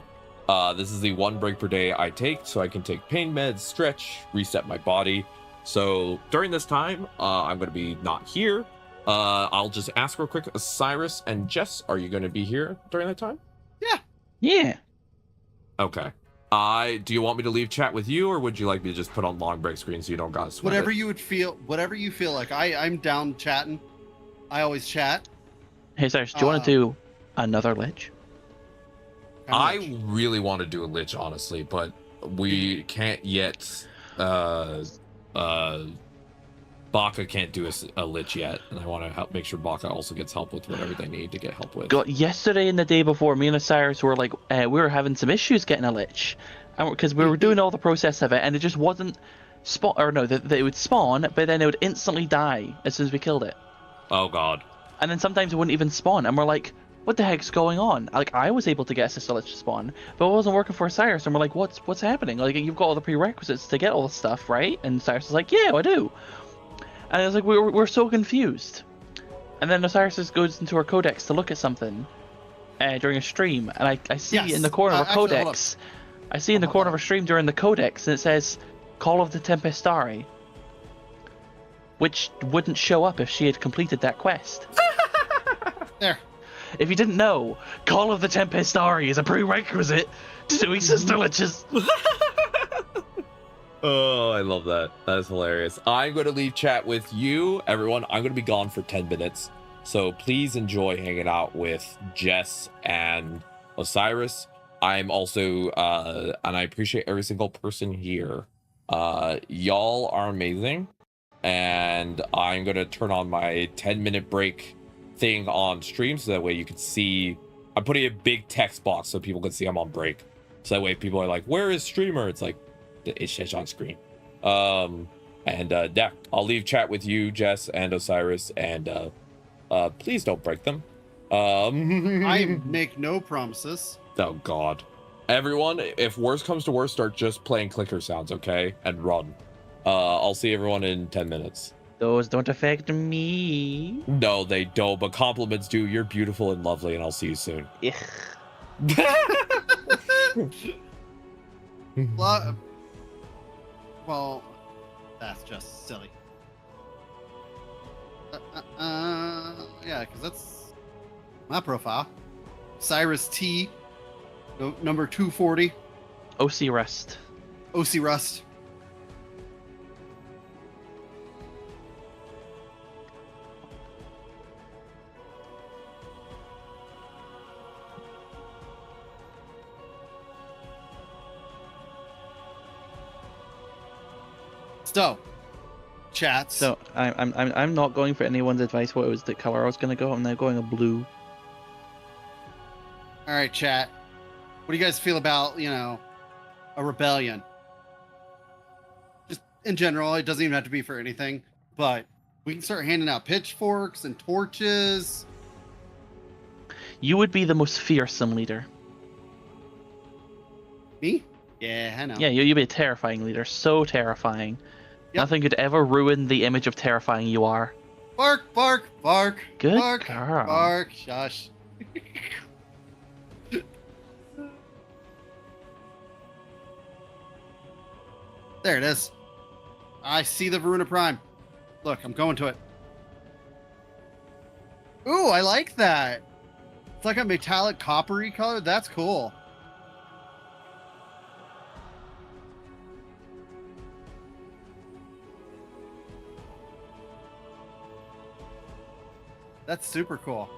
This is the 1 break per day I take, so I can take pain meds, stretch, reset my body. So during this time, I'm going to be not here. I'll just ask real quick, Osiris and Jess, are you going to be here during that time? Yeah. Okay. Do you want me to leave chat with you, or would you like me to just put on long break screen so you don't gotta sweat Whatever it? you would feel, whatever you feel like. I'm down chatting. I always chat. Hey, Cyrus, do you want to do another lich? I really want to do a lich, honestly, but we can't yet. Baka can't do a lich yet, and I want to help make sure Baka also gets help with whatever they need to get help with. God, yesterday and the day before, me and Osiris were like, we were having some issues getting a lich, because we were doing all the process of it, and it just wasn't spawn. Or no, they would spawn, but then it would instantly die as soon as we killed it. Oh God. And then sometimes it wouldn't even spawn, and we're like, what the heck's going on? Like, I was able to get a lich to spawn, but it wasn't working for Cyrus, and we're like, what's happening? Like, you've got all the prerequisites to get all the stuff, right? And Cyrus is like, yeah, I do. And I was like, we're so confused. And then Osiris just goes into our codex to look at something during a stream, and I see in the corner of our codex, I see in the corner of a stream during the codex, and it says, Call of the Tempestari, which wouldn't show up if she had completed that quest. There. If you didn't know, Call of the Tempestari is a prerequisite to doing Sister Liches. Oh, I love that. That is hilarious. I'm going to leave chat with you, everyone. I'm going to be gone for 10 minutes. So please enjoy hanging out with Jess and Osiris. I'm also, and I appreciate every single person here. Y'all are amazing. And I'm going to turn on my 10-minute break thing on stream so that way you can see. I'm putting a big text box so people can see I'm on break, so that way people are like, where is streamer? It's like it's just on screen. Yeah, I'll leave chat with you, Jess and Osiris, and please don't break them. I make no promises. Oh God, everyone, if worst comes to worst, start just playing clicker sounds, okay, and run. I'll see everyone in 10 minutes. Those don't affect me. No, they don't, but compliments do. You're beautiful and lovely, and I'll see you soon. Well, that's just silly. Yeah, because that's my profile. Cyrus T, number 240. OC Rust. OC Rust. So, chats. So I'm not going for anyone's advice. What it was the color I was gonna go. I'm now going a blue. All right, chat. What do you guys feel about, a rebellion? Just in general, it doesn't even have to be for anything, but we can start handing out pitchforks and torches. You would be the most fearsome leader. Me? Yeah, I know. Yeah, you'd be a terrifying leader. So terrifying. Yep. Nothing could ever ruin the image of terrifying you are. Bark, bark, bark. Good bark, girl. bark. Shush. There it is. I see the Veruna Prime. Look, I'm going to it. Ooh, I like that. It's like a metallic coppery color. That's cool. That's super cool.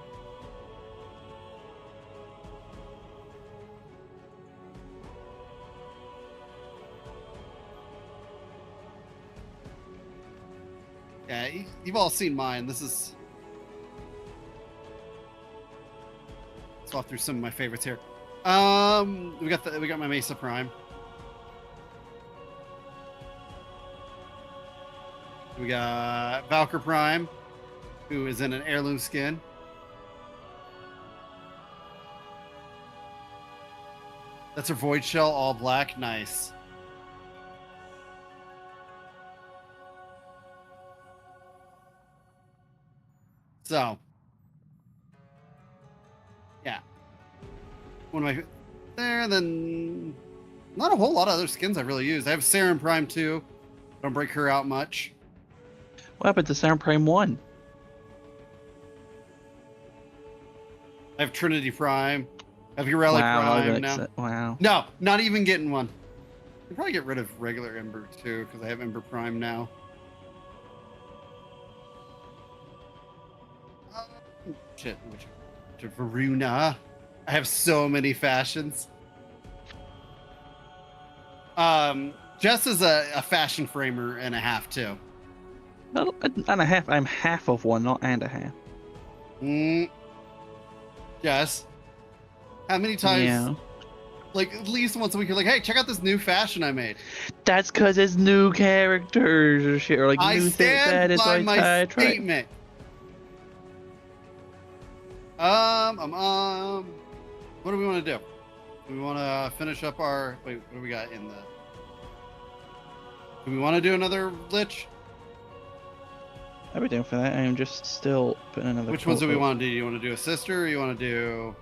Yeah, you've all seen mine. This is... Let's walk through some of my favorites here. We got my Mesa Prime. We got Valkyr Prime, who is in an heirloom skin. That's her Void Shell, all black. Nice. So, yeah. One of my there, then not a whole lot of other skins I've really used. I have Serum Prime too. Don't break her out much. What happened to Serum Prime 1? I have Trinity Prime. I have Urelic Prime now. Wow. No, not even getting one. I'll probably get rid of regular Ember too, because I have Ember Prime now. Shit, which Varuna. I have so many fashions. Jess is a fashion framer and a half too. Well, and a half. I'm half of one, not and a half. Yes. How many times? Yeah. Like at least once a week, you're like, "Hey, check out this new fashion I made." That's because it's new characters or shit, or like I new stand things by that my statement. What do we want to do? Do we want to finish up our... Wait, what do we got in the... Do we want to do another Lich? I'd be down for that. I'm just still putting another... Which ones do we want to do? You want to do a sister, or you want to do...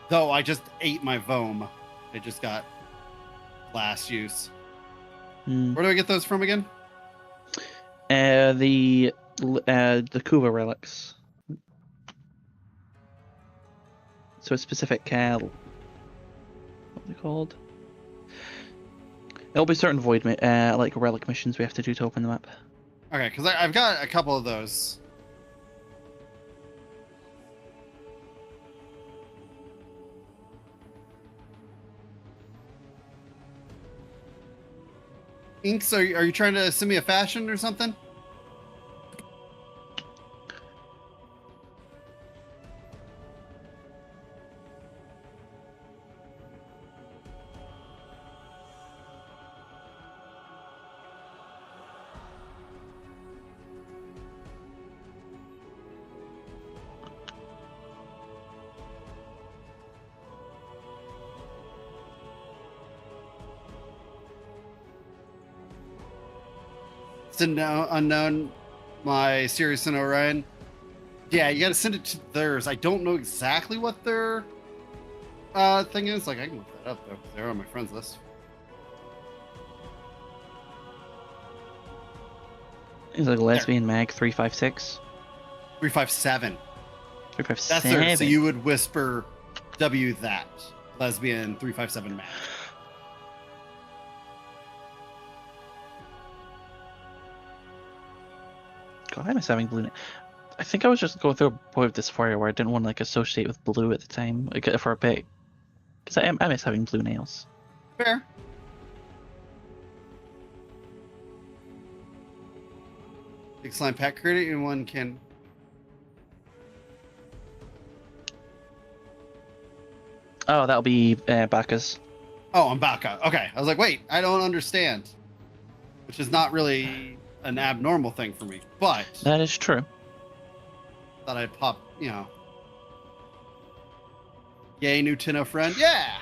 Though I just ate my Vome. I just got last use. Where do I get those from again? The Kuva relics. So a specific what are they called? It'll be certain void like relic missions we have to do to open them up. Okay, because I've got a couple of those. Inks, are you trying to send me a fashion or something? Unknown, my Sirius and Orion. Yeah, you gotta send it to theirs. I don't know exactly what their thing is. Like, I can look that up though. They're on my friends list. It's like Lesbian Mag 356. 357. 357. That's there. So you would whisper W that. Lesbian 357 Mag. God, I miss having blue. I think I was just going through a point of dysphoria where I didn't want to like associate with blue at the time, like for a bit, because I miss having blue nails. Fair. Big slime pack credit in one can. Oh, that'll be Bacchus. Oh, I'm Baka. Okay, I was like, wait, I don't understand, which is not really an abnormal thing for me, but that is true. Thought I'd pop, you know. Yay, new Tinno friend. Yeah.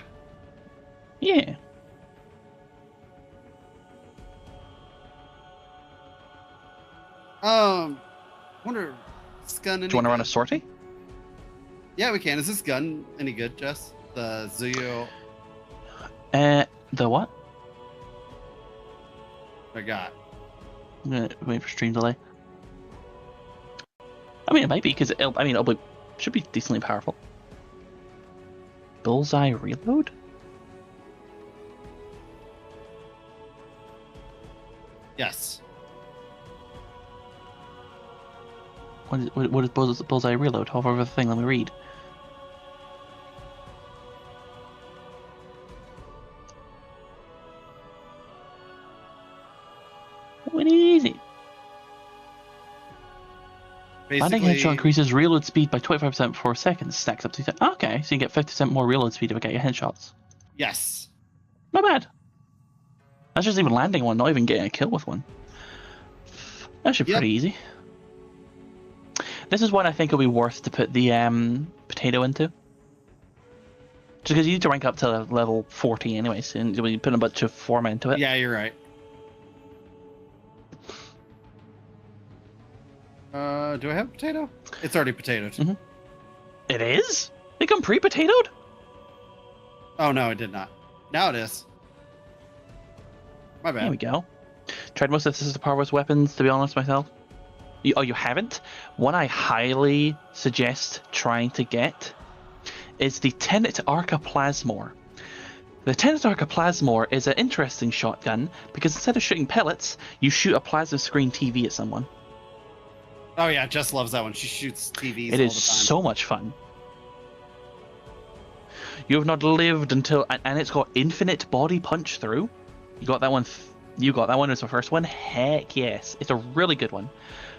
Yeah. Wonder, is this gun any Do you want to good? run a sortie? Yeah, we can. Is this gun any good, Jess? The Zuyo The what? I got. I'm gonna wait for stream delay. I mean, it might be because should be decently powerful. Bullseye reload? Yes. What is bullseye reload? Hover over the thing. Let me read. What is it? Landing headshot increases reload speed by 25% for 4 seconds. Stacks up to... Okay, so you get 50% more reload speed if you get your headshots. Yes. Not bad. That's just even landing one, not even getting a kill with one. That should be pretty easy. This is one I think will be worth to put the potato into. Just because you need to rank up to level 40 anyways, and when you put a bunch of form into it. Yeah, you're right. Do I have a potato? It's already potatoed. Mm-hmm. It is? They come pre-potatoed? Oh no, it did not. Now it is. My bad. There we go. Tried most of this as the powerless weapons, to be honest myself. You haven't? One I highly suggest trying to get is the Tenet Arca Plasmor. The Tenet Arca Plasmor is an interesting shotgun because instead of shooting pellets, you shoot a plasma screen TV at someone. Oh yeah, Jess loves that one. She shoots TVs. It is so much fun. You have not lived until, and it's got infinite body punch through. You got that one. You got that one as the first one. Heck yes, it's a really good one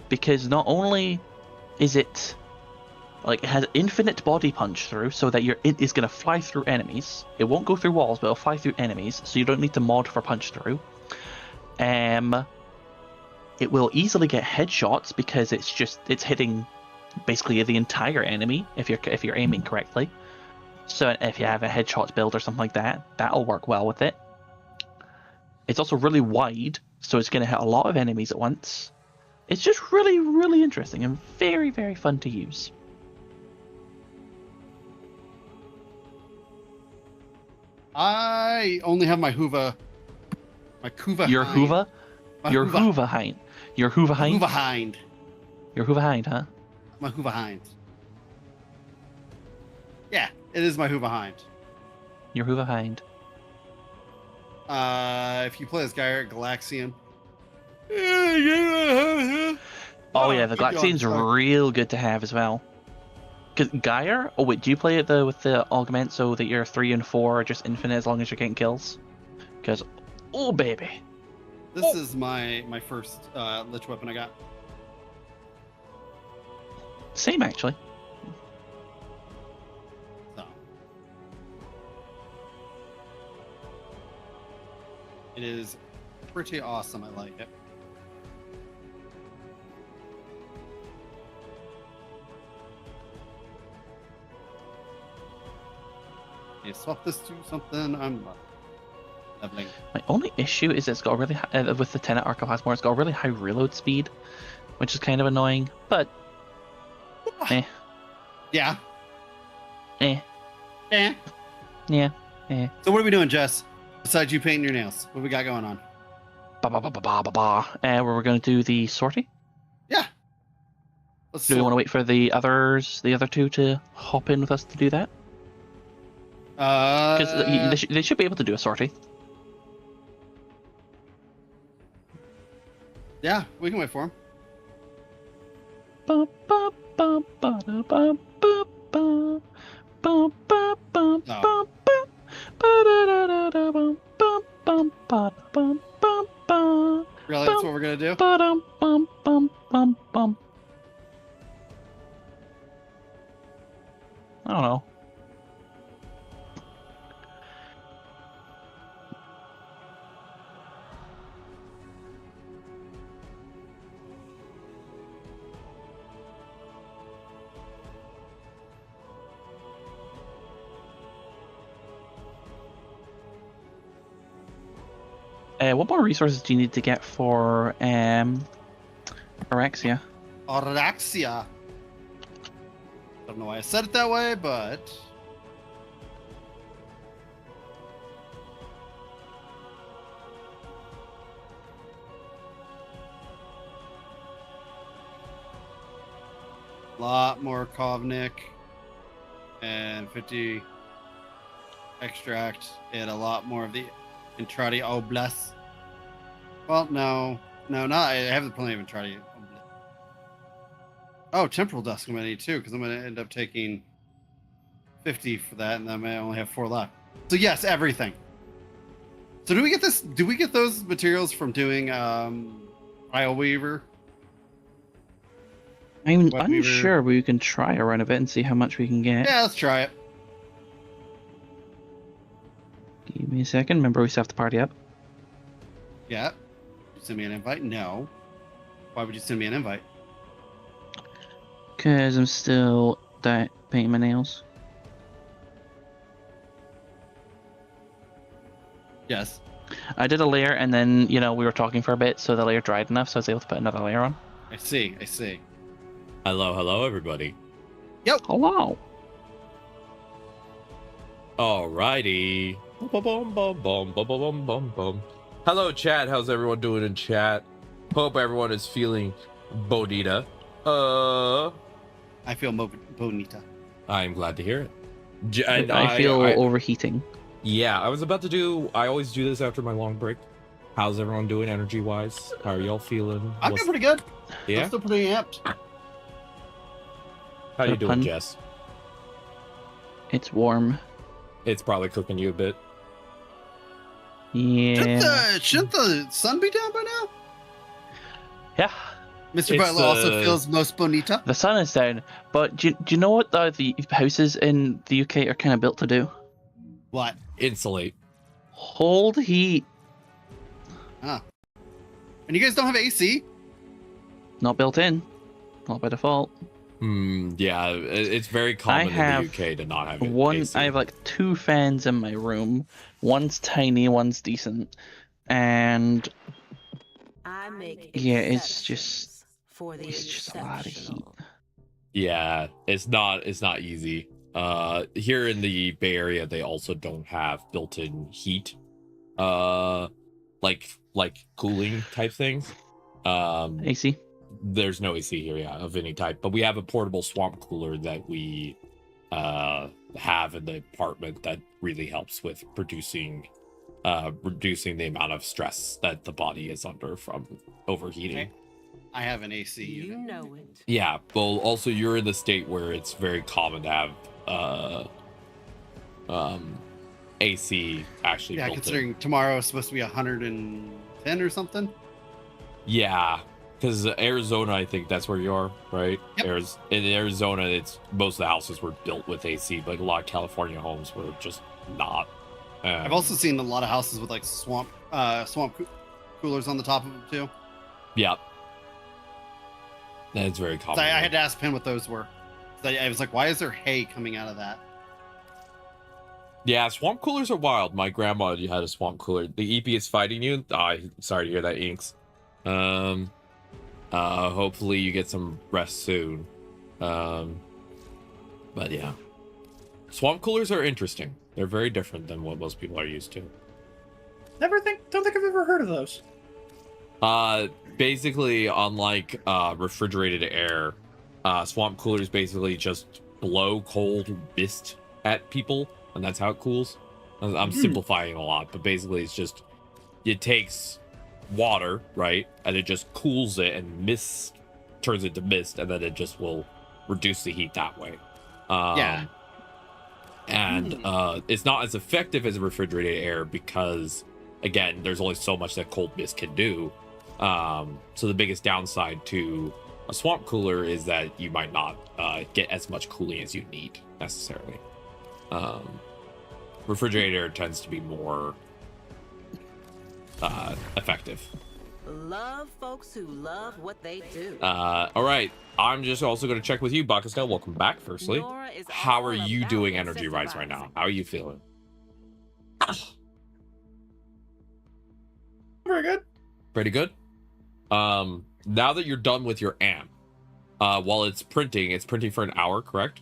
because not only is it like it has infinite body punch through, so that it is going to fly through enemies. It won't go through walls, but it'll fly through enemies, so you don't need to mod for punch through. It will easily get headshots because it's hitting basically the entire enemy if you're aiming correctly. So if you have a headshots build or something like that, that'll work well with it. It's also really wide, so it's going to hit a lot of enemies at once. It's just really, really interesting and very, very fun to use. I only have my Hoover. My Kuva. Your Hoover? Your Hoover Hind. Your Hoover Hind? Hoover Hind. Your Hoover Hind, huh? My Hoover Hind. Yeah, it is my Hoover Hind. Your Hoover Hind. If you play this guy at Galaxian. Oh yeah, the Galaxian's real good to have as well. Cause Geyer? Oh wait, do you play it with the augment so that your 3 and 4 are just infinite as long as you're getting kills? Because, oh baby. This is my first lich weapon I got. Same actually. So. It is pretty awesome. I like it. You swap this to something. I'm leveling. My only issue is it's got a really high, with the Tenet Arca Plasmor, it's got a really high reload speed, which is kind of annoying. But Yeah. Yeah. So what are we doing, Jess? Besides you painting your nails, what we got going on? Where we're going to do the sortie? Yeah. Do we want to wait for the other two to hop in with us to do that? Because they should be able to do a sortie. Yeah, we can wait for him. Really, that's what we're gonna do? I don't know. What more resources do you need to get for Orexia? Orexia. Don't know why I said it that way, but a lot more Kovnik and 50 extract and a lot more of the Intrati Oblast. Well, no, not. I have plenty of Intrati Oblast. Oh, temporal dust I'm gonna need too, because I'm gonna end up taking 50 for that, and then I only have 4 left. So yes, everything. So do we get this? Do we get those materials from doing Pile Weaver? I'm Web Weaver? unsure, but we can try a run of it and see how much we can get. Yeah, let's try it. Give me a second. Remember, we still have to party up. Yeah. You send me an invite? No. Why would you send me an invite? Because I'm still painting my nails. Yes. I did a layer, and then, we were talking for a bit, so the layer dried enough, so I was able to put another layer on. I see. I see. Hello, everybody. Yep. Hello. Alrighty. Bum, bum, bum, bum, bum, bum, bum. Hello, chat. How's everyone doing in chat? Hope everyone is feeling bonita. I feel bonita. I'm glad to hear it. I feel overheating. Yeah, I was about to do. I always do this after my long break. How's everyone doing energy-wise? How are y'all feeling? I'm doing pretty good. Yeah. I'm still pretty amped. How you doing, Jess? It's warm. It's probably cooking you a bit. Yeah. Shouldn't the sun be down by now? Yeah. Mr. Butler also feels most bonita. The sun is down, but do you know what the houses in the UK are kind of built to do? What? Insulate. Hold heat. Ah. And you guys don't have AC? Not built in. Not by default. Yeah, it's very common in the UK to not have AC. I have like 2 fans in my room. One's tiny, one's decent. And yeah, it's just a lot of heat. Yeah, it's not easy. Here in the Bay Area, they also don't have built-in heat, like cooling type things. AC. There's no AC here, yeah, of any type. But we have a portable swamp cooler that we have in the apartment that really helps with reducing the amount of stress that the body is under from overheating. I have an AC unit. You know it. Yeah, well, also you're in the state where it's very common to have AC actually built considering in. Tomorrow is supposed to be 110 or something. Yeah, because Arizona, I think that's where you are, right? Yep. In Arizona, it's most of the houses were built with AC, but a lot of California homes were just not. I've also seen a lot of houses with like swamp coolers on the top of them too. Yeah, that's very common. So I had to ask Penn what those were. I was like, why is there hay coming out of that? Yeah, swamp coolers are wild. My grandma had a swamp cooler. The EP is fighting you. Sorry to hear that, Inks. Hopefully you get some rest soon. But yeah, swamp coolers are interesting. They're very different than what most people are used to. Don't think I've ever heard of those. Basically, unlike refrigerated air, swamp coolers basically just blow cold mist at people, and that's how it cools. I'm simplifying a lot, but basically it takes water, right, and it just cools it, and mist turns into mist, and then it just will reduce the heat that way. And it's not as effective as refrigerated air because, again, there's only so much that cold mist can do. So the biggest downside to a swamp cooler is that you might not get as much cooling as you need necessarily. Refrigerated air tends to be more effective. Love folks who love what they do. All right. I'm just also going to check with you, Bakastel. Welcome back, firstly. How are you doing energy-wise right now? How are you feeling? Very good. Pretty good. Now that you're done with your amp, while it's printing for an hour, correct?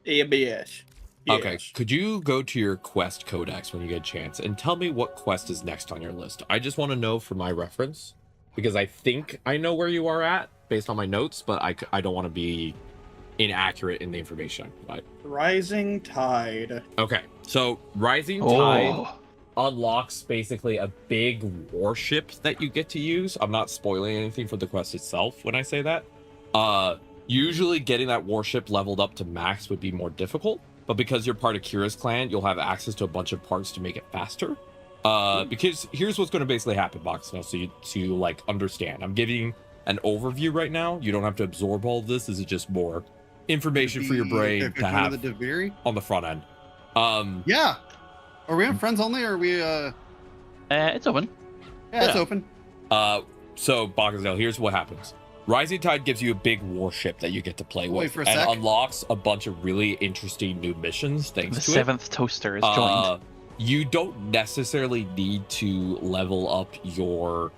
Yes. Okay, could you go to your quest codex when you get a chance and tell me what quest is next on your list? I just want to know for my reference, because I think I know where you are at based on my notes, but I don't want to be inaccurate in the information I provide. Rising Tide. Okay, so Rising Tide unlocks basically a big warship that you get to use. I'm not spoiling anything for the quest itself when I say that. Usually getting that warship leveled up to max would be more difficult, but because you're part of Kira's clan, you'll have access to a bunch of parts to make it faster. Because here's what's going to basically happen, Box, now, so you like understand. I'm giving an overview right now. You don't have to absorb all of this. This is just more information for your brain to have on the front end. Yeah. Are we on friends only, or are we It's open. Yeah, it's open. So Boxdale, here's what happens. Rising Tide gives you a big warship that you get to play with, and sec. unlocks a bunch of really interesting new missions thanks The to seventh toaster is joined. You don't necessarily need to level up your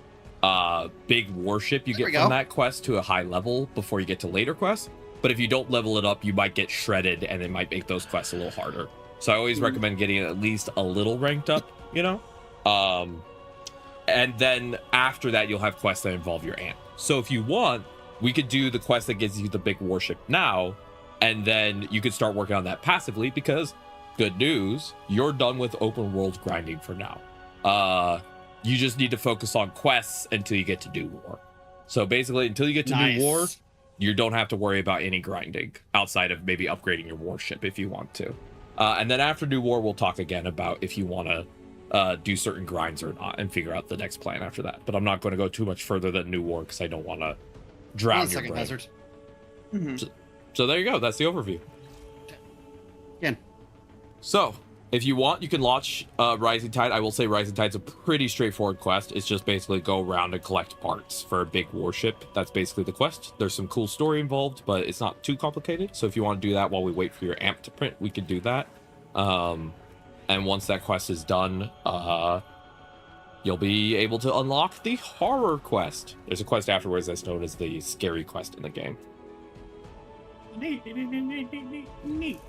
big warship you get from that quest to a high level before you get to later quests. But if you don't level it up, you might get shredded, and it might make those quests a little harder. So I always recommend getting it at least a little ranked up, you know? And then after that, you'll have quests that involve your amp. So if you want, we could do the quest that gives you the big warship now, and then you could start working on that passively, because good news, you're done with open world grinding for now. You just need to focus on quests until you get to New War. So basically, until you get to New War, you don't have to worry about any grinding outside of maybe upgrading your warship if you want to. And then after New War, we'll talk again about if you want to do certain grinds or not, and figure out the next plan after that. But I'm not going to go too much further than New War because I don't want to drown your brain. Hazard. So there you go. That's the overview. Again. So if you want, you can launch Rising Tide. I will say Rising Tide's a pretty straightforward quest. It's just basically go around and collect parts for a big warship. That's basically the quest. There's some cool story involved, but it's not too complicated. So if you want to do that while we wait for your amp to print, we can do that. And once that quest is done, you'll be able to unlock the horror quest. There's a quest afterwards that's known as the scary quest in the game. Neat.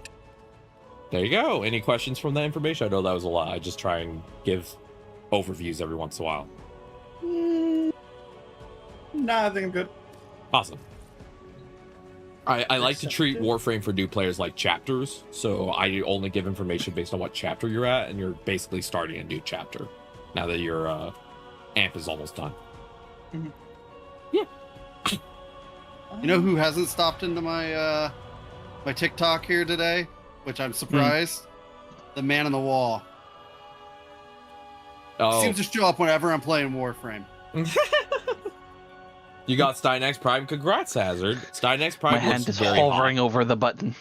There you go. Any questions from that information? I know that was a lot. I just try and give overviews every once in a while. Nah, I think I'm good. Awesome. I like to treat Warframe for new players like chapters, so I only give information based on what chapter you're at, and you're basically starting a new chapter now that your amp is almost done. Yeah. You know who hasn't stopped into my my TikTok here today, which I'm surprised? The man on the wall. Oh. Seems to show up whenever I'm playing Warframe. You got Stynex Prime. Congrats, Hazard. Stynex Prime. My hand is hovering over the button.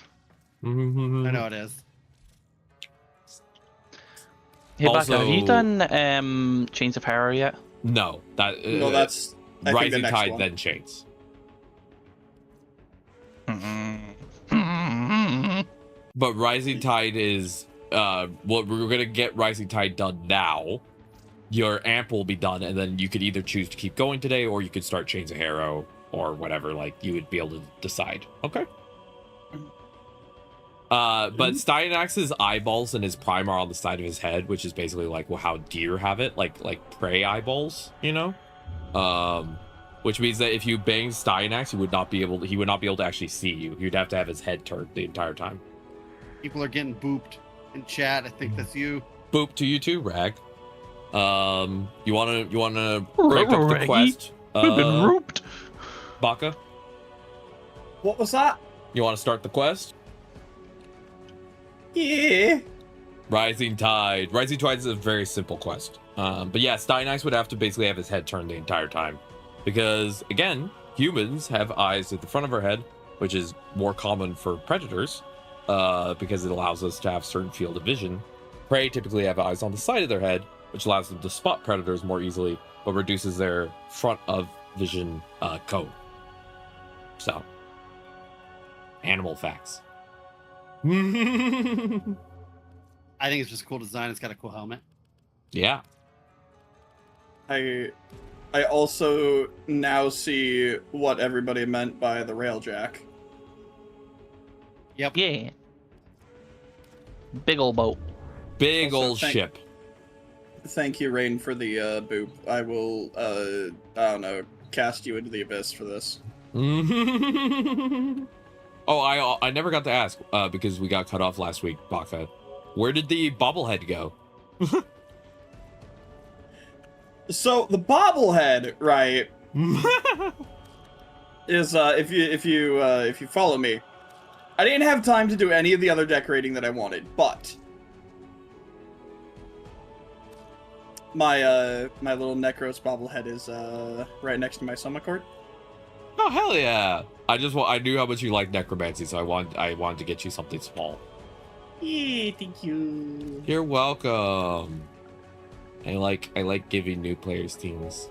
I know it is. Hey, Baka, have you done Chains of Horror yet? No, no, that's Rising Tide one. Then Chains. But Rising Tide is well, we're gonna get Rising Tide done now. Your amp will be done, and then you could either choose to keep going today, or you could start Chains of Harrow or whatever. Like, you would be able to decide. Okay. But Stynax's eyeballs and his prime are on the side of his head, which is basically like how deer have it, like prey eyeballs, you know. Which means that if you bang Stynax, he would not be able to actually see you. You'd have to have his head turned the entire time. People are getting booped in chat. I think that's you. Boop to you too, Rag. You wanna break up the quest? We've been rooped. Baka? What was that? You want to start the quest? Yeah. Rising Tide. Rising Tide is a very simple quest. But yeah, Stynax would have to basically have his head turned the entire time. Because, again, humans have eyes at the front of our head, which is more common for predators, because it allows us to have certain field of vision. Prey typically have eyes on the side of their head, which allows them to spot predators more easily, but reduces their front of vision cone. So, animal facts. I think it's just a cool design. It's got a cool helmet. Yeah. I also now see what everybody meant by the railjack. Yep. Yeah. Big old boat. Big old ship. Thank you, Rain, for the boop. I will, I don't know, cast you into the abyss for this. Oh, I never got to ask, because we got cut off last week, Baka. Where did the bobblehead go? So, the bobblehead, right, is if you follow me, I didn't have time to do any of the other decorating that I wanted, but my my little Necros bobblehead is right next to my summon card. Oh hell yeah! I knew how much you like necromancy, so I wanted to get you something small. Yeah, thank you. You're welcome. I like giving new players things.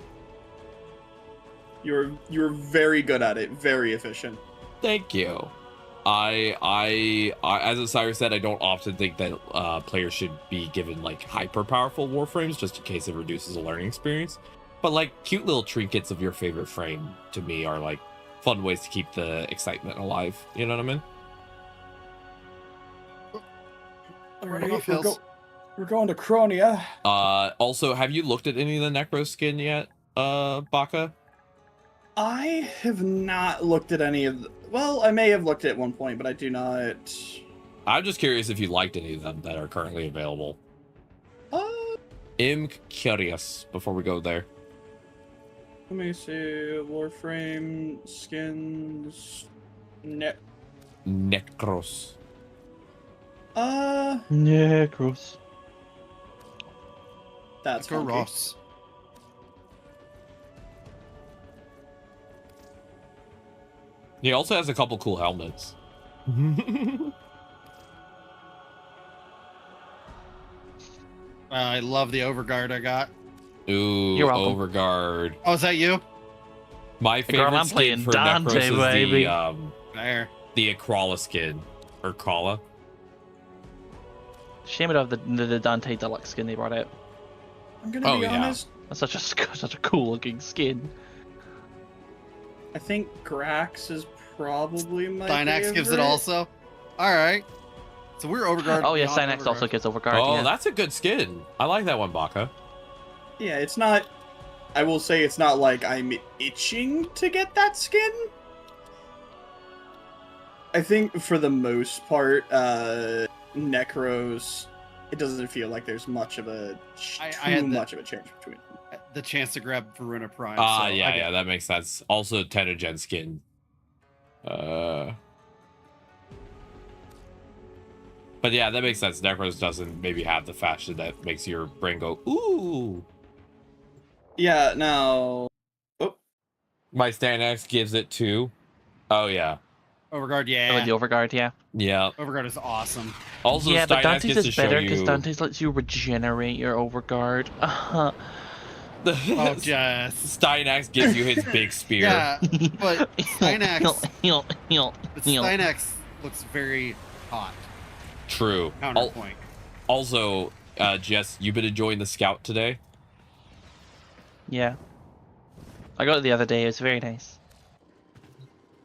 You're very good at it. Very efficient. Thank you. I as Osiris said, I don't often think that players should be given like hyper powerful warframes just in case it reduces the learning experience. But like cute little trinkets of your favorite frame to me are like fun ways to keep the excitement alive. You know what I mean? All right, we're going to Cronia. Also, have you looked at any of the Necro skin yet, Baka? I have not looked at any of well, I may have looked at one point, but I do not. I'm just curious if you liked any of them that are currently available. I'm curious before we go there. Let me see. Warframe skins. Necros. Necros. That's funky. Necros. He also has a couple cool helmets. I love the overguard I got. Ooh, You're welcome. overguard. Oh, is that you? My favorite Girl, I'm skin playing for Dante, Necros is baby. There. the Akrala skin. Or Kala. Shame it of the Dante Deluxe skin they brought out. I'm gonna be yeah. honest. That's such a cool looking skin. I think Grax is probably my Dynax favorite. gives it also. All right. So we're overguard. Oh yeah, beyond Synax also overguard. gets overguard. Oh, yeah. that's a good skin. I like that one, Baka. Yeah, it's not. I will say it's not like I'm itching to get that skin. I think for the most part, Necros, it doesn't feel like there's much of a much of a change between them. The chance to grab Varuna Prime. Ah, so yeah, that makes sense. Also, Tenogen skin. But yeah, that makes sense. Necros doesn't maybe have the fashion that makes your brain go, ooh. Yeah, now... Oh. My Stanax gives it 2. Oh, yeah. Overguard, With yeah. the overguard, yeah. Yeah. Overguard is awesome. Also, Yeah, but Stynax Dante's gets to is show better you... because Dante's lets you regenerate your overguard. Oh, just. Stynax gives you his big spear. Yeah, but Stynax. Heal. But Stynax looks very hot. True. Counterpoint. Also, Jess, you been enjoying the Scout today? Yeah. I got it the other day. It was very nice.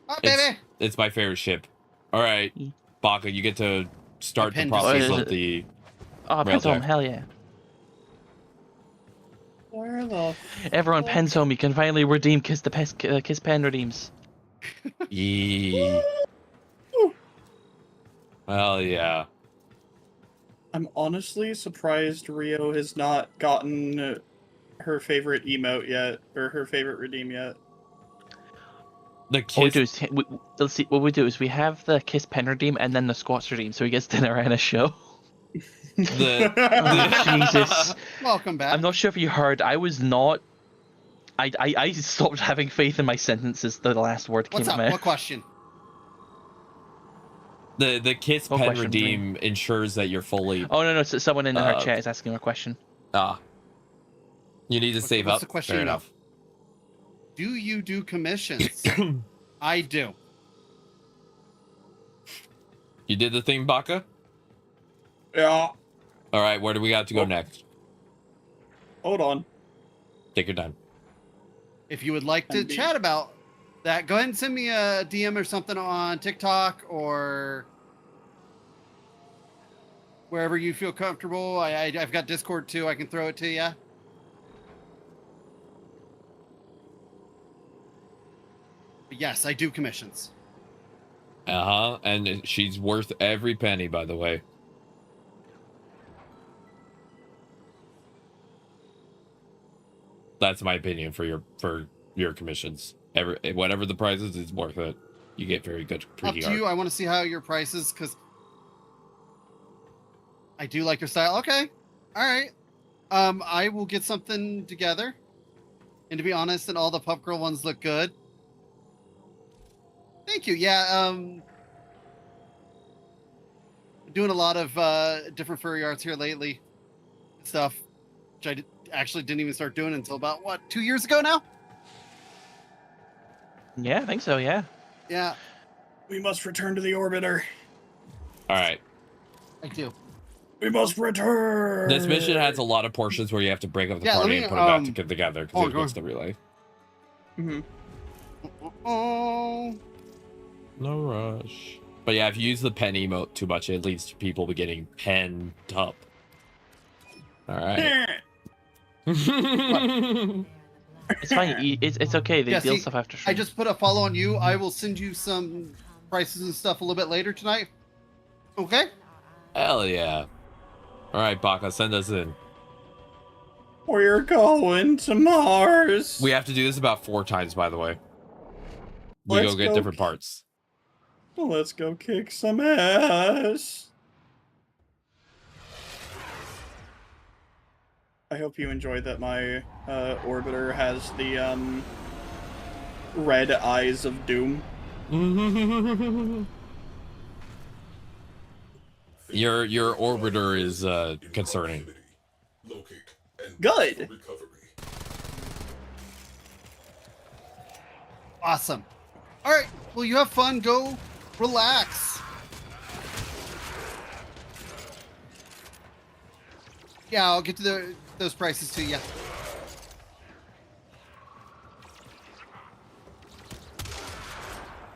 Oh, baby! It's my favorite ship. All right, Baka, you get to start the Appendix. process Oh, of the... Oh, Rail Penzome, tech. hell yeah. Where the... Everyone, Penzome, you can finally redeem Kiss Pen redeems. Yeah. Well, yeah. I'm honestly surprised Rio has not gotten her favorite emote yet, or her favorite redeem yet. The What we Kiss... do is, let's see, what we do is we have the Kiss Pen redeem and then the Squats redeem, so he gets dinner and a show. Jesus. Welcome back. I'm not sure if you heard, I was not... I stopped having faith in my sentences the last word What's came up? out. What question? The Kiss What Pen question, Redeem ensures that you're fully... Oh, no, someone in her chat is asking a question. You need to save What's up. the question? Fair enough. Do you do commissions? I do. You did the thing, Baka? Yeah. All right, where do we got to go next? Hold on. Take your time. If you would like to chat about that, go ahead and send me a DM or something on TikTok or wherever you feel comfortable. I've got Discord too. I can throw it to you. But yes, I do commissions. Uh-huh, and she's worth every penny, by the way. That's my opinion for your commissions. Whatever the price is, it's worth it. You get very good 3D Up to art. you. I want to see how your price is because I do like your style. Okay, all right. I will get something together. And to be honest, and all the Pup Girl ones look good. Thank you. Yeah. Doing a lot of different furry arts here lately. Stuff, which I actually didn't even start doing until about 2 years ago now. Yeah, I think so. Yeah. Yeah, We must return to the orbiter. All right. I do. We must return. This mission has a lot of portions where you have to break up the Yeah, let party me, and put it back together because it go gets on. the relay. Mm-hmm. Oh. No rush. But yeah, if you use the pen emote too much, it leads to people getting penned up. All right. It's fine. It's okay. They Yeah, deal see, stuff after I stream. just put a follow on you. I will send you some prices and stuff a little bit later tonight. Okay? Hell yeah. All right, Baka, send us in. We're going to Mars. We have to do this about 4 times, by the way. We Let's go get go. different parts. Let's go kick some ass. I hope you enjoyed that my orbiter has the red eyes of doom. Your orbiter is concerning. Good. Awesome. All right. Well, you have fun. Go relax. Yeah, I'll get to those prices to you.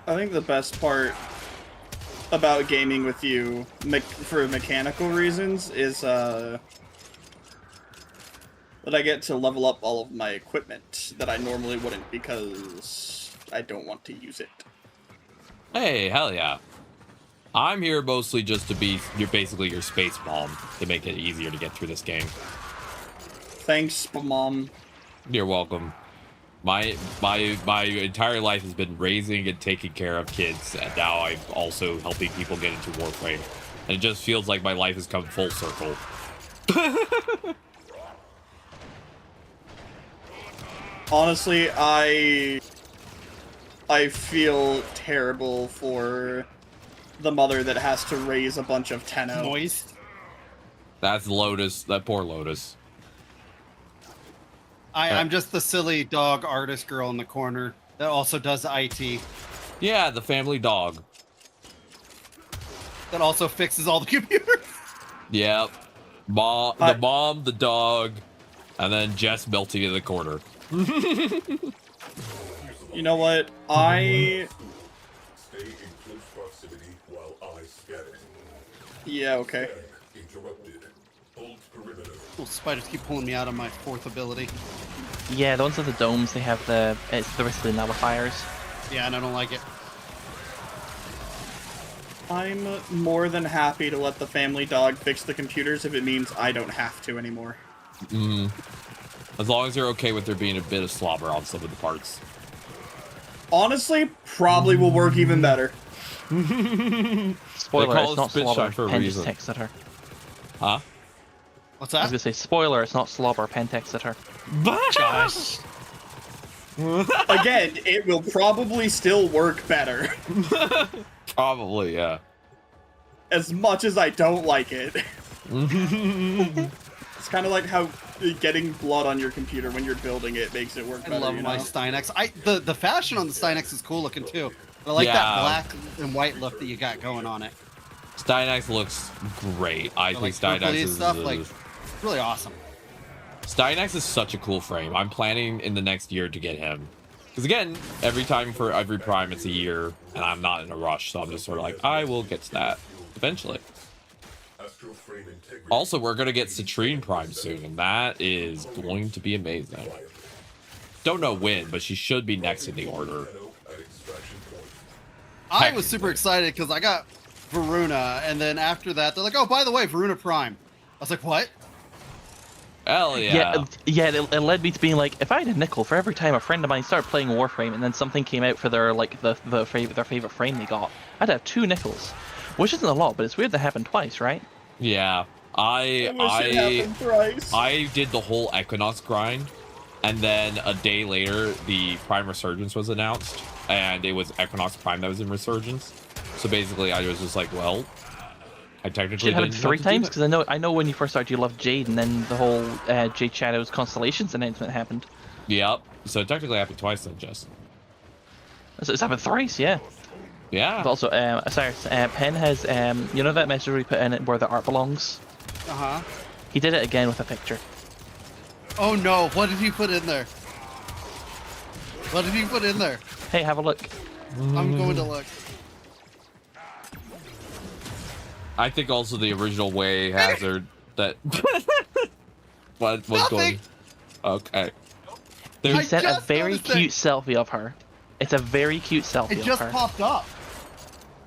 I think the best part about gaming with you, for mechanical reasons, is that I get to level up all of my equipment that I normally wouldn't because I don't want to use it. Hey, hell yeah. I'm here mostly just to be basically your space mom to make it easier to get through this game. Thanks, Mom. You're welcome. My entire life has been raising and taking care of kids, and now I'm also helping people get into Warframe. And it just feels like my life has come full circle. Honestly, I feel terrible for the mother that has to raise a bunch of Tenno. Moist. That's Lotus. That poor Lotus. I'm just the silly dog artist girl in the corner that also does IT. Yeah, the family dog. That also fixes all the computers. Yep. The mom, the dog, and then Jess melting in the corner. You know what? Stay in close proximity while I scan it. Yeah, okay. Interrupted. Hold perimeter. Little spiders keep pulling me out of my 4th ability. Yeah, the ones with the domes, they have the basically nullifiers. Yeah, and I don't like it. I'm more than happy to let the family dog fix the computers if it means I don't have to anymore. As long as you're okay with there being a bit of slobber on some of the parts. Honestly, probably will work even better. Spoiler, call it's it not spit shot slobber. for a Pen just reason. texts at her. Huh? What's I was that? gonna say, spoiler, it's not slobber. Pen texts at her. Gosh. Again, it will probably still work better. Probably, yeah. As much as I don't like it. It's kind of like how getting blood on your computer when you're building it makes it work better. I love you my know? Stynex. The fashion on the Stynex is cool looking too. I like Yeah. that black and white look that you got going on it. Steinax looks great. I think Like Steinax purpley is stuff, like really awesome. Steinax is such a cool frame. I'm planning in the next year to get him. Because again, every time for every prime it's a year, and I'm not in a rush, so I'm just sort of like, I will get to that eventually. Also, we're gonna get Citrine Prime soon, and that is going to be amazing. Don't know when, but she should be next in the order. I was super excited because I got Varuna, and then after that, they're like, "Oh, by the way, Varuna Prime." I was like, "What?" Hell yeah. It led me to being like, if I had a nickel for every time a friend of mine started playing Warframe and then something came out for their their favorite frame they got, I'd have 2 nickels, which isn't a lot, but it's weird that happened twice, right? Yeah. I wish it happened thrice. I did the whole Equinox grind, and then a day later the Prime Resurgence was announced, and it was Equinox Prime that was in Resurgence. So basically, I was just like, well, I technically It happened 3 times because I know when you first started you loved Jade, and then the whole Jade Shadows Constellations announcement happened. Yep. So it technically happened twice then, Jess. So it's happened thrice, yeah. Yeah. But also, Cyrus, Penn has you know that message we put in it where the art belongs? Uh-huh. He did it again with a picture. Oh no, what did you put in there? What did you put in there? Hey, have a look. I'm going to look. I think also the original Way Hazard that what was Nothing. going. Okay. He There's, sent a just very noticed it. cute selfie of her. It's a very cute selfie It of just her. popped up.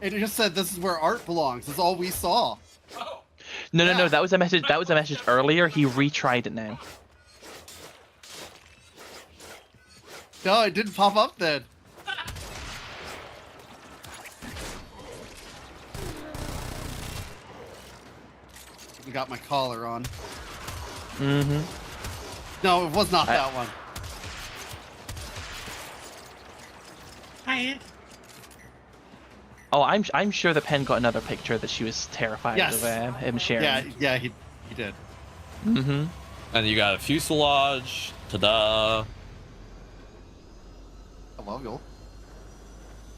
It just said this is where art belongs. That's all we saw. No, that was a message. That was a message earlier. He retried it now. No, it didn't pop up then. You got my collar on. Mm-hmm. No, it was not that one. Oh, I'm sure the Pen got another picture that she was terrified Yes. of him sharing. Yeah, he did. Mm-hmm. and you got a fuselage. Ta-da. Hello, y'all.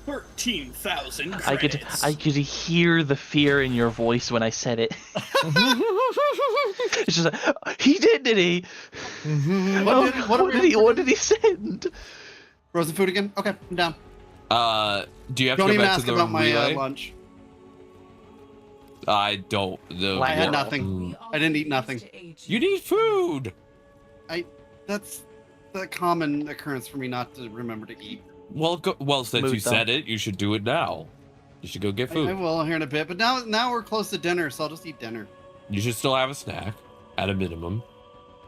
13,000 I credits. could hear the fear in your voice when I said it. It's just like, he did he? What did he send? Frozen food again? Okay, I'm down. Do you have Don't to go even back ask to the about my relay? lunch. I don't. I had nothing. I didn't eat nothing. You need food. That's the common occurrence for me not to remember to eat. Well, since Mood you said though. it, you should do it now. You should go get I food. will here in a bit, but now we're close to dinner, so I'll just eat dinner. You should still have a snack, at a minimum.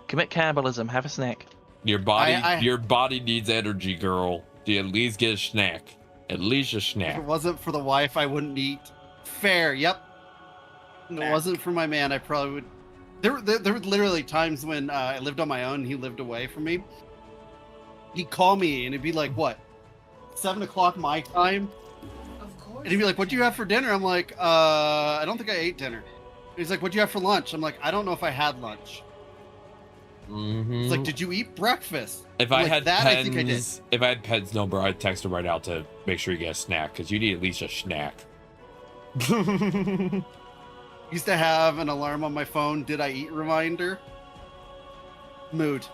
Commit cannibalism. Have a snack. Your body, I- your body needs energy, girl. Do you at least get a snack? At least a If snack. it wasn't for the wife, I wouldn't eat. Fair, yep. If it wasn't for my man, I probably would. There were literally times when I lived on my own and he lived away from me. He'd call me and it'd be like, what, 7 o'clock my time? Of course. And he'd be like, what'd you have for dinner? I'm like, I don't think I ate dinner. And he's like, what'd you have for lunch? I'm like, I don't know if I had lunch. Mm-hmm. He's like, did you eat breakfast? If I'm I like, had that, Penn's, I think I did. if I had Penn's number, I'd text him right now to make sure you get a snack, because you need at least a snack. Used to have an alarm on my phone. Did I eat reminder? Mood.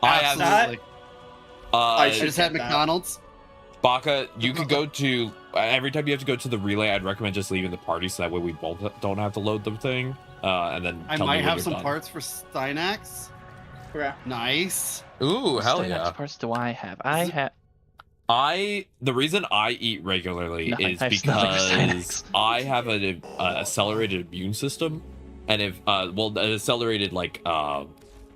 I have Absolutely. I should just had get that. McDonald's. Baka, you could go to every time you have to go to the relay. I'd recommend just leaving the party so that way we both don't have to load the thing. And then I tell me might when have you're some done. parts for Stynax. Okay. Nice. Ooh, hell What yeah! parts do I have? I have. The reason I eat regularly Nothing. is I have nothing for because I have an accelerated immune system, and if an accelerated like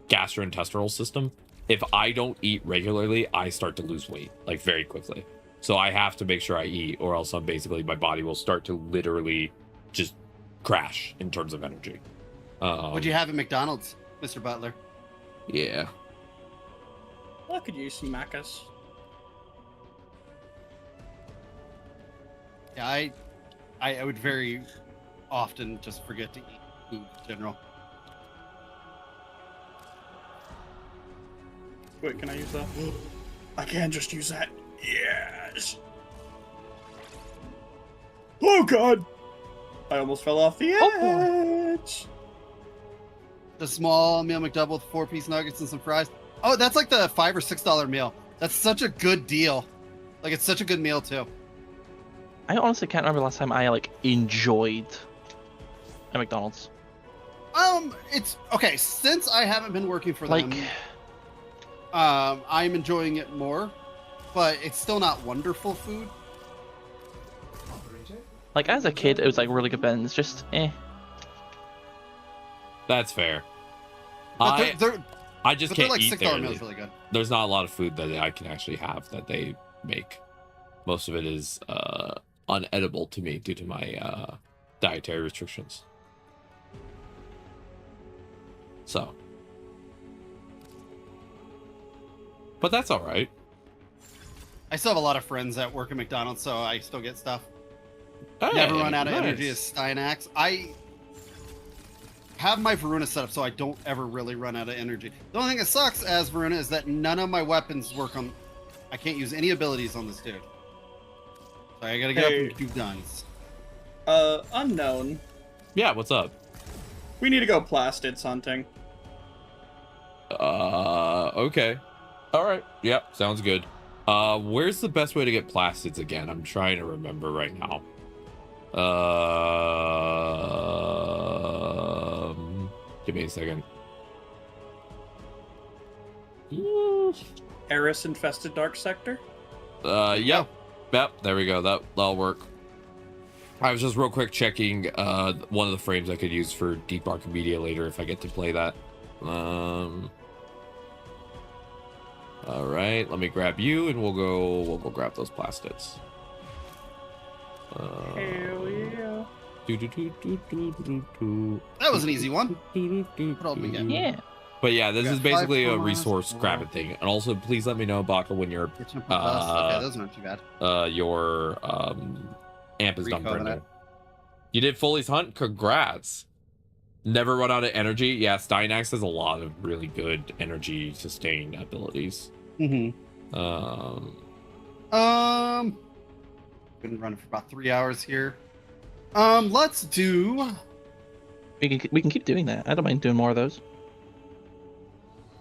gastrointestinal system. If I don't eat regularly, I start to lose weight like very quickly. So I have to make sure I eat, or else I'm basically my body will start to literally just crash in terms of energy. What'd you have at McDonald's, Mr. Butler? Yeah. I could use some macas. Yeah, I would very often just forget to eat food in general. Wait, can I use that? I can just use that. Yes. Oh god! I almost fell off the edge. The small meal McDouble with 4-piece nuggets and some fries. Oh, that's like the $5 or $6 meal. That's such a good deal. Like, it's such a good meal too. I honestly can't remember the last time I like enjoyed a McDonald's. It's okay. Since I haven't been working for Like, them, I'm enjoying it more, but it's still not wonderful food. like as a kid, it was like really good, but it's just That's fair. But I just But they're can't like eat $6 there. meals really good. There's not a lot of food that I can actually have that they make. Most of it is unedible to me due to my dietary restrictions. So, but that's all right. I still have a lot of friends that work at McDonald's, so I still get stuff. Hey, Never run out of nice. energy as Steinax. I have my Varuna set up so I don't ever really run out of energy. The only thing that sucks as Varuna is that none of my weapons work on... I can't use any abilities on this dude. So I gotta get up and do guns. Unknown. Yeah, what's up? We need to go plastids hunting. Okay. All right. Yep, sounds good. Where's the best way to get plastids again? I'm trying to remember right now. Give me a second. Eris infested dark sector. Yep, there we go. That'll work. I was just real quick checking one of the frames I could use for Deep Arc Media later if I get to play that. All right, let me grab you and we'll go grab those plastids. Hell yeah. That was an easy one. What else we got? Yeah. But yeah, this We got is basically 5 a coins, resource 4. grabbing thing. And also, please let me know, Baka, when your Okay, those aren't too bad. your amp is done, Recovenant. Brenda. You did Foley's Hunt? Congrats. Never run out of energy. Yeah, Steinax has a lot of really good energy sustain abilities. Mm-hmm. Been running for about 3 hours here. Let's do... We can keep doing that. I don't mind doing more of those.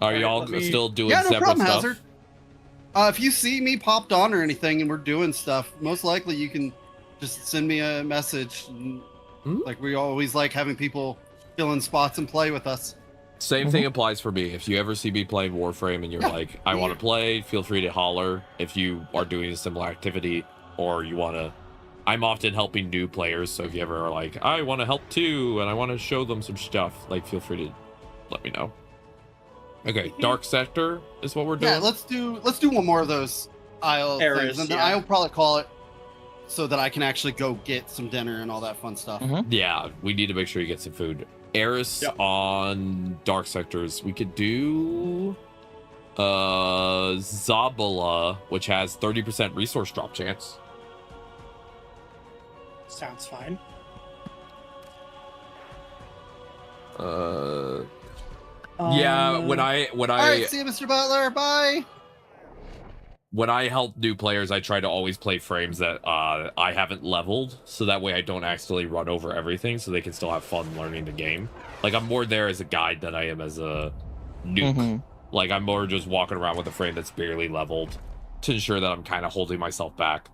Are y'all still doing Yeah, no separate problem, stuff? Hazard. If you see me popped on or anything and we're doing stuff, most likely you can just send me a message. Like, we always like having people fill in spots and play with us. Same thing applies for me. If you ever see me playing Warframe and you're like, I want to play, feel free to holler. If you are doing a similar activity or you want to... I'm often helping new players, so if you ever are like, I want to help too, and I want to show them some stuff, like, feel free to let me know. Okay, Dark Sector is what we're doing. Yeah, let's do one more of those aisle Eris, things, and then yeah. I'll probably call it so that I can actually go get some dinner and all that fun stuff. Yeah, we need to make sure you get some food. Eris on Dark Sectors. We could do Zabala, which has 30% resource drop chance. Sounds fine. Yeah, when I All right, see you, Mr. Butler. Bye. when I help new players, I try to always play frames that I haven't leveled, so that way I don't accidentally run over everything, so they can still have fun learning the game. Like, I'm more there as a guide than I am as a nuke. Like, I'm more just walking around with a frame that's barely leveled to ensure that I'm kind of holding myself back.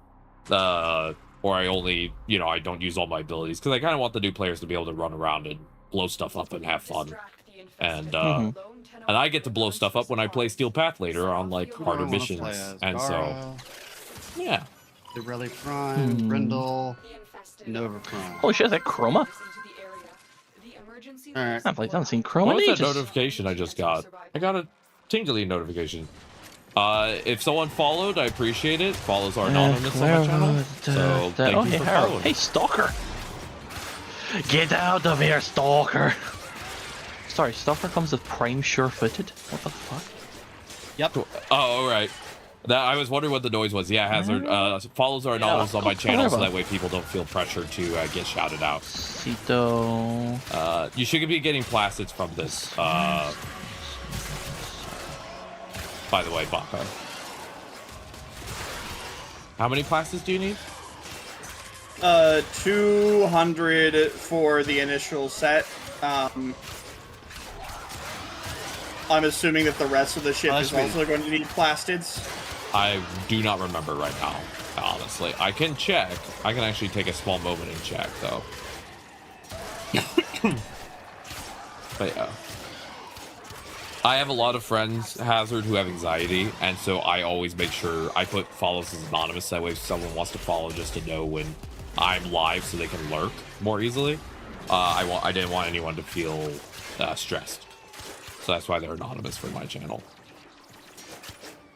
Or I only, you know, I don't use all my abilities, because I kind of want the new players to be able to run around and blow stuff up and have fun. And I get to blow stuff up when I play Steel Path later on, like, harder missions. And so, yeah. The Relic Prime, Brindle, Nova Prime. Holy shit, is that Chroma? Alright. I haven't seen Chroma What was in that ages. notification I just got? I got a tingly notification. If someone followed, I appreciate it. Follows are anonymous on my channel. So thank you for following. Hey, Stalker! Get out of here, Stalker! Sorry, Stalker comes with Prime Sure-Footed? What the fuck? Yep. Oh, alright. That I was wondering what the noise was. Yeah, Hazard. Follows are anonymous on my channel, so that way people don't feel pressured to get shouted out. Cito. You should be getting plastids from this. By the way, Baka. How many plastids do you need? 200 for the initial set. I'm assuming that the rest of the ship is also going to need plastids. I do not remember right now, honestly. I can check. I can actually take a small moment and check, though. But yeah. I have a lot of friends, Hazard, who have anxiety, and so I always make sure I put follows as anonymous. That way if someone wants to follow just to know when I'm live so they can lurk more easily. I didn't want anyone to feel stressed. So that's why they're anonymous for my channel.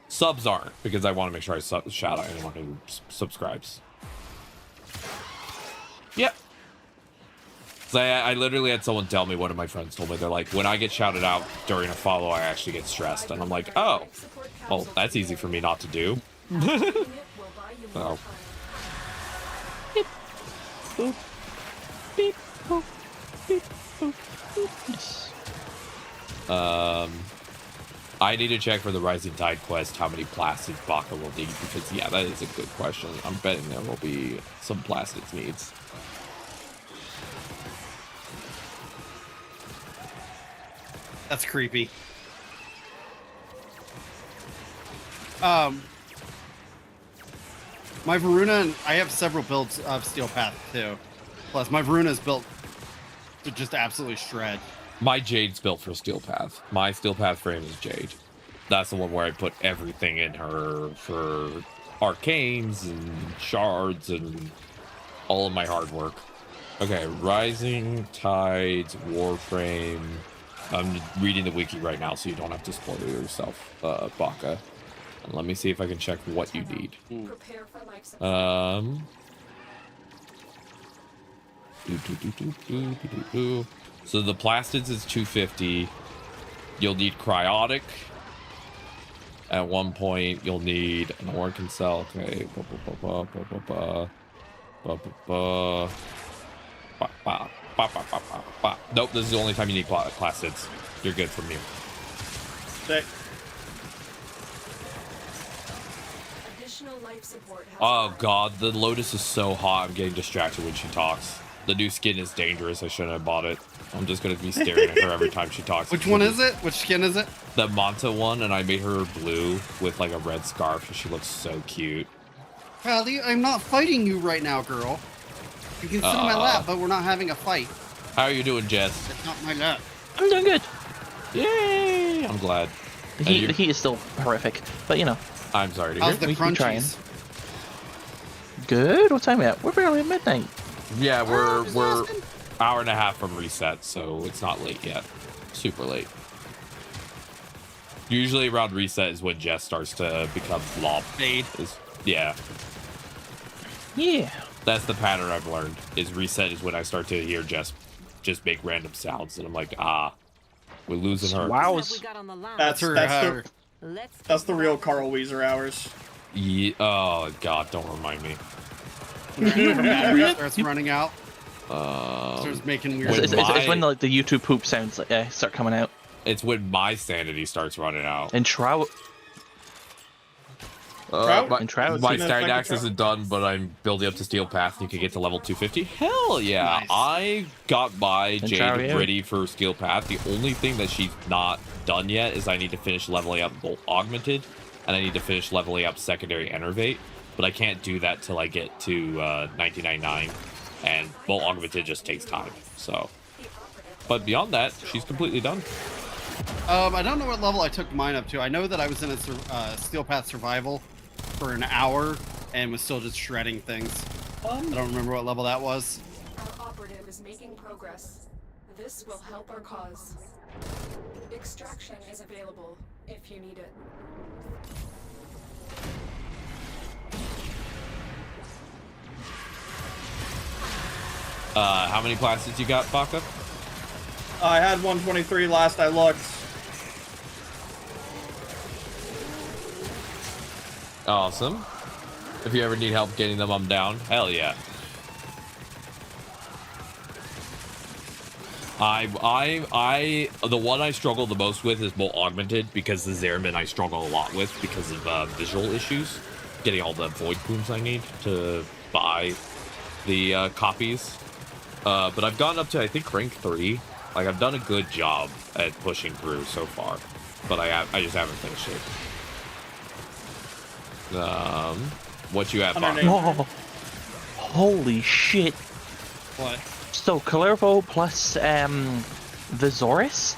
Subs aren't, because I want to make sure I shout out anyone who subscribes. Yep. So I literally had someone tell me, one of my friends told me, they're like, when I get shouted out during a follow, I actually get stressed. And I'm like, oh, well, that's easy for me not to do. Oh. Beep, boop, beep, boop, beep, boop, beep. I need to check for the Rising Tide quest how many plastids Baka will need, because yeah, that is a good question. I'm betting there will be some plastids needs. That's creepy. My Varuna, I have several builds of Steel Path too. Plus, my Varuna is built to just absolutely shred. My Jade's built for Steel Path. My Steel Path frame is Jade. That's the one where I put everything in her for arcanes and shards and all of my hard work. Okay, Rising Tides, Warframe. I'm reading the wiki right now, so you don't have to spoil yourself, Baka. And let me see if I can check what you need. So the plastids is 250. You'll need cryotic. At one point, you'll need an Orcan cell. Okay. Nope, this is the only time you need plastids. You're good from here. Sick. Oh god, the Lotus is so hot. I'm getting distracted when she talks. The new skin is dangerous. I shouldn't have bought it. I'm just gonna be staring at her every time she talks. Which one is it? Which skin is it? The Manta one, and I made her blue with like a red scarf, and she looks so cute. Callie, I'm not fighting you right now, girl. You can sit on my lap, but we're not having a fight. How are you doing, Jess? It's not my lap. I'm doing good. Yay! I'm glad. The heat is still horrific, but you know. I'm sorry to hear. How's the we keep trying. crunchies? Good. What time are we at? We're barely at midnight. Yeah, we're hour and a half from reset, so it's not late yet. Super late. Usually around reset is when Jess starts to become flop. Yeah. Yeah. That's the pattern I've learned. Is reset is when I start to hear Jess just make random sounds, and I'm like, we're losing her. Wow. That's the real Carl Weezer hours. Yeah, oh god, don't remind me. Starts running out. Starts making weird. It's when the YouTube poop sounds start coming out. It's when my sanity starts running out. And Trout. My starting axe isn't done, but I'm building up to Steel Path, and you can get to level 250. Hell yeah! Nice. I got my Jade ready for Steel Path. The only thing that she's not done yet is I need to finish leveling up Bolt Augmented, and I need to finish leveling up Secondary Enervate. But I can't do that till I get to 1999, and Bolt Augmented just takes time. So, but beyond that, she's completely done. I don't know what level I took mine up to. I know that I was in a Steel Path Survival for an hour and was still just shredding things. I don't remember what level that was. Our operative is making progress. This will help our cause. Extraction is available if you need it. How many plastids you got, Baka? I had 123 last I looked. Awesome. If you ever need help getting them, I'm down. Hell yeah. The one I struggle the most with is Bolt Augmented, because the Zerman I struggle a lot with because of visual issues. Getting all the Void Plumes I need to buy the copies. But I've gotten up to, I think, rank 3. Like, I've done a good job at pushing through so far. But I just haven't finished it. What you have, Baka? Oh, holy shit. What? So, Calervo plus the Zorus,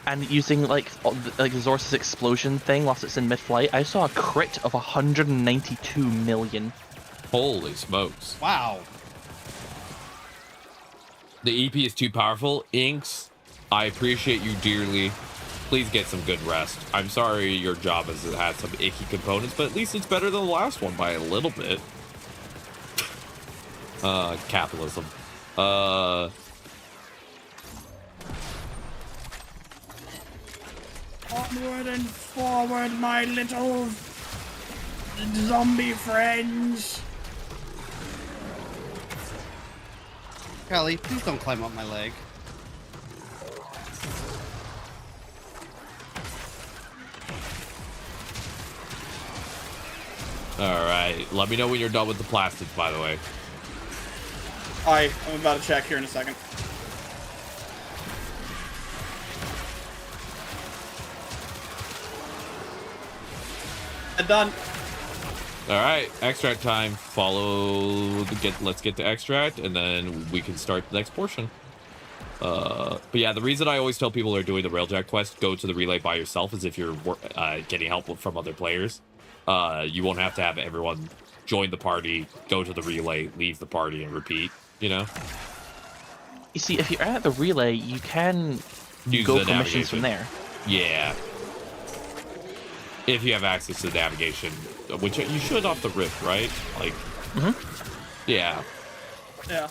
and using like the Zorus' explosion thing whilst it's in mid-flight, I saw a crit of 192 million. Holy smokes. Wow. The EP is too powerful. Inks, I appreciate you dearly, please get some good rest. I'm sorry your job has had some icky components, but at least it's better than the last one by a little bit. Capitalism. Onward and forward, my little zombie friends. Callie, please don't climb up my leg. All right, let me know when you're done with the plastics, by the way. I'm about to check here in a second. Done. All right, extract time. Follow the let's get to extract, and then we can start the next portion. But yeah, the reason I always tell people who are doing the railjack quest, go to the relay by yourself, is if you're getting help from other players. You won't have to have everyone join the party, go to the relay, leave the party, and repeat. You know. You see, if you're at the relay, you can Use go the for missions navigation. from there. Yeah. If you have access to navigation, which you should off the rip, right? Like, yeah. Yeah.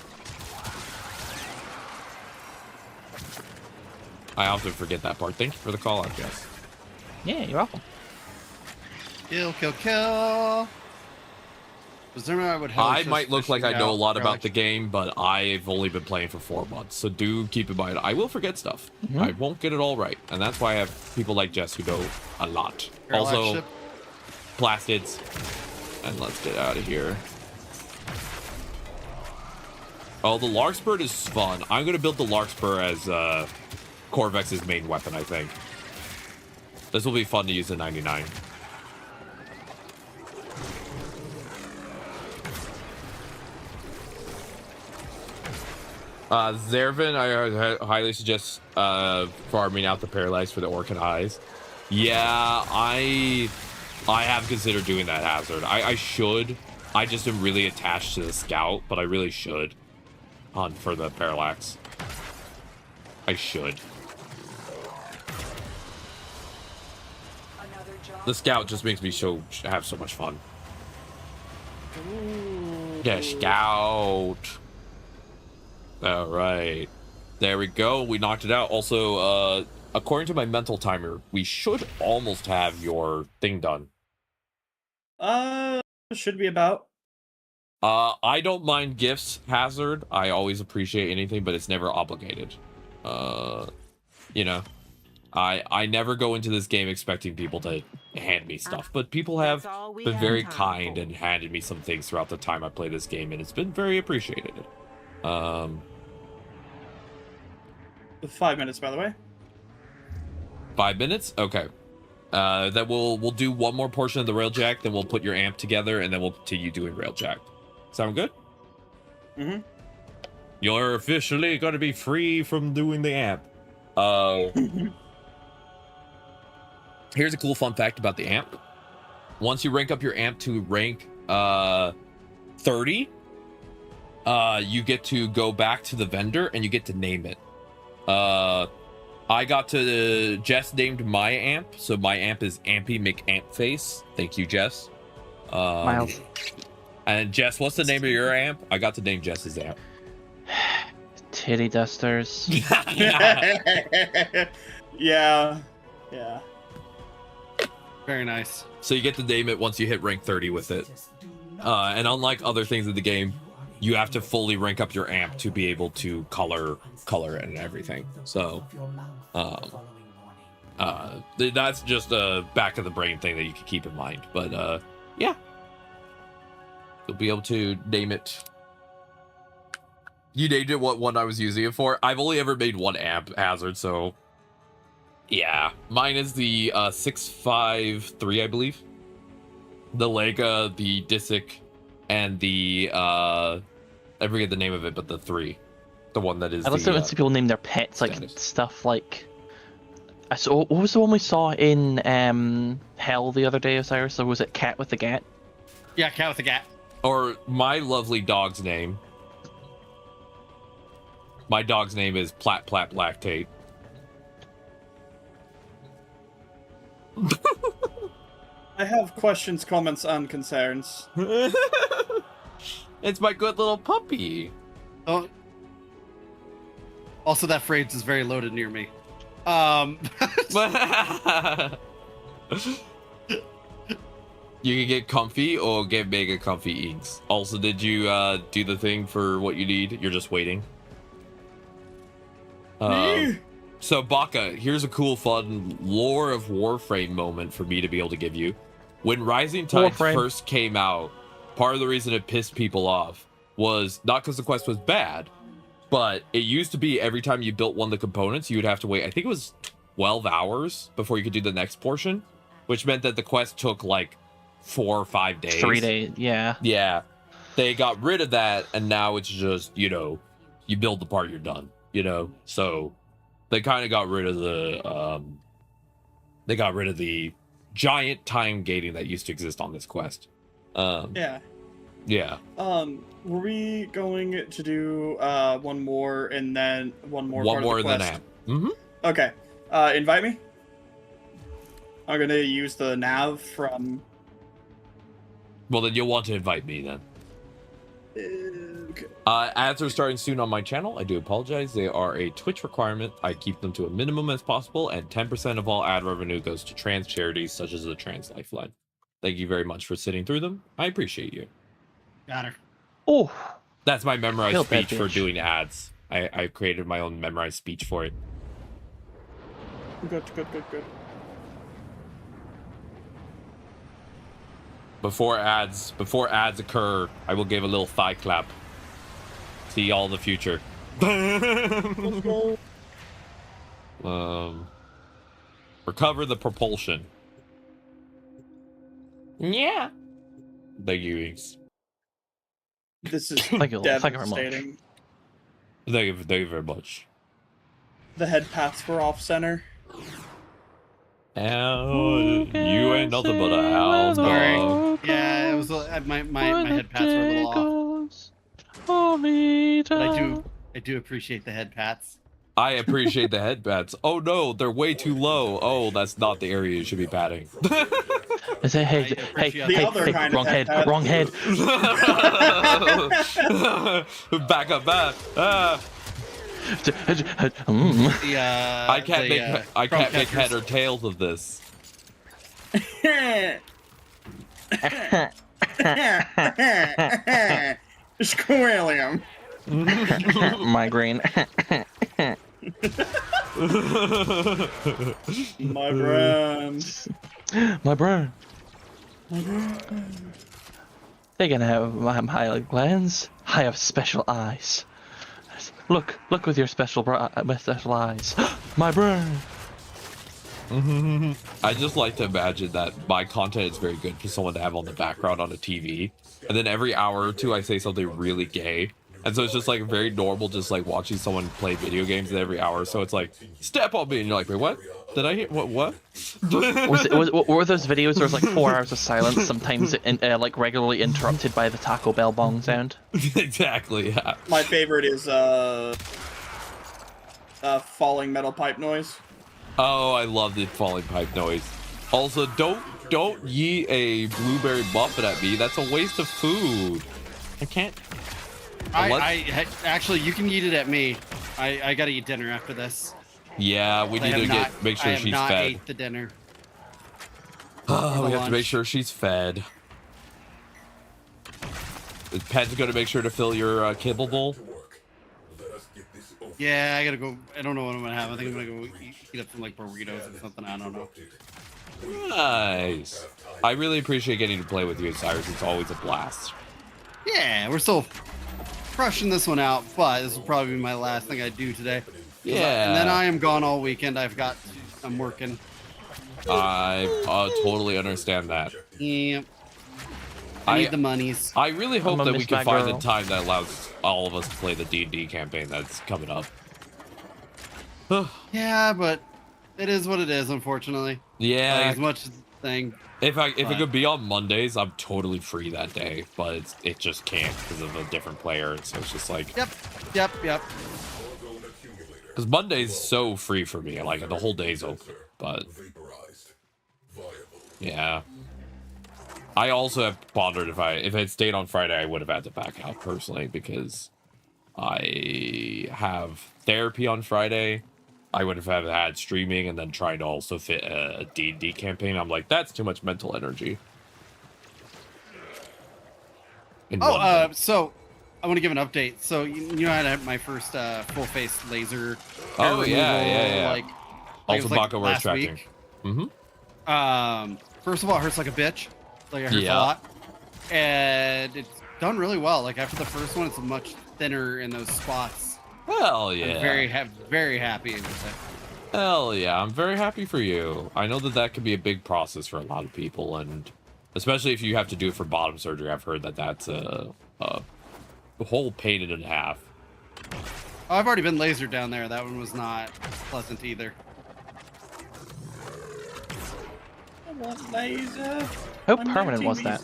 I often forget that part. Thank you for the call out, Jess. Yeah, you're welcome. Kill, kill, kill. Was there I would I might look like I know a lot about the game, but I've only been playing for 4 months. So do keep in mind, I will forget stuff. I won't get it all right. And that's why I have people like Jess who know a lot. Parallax Also, ship. plastids. And let's get out of here. Oh, the Larkspur is fun. I'm going to build the Larkspur as Corvex's main weapon, I think. This will be fun to use in 99. Zervin, I highly suggest farming out the Parallax for the Orcan Eyes. Yeah, I have considered doing that, Hazard. I should. I just am really attached to the Scout, but I really should. For the Parallax. I should. The Scout just makes me have so much fun. Yeah, Scout. All right, there we go. We knocked it out. Also, according to my mental timer, we should almost have your thing done. Should be about. I don't mind gifts, Hazard. I always appreciate anything, but it's never obligated. You know, I never go into this game expecting people to hand me stuff, but people have been very kind and handed me some things throughout the time I play this game, and it's been very appreciated. 5 minutes, by the way. 5 minutes? Okay. That we'll do one more portion of the railjack, then we'll put your amp together, and then we'll continue doing railjack. Sound good? Mm-hmm. You're officially going to be free from doing the amp. Here's a cool fun fact about the amp. Once you rank up your amp to rank 30, you get to go back to the vendor and you get to name it. I got to Jess named my amp, so my amp is Ampy McAmpface. Thank you, Jess. Miles. And Jess, what's the name of your amp? I got to name Jess's amp. Titty dusters. Yeah. Very nice. So you get to name it once you hit rank 30 with it. And unlike other things in the game, you have to fully rank up your amp to be able to color it and everything. So, that's just a back of the brain thing that you can keep in mind. But yeah, you'll be able to name it. You named it what one I was using it for. I've only ever made one amp, Hazard, so yeah. Mine is the 653, I believe. The Lega, the Disic, and the I forget the name of it, but the 3. The one that is I listen to people name their pets like stuff like. I saw, what was the one we saw in Hell the other day, Osiris? Or was it Cat with the Gat? Yeah, Cat with the Gat. Or my lovely dog's name. My dog's name is Plat Plat Lactate. I have questions, comments, and concerns. It's my good little puppy. Oh. Also, that phrase is very loaded near me. You can get comfy or get mega comfy inks. Also, did you do the thing for what you need? You're just waiting. So Baka, here's a cool, fun lore of Warframe moment for me to be able to give you. When Rising Tides first came out, part of the reason it pissed people off was not because the quest was bad, but it used to be every time you built one of the components, you would have to wait, I think it was 12 hours before you could do the next portion, which meant that the quest took like 4 or 5 days. 3 days, yeah. Yeah. They got rid of that, and now it's just, you know, you build the part, you're done, you know? So they kind of got rid of the giant time gating that used to exist on this quest. Yeah. Were we going to do one more and then one more? One more of the than quest? that. Mm-hmm. Okay. Invite me. I'm gonna use the nav from. Well, then you'll want to invite me then. Okay. Ads are starting soon on my channel. I do apologize. They are a Twitch requirement. I keep them to a minimum as possible, and 10% of all ad revenue goes to trans charities such as the Trans Lifeline. Thank you very much for sitting through them. I appreciate you. Got her. Oh, that's my memorized Killed that speech for bitch. doing ads. I created my own memorized speech for it. Good. Before ads occur, I will give a little thigh clap. See y'all in the future. Recover the propulsion. Yeah. Thank you, Inks. This is Thank you very much. devastating. Thank you very much. The head paths were off center. You ain't nothing but a hound dog. Yeah, it was my head pats were a little off. But I do appreciate the head pats. I appreciate the head pats. Oh no, they're way too low. Oh, that's not the area you should be patting. Hey, wrong head. Back up. I can't make head or tails of this. Squilliam. Migraine. My brain. My brain. They're gonna have high glands. I have special eyes. Look with your special eyes. My brain. I just like to imagine that my content is very good for someone to have on the background on a TV, and then every hour or two I say something really gay, and so it's just like very normal, just like watching someone play video games, and every hour, so it's like step on me, and you're like, wait, what? Did I hear what? Were those videos where it was like 4 hours of silence, sometimes like regularly interrupted by the Taco Bell bong sound? Exactly. Yeah. My favorite is falling metal pipe noise. Oh, I love the falling pipe noise. Also, don't yeet a blueberry muffin at me. That's a waste of food. I can't. I actually, you can eat it at me. I gotta eat dinner after this. Yeah, we need to make sure she's fed. I ate the dinner. Oh, we have to make sure she's fed. Pat's gonna make sure to fill your kibble bowl. Yeah, I gotta go. I don't know what I'm gonna have. I think I'm gonna go eat up some like burritos or something. I don't know. Nice. I really appreciate getting to play with you, Cyrus. It's always a blast. Yeah, we're still crushing this one out, but this will probably be my last thing I do today. Yeah. And then I am gone all weekend. I'm working. I totally understand that. Yep. I need the monies. I really hope that we can find the time that allows all of us to play the D&D campaign that's coming up. Yeah, but it is what it is, unfortunately. Yeah. Like, as much as the thing. If it could be on Mondays, I'm totally free that day, but it just can't because of a different player. So it's just like. Yep. Because Monday's so free for me, like the whole day's open. But yeah. I also have pondered if I had stayed on Friday, I would have had to back out personally because I have therapy on Friday. I would have had streaming and then trying to also fit a D&D campaign. I'm like, that's too much mental energy. So I want to give an update. So you know, I had my first full face laser. Oh yeah. Like also, it was like Baka wears last tracking. week. Mm-hmm. First of all, it hurts like a bitch. Like it hurts a lot, and it's done really well. Like after the first one, it's much thinner in those spots. Hell yeah! I'm very happy with it. Hell yeah! I'm very happy for you. I know that can be a big process for a lot of people, and especially if you have to do it for bottom surgery. I've heard that's a whole pain and a half. Oh, I've already been lasered down there. That one was not pleasant either. Laser. How permanent was that?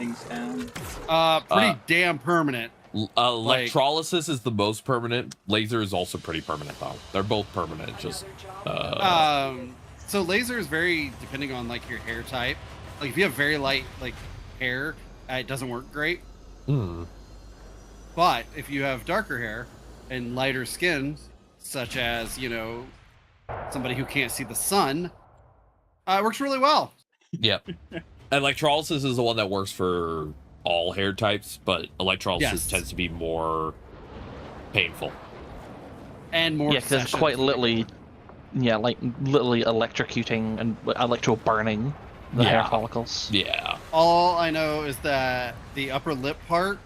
Pretty damn permanent. Electrolysis is the most permanent. Laser is also pretty permanent, though. They're both permanent. Just so laser is very depending on like your hair type. Like if you have very light like hair, it doesn't work great. But if you have darker hair and lighter skin, such as somebody who can't see the sun, it works really well. Yep. Electrolysis is the one that works for all hair types, but electrolysis tends to be more painful and more. Yeah, because it's quite literally, literally electrocuting and electro burning the hair follicles. Yeah. All I know is that the upper lip part.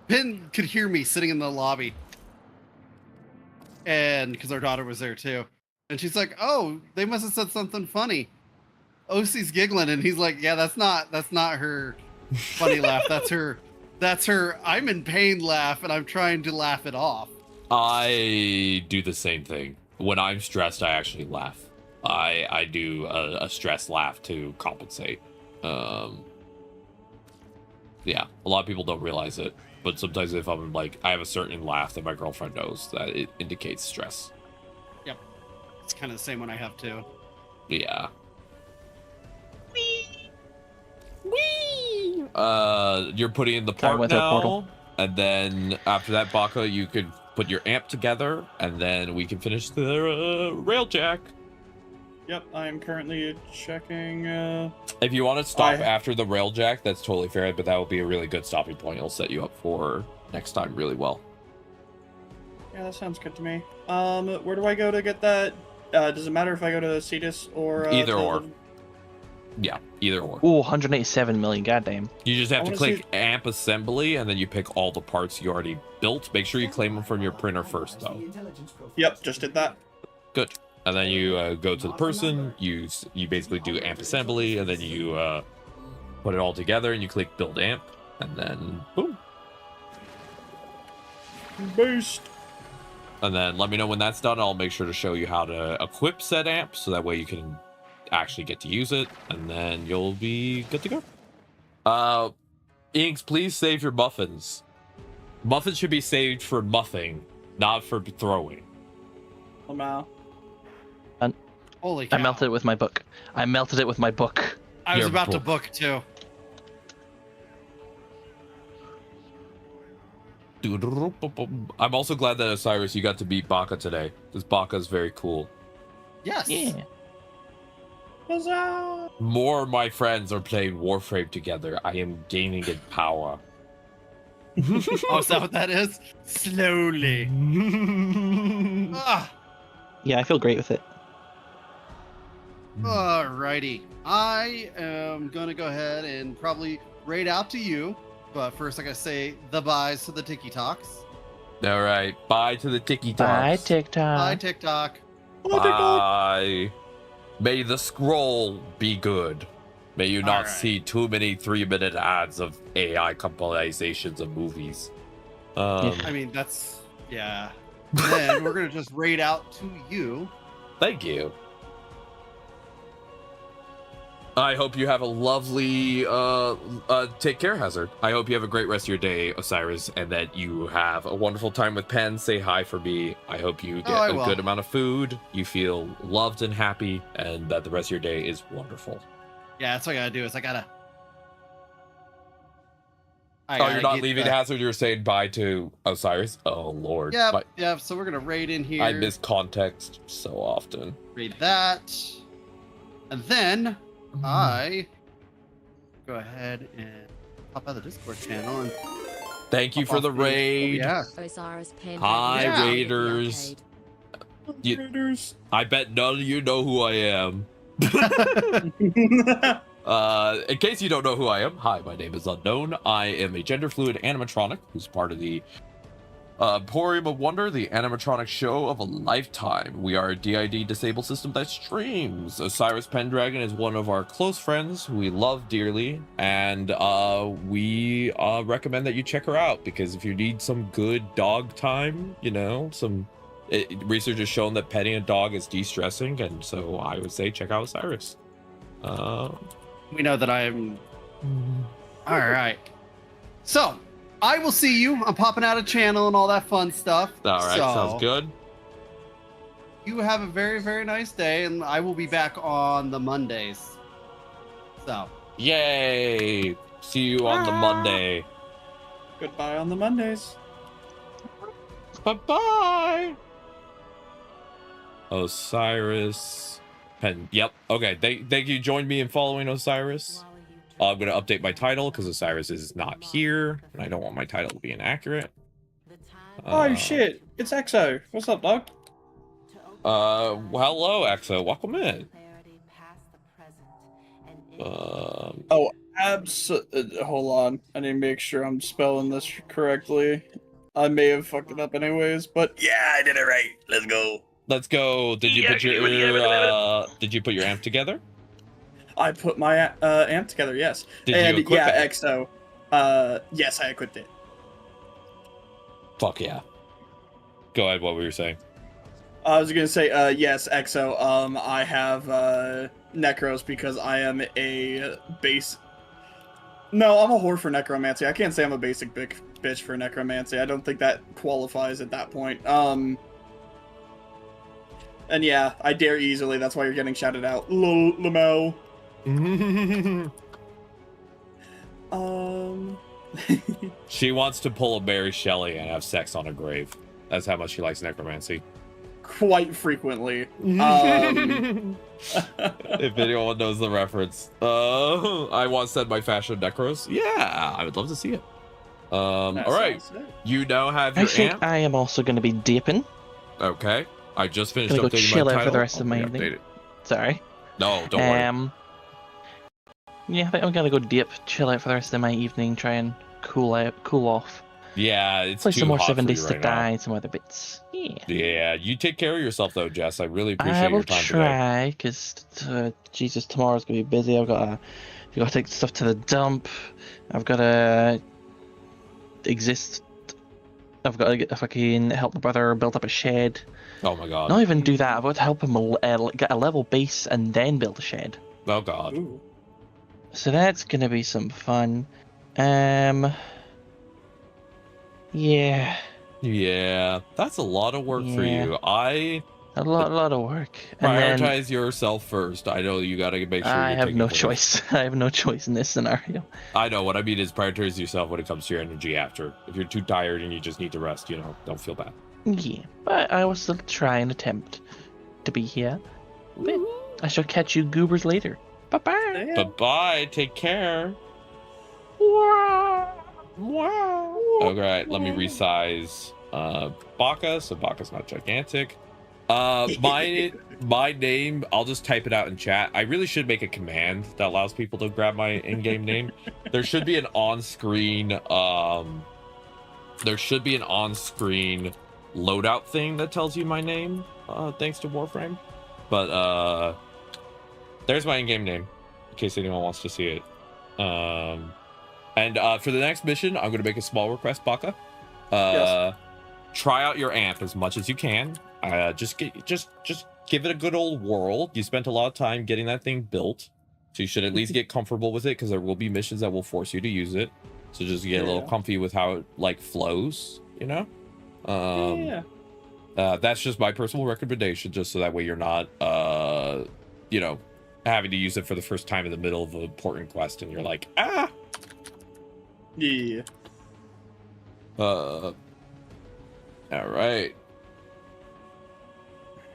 Pin could hear me sitting in the lobby, and because our daughter was there too. And she's like, "Oh, they must have said something funny." OC's giggling, and he's like, "Yeah, that's not her funny laugh. That's her I'm in pain laugh, and I'm trying to laugh it off." I do the same thing. When I'm stressed, I actually laugh. I do a stress laugh to compensate. Yeah, a lot of people don't realize it, but sometimes if I'm like, I have a certain laugh that my girlfriend knows that it indicates stress. Yep. It's kind of the same one I have too. Yeah. You're putting in the part now, and then after that, Baka, you could put your amp together, and then we can finish the railjack. Yep, I am currently checking. If you want to stop after the railjack, that's totally fair, but that will be a really good stopping point. It'll set you up for next time really well. Yeah, that sounds good to me. Where do I go to get that? Does it matter if I go to Cetus or either or? Yeah, either or. Ooh, 187 million, goddamn. You just have to click amp assembly, and then you pick all the parts you already built. Make sure you claim them from your printer first, though. Yep, just did that. Good. And then you go to the person, you basically do amp assembly, and then you put it all together, and you click build amp, and then boom. Boost. And then let me know when that's done. I'll make sure to show you how to equip said amp, so that way you can actually get to use it, and then you'll be good to go. Inks, please save your muffins. Muffins should be saved for muffing, not for throwing. Oh, wow. Holy cow. I melted it with my book. I melted it with my book. I was about to book too. I'm also glad that Osiris, you got to beat Baka today, because Baka is very cool. Yes. Yeah. Huzzah! More of my friends are playing Warframe together. I am gaining in power. Oh, is that what that is? Slowly. Yeah, I feel great with it. Alrighty. I am going to go ahead and probably raid out to you. But first, I gotta say the byes to the Tiki Talks. All right. Bye to the Tiki Talks. Bye, TikTok. Bye, TikTok. Bye. May the scroll be good. May you not see too many 3-minute ads of AI compilations of movies. I mean, that's... Yeah. Then we're going to just raid out to you. Thank you. I hope you have a lovely take care, Hazard. I hope you have a great rest of your day, Osiris, and that you have a wonderful time with Pen. Say hi for me. I hope you get a good amount of food, you feel loved and happy, and that the rest of your day is wonderful. Yeah, that's what I gotta do. Is I gotta you're not leaving Hazard. You're saying bye to Osiris. Oh Lord. Yeah, yeah. So we're gonna raid in here. I miss context so often. Read that, and then I go ahead and pop out the Discord channel and thank you for the raid. Yeah. Osiris Pen. Hi, Raiders. I bet none of you know who I am. In case you don't know who I am, hi, my name is Unknown. I am a gender fluid animatronic who's part of the Emporium of Wonder, the animatronic show of a lifetime. We are a DID disabled system that streams. Osiris Pendragon is one of our close friends who we love dearly, and we recommend that you check her out, because if you need some good dog time, you know, research has shown that petting a dog is de-stressing, and so I would say check out Osiris. We know that I'm... All right. So, I will see you. I'm popping out a channel and all that fun stuff. All right, sounds good. You have a very, very nice day, and I will be back on the Mondays. So. Yay! See you on the Monday. Goodbye on the Mondays. Bye-bye! Osiris... Yep. Okay. Thank you. Join me in following Osiris. I'm going to update my title because Osiris is not here, and I don't want my title to be inaccurate. Oh shit! It's EXO. What's up, dog? Hello, EXO. Welcome in. Hold on. I need to make sure I'm spelling this correctly. I may have fucked it up anyways, but yeah, I did it right. Let's go. Let's go. Did you put your amp together? I put my amp together, yes. Did you equip it? EXO. Yes, I equipped it. Fuck yeah. Go ahead, what were you saying? I was gonna say, yes, EXO. I have Necros because I am a base... No, I'm a whore for Necromancy. I can't say I'm a basic bitch for Necromancy. I don't think that qualifies at that point. And yeah, I dare easily. That's why you're getting shouted out. Lamau. She wants to pull a Mary Shelley and have sex on a grave. That's how much she likes necromancy. Quite frequently. If anyone knows the reference. I once said my fashion necros. Yeah, I would love to see it. All right. You now have your I think amp. I am also going to be dipping. Okay. I just finished Gonna updating go chill my out title. for the rest of my evening. Sorry. No, don't worry. Yeah, I think I'm gonna go dip, chill out for the rest of my evening, try and cool off. Yeah, it's play too some more hot 7 for you Days to right Die now. and some other bits. Yeah. Yeah, you take care of yourself though, Jess. I really appreciate I will your time try, because Jesus, tomorrow's gonna be busy. I've got to take stuff to the dump. I've got to I've got to get, if I can help my brother build up a shed. Oh my god. Not even do that. I've got to help him get a level base and then build a shed. Oh god. Ooh. So that's gonna be some fun. Yeah. Yeah, that's a lot of work for Yeah. you. A lot of work. And Prioritize yourself first. I know you gotta make sure I you're have taking no care of- choice. I have no choice in this scenario. I know what I mean is prioritize yourself when it comes to your energy after. If you're too tired and you just need to rest, you know, don't feel bad. Yeah, but I will still try and attempt to be here. But I shall catch you goobers later. Bye-bye. Yeah. Bye-bye. Take care. Wow. Alright, let me resize Baka, so Baka's not gigantic. My name, I'll just type it out in chat. I really should make a command that allows people to grab my in-game name. There should be an on-screen loadout thing that tells you my name, thanks to Warframe. But there's my in-game name, in case anyone wants to see it. And for the next mission, I'm gonna make a small request, Baka. Yes. Try out your amp as much as you can. Just give it a good old whirl. You spent a lot of time getting that thing built. So you should at least get comfortable with it, because there will be missions that will force you to use it. So just get a little comfy with how it like flows, you know? That's just my personal recommendation, just so that way you're not you know, having to use it for the first time in the middle of an important quest and you're like, ah. Yeah. All right.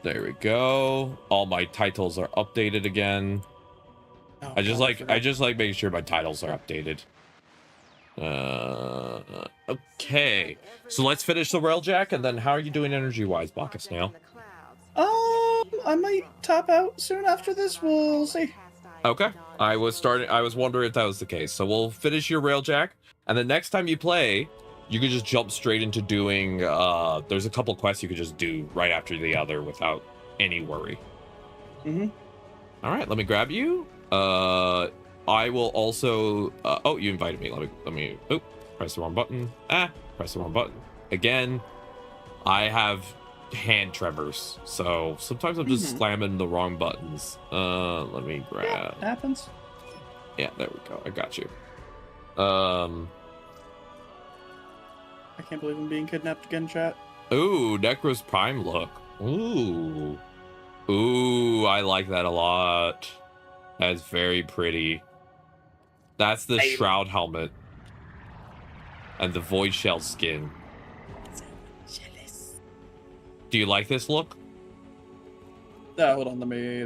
There we go. All my titles are updated again. Oh, I just like making sure my titles are updated. Okay. So let's finish the railjack, and then how are you doing energy-wise, Baka Snail? I might top out soon after this. We'll see. Okay. I was wondering if that was the case. So we'll finish your railjack, and the next time you play, you can just jump straight into doing there's a couple quests you could just do right after the other without any worry. Mm-hmm. All right, let me grab you. I will also oh, you invited me. Let me oh, press the wrong button. Press the wrong button. Again, I have hand tremors, so sometimes I'm just slamming the wrong buttons. Let me grab. Yeah, happens. Yeah, there we go. I got you. I can't believe I'm being kidnapped again, chat. Ooh, Necro's Prime look. Ooh, I like that a lot. That's very pretty. That's the Shroud helmet and the Void Shell skin. Do you like this look? Hold on, let me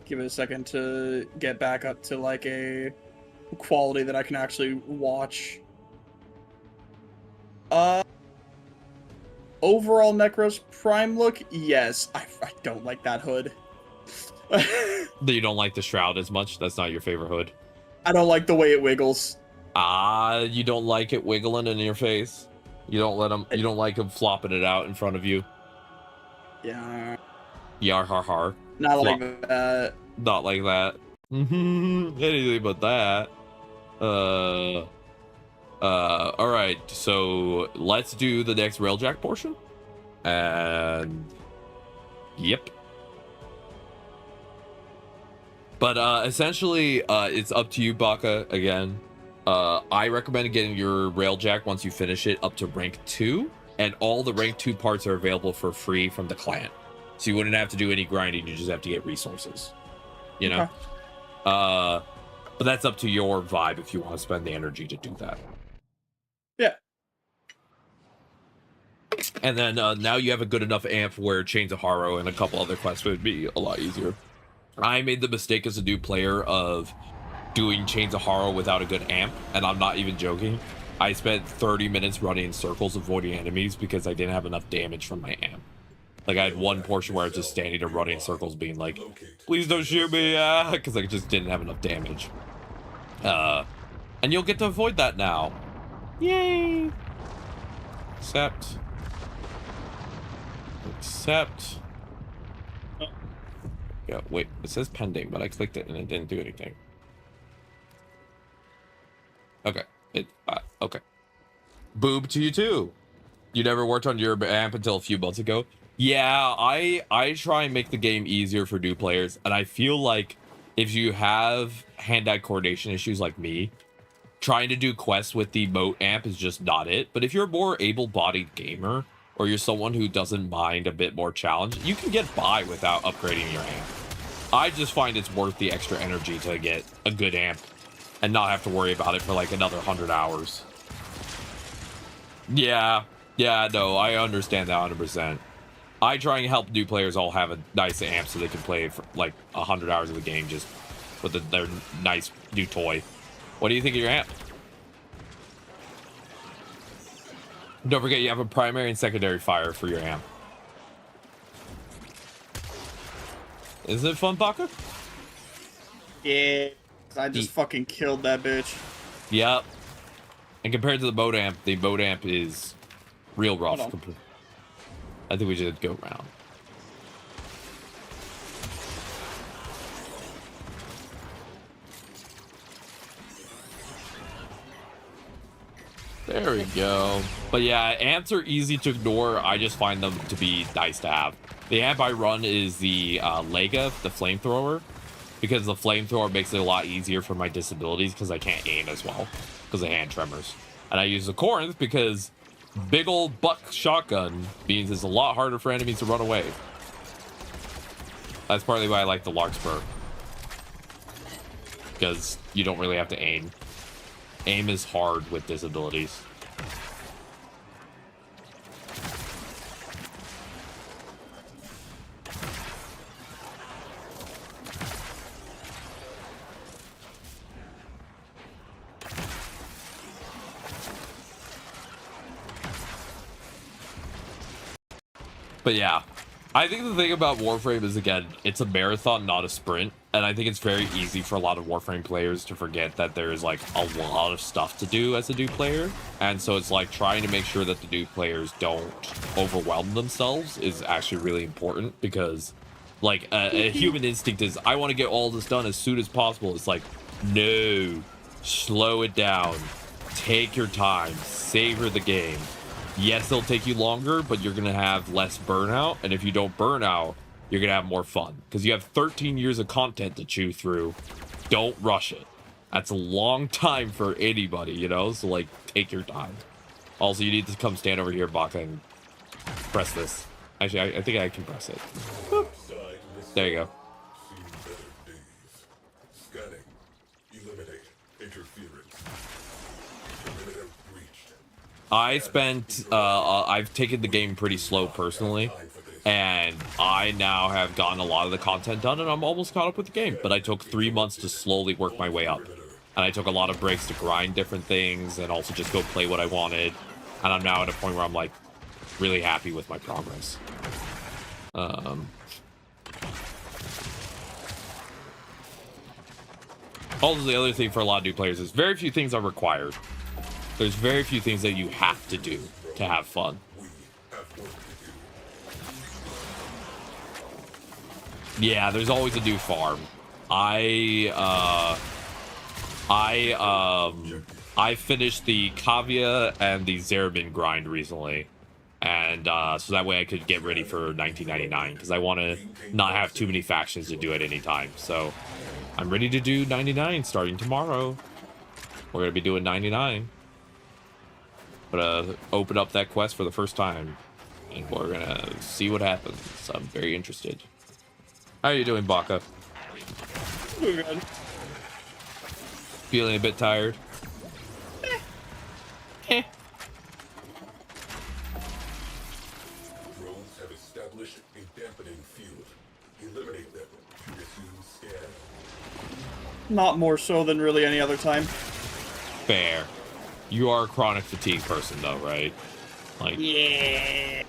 give it a second to get back up to like a quality that I can actually watch. Overall Necros Prime look, yes. I don't like that hood. You don't like the Shroud as much? That's not your favorite hood? I don't like the way it wiggles. You don't like it wiggling in your face? You don't like him flopping it out in front of you? Yeah. Yar har har. Not like that. Not like that. Anything but that. Alright, so let's do the next railjack portion. And yep. But essentially, it's up to you, Baka, again. I recommend getting your railjack once you finish it up to rank 2, and all the rank 2 parts are available for free from the clan. So you wouldn't have to do any grinding, you just have to get resources. You know? Okay. But that's up to your vibe if you want to spend the energy to do that. Yeah. And then now you have a good enough amp where Chains of Harrow and a couple other quests would be a lot easier. I made the mistake as a new player of doing Chains of Harrow without a good amp, and I'm not even joking. I spent 30 minutes running in circles avoiding enemies because I didn't have enough damage from my amp. Like, I had one portion where I was just standing and running in circles being like, please don't shoot me, because I just didn't have enough damage. And you'll get to avoid that now. Yay! Accept. Yeah, wait, it says pending, but I clicked it and it didn't do anything. Okay, okay. Boob to you too. You never worked on your amp until a few months ago. Yeah, I try and make the game easier for new players, and I feel like if you have hand-eye coordination issues like me, trying to do quests with the moat amp is just not it. But if you're a more able-bodied gamer, or you're someone who doesn't mind a bit more challenge, you can get by without upgrading your amp. I just find it's worth the extra energy to get a good amp and not have to worry about it for like another 100 hours. Yeah, no, I understand that 100%. I try and help new players all have a nice amp so they can play for like 100 hours of the game just with their nice new toy. What do you think of your amp? Don't forget you have a primary and secondary fire for your amp. Isn't it fun, Baka? Yeah, I just fucking killed that bitch. Yep. And compared to the boat amp is real rough. I think we should go around. There we go. But yeah, amps are easy to ignore. I just find them to be nice to have. The amp I run is the Lega, the flamethrower, because the flamethrower makes it a lot easier for my disabilities because I can't aim as well because of hand tremors. And I use the Corinth because big old buck shotgun means it's a lot harder for enemies to run away. That's partly why I like the Larkspur, because you don't really have to aim. Aim is hard with disabilities. But yeah, I think the thing about Warframe is, again, it's a marathon, not a sprint. And I think it's very easy for a lot of Warframe players to forget that there is like a lot of stuff to do as a new player. And so it's like trying to make sure that the new players don't overwhelm themselves is actually really important, because like a human instinct is, I want to get all this done as soon as possible. It's like, no, slow it down, take your time, savor the game. Yes, it'll take you longer, but you're going to have less burnout. And if you don't burn out, you're going to have more fun, because you have 13 years of content to chew through. Don't rush it. That's a long time for anybody, you know? So, like, take your time. Also, you need to come stand over here, Baka, and press this. Actually, I think I can press it. Boop. There you go. Scanning. Eliminate interference. Perimeter breached. I spent, I've taken the game pretty slow personally, and I now have gotten a lot of the content done, and I'm almost caught up with the game. But I took 3 months to slowly work my way up, and I took a lot of breaks to grind different things, and also just go play what I wanted. And I'm now at a point where I'm like really happy with my progress. Also, the other thing for a lot of new players is very few things are required. There's very few things that you have to do to have fun. Yeah, there's always a new farm. I finished the Kavia and the Zerabin grind recently, and so that way I could get ready for 1999, because I want to not have too many factions to do at any time. So I'm ready to do 99 starting tomorrow. We're gonna be doing 99. Gonna open up that quest for the first time, and we're gonna see what happens. I'm very interested. How are you doing, Baka? Doing good. Feeling a bit tired? Drones have established a dampening field. Eliminate them to resume scan. Not more so than really any other time. Fair. You are a chronic fatigue person, though, right? Like, yeah.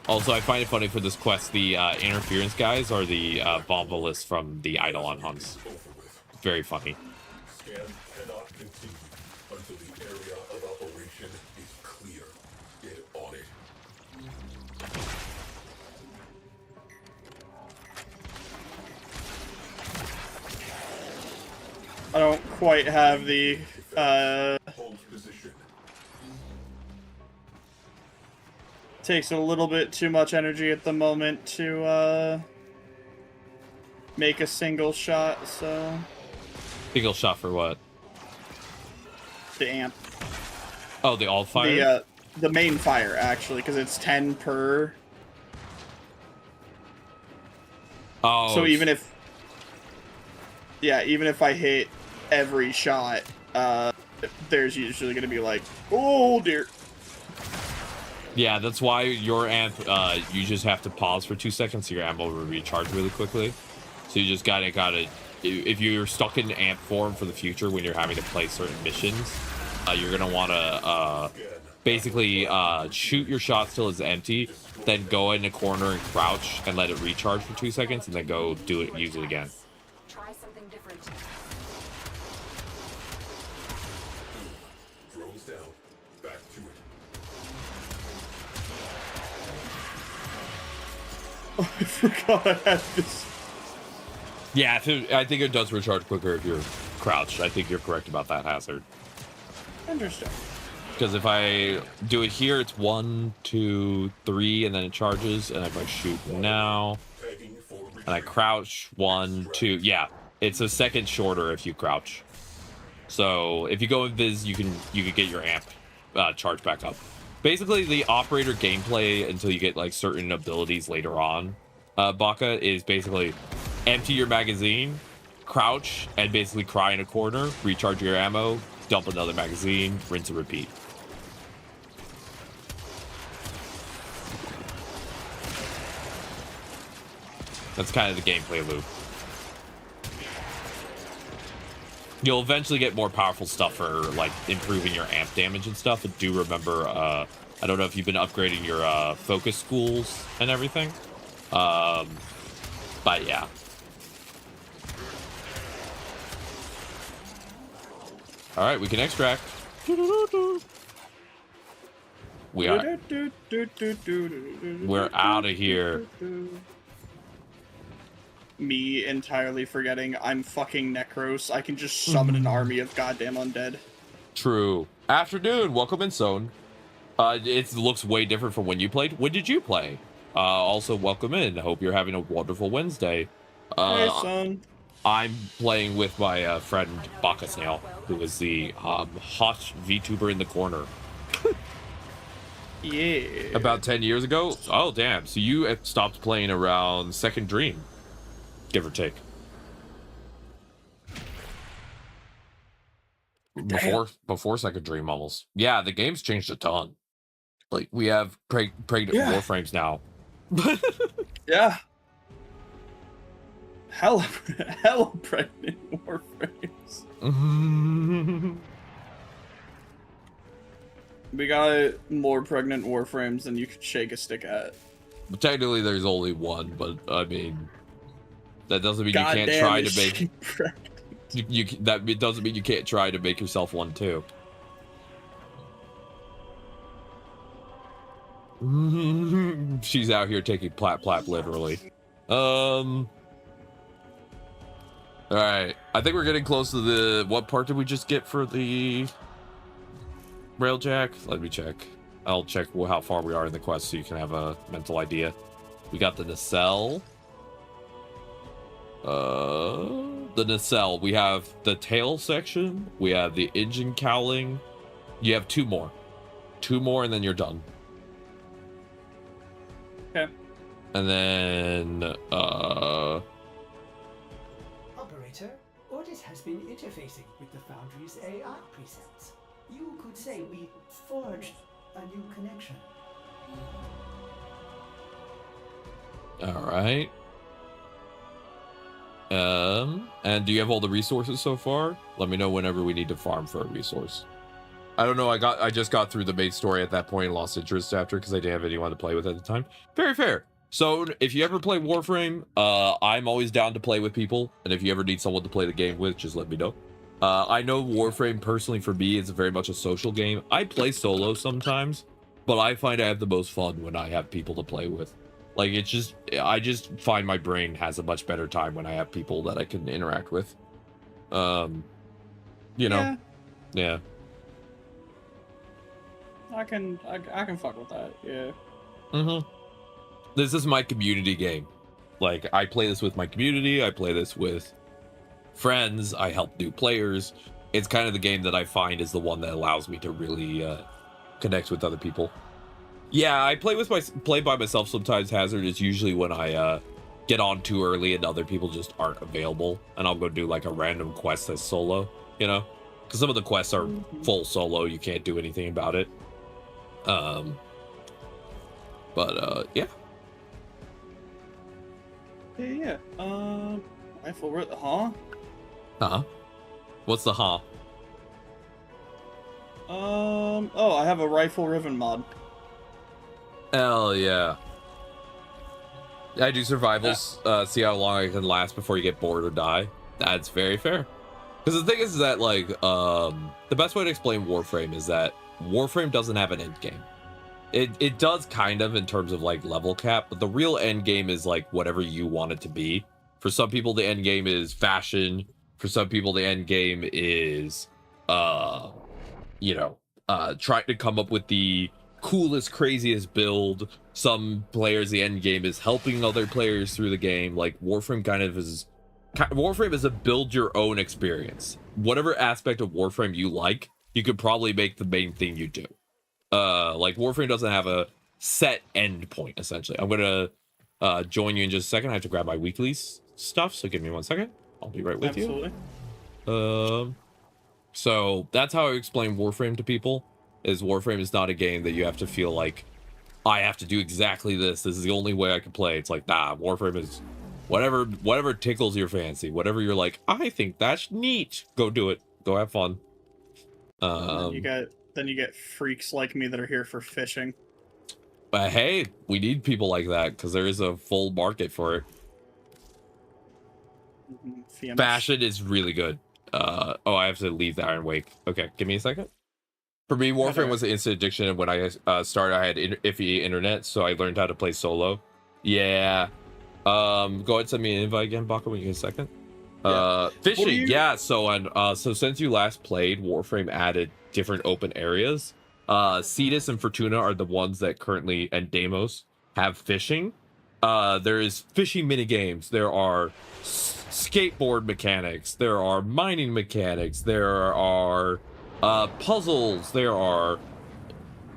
Also, I find it funny for this quest, the interference guys are the Bombalists from the Eidolon hunts. Very funny. Scan cannot continue until the area of operation is clear. Get on it. I don't quite have the Hold position. takes a little bit too much energy at the moment to make a single shot, so Single shot for what? the amp. Oh, the alt fire? The main fire, actually, because it's 10 per. Oh. So even if I hit every shot, there's usually going to be like, oh dear. Yeah, that's why your amp, you just have to pause for 2 seconds so your amp will recharge really quickly. So you just gotta, if you're stuck in amp form for the future when you're having to play certain missions, you're gonna wanna, basically, shoot your shots till it's empty, then go in a corner and crouch and let it recharge for 2 seconds, and then go do it, use it again. Try something different. Drones down. Back to it. Oh, I forgot I had this. Yeah, I think it does recharge quicker if you're crouched. I think you're correct about that hazard. Interesting. Because if I do it here, it's 1, 2, 3, and then it charges. And if I shoot now, and I crouch, 1, 2, yeah, it's a second shorter if you crouch. So if you go invis, you can get your amp charge back up. Basically, the operator gameplay until you get like certain abilities later on, Baka, is basically empty your magazine, crouch, and basically cry in a corner, recharge your ammo, dump another magazine, rinse and repeat. That's kind of the gameplay loop. You'll eventually get more powerful stuff for like improving your amp damage and stuff. But do remember, I don't know if you've been upgrading your focus schools and everything. But yeah. All right, we can extract. We're out of here. Me entirely forgetting I'm fucking Necros. I can just summon an army of goddamn undead. True. Afternoon, welcome in, Zone. It looks way different from when you played. When did you play? Also, welcome in. Hope you're having a wonderful Wednesday. Hey, son. I'm playing with my friend Baka Snail, who is the hot VTuber in the corner. Yeah. About 10 years ago? Oh, damn. So you stopped playing around Second Dream, give or take. Before Second Dream, almost. Yeah, the game's changed a ton. Like, we have pregnant Warframes now. Yeah. Hella pregnant Warframes. We got more pregnant Warframes than you could shake a stick at. But technically, there's only one, but I mean, that doesn't mean you can't try to make. It doesn't mean you can't try to make yourself one too. She's out here taking plap literally. All right, I think we're getting close to the. What part did we just get for the railjack? Let me check. I'll check how far we are in the quest so you can have a mental idea. We got the nacelle. The nacelle. We have the tail section. We have the engine cowling. You have two more, and then you're done. Okay. And then Operator, Ordis has been interfacing with the Foundry's AI presets. You could say we forged a new connection. all right. And do you have all the resources so far? Let me know whenever we need to farm for a resource. I don't know. I just got through the main story at that point and lost interest after because I didn't have anyone to play with at the time. Very fair. So if you ever play Warframe, I'm always down to play with people. And if you ever need someone to play the game with, just let me know. I know Warframe personally for me is very much a social game. I play solo sometimes, but I find I have the most fun when I have people to play with. Like, I just find my brain has a much better time when I have people that I can interact with. You know? Yeah. I can fuck with that, yeah. This is my community game. Like, I play this with my community, I play this with friends, I help new players. It's kind of the game that I find is the one that allows me to really connect with other people. Yeah, I play by myself sometimes. Hazard is usually when I get on too early and other people just aren't available, and I'll go do like a random quest that's solo, you know, because some of the quests are full solo. You can't do anything about it. Yeah. Yeah. Rifle, huh? What's the huh? Oh, I have a rifle riven mod. Hell yeah. I do survivals, see how long I can last before you get bored or die. That's very fair. Because the thing is that, like, the best way to explain Warframe is that Warframe doesn't have an end game. It does kind of in terms of, like, level cap, but the real end game is, like, whatever you want it to be. For some people, the end game is fashion. For some people, the end game is, you know, trying to come up with the coolest, craziest build. Some players, the end game is helping other players through the game. Like Warframe Warframe is a build your own experience. Whatever aspect of Warframe you like, you could probably make the main thing you do. Like Warframe doesn't have a set end point, essentially. I'm gonna join you in just a second. I have to grab my weekly stuff, so give me 1 second. I'll be right with you. So that's how I explain Warframe to people. Is Warframe is not a game that you have to feel like I have to do exactly this. This is the only way I can play. It's like, nah, Warframe is whatever tickles your fancy. Whatever you're like, I think that's neat. Go do it. Go have fun. Then you get freaks like me that are here for fishing. But hey, we need people like that because there is a full market for it. Fashion is really good. Oh, I have to leave the Iron Wake. Okay, give me a second. For me, Warframe was an instant addiction, and when I started, I had iffy internet, so I learned how to play solo. Yeah. Go ahead and send me an invite again, Baka, when you get a second. Fishing, yeah. So since you last played, Warframe added different open areas. Cetus and Fortuna are the ones that currently, and Deimos, have fishing. There is fishing mini games. There are skateboard mechanics. There are mining mechanics. There are puzzles. There are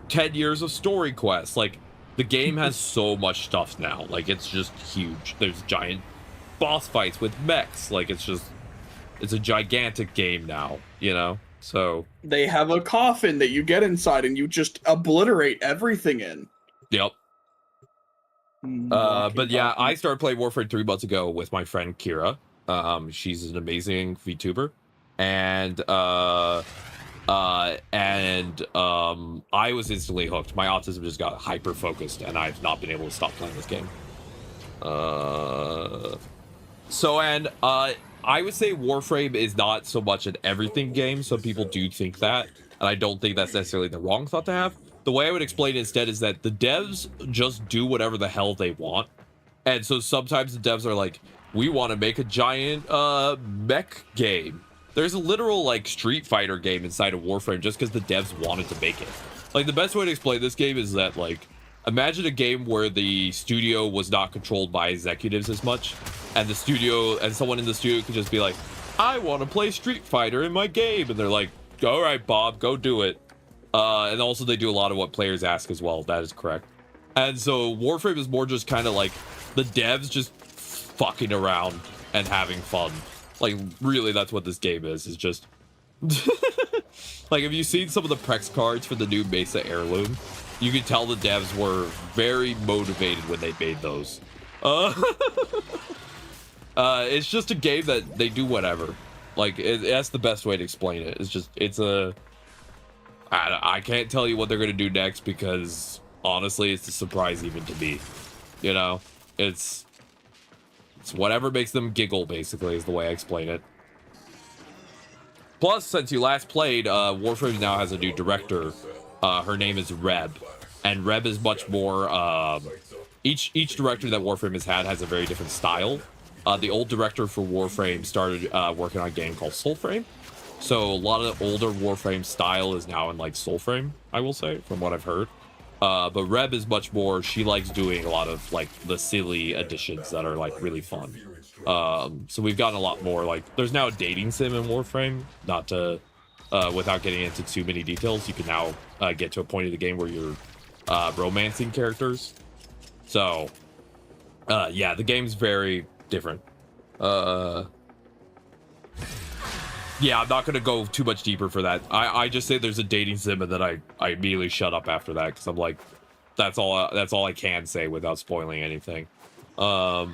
10 years of story quests. Like, the game has so much stuff now. Like, it's just huge. There's giant boss fights with mechs. Like, it's a gigantic game now, you know? So they have a coffin that you get inside and you just obliterate everything in. Yep. But yeah, I started playing Warframe 3 months ago with my friend Kira. She's an amazing VTuber, and I was instantly hooked. My autism just got hyper focused, and I've not been able to stop playing this game. I would say Warframe is not so much an everything game. Some people do think that, and I don't think that's necessarily the wrong thought to have. The way I would explain it instead is that the devs just do whatever the hell they want. And so sometimes the devs are like, we want to make a giant mech game. There's a literal like Street Fighter game inside of Warframe just because the devs wanted to make it. Like, the best way to explain this game is that, like, imagine a game where the studio was not controlled by executives as much, and the studio and someone in the studio could just be like, I want to play Street Fighter in my game, and they're like, all right, Bob, go do it. And also they do a lot of what players ask as well. That is correct. And so Warframe is more just kind of like the devs just fucking around and having fun. Like, really, that's what this game is just like, have you seen some of the Prex cards for the new Mesa Heirloom? You can tell the devs were very motivated when they made those. It's just a game that they do whatever. Like, that's the best way to explain it. It's just, I can't tell you what they're going to do next because, honestly, it's a surprise even to me. You know? It's whatever makes them giggle, basically, is the way I explain it. Plus, since you last played, Warframe now has a new director. Her name is Reb. And Reb is much more... Each director that Warframe has a very different style. The old director for Warframe started working on a game called Soulframe. So a lot of the older Warframe style is now in like Soulframe, I will say, from what I've heard. But Reb is much more, she likes doing a lot of like the silly additions that are like really fun. So we've gotten a lot more, like, there's now a dating sim in Warframe. Not to, without getting into too many details, you can now get to a point of the game where you're romancing characters. So, yeah, the game's very different. Yeah, I'm not gonna go too much deeper for that. I just say there's a dating sim, and then I immediately shut up after that because I'm like, that's all I can say without spoiling anything. But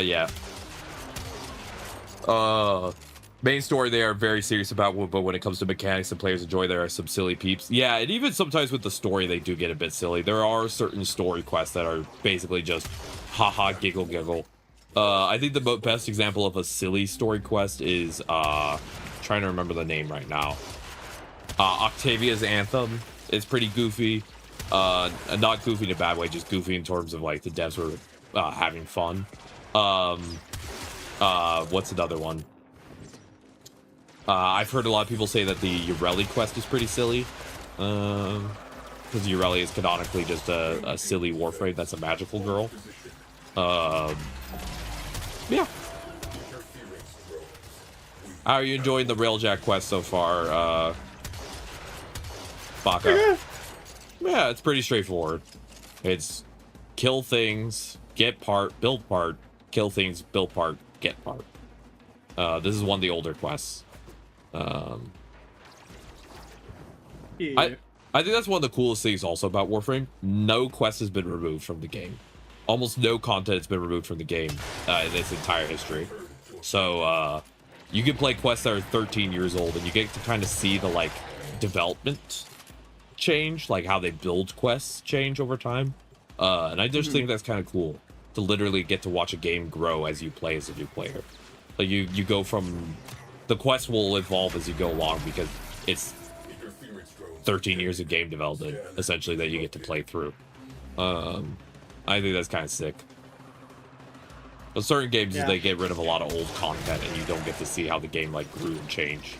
yeah. Main story they are very serious about, but when it comes to mechanics and players enjoy, there are some silly peeps. Yeah, and even sometimes with the story, they do get a bit silly. There are certain story quests that are basically just haha, giggle, giggle. I think the best example of a silly story quest is, trying to remember the name right now. Octavia's Anthem is pretty goofy. Not goofy in a bad way, just goofy in terms of, like, the devs were having fun. What's another one? I've heard a lot of people say that the Yuri quest is pretty silly. Because Yuri is canonically just a silly Warframe that's a magical girl. Yeah. How are you enjoying the Railjack quest so far, Baka? Yeah, it's pretty straightforward. It's kill things, get part, build part, kill things, build part, get part. This is one of the older quests. Yeah. I think that's one of the coolest things also about Warframe. No quest has been removed from the game. Almost no content has been removed from the game in its entire history. So you can play quests that are 13 years old and you get to kind of see the like development change, like how they build quests change over time. And I just think that's kind of cool to literally get to watch a game grow as you play as a new player. Like you go from the quest will evolve as you go along because it's 13 years of game development essentially that you get to play through. I think that's kind of sick. But certain games they get rid of a lot of old content and you don't get to see how the game like grew and changed.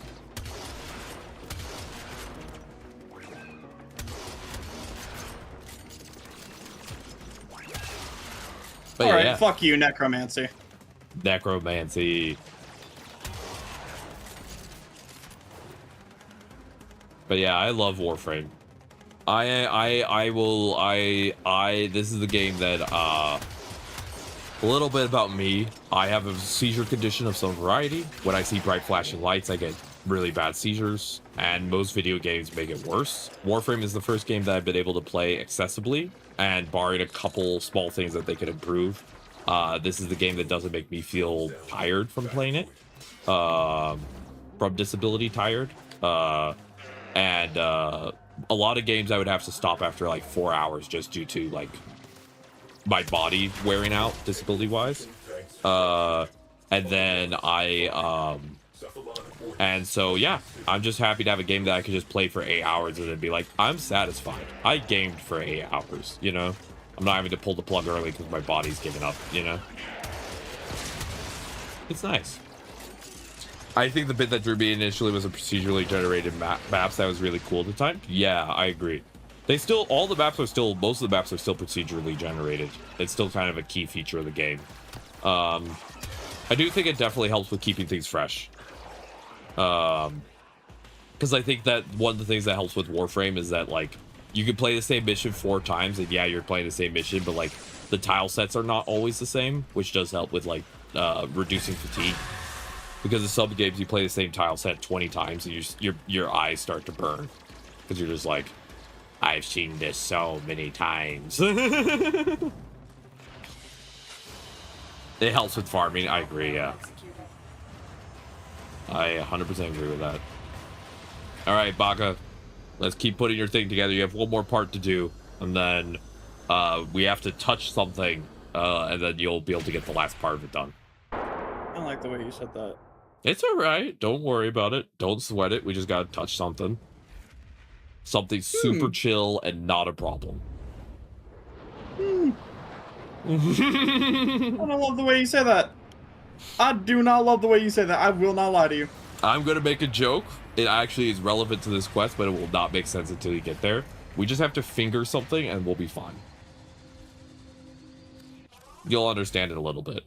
But all right, yeah. Fuck you, Necromancy. Necromancy. But yeah, I love Warframe. This is the game that a little bit about me. I have a seizure condition of some variety. When I see bright flashing lights, I get really bad seizures, and most video games make it worse. Warframe is the first game that I've been able to play accessibly, and barring a couple small things that they could improve, this is the game that doesn't make me feel tired from playing it, from disability tired. And a lot of games I would have to stop after like 4 hours just due to like my body wearing out disability wise. And then and so yeah, I'm just happy to have a game that I can just play for 8 hours and then be like, I'm satisfied. I gamed for 8 hours, you know? I'm not having to pull the plug early because my body's giving up, you know? It's nice. I think the bit that drew me initially was a procedurally generated maps that was really cool at the time. Yeah, I agree. All the maps are still, most of the maps are still procedurally generated. It's still kind of a key feature of the game. I do think it definitely helps with keeping things fresh. Because I think that one of the things that helps with Warframe is that, like, you can play the same mission 4 times, and yeah, you're playing the same mission, but, like, the tile sets are not always the same, which does help with, like, reducing fatigue. Because in some games, you play the same tile set 20 times, and your eyes start to burn. Because you're just like, I've seen this so many times. It helps with farming. I agree, yeah. I 100% agree with that. All right, Baka. Let's keep putting your thing together. You have one more part to do, and then we have to touch something, and then you'll be able to get the last part of it done. I don't like the way you said that. It's all right. Don't worry about it. Don't sweat it. We just gotta touch something. Something super chill and not a problem. I don't love the way you say that. I do not love the way you say that. I will not lie to you. I'm gonna make a joke. It actually is relevant to this quest, but it will not make sense until you get there. We just have to finger something and we'll be fine. You'll understand it a little bit.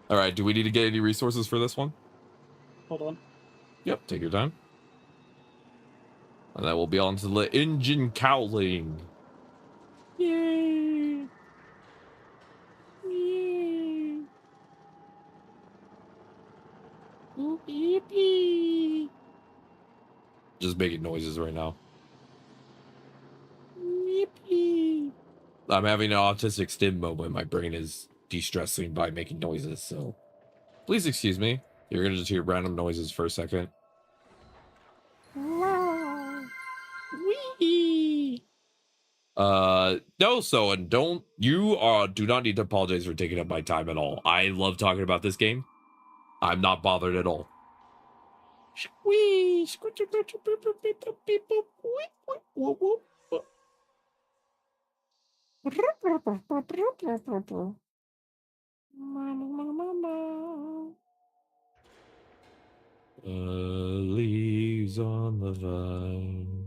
All right, do we need to get any resources for this one? Hold on. Yep, take your time. And then we'll be on to the engine cowling. Yay! Yay! Yippee! Just making noises right now. Yippee! I'm having an autistic stim moment. My brain is de-stressing by making noises, so please excuse me. You're gonna just hear random noises for a second. Wee. No, so and do not need to apologize for taking up my time at all. I love talking about this game. I'm not bothered at all. Wee. Leaves on the vine,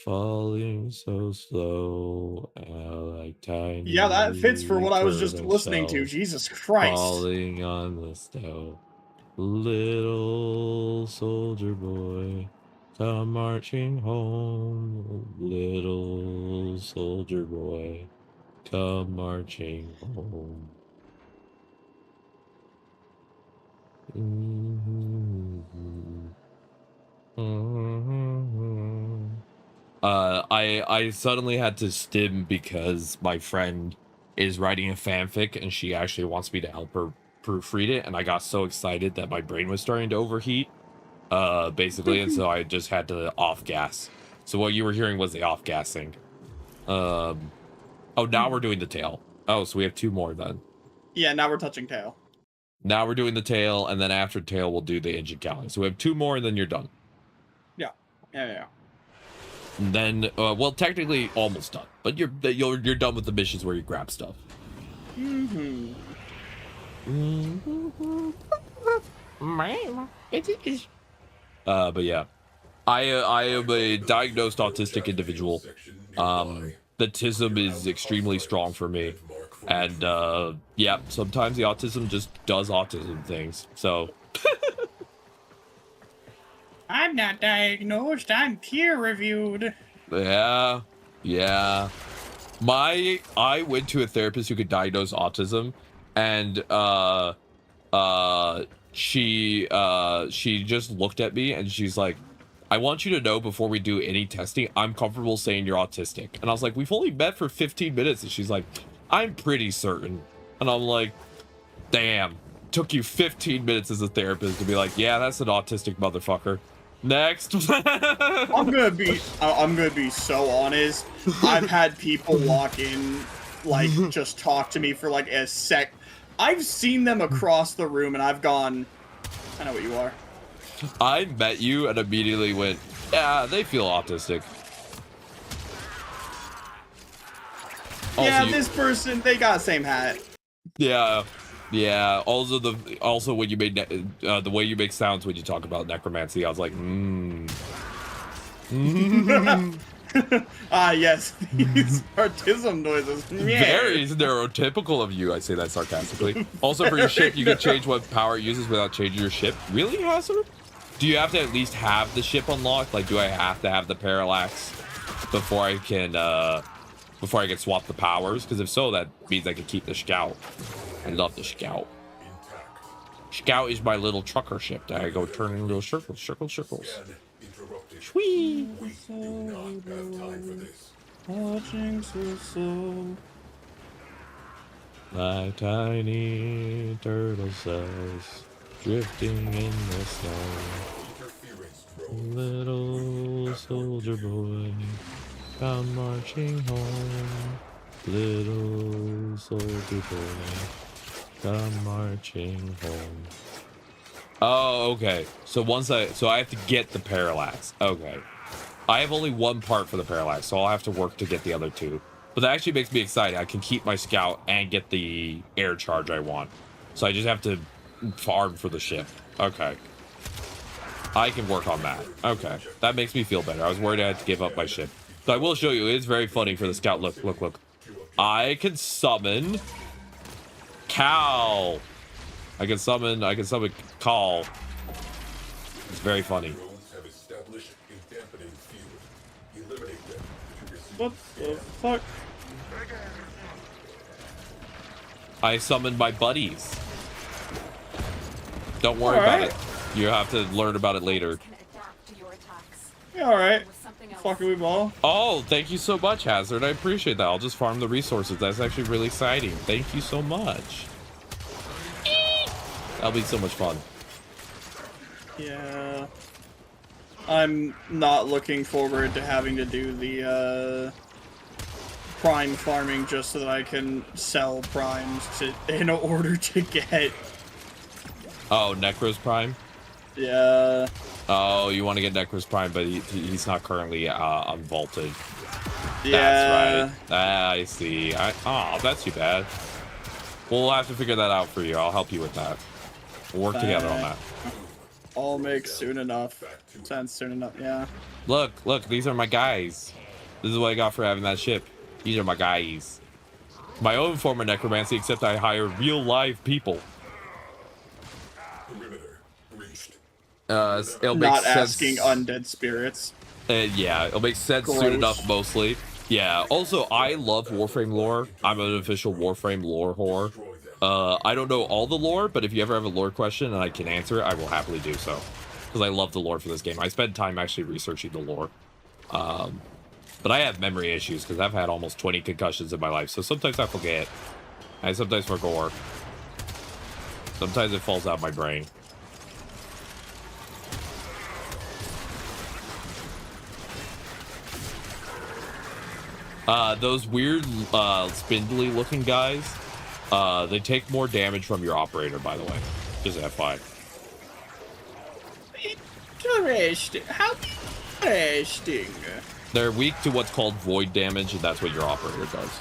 falling so slow, like tiny. Yeah, that fits for what I was just turtle listening to. shells Jesus Christ. falling on the snow. Little soldier boy, come marching home. Little soldier boy, come marching home. I suddenly had to stim because my friend is writing a fanfic and she actually wants me to help her proofread it, and I got so excited that my brain was starting to overheat, basically, and so I just had to off gas. So what you were hearing was the off gassing. Oh, now we're doing the tail. Oh, so we have 2 more then. Yeah, now we're touching tail. Now we're doing the tail, and then after tail we'll do the engine cowling. So we have 2 more, and then you're done. Yeah. And then, well, technically almost done, but you're done with the missions where you grab stuff. But yeah, I am a diagnosed autistic individual. The tism is extremely strong for me, and yeah, sometimes the autism just does autism things. So. I'm not diagnosed, I'm peer-reviewed. Yeah. I went to a therapist who could diagnose autism, and she just looked at me and she's like, I want you to know before we do any testing, I'm comfortable saying you're autistic. And I was like, we've only met for 15 minutes. And she's like, I'm pretty certain. And I'm like, damn, took you 15 minutes as a therapist to be like, yeah, that's an autistic motherfucker. Next. I'm gonna be so honest. I've had people walk in, like, just talk to me for like a sec. I've seen them across the room and I've gone, I know what you are. I met you and immediately went, yeah, they feel autistic. Yeah, this person, they got the same hat. Yeah. Also when you made the way you make sounds when you talk about necromancy, I was like, yes, these autism noises. Yeah. Very neurotypical of you. I say that sarcastically. Also, for your ship, you can change what power it uses without changing your ship. Really, Hazard? Do you have to at least have the ship unlocked? Like, do I have to have the parallax before I can swap the powers? Because if so, that means I can keep the Scout. I love the Scout. Scout is my little trucker ship that I go turning little circles. Sweet. Watching so slow. Like tiny turtle cells drifting in the snow. Little soldier boy, come marching home. Little soldier boy, come marching home. Oh, okay. So I have to get the parallax. Okay. I have only 1 part for the parallax, so I'll have to work to get the other 2. But that actually makes me excited. I can keep my Scout and get the air charge I want. So I just have to farm for the ship. Okay. I can work on that. Okay. That makes me feel better. I was worried I had to give up my ship. So I will show you. It's very funny for the Scout. Look. I can summon Cal. I can summon Call. It's very funny. What the fuck? I summoned my buddies. Don't worry about it. You have to learn about it later. Yeah, alright. Fucking we ball. Oh, thank you so much, Hazard. I appreciate that. I'll just farm the resources. That's actually really exciting. Thank you so much. That'll be so much fun. Yeah. I'm not looking forward to having to do the prime farming just so that I can sell primes in order to get. Oh, Necros Prime? Yeah. Oh, you want to get Necros Prime, but he's not currently unvaulted. Yeah. That's right. I see. Oh, that's too bad. We'll have to figure that out for you. I'll help you with that. We'll work together on that. I'll make soon enough. Sense soon enough, yeah. Look, these are my guys. This is what I got for having that ship. These are my guys. My own form of necromancy, except I hire real live people. It'll make Not sense. asking undead spirits. Yeah, it'll make sense Gross. soon enough, mostly. Yeah, also, I love Warframe lore. I'm an official Warframe lore whore. I don't know all the lore, but if you ever have a lore question and I can answer it, I will happily do so. Because I love the lore for this game. I spent time actually researching the lore. But I have memory issues because I've had almost 20 concussions in my life, so sometimes I forget. I sometimes forget. Sometimes it falls out my brain. Those weird, spindly looking guys, they take more damage from your operator, by the way. Just FYI. Interesting. How interesting. They're weak to what's called void damage, and that's what your operator does.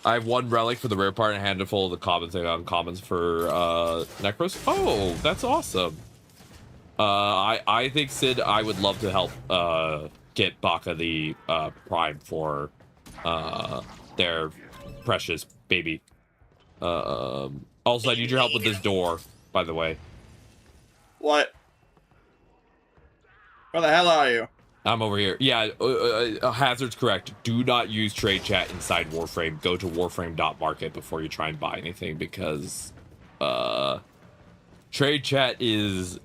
I have one relic for the rare part and a handful of the commons and uncommons for, Necros. Oh, that's awesome. I think, Sid, I would love to help, get Baka the prime for their precious baby. Also, I need your help with this door, by the way. What? Where the hell are you? I'm over here. Yeah, Hazard's correct. Do not use trade chat inside Warframe. Go to warframe.market before you try and buy anything, because trade chat is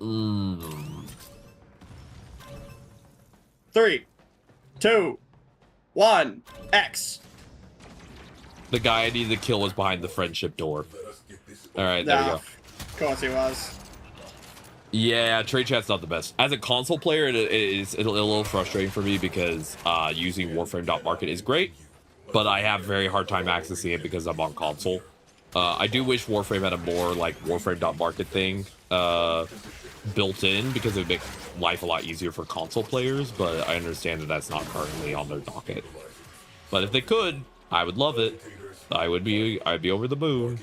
3, 2, 1, X. The guy I needed to kill was behind the friendship door. Alright, there we go. Of course he was. Yeah, trade chat's not the best. As a console player, it's a little frustrating for me because using Warframe.market is great, but I have very hard time accessing it because I'm on console. I do wish Warframe had a more like Warframe.market thing built in, because it would make life a lot easier for console players, but I understand that that's not currently on their docket. But if they could, I would love it. I'd be over the moon.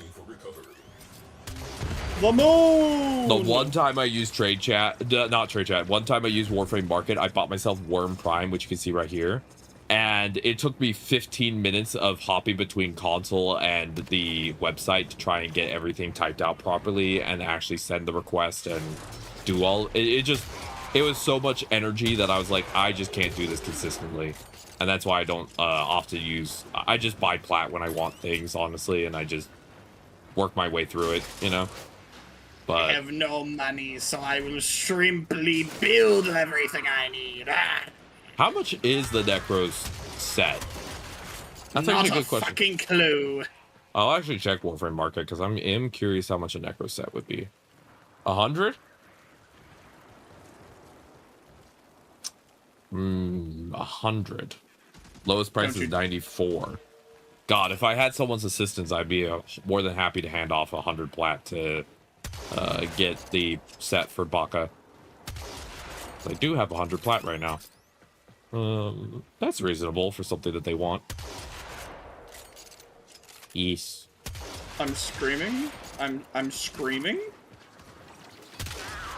The moon! The one time I used trade chat, not trade chat, one time I used Warframe Market, I bought myself Worm Prime, which you can see right here. And it took me 15 minutes of hopping between console and the website to try and get everything typed out properly and actually send the request and do all. It was so much energy that I was like, I just can't do this consistently. And that's why I don't often use, I just buy plat when I want things, honestly, and I just work my way through it, you know? But I have no money, so I will shrimply build everything I need. How much is the Necros set? That's actually a good question. Fucking clue. I'll actually check Warframe Market because I am curious how much a Necro set would be. 100? 100. Lowest price is 94. God, if I had someone's assistance, I'd be more than happy to hand off 100 plat to get the set for Baka. I do have 100 plat right now. That's reasonable for something that they want. Yes. I'm screaming. I'm screaming.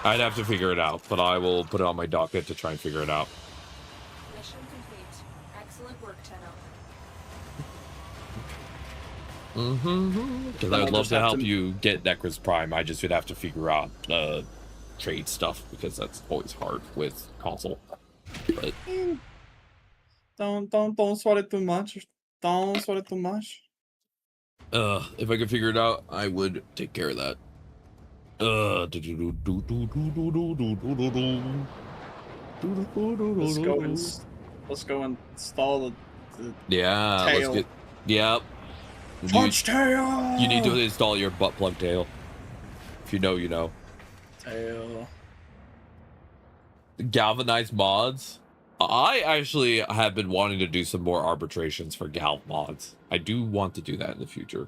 I'd have to figure it out, but I will put it on my docket to try and figure it out. Mission complete. Excellent work, Tenno. Because I would love to help you get Necros Prime. I just would have to figure out trade stuff, because that's always hard with console. But don't sweat it too much. Don't sweat it too much. If I could figure it out, I would take care of that. Let's go install the yeah, tail. let's get. Yep. Punch tail. You need to install your butt plug tail. If you know, you know. Tail. Galvanized mods. I actually have been wanting to do some more arbitrations for Galv mods. I do want to do that in the future.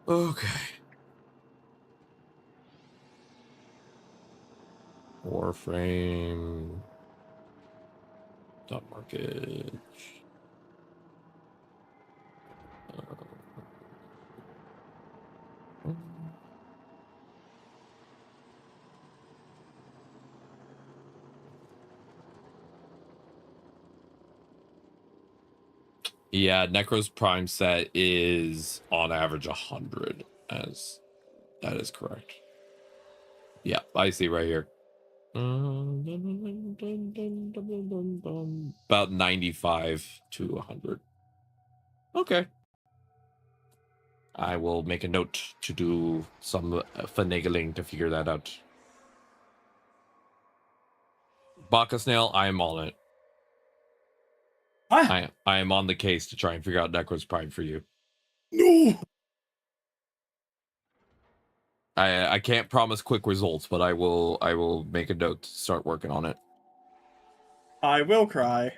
Okay. Warframe. Dot market. Yeah, Necro's Prime set is on average 100, as that is correct. Yeah, I see right here. About 95 to 100. Okay. I will make a note to do some finagling to figure that out. Baka Snail, I am on it. I am on the case to try and figure out Necro's Prime for you. No. I can't promise quick results, but I will make a note to start working on it. I will cry.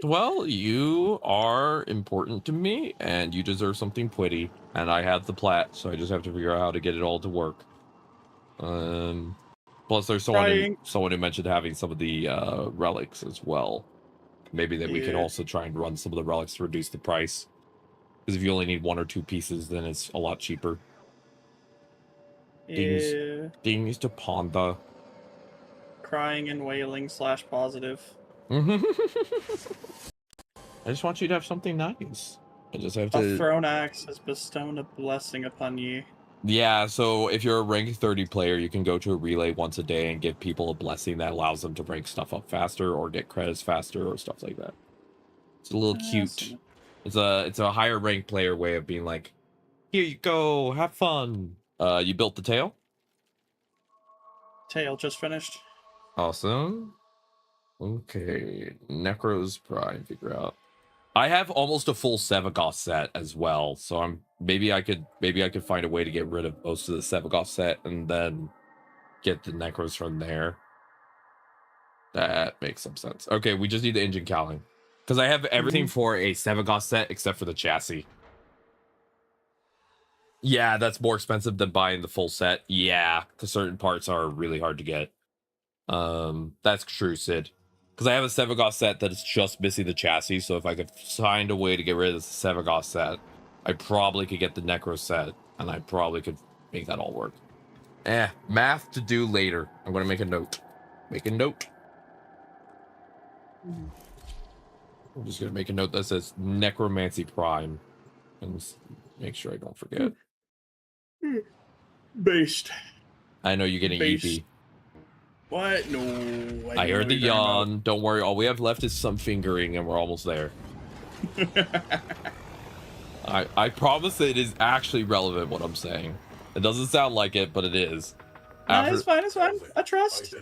Well, you are important to me, and you deserve something pretty. And I have the plat, so I just have to figure out how to get it all to work. Plus, there's someone who mentioned having some of the relics as well. Maybe that we can also try and run some of the relics to reduce the price. Because if you only need 1 or 2 pieces, then it's a lot cheaper. Dings to Panda. Crying and wailing / positive. I just want you to have something nice. I just have to. A thrown axe has bestowed a blessing upon ye. Yeah, so if you're a rank 30 player, you can go to a relay once a day and give people a blessing that allows them to rank stuff up faster or get credits faster or stuff like that. It's a little cute. It's a higher rank player way of being like, here you go, have fun. You built the tail? Tail just finished. Awesome. Okay, Necro's Prime, figure out. I have almost a full Sevagoth set as well, so maybe I could find a way to get rid of most of the Sevagoth set and then get the Necros from there. That makes some sense. Okay, we just need the engine cowling. Because I have everything for a Sevagoth set except for the chassis. Yeah, that's more expensive than buying the full set. Yeah, because certain parts are really hard to get. That's true, Sid. Because I have a Sevagoth set that is just missing the chassis, so if I could find a way to get rid of the Sevagoth set, I probably could get the Necro set, and I probably could make that all work. Math to do later. I'm going to make a note. Make a note. I'm just going to make a note that says Necromancy Prime. And make sure I don't forget. Based. I know you're getting EP. What? No. I heard the yawn. Don't worry. All we have left is some fingering, and we're almost there. I promise it is actually relevant what I'm saying. It doesn't sound like it, but it is. It's fine. It's fine. I trust.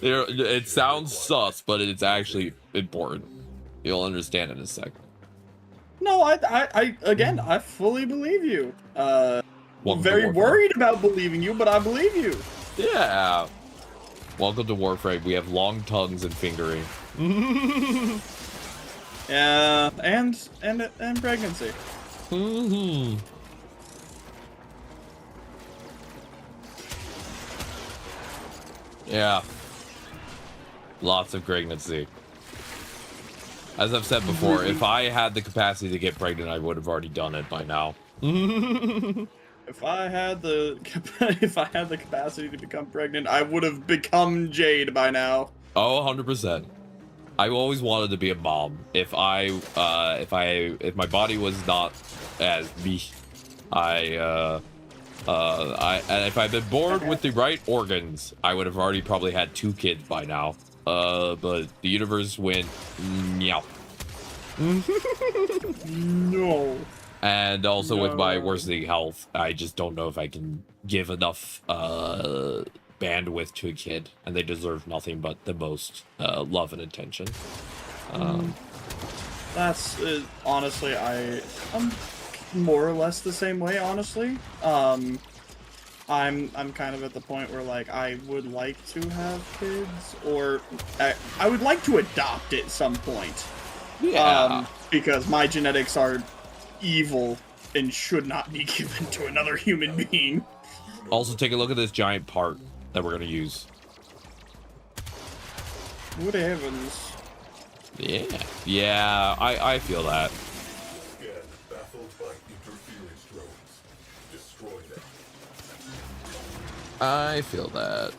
It sounds sus, but it's actually important. You'll understand in a second. No, again, I fully believe you. Welcome very worried about believing you, but I believe you. Yeah. Welcome to Warframe. We have long tongues and fingering. Yeah, and pregnancy. Yeah. Lots of pregnancy. As I've said before, if I had the capacity to get pregnant, I would have already done it by now. If I had the capacity to become pregnant, I would have become Jade by now. Oh, 100%. I always wanted to be a mom. If my body was not as me, and if I'd been born with the right organs, I would have already probably had 2 kids by now. But the universe went meow. No. And also with my worsening health, I just don't know if I can give enough bandwidth to a kid, and they deserve nothing but the most love and attention. That's honestly, I'm more or less the same way. Honestly, I'm kind of at the point where like I would like to have kids, or I would like to adopt at some point. Yeah. Because my genetics are evil and should not be given to another human being. Also, take a look at this giant part that we're gonna use. Good heavens. Yeah, I feel that. Again, baffled by interference drones. Destroy them. I feel that.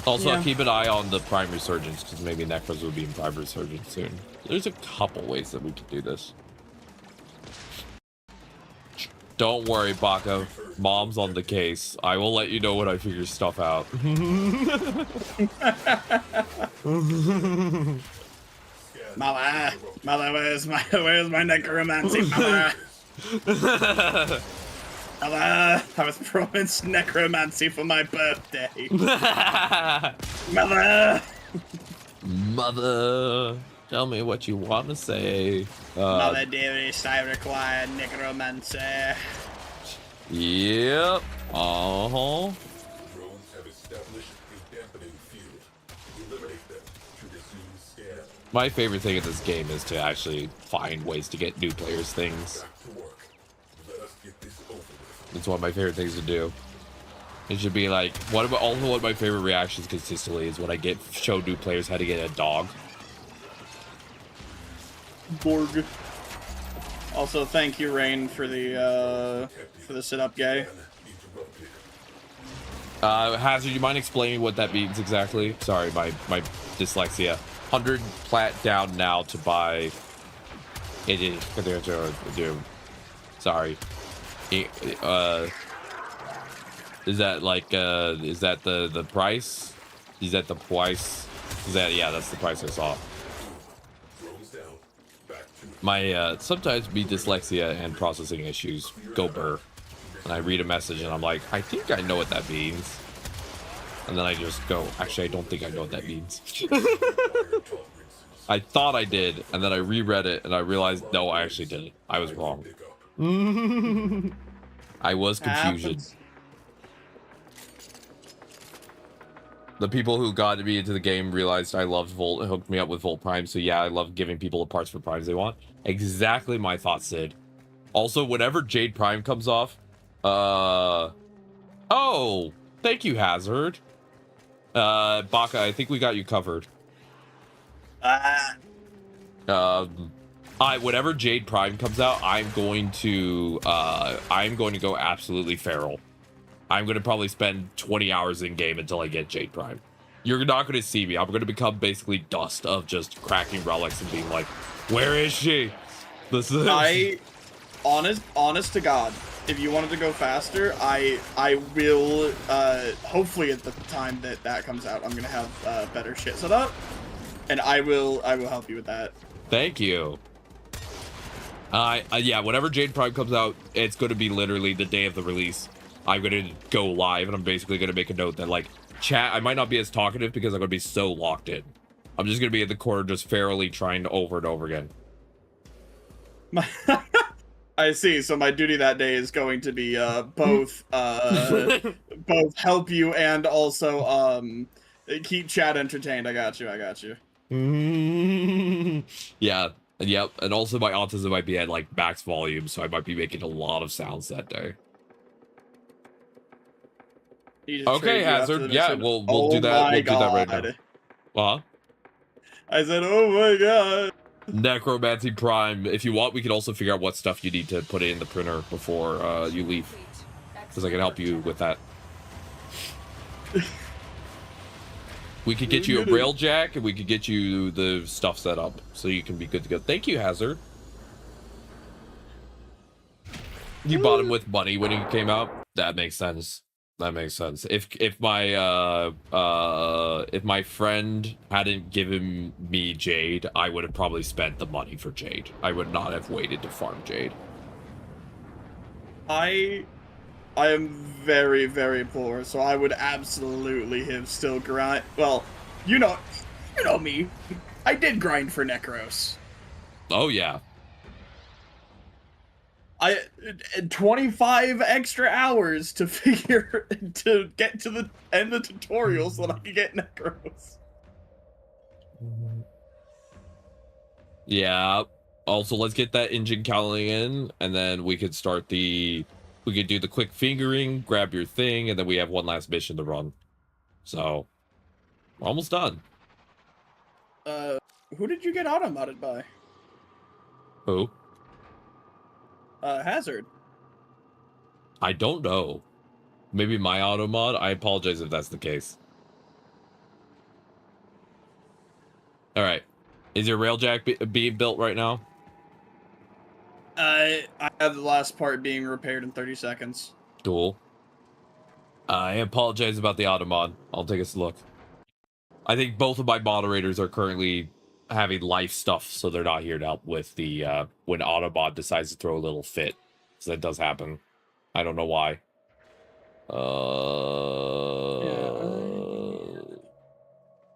Also, Yeah. keep an eye on the Prime Resurgence, because maybe Necros will be in Prime Resurgence soon. There's a couple ways that we could do this. Don't worry, Baka. Mom's on the case. I will let you know when I figure stuff out. Mother, where's my necromancy, mother? Mother, I was promised necromancy for my birthday. Mother! Mother, tell me what you want to say. Mother dearest, I require necromancy. Yep. Uh-huh. Drones have established a dampening field. Eliminate them to resume scan. My favorite thing in this game is to actually find ways to get new players things. Back to work. Let us get this over with. It's one of my favorite things to do. It should be like one of my favorite reactions consistently is when I show new players how to get a dog. Borg. Also, thank you, Rain, for the sit-up gay. Hazard, you mind explaining what that means exactly? Sorry, my dyslexia. 100 plat down now to buy. Sorry. Is that like is that the price? Is that the price? Is that yeah? That's the price I saw. My sometimes me dyslexia and processing issues go burr, and I read a message and I'm like, I think I know what that means, and then I just go, actually, I don't think I know what that means. I thought I did, and then I reread it and I realized no, I actually didn't. I was wrong. I was confusion. The people who got me into the game realized I loved Volt and hooked me up with Volt Prime. So yeah, I love giving people the parts for primes they want. Exactly my thoughts, Sid. Also, whenever Jade Prime comes off, oh, thank you, Hazard. Baka, I think we got you covered. Whenever Jade Prime comes out, I'm going to go absolutely feral. I'm going to probably spend 20 hours in game until I get Jade Prime. You're not going to see me. I'm going to become basically dust of just cracking relics and being like, where is she? This is... honest to God, if you wanted to go faster, I will, hopefully at the time that comes out, I'm going to have better shit set up. And I will help you with that. Thank you. Yeah, whenever Jade Prime comes out, it's going to be literally the day of the release. I'm going to go live, and I'm basically going to make a note that, like, chat, I might not be as talkative because I'm going to be so locked in. I'm just going to be in the corner just ferally trying over and over again. I see. So my duty that day is going to be both help you and also keep chat entertained. I got you. Yeah. Yep. And also my autism might be at, like, max volume, so I might be making a lot of sounds that day. Okay, Hazard. Yeah, we'll do that. We'll do that right now. Huh? I said, oh my god. Necromancy Prime. If you want, we can also figure out what stuff you need to put in the printer before you leave, because I can help you with that. We could get you a railjack, and we could get you the stuff set up so you can be good to go. Thank you, Hazard. You bought him with money when he came out. That makes sense. That makes sense. If my friend hadn't given me Jade, I would have probably spent the money for Jade. I would not have waited to farm Jade. I am very, very poor, so I would absolutely have still grind. Well, you know me. I did grind for Necros. Oh yeah. 25 extra hours to get to the end of the tutorial so that I can get Necros. Yeah. Also, let's get that engine calling in, and then we could start we could do the quick fingering, grab your thing, and then we have one last mission to run. So, we're almost done. Who did you get auto-modded by? Who? Hazard. I don't know. Maybe my auto mod? I apologize if that's the case. All right. Is your railjack being built right now? I have the last part being repaired in 30 seconds. Cool. I apologize about the Automod. I'll take a look. I think both of my moderators are currently having life stuff, so they're not here to help with the when Autobot decides to throw a little fit. So that does happen. I don't know why.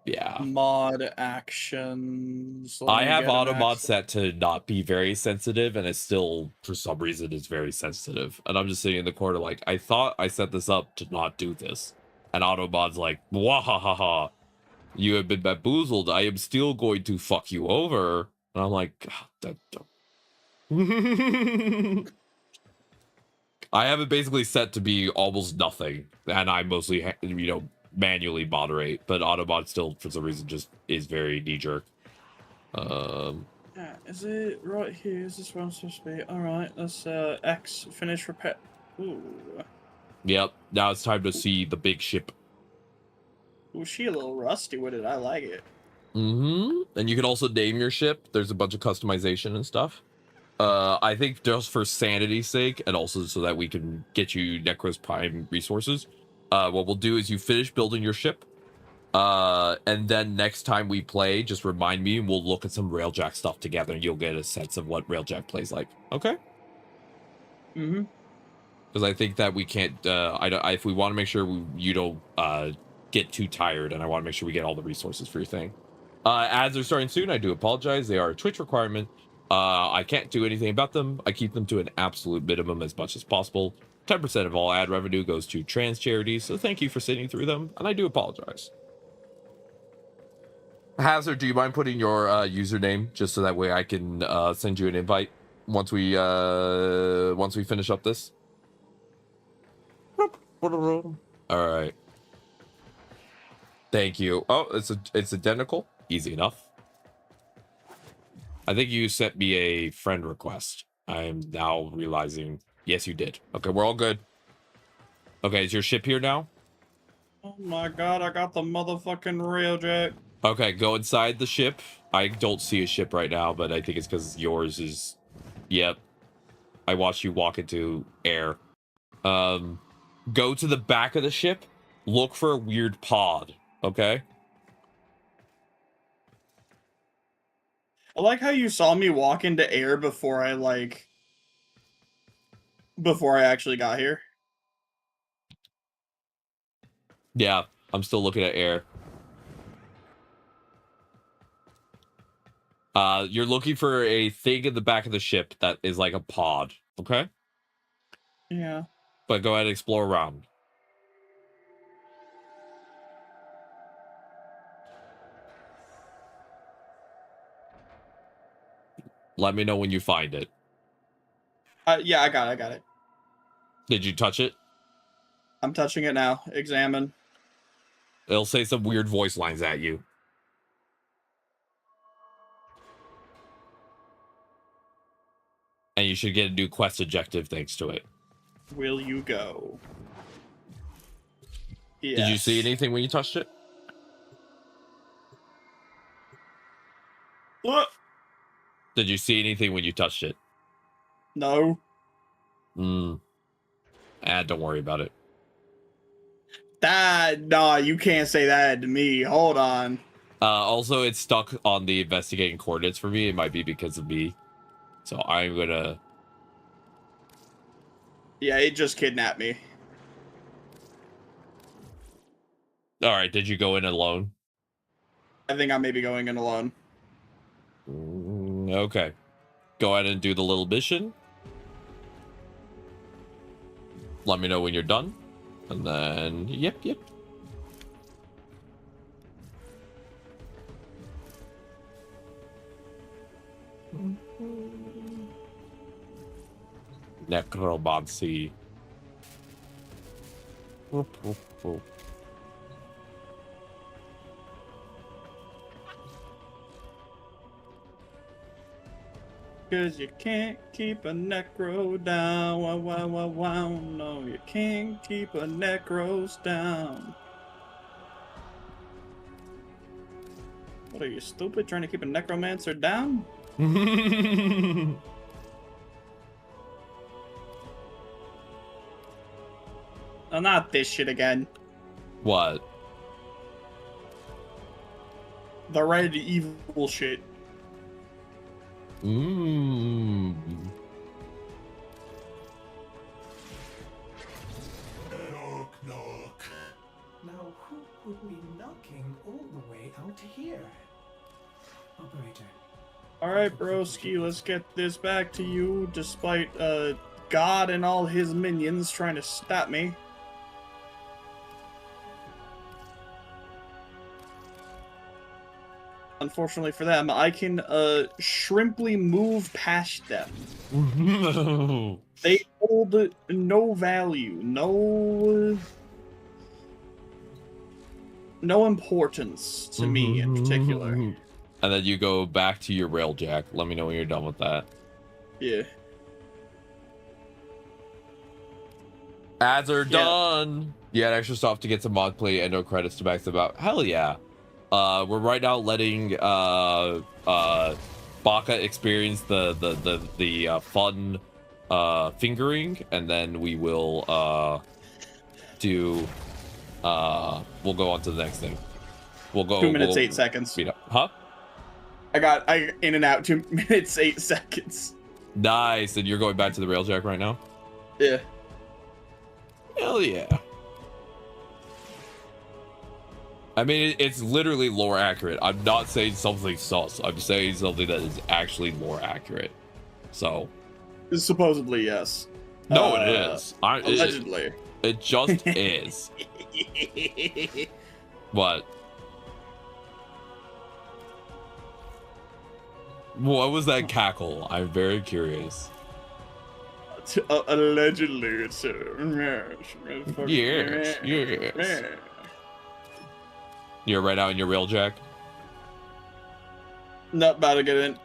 Yeah. Mod actions. I have Autobot set to not be very sensitive, and it still, for some reason, is very sensitive. And I'm just sitting in the corner like, I thought I set this up to not do this. And Autobot's like, wahahaha. You have been bamboozled. I am still going to fuck you over. And I'm like, I have it basically set to be almost nothing. And I mostly, manually moderate. But Autobot still, for some reason, just is very knee-jerk. Yeah, is it right here? Is this where I'm supposed to be? Alright, let's X, finish repair. Ooh. Yep, now it's time to see the big ship. Ooh, she a little rusty with it. I like it. Mm-hmm. And you can also name your ship. There's a bunch of customization and stuff. I think just for sanity's sake, and also so that we can get you Necros Prime resources, what we'll do is you finish building your ship, and then next time we play, just remind me, and we'll look at some Railjack stuff together, and you'll get a sense of what Railjack plays like. Okay? Mm-hmm. Because I think that we can't, if we want to make sure you don't get too tired, and I want to make sure we get all the resources for your thing. Ads are starting soon. I do apologize. They are a Twitch requirement. I can't do anything about them. I keep them to an absolute minimum as much as possible. 10% of all ad revenue goes to trans charities, so thank you for sitting through them, and I do apologize. Hazard, do you mind putting your username just so that way I can send you an invite once we finish up this? All right. Thank you. Oh, it's identical. Easy enough. I think you sent me a friend request. I'm now realizing. Yes, you did. Okay, we're all good. Okay, is your ship here now? Oh my god, I got the motherfucking Railjack. Okay, go inside the ship. I don't see a ship right now, but I think it's because yours is... Yep. I watched you walk into air. Go to the back of the ship. Look for a weird pod, okay? I like how you saw me walk into air before I actually got here. Yeah, I'm still looking at air. You're looking for a thing in the back of the ship that is like a pod, okay? Yeah. But go ahead and explore around. Let me know when you find it. Yeah, I got it. Did you touch it? I'm touching it now. Examine. It'll say some weird voice lines at you. And you should get a new quest objective thanks to it. Will you go? Yes. Did you see anything when you touched it? What? Did you see anything when you touched it? No. Don't worry about it. Nah, you can't say that to me. Hold on. Also, it's stuck on the investigating coordinates for me. It might be because of me. So I'm gonna... Yeah, it just kidnapped me. Alright, did you go in alone? I think I may be going in alone. Okay. Go ahead and do the little mission. Let me know when you're done. And then, yep. Necromancy. Whoop. Cause you can't keep a necro down. Wow. No, you can't keep a necros down. What are you, stupid? Trying to keep a necromancer down? Oh, not this shit again. What? The red evil shit. Mmm. Knock, knock. Now, who would be knocking all the way out here? Operator. Alright, broski, let's get this back to you, despite, God and all his minions trying to stop me. Unfortunately for them, I can, shrimply move past them. They hold no value, no importance to me in particular. And then you go back to your railjack. Let me know when you're done with that. Yeah. Ads are done. You had extra stuff to get some mod play and no credits to back them up. Hell yeah. We're right now letting Baka experience the fun fingering, and then we will do we'll go on to the next thing. We'll go 2 minutes 8 seconds. Huh? I in and out 2 minutes 8 seconds. Nice. And you're going back to the railjack right now? Yeah. Hell yeah. I mean, it's literally lore accurate. I'm not saying something sus. I'm saying something that is actually lore accurate. So. Supposedly, yes. No, it is. Allegedly. It just is. What? What was that cackle? I'm very curious. Allegedly, it's yes. You're right out in your railjack? Not about to get in.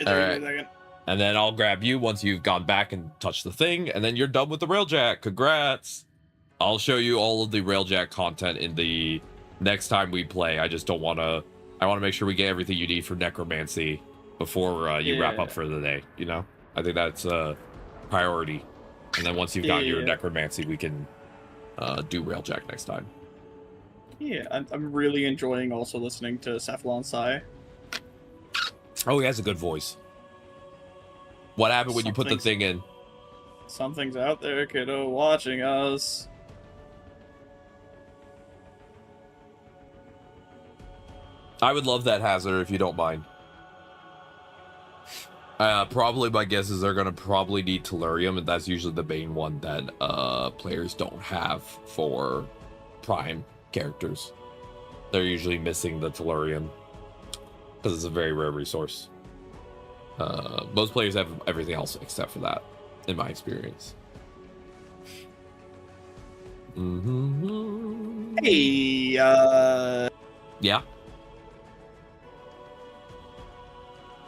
All right. And then I'll grab you once you've gone back and touched the thing, and then you're done with the railjack. Congrats. I'll show you all of the railjack content in the next time we play. I just don't want to... I want to make sure we get everything you need for necromancy before you wrap up for the day, you know? I think that's a priority. And then once you've got your necromancy, we can do railjack next time. Yeah, I'm really enjoying also listening to Cephalon Sai. Oh, he has a good voice. What happened when you put the thing in? Something's out there, kiddo, watching us. I would love that hazard if you don't mind. Probably my guess is they're going to probably need Tellurium, and that's usually the main one that players don't have for Prime characters. They're usually missing the Tellurium because it's a very rare resource. Most players have everything else except for that, in my experience. Hey, yeah?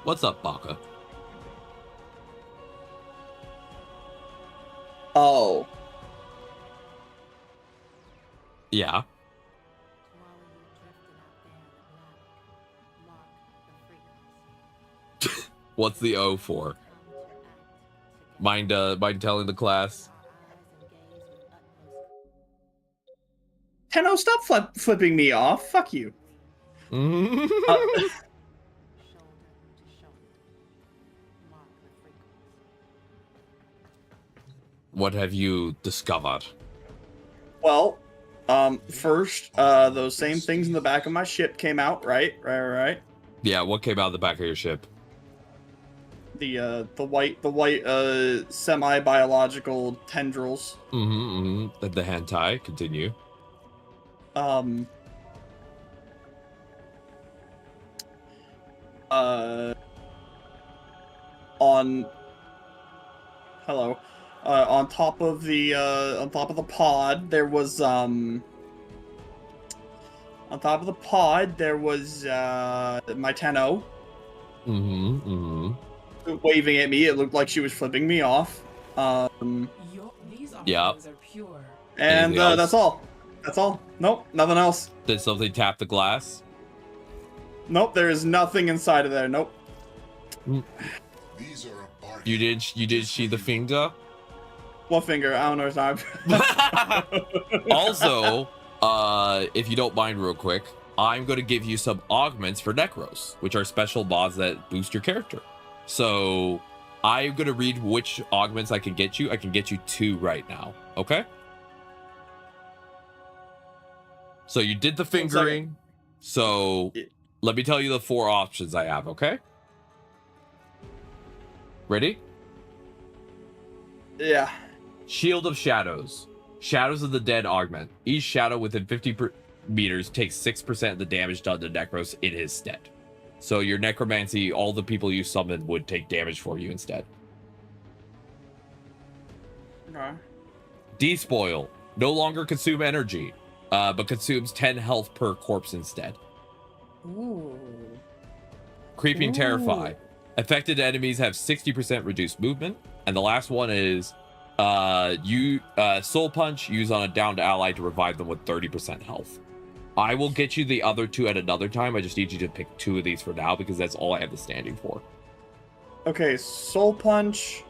What's up, Baka? Oh. Yeah? What's the O for? Mind telling the class? Tenno, stop flipping me off. Fuck you. What have you discovered? Well, first, those same things in the back of my ship came out, right? Right. Yeah, what came out of the back of your ship? The white semi-biological tendrils. The hentai. Continue. On top of the pod there was my Tenno. Waving at me. It looked like she was flipping me off. Yeah. And that's all. Nope, nothing else. Did something tap the glass? Nope, there is nothing inside of there. Nope. These are a bargain. You did see the finger? What finger? I don't know what I'm Also, if you don't mind real quick, I'm going to give you some augments for Necros, which are special mods that boost your character. So I'm going to read which augments I can get you. I can get you 2 right now. Okay? So you did the fingering. So let me tell you the 4 options I have, okay? Ready? Yeah. Shield of Shadows. Shadows of the Dead augment. Each shadow within 50 meters takes 6% of the damage done to Necros in his stead. So your necromancy, all the people you summon would take damage for you instead. Okay. Despoil. No longer consume energy, but consumes 10 health per corpse instead. Ooh. Creeping Ooh. Terrify. Affected enemies have 60% reduced movement. And the last one is Soul Punch. Use on a downed ally to revive them with 30% health. I will get you the other 2 at another time. I just need you to pick 2 of these for now because that's all I have the standing for. Okay, Soul Punch.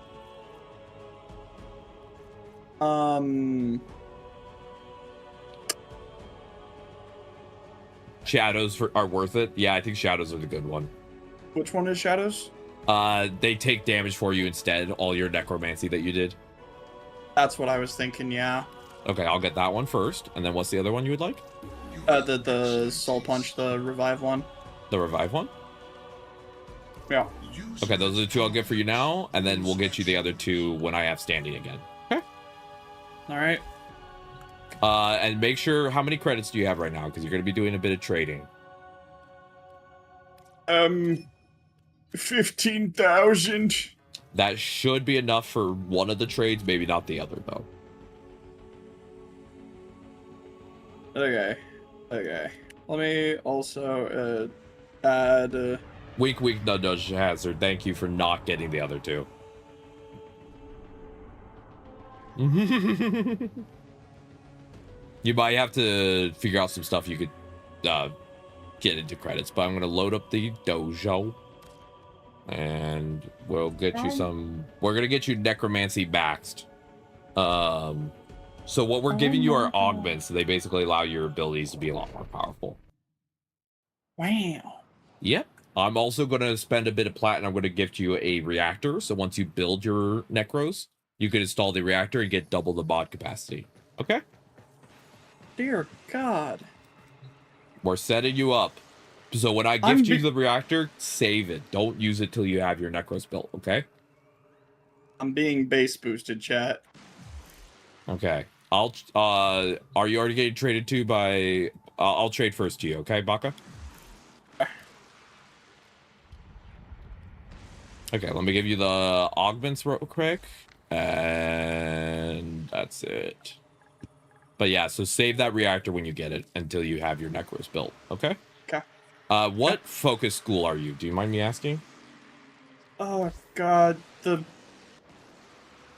Shadows are worth it. Yeah, I think Shadows are the good one. Which one is Shadows? They take damage for you instead, all your necromancy that you did. That's what I was thinking, yeah. Okay, I'll get that one first. And then what's the other one you would like? The Soul Punch, the Revive one. The Revive one? Yeah. Okay, those are the 2 I'll get for you now, and then we'll get you the other 2 when I have standing again. Okay. Alright. And make sure, how many credits do you have right now? Because you're going to be doing a bit of trading. 15,000. That should be enough for one of the trades, maybe not the other, though. Okay. Okay. Let me also add... Weak, nudge hazard. Thank you for not getting the other 2. You might have to figure out some stuff you could get into credits, but I'm going to load up the dojo. And we'll get you some... We're going to get you necromancy maxed. So what we're giving you are augments. So they basically allow your abilities to be a lot more powerful. Wow. Yep. I'm also going to spend a bit of platinum. I'm going to gift you a reactor. So once you build your necros, you can install the reactor and get double the mod capacity. Okay? Dear God. We're setting you up. So when I gift you the reactor, save it. Don't use it till you have your necros built, okay? I'm being base boosted, chat. Okay. Are you already getting traded to by... I'll trade first to you, okay, Baka? Okay, let me give you the augments real quick. And that's it. But yeah, so save that reactor when you get it until you have your necros built, okay? Okay. What focus school are you? Do you mind me asking? Oh, God. The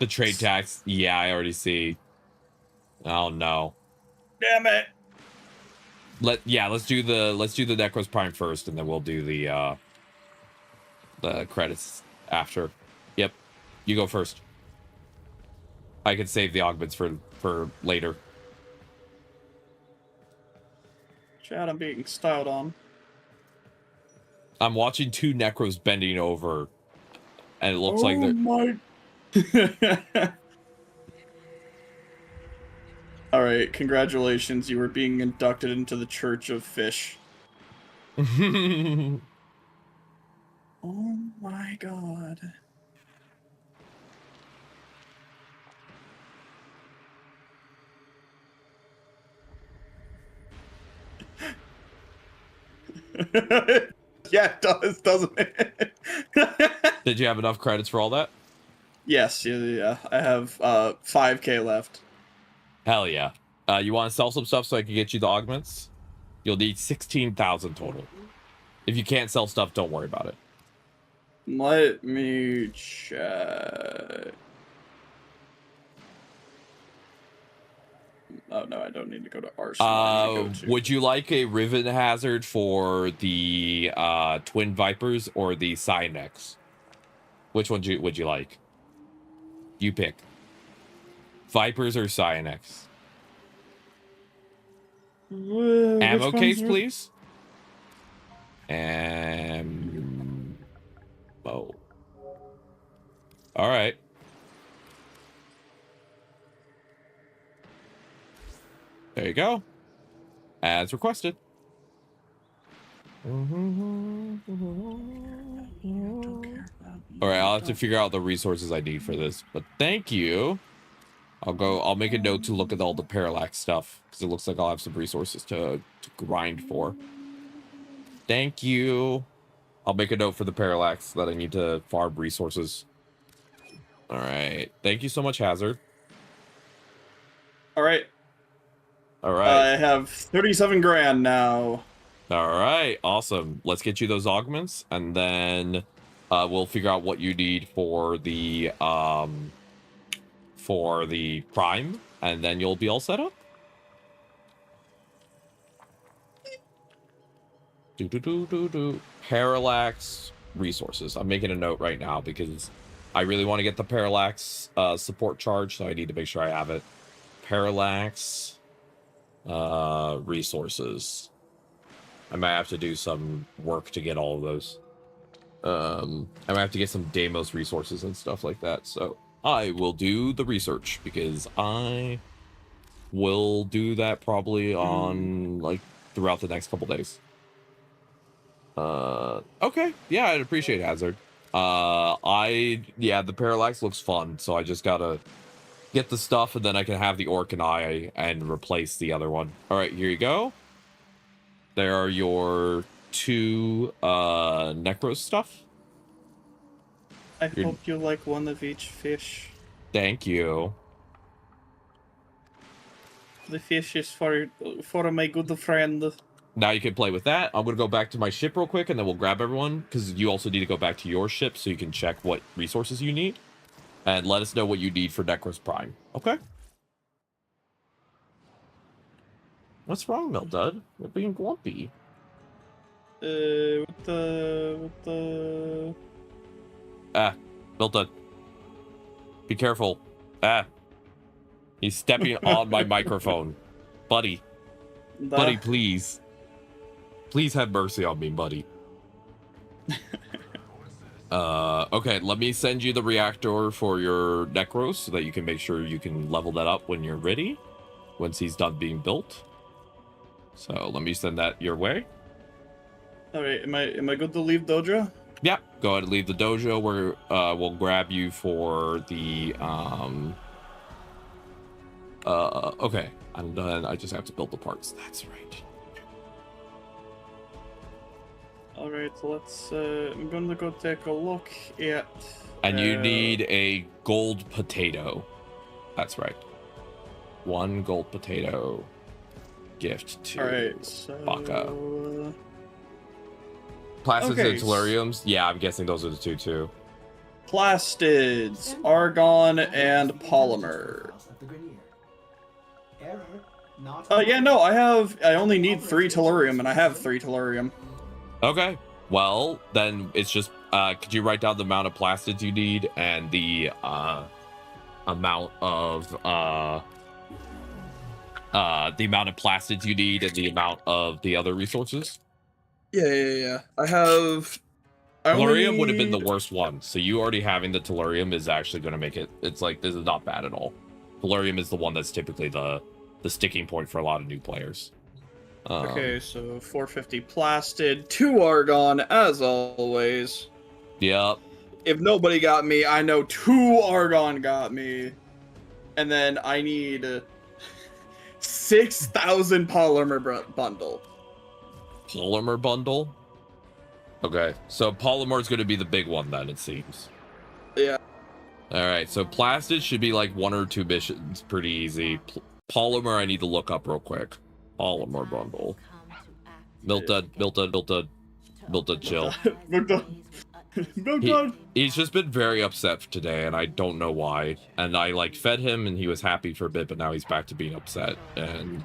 trade tax. Yeah, I already see. Oh, no. Damn it. Let's do the Necros Prime first, and then we'll do the credits after. Yep, you go first. I can save the augments for later. Chad, I'm being styled on. I'm watching 2 Necros bending over, and it looks like they're... my... Alright, congratulations. You were being inducted into the Church of Fish. Oh my God. Yeah, it does, doesn't it? Did you have enough credits for all that? Yes, yeah. I have 5k left. Hell yeah. You want to sell some stuff so I can get you the augments? You'll need 16,000 total. If you can't sell stuff, don't worry about it. Let me check. Oh no, I don't need to go to Arsenal. Would you like a Riven Hazard for the Twin Vipers or the Cynex? Which one would you like? You pick. Vipers or Cynex? Ammo case, please. And oh, all right. There you go. As requested. All right, I'll have to figure out the resources I need for this, but thank you. I'll make a note to look at all the parallax stuff because it looks like I'll have some resources to grind for. Thank you. I'll make a note for the parallax that I need to farm resources. All right. Thank you so much, Hazard. All right. All right. I have 37 grand now. All right. Awesome. Let's get you those augments, and then we'll figure out what you need for the prime, and then you'll be all set up. Parallax resources. I'm making a note right now because I really want to get the parallax support charge, so I need to make sure I have it. Parallax resources. I might have to do some work to get all of those. I might have to get some Deimos resources and stuff like that. So I will do the research because I will do that probably on like throughout the next couple days. Okay, yeah, I'd appreciate Hazard. The parallax looks fun, so I just gotta get the stuff and then I can have the Orc and Eye and replace the other one. All right, here you go. There are your 2 Necros stuff. I hope you like one of each fish. Thank you. The fish is for my good friend. Now you can play with that. I'm going to go back to my ship real quick, and then we'll grab everyone, because you also need to go back to your ship so you can check what resources you need. And let us know what you need for Necros Prime. Okay? What's wrong, Mildud? You're being grumpy. With the... Mildud. Be careful. He's stepping on my microphone. Buddy. Buddy, please. Please have mercy on me, buddy. Okay, let me send you the reactor for your Necros so that you can make sure you can level that up when you're ready. Once he's done being built. So let me send that your way. Alright, am I good to leave dojo? Yeah, go ahead and leave the dojo. We'll grab you for the okay, I'm done. I just have to build the parts. That's right. Alright, let's I'm gonna go take a look at and you need a gold potato. That's right. 1 gold potato gift to Baka. Plastids and Telluriums? Yeah, I'm guessing those are the 2 too. Plastids, argon, and polymer. Yeah, no, I only need 3 tellurium, and I have 3 tellurium. Okay, well, then it's just, could you write down the amount of plastids you need and the amount of plastids you need and the amount of the other resources? Yeah. I have... Tellurium would have been the worst one, so you already having the tellurium is actually going to make it, it's like, this is not bad at all. Tellurium is the one that's typically the sticking point for a lot of new players. Okay, so 450 plastid, 2 argon, as always. Yep. If nobody got me, I know 2 argon got me. And then I need 6,000 polymer bundle. Polymer bundle? Okay, so polymer is going to be the big one then, it seems. Yeah. Alright, so plastid should be like 1 or 2 missions, pretty easy. Polymer I need to look up real quick. Polymer bundle. Milta, chill. He's just been very upset today, and I don't know why. And I like fed him, and he was happy for a bit, but now he's back to being upset. And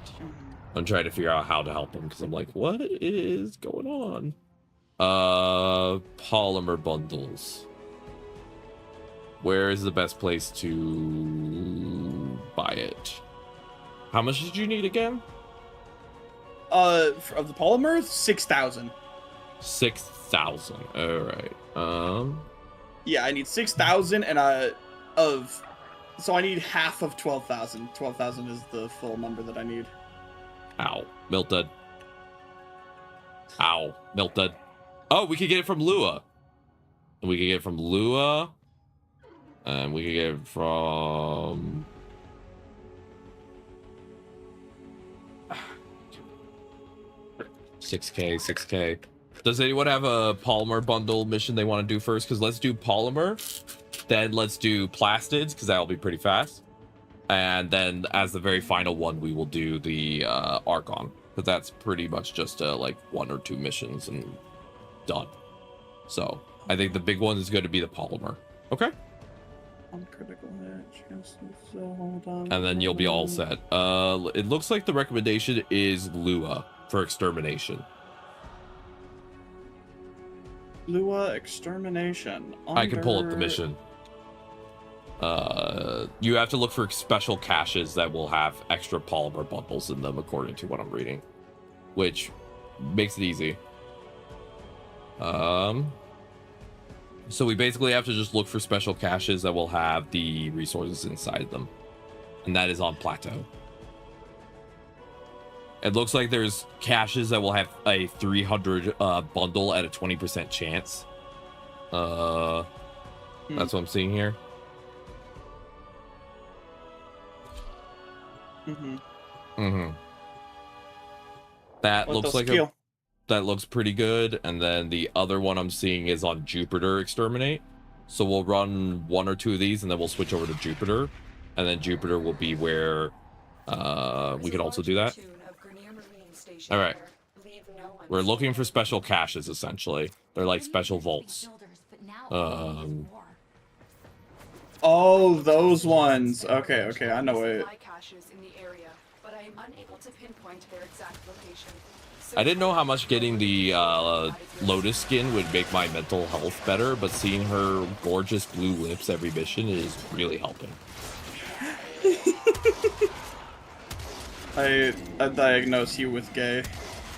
I'm trying to figure out how to help him because I'm like, what is going on? Polymer bundles. Where is the best place to buy it? How much did you need again? Of the polymers, 6,000. 6,000. All right. Yeah, I need 6,000 and so I need half of 12,000. 12,000 is the full number that I need. Ow, Milton. Ow, Milton. Oh, we could get it from Lua. We could get it from Lua. And we could get it from... $6K. Does anyone have a polymer bundle mission they want to do first? Because let's do polymer, then let's do plastids, because that'll be pretty fast. And then as the very final one, we will do the Archon, but that's pretty much just like 1 or 2 missions and done. So I think the big one is going to be the polymer. Okay. Uncritical hit. So hold on. And then you'll be all set. It looks like the recommendation is Lua for extermination. Lua extermination. I can pull up the mission. You have to look for special caches that will have extra polymer bundles in them, according to what I'm reading, which makes it easy. So we basically have to just look for special caches that will have the resources inside them, and that is on Plateau. It looks like there's caches that will have a 300 bundle at a 20% chance. That's what I'm seeing here. That looks like that looks pretty good. And then the other one I'm seeing is on Jupiter Exterminate. So we'll run 1 or 2 of these, and then we'll switch over to Jupiter, and then Jupiter will be where we can also do that. All right, we're looking for special caches. Essentially, they're like special vaults. Oh, those ones. Okay, I know it. I didn't know how much getting the Lotus skin would make my mental health better, but seeing her gorgeous blue lips every mission is really helping. I diagnose you with gay.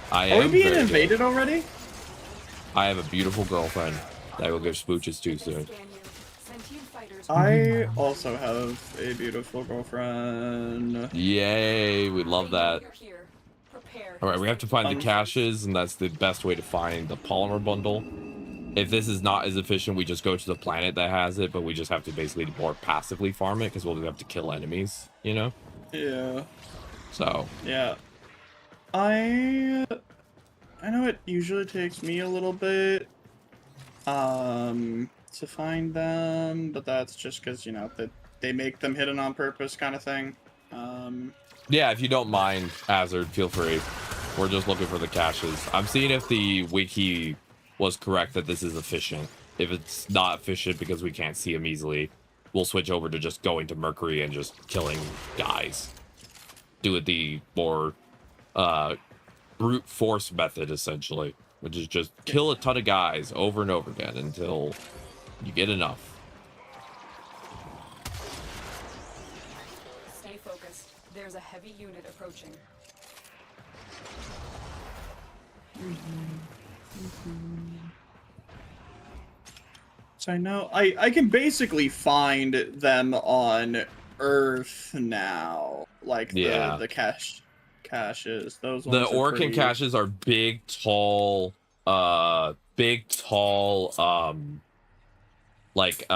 Are we being invaded already? I have a beautiful girlfriend that I will give smooches to soon. I also have a beautiful girlfriend. Yay, we love that. Alright, we have to find the caches, and that's the best way to find the polymer bundle. If this is not as efficient, we just go to the planet that has it, but we just have to basically more passively farm it, because we'll have to kill enemies, you know? Yeah. So. Yeah. I know it usually takes me a little bit to find them, but that's just because, you know, that they make them hidden on purpose kind of thing. Yeah, if you don't mind, Azard, feel free. We're just looking for the caches. I'm seeing if the wiki was correct that this is efficient. If it's not efficient because we can't see them easily, we'll switch over to just going to Mercury and just killing guys. Do it the more brute force method, essentially, which is just kill a ton of guys over and over again until you get enough. Stay focused. There's a heavy unit approaching. So I know I can basically find them on Earth now, like the caches. Those ones. The Orkin caches are big, tall, like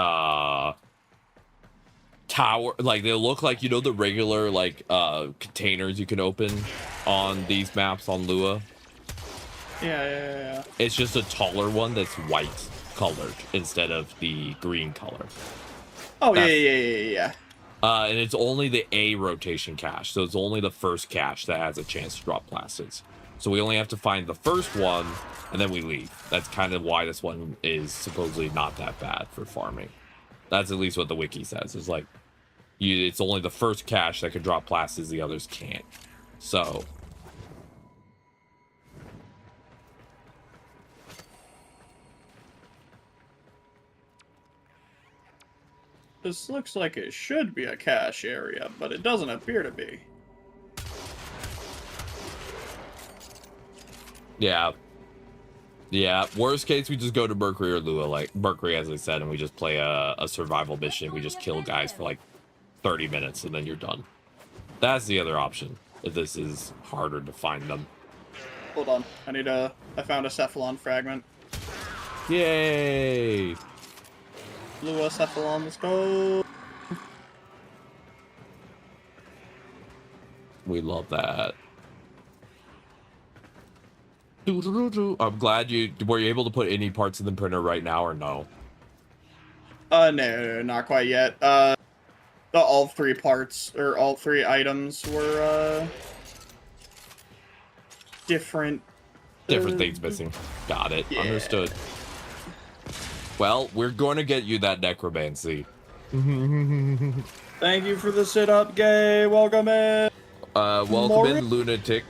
tower, like they look like, you know, the regular like containers you can open on these maps on Lua. Yeah. It's just a taller one that's white colored instead of the green color. Oh, yeah. And it's only the A rotation cache, so it's only the first cache that has a chance to drop plastids. So we only have to find the first one, and then we leave. That's kind of why this one is supposedly not that bad for farming. That's at least what the wiki says. It's like, it's only the first cache that can drop plastids, the others can't. So... This looks like it should be a cache area, but it doesn't appear to be. Yeah. Yeah. Worst case, we just go to Mercury or Lua, like Mercury, as I said, and we just play a survival mission. We just kill guys for like 30 minutes and then you're done. That's the other option, if this is harder to find them. Hold on. I found a Cephalon fragment. Yay! Lua Cephalon, let's go. We love that. I'm glad were you able to put any parts in the printer right now or no? No, not quite yet. All three parts or all three items were different things missing. Got it. Yeah. Understood. Well, we're going to get you that necromancy. Thank you for the sit-up, gay. Welcome in. Welcome in, lunatic.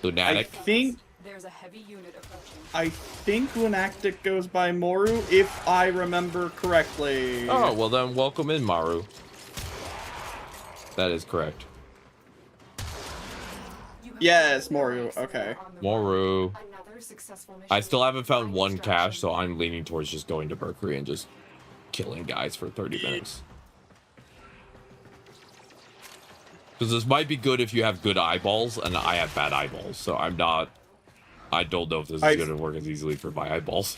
Lunatic. I think there's a heavy unit approaching. I think Lunatic goes by Moru, if I remember correctly. Oh, well then, welcome in, Maru. That is correct. Yes, Moru. Okay. Moru. I still haven't found one cache, so I'm leaning towards just going to Mercury and just killing guys for 30 minutes. Because this might be good if you have good eyeballs, and I have bad eyeballs, so I don't know if this is going to work as easily for my eyeballs.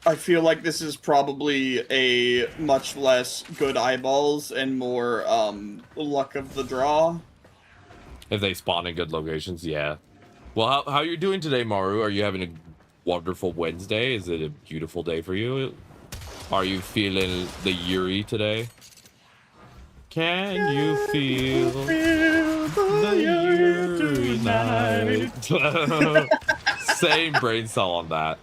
I feel like this is probably a much less good eyeballs and more luck of the draw. If they spawn in good locations, yeah. Well, how are you doing today, Maru? Are you having a wonderful Wednesday? Is it a beautiful day for you? Are you feeling the Yuri today? Can you feel the Yuri night? Same brain cell on that.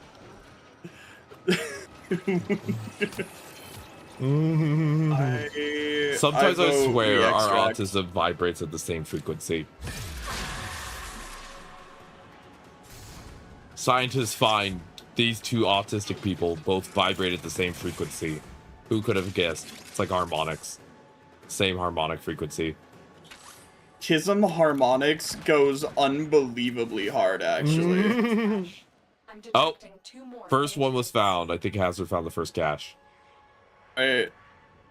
Sometimes I swear our autism vibrates at the same frequency. Scientists find these two autistic people both vibrate at the same frequency. Who could have guessed? It's like harmonics. Same harmonic frequency. Chism harmonics goes unbelievably hard, actually. Oh, first one was found. I think Hazard found the first cache. Alright.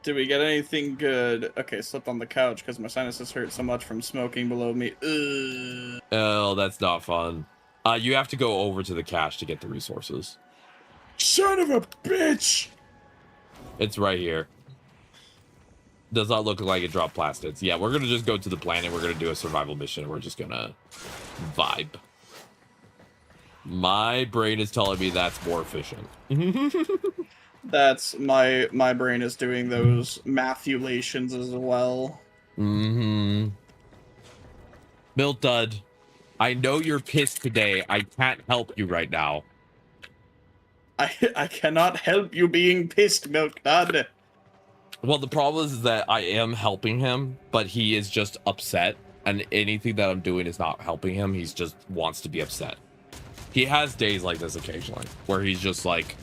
Did we get anything good? Okay, slept on the couch because my sinuses hurt so much from smoking below me. Ugh. Oh, that's not fun. You have to go over to the cache to get the resources. Son of a bitch! It's right here. Does not look like it dropped plastids. Yeah, we're gonna just go to the planet. We're gonna do a survival mission. We're just gonna vibe. My brain is telling me that's more efficient. That's my brain is doing those mathulations as well. Mm-hmm. Milt Dud, I know you're pissed today. I can't help you right now. I cannot help you being pissed, Milk Dud. Well, the problem is that I am helping him, but he is just upset, and anything that I'm doing is not helping him. He's just wants to be upset. He has days like this occasionally, where he's just like,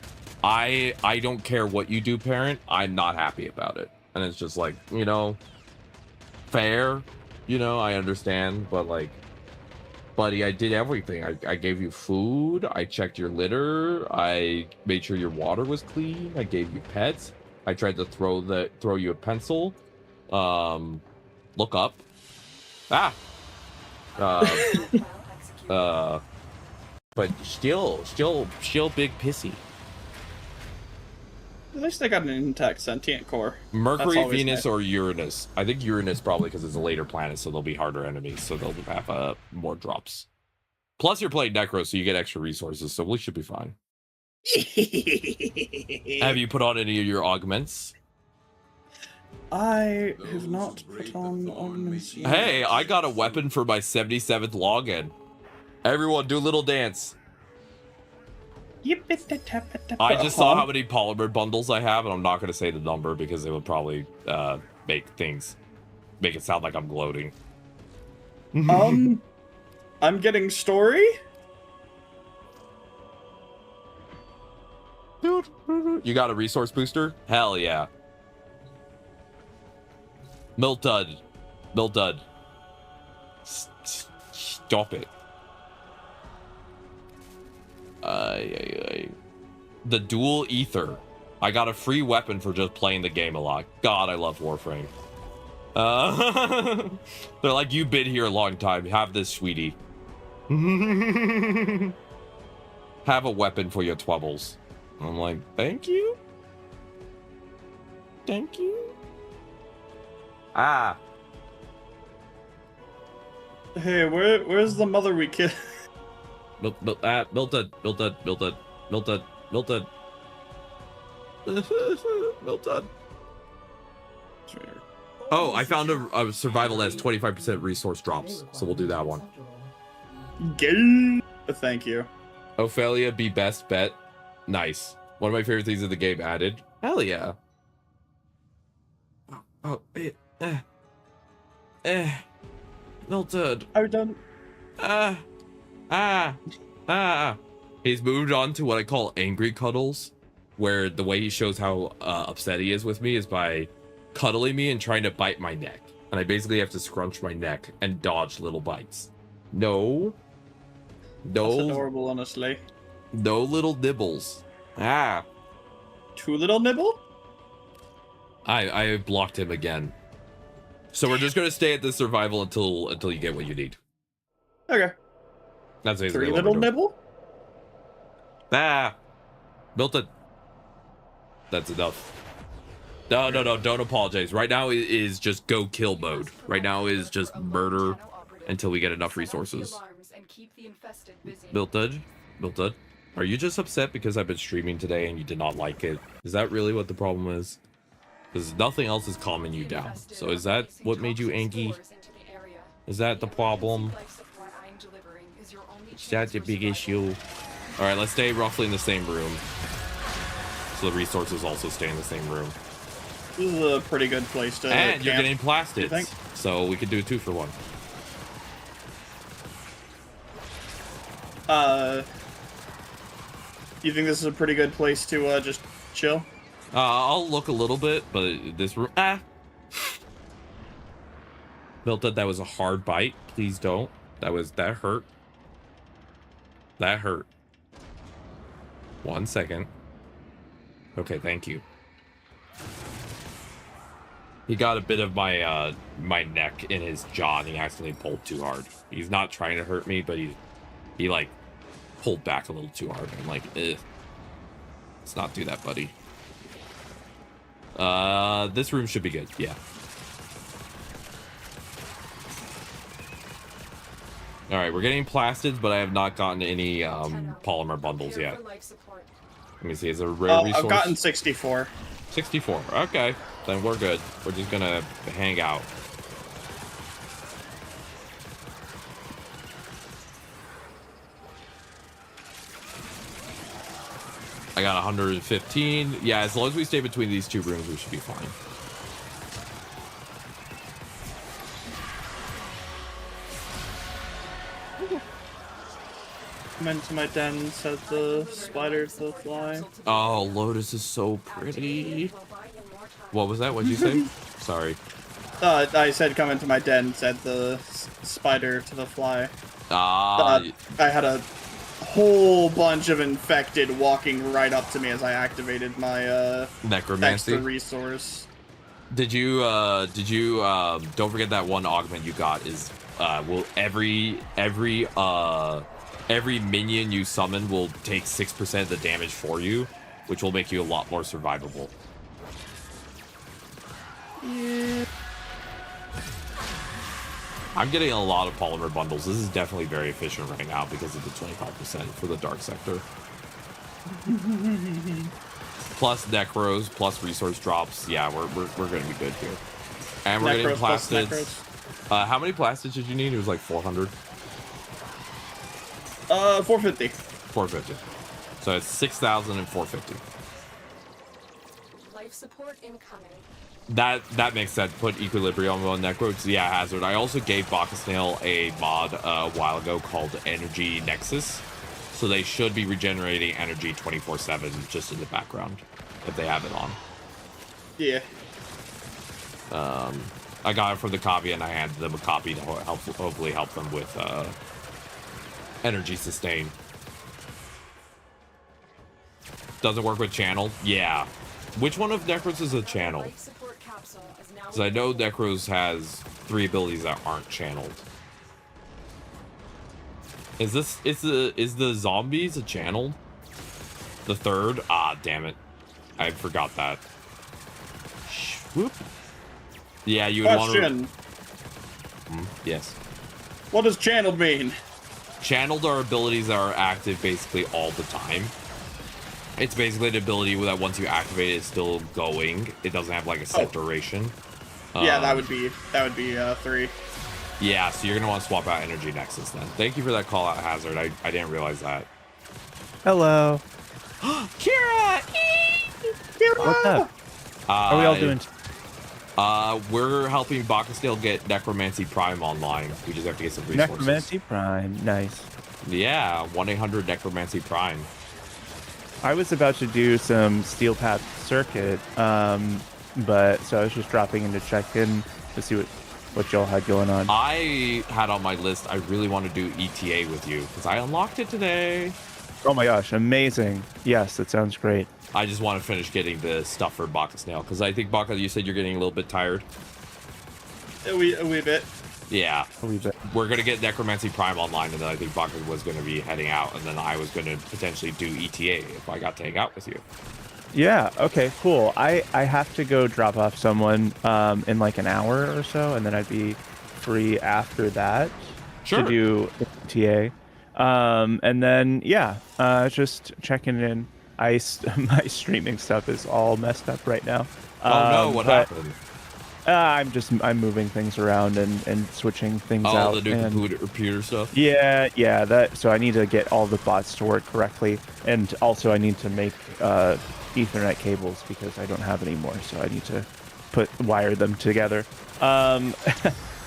I don't care what you do, parent. I'm not happy about it. And it's just like, you know, fair. You know, I understand, but like, buddy, I did everything. I gave you food. I checked your litter. I made sure your water was clean. I gave you pets. I tried to throw you a pencil. Look up. Ah. But still big pissy. At least they got an intact sentient core. Mercury, Venus, nice. Or Uranus. I think Uranus probably because it's a later planet, so they'll be harder enemies, so they'll have more drops. Plus, you're playing Necro, so you get extra resources, so we should be fine. Have you put on any of your augments? I have not put on ornaments yet. Hey, I got a weapon for my 77th login. Everyone, do a little dance. I just saw how many polymer bundles I have, and I'm not going to say the number because it would probably make it sound like I'm gloating. I'm getting story. You got a resource booster? Hell yeah. Miltud. Stop it. The dual ether. I got a free weapon for just playing the game a lot. God, I love Warframe. They're like, you've been here a long time. Have this, sweetie. Have a weapon for your troubles. I'm like, thank you. Thank you. Ah. Hey, where's the mother we killed? Milton. Milton. Oh, I found a survival that has 25% resource drops, so we'll do that one. Thank you. Ophelia, be best bet. Nice. One of my favorite things in the game added. Hell yeah. Milton. I'm done. He's moved on to what I call angry cuddles, where the way he shows how upset he is with me is by cuddling me and trying to bite my neck. And I basically have to scrunch my neck and dodge little bites. No. That's adorable, honestly. No little nibbles. Too little nibble? I blocked him again. So we're just gonna stay at the survival until you get what you need. Okay. That's basically 3 what little we're doing. nibble? Milton. That's enough. No, don't apologize. Right now is just go kill mode. Right now is just murder until we get enough resources. Milton, are you just upset because I've been streaming today and you did not like it? Is that really what the problem is? Because nothing else is calming you down. So is that what made you angry? Is that the problem? Is that the big issue? Alright, let's stay roughly in the same room. So the resources also stay in the same room. This is a pretty good place to And camp, you're getting plastids. you think? So we could do 2 for 1. You think this is a pretty good place to just chill? I'll look a little bit, but this room... Milton, that was a hard bite. Please don't. That hurt. That hurt. 1 second. Okay, thank you. He got a bit of my my neck in his jaw and he accidentally pulled too hard. He's not trying to hurt me, but he like pulled back a little too hard. I'm like, ugh. Let's not do that, buddy. This room should be good, yeah. Alright, we're getting plastids, but I have not gotten any polymer bundles yet. Let me see, is there a rare resource? I've gotten 64. 64, okay. Then we're good. We're just gonna hang out. I got 115. Yeah, as long as we stay between these 2 rooms, we should be fine. Come into my den, said the spider to the fly. Oh, Lotus is so pretty. What was that? What'd you say? Sorry. I said come into my den, said the spider to the fly. I had a whole bunch of infected walking right up to me as I activated my necromancy extra resource. Did you don't forget that one augment you got is will every minion you summon will take 6% of the damage for you, which will make you a lot more survivable. Yeah. I'm getting a lot of polymer bundles. This is definitely very efficient right now because of the 25% for the dark sector. plus necros, plus resource drops. Yeah, we're gonna be good here. And we're getting plastids. How many plastids did you need? It was like 400. 450. 450. So it's 6,000 and 450. Life support incoming. That makes sense. Put equilibrium on necros. Yeah, hazard. I also gave Bacchusnail a mod a while ago called Energy Nexus. So they should be regenerating energy 24/7 just in the background if they have it on. Yeah. I got it from the copy and I handed them a copy to hopefully help them with energy sustain. Doesn't work with channel? Yeah. Which one of Necros is a channel? Because I know Necros has 3 abilities that aren't channeled. Is the zombies a channel? The third? Ah, damn it. I forgot that. Whoop. Yeah, you would want to... Yes. What does channeled mean? Channeled are abilities that are active basically all the time. It's basically an ability that once you activate it, it's still going. It doesn't have like a set duration. Yeah, that would be 3. Yeah, so you're gonna want to swap out Energy Nexus then. Thank you for that call out, Hazard. I didn't realize that. Hello. Kira! Kira! What's up? How are we all doing? We're helping Bacchusnail get Necromancy Prime online. We just have to get some resources. Necromancy Prime, nice. Yeah, 1-800 Necromancy Prime. I was about to do some Steel Path Circuit, but so I was just dropping in to check in to see what y'all had going on. I had on my list, I really want to do ETA with you because I unlocked it today. Oh my gosh, amazing. Yes, that sounds great. I just want to finish getting the stuff for Bacchusnail because I think, Bacchus, you said you're getting a little bit tired. A wee bit. Yeah. A wee bit. We're going to get Necromancy Prime online, and then I think Bacchus was going to be heading out, and then I was going to potentially do ETA if I got to hang out with you. Yeah, okay, cool. I have to go drop off someone in like an hour or so, and then I'd be free after that to do ETA. And then, yeah, just checking in. My streaming stuff is all messed up right now. Oh no, what happened? I'm moving things around and switching things out. Oh, the new computer stuff? Yeah, so I need to get all the bots to work correctly, and also I need to make Ethernet cables because I don't have any more, so I need to wire them together.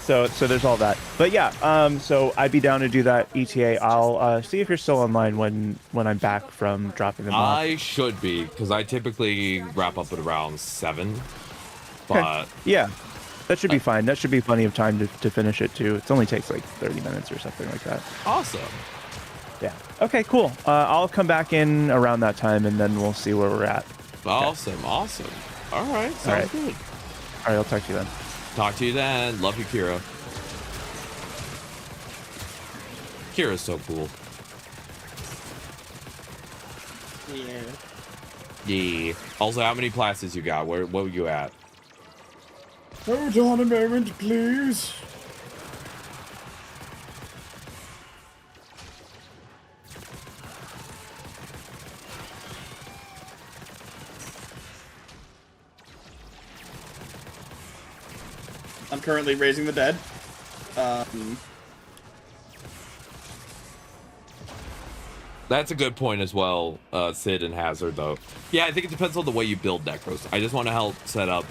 So there's all that. But yeah, so I'd be down to do that ETA. I'll see if you're still online when I'm back from dropping them off. I should be, because I typically wrap up at around 7. But okay. Yeah, that should be fine. That should be plenty of time to finish it too. It only takes like 30 minutes or something like that. Awesome. Yeah. Okay, cool. I'll come back in around that time and then we'll see where we're at. Awesome, okay. Awesome. All right, sounds good. All right, I'll talk to you then. Talk to you then. Love you, Kira. Kira's so cool. Yeah. Yeah. Also, how many plastids you got? What were you at? Hold on a moment, please. I'm currently raising the dead. That's a good point as well, Sid and Hazard, though. Yeah, I think it depends on the way you build Necros. I just want to help set up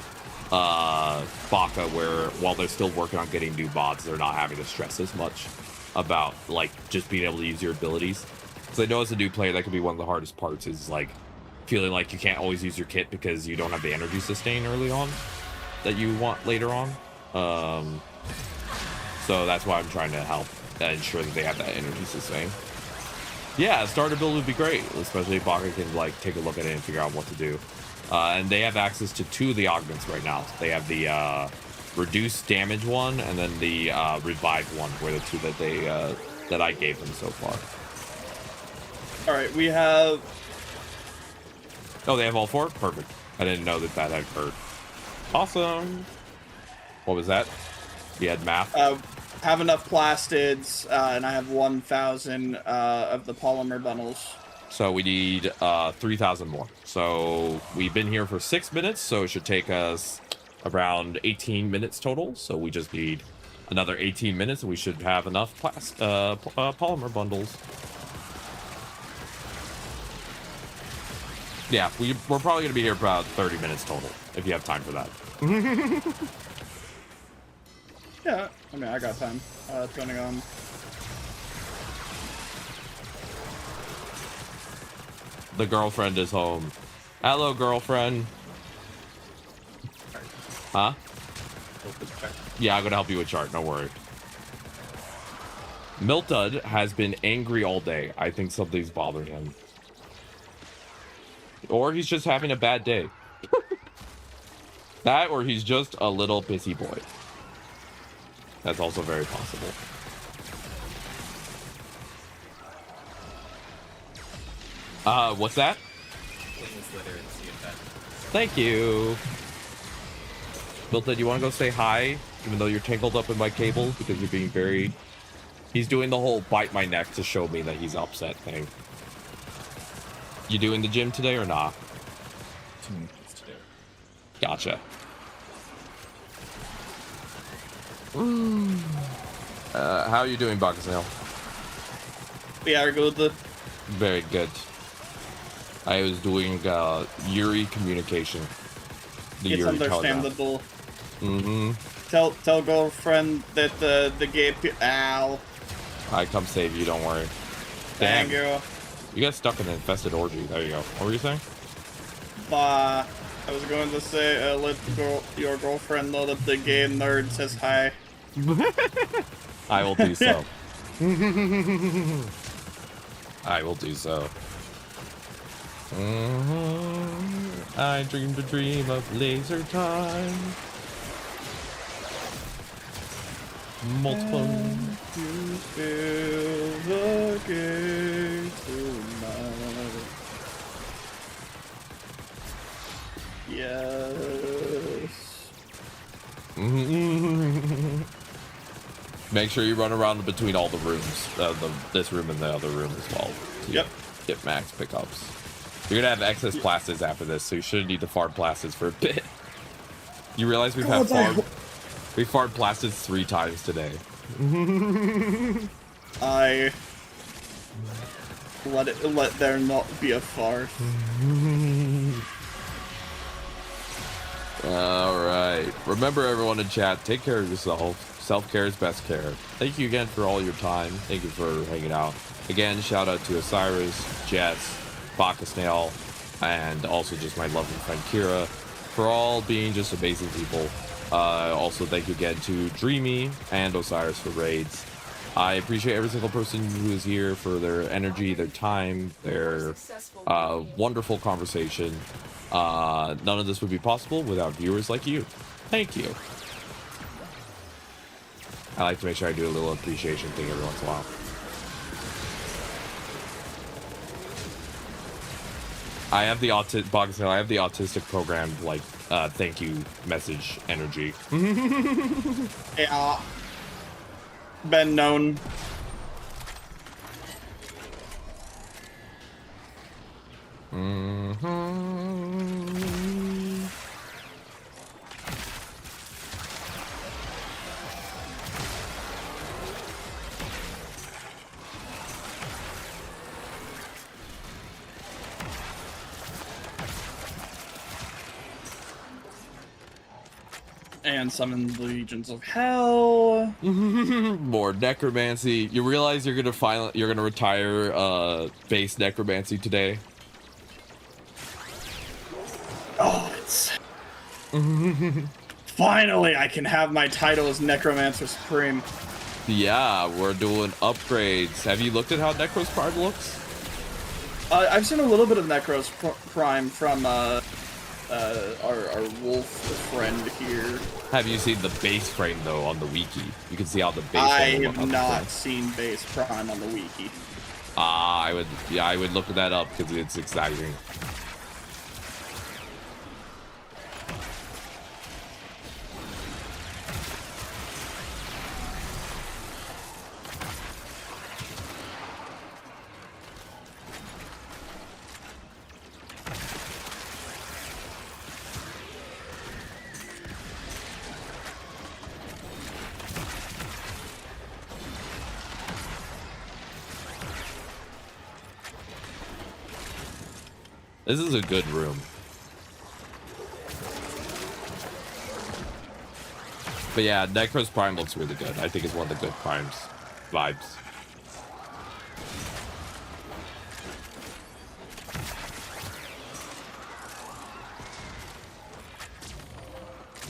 Baka where, while they're still working on getting new bots, they're not having to stress as much about, like, just being able to use your abilities. Because I know as a new player, that could be one of the hardest parts, is, like, feeling like you can't always use your kit because you don't have the energy sustain early on that you want later on. So that's why I'm trying to help ensure that they have that energy sustain. Yeah, a starter build would be great, especially if Baka can like take a look at it and figure out what to do. And they have access to 2 of the augments right now. They have the reduced damage one and then the revived one, were the 2 that they that I gave them so far. All right, we have. Oh, they have all 4? Perfect. I didn't know that had occurred. Awesome. What was that? You had math? Have enough plastids, and I have 1,000 of the polymer bundles. So we need 3,000 more. So we've been here for 6 minutes, so it should take us around 18 minutes total. So we just need another 18 minutes, and we should have enough polymer bundles. Yeah, we're probably going to be here for about 30 minutes total, if you have time for that. Yeah, I mean, I got time. Depending on... The girlfriend is home. Hello, girlfriend. Huh? Yeah, I'm gonna help you with chart, don't worry. Miltud has been angry all day. I think something's bothering him. Or he's just having a bad day. That, or he's just a little pissy boy. That's also very possible. What's that? Thank you. Milton, do you want to go say hi? Even though you're tangled up in my cables because you're being very... He's doing the whole bite my neck to show me that he's upset thing. You doing the gym today or not? 2 minutes today. Gotcha. How are you doing, Bakasnail? We are good. Very good. I was doing Yuri communication. The It's Yuri understandable. Mm-hmm. Tell girlfriend that the gay ow. I come save you, don't worry. Thank Damn. you. You got stuck in an infested orgy. There you go. What were you saying? I was going to say, let your girlfriend know that the gay nerd says hi. I will do so. I will do so. I dreamed a dream of laser time. Multiple. You feel the gay tonight. Yes. Make sure you run around between all the rooms, this room and the other room as well. Yep. Get max pickups. You're gonna have excess plastids after this, so you shouldn't need to fart plastids for a bit. You realize we've had we farted plastids 3 times today. I let there not be a fart. All right. Remember, everyone in chat, take care of yourself. Self-care is best care. Thank you again for all your time. Thank you for hanging out. Again, shout out to Osiris, Jess, Bakasnail, and also just my lovely friend Kira for all being just amazing people. Also, thank you again to Dreamy and Osiris for raids. I appreciate every single person who is here for their energy, their time, their wonderful conversation. None of this would be possible without viewers like you. Thank you. I like to make sure I do a little appreciation thing every once in a while. I have the autistic programmed like thank you message energy. Yeah. Been known. And summon the legions of hell. More necromancy. You realize you're gonna retire base necromancy today? Oh, it's finally I can have my title as Necromancer Supreme. Yeah, we're doing upgrades. Have you looked at how Necros Prime looks? I've seen a little bit of Necros Prime from our wolf friend here. Have you seen the base frame though on the wiki? You can see how the base. I have not seen base Prime on the wiki. I would look that up because it's exciting. This is a good room. But yeah, Necros Prime looks really good. I think it's one of the good Primes vibes.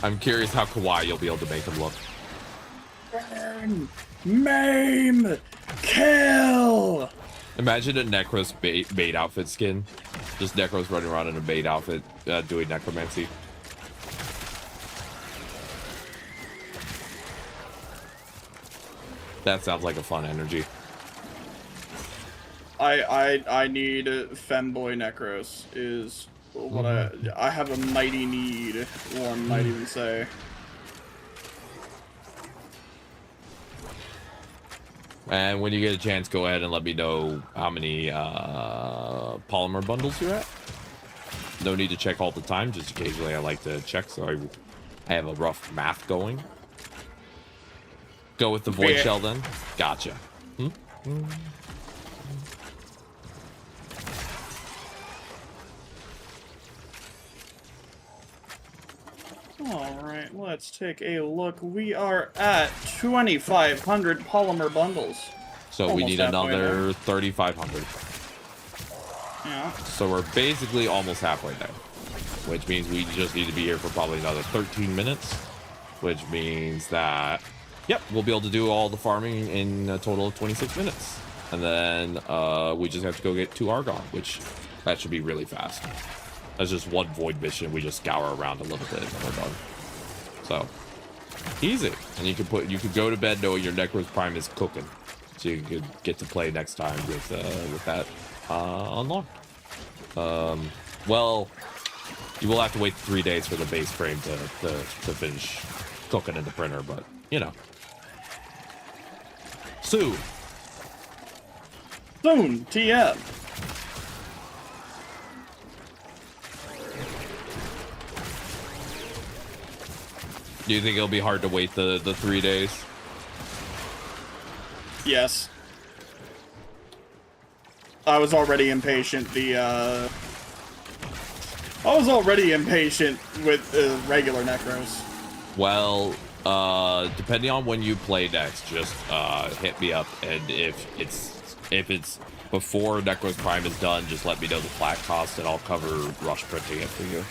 I'm curious how kawaii you'll be able to make him look. Burn, maim, kill. Imagine a Necros maid outfit skin. Just Necros running around in a maid outfit doing necromancy. That sounds like a fun energy. I need femboy Necros is what I have a mighty need, one might even say. And when you get a chance, go ahead and let me know how many polymer bundles you're at. No need to check all the time, just occasionally I like to check so I have a rough math going. Go with the void shell then. Gotcha. Alright, let's take a look. We are at 2,500 polymer bundles. So we need another 3,500. Yeah. So we're basically almost halfway there. Which means we just need to be here for probably another 13 minutes. Which means that, yep, we'll be able to do all the farming in a total of 26 minutes. And then we just have to go get 2 Argon, which that should be really fast. That's just one void mission. We just scour around a little bit and we're done. So easy. And you could go to bed knowing your Necros Prime is cooking. So you could get to play next time with that unlocked. Well, you will have to wait 3 days for the base frame to finish cooking in the printer, but you know. Soon, TM. Do you think it'll be hard to wait the 3 days? Yes. I was already impatient. I was already impatient with regular Necros. Well, depending on when you play next, just hit me up, and if it's before Necros Prime is done, just let me know the flat cost, and I'll cover rush printing it for you.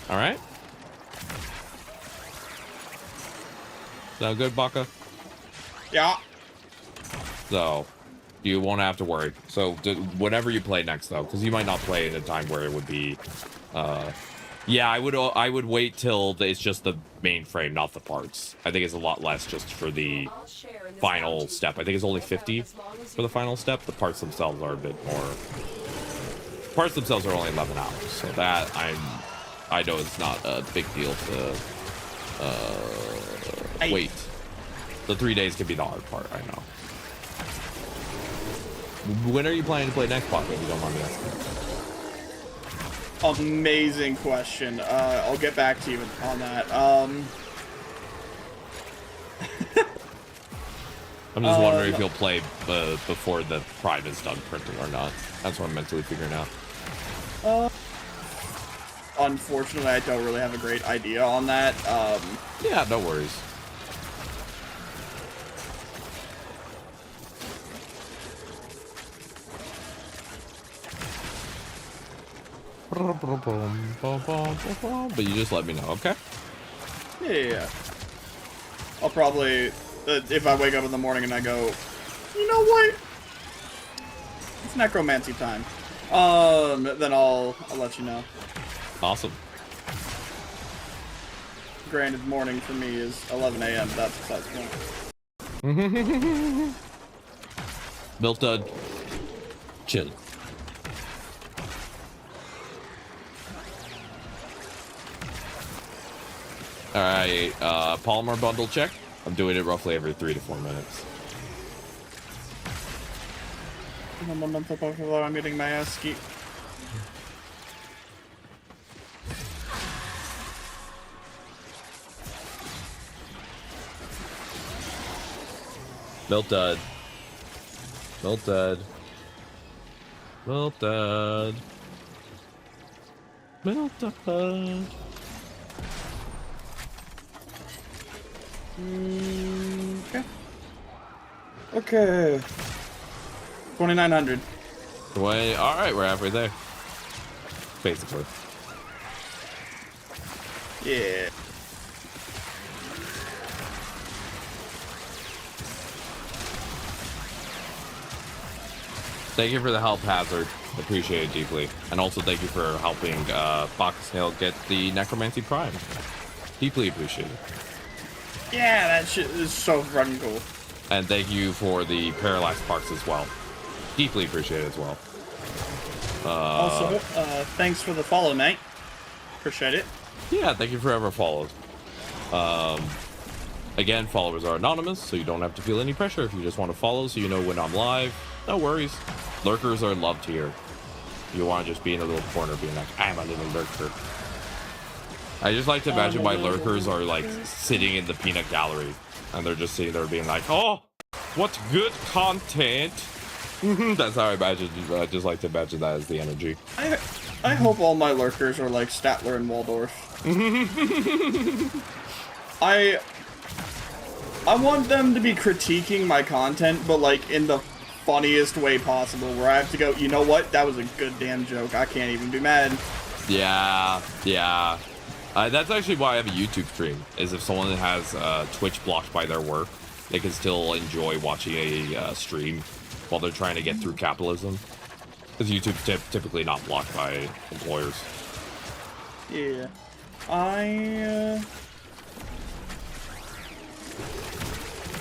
All right. Sound good, Baka? Yeah. So, you won't have to worry. So, whenever you play next, though, because you might not play at a time where it would be, yeah, I would wait till it's just the mainframe, not the parts. I think it's a lot less just for the final step. I think it's only 50 for the final step. The parts themselves are a bit more. Parts themselves are only 11 hours, so that I know it's not a big deal to wait. The 3 days can be the hard part, I know. When are you planning to play next Pocket, if you don't mind me asking? Amazing question. I'll get back to you on that. I'm just wondering if you'll play before the Prime is done printing or not. That's what I'm mentally figuring out. Unfortunately, I don't really have a great idea on that. Yeah, no worries. But you just let me know, okay? Yeah. I'll probably, if I wake up in the morning and I go, you know what? It's necromancy time. Then I'll let you know. Awesome. Granted, morning for me is 11 a.m. That's besides the point. Built done. Chill. Alright, polymer bundle check. I'm doing it roughly every 3 to 4 minutes. I'm getting my ass ski. Built done. Melted. Melted. Melted. Okay. Okay. 2,900. Wait, all right, we're halfway there. Basically. Yeah. Thank you for the help, Hazard. Appreciate it deeply. And also thank you for helping Foxtail get the Necromancy Prime. Deeply appreciated. Yeah, that shit is so fucking cool. And thank you for the Parallax Parks as well. Deeply appreciated as well. Also, thanks for the follow, mate. Appreciate it. Yeah, thank you for whoever followed. Again, followers are anonymous, so you don't have to feel any pressure if you just want to follow so you know when I'm live. No worries. Lurkers are loved here. You want to just be in a little corner being like, I'm a little lurker. I just like to imagine my lurkers are like sitting in the peanut gallery and they're just sitting there being like, oh, what good content. That's how I imagine. I just like to imagine that as the energy. I hope all my lurkers are like Statler and Waldorf. I want them to be critiquing my content, but like in the funniest way possible, where I have to go, you know what? That was a good damn joke. I can't even be mad. Yeah, yeah. That's actually why I have a YouTube stream, is if someone has Twitch blocked by their work, they can still enjoy watching a stream while they're trying to get through capitalism. Because YouTube's typically not blocked by employers. Yeah.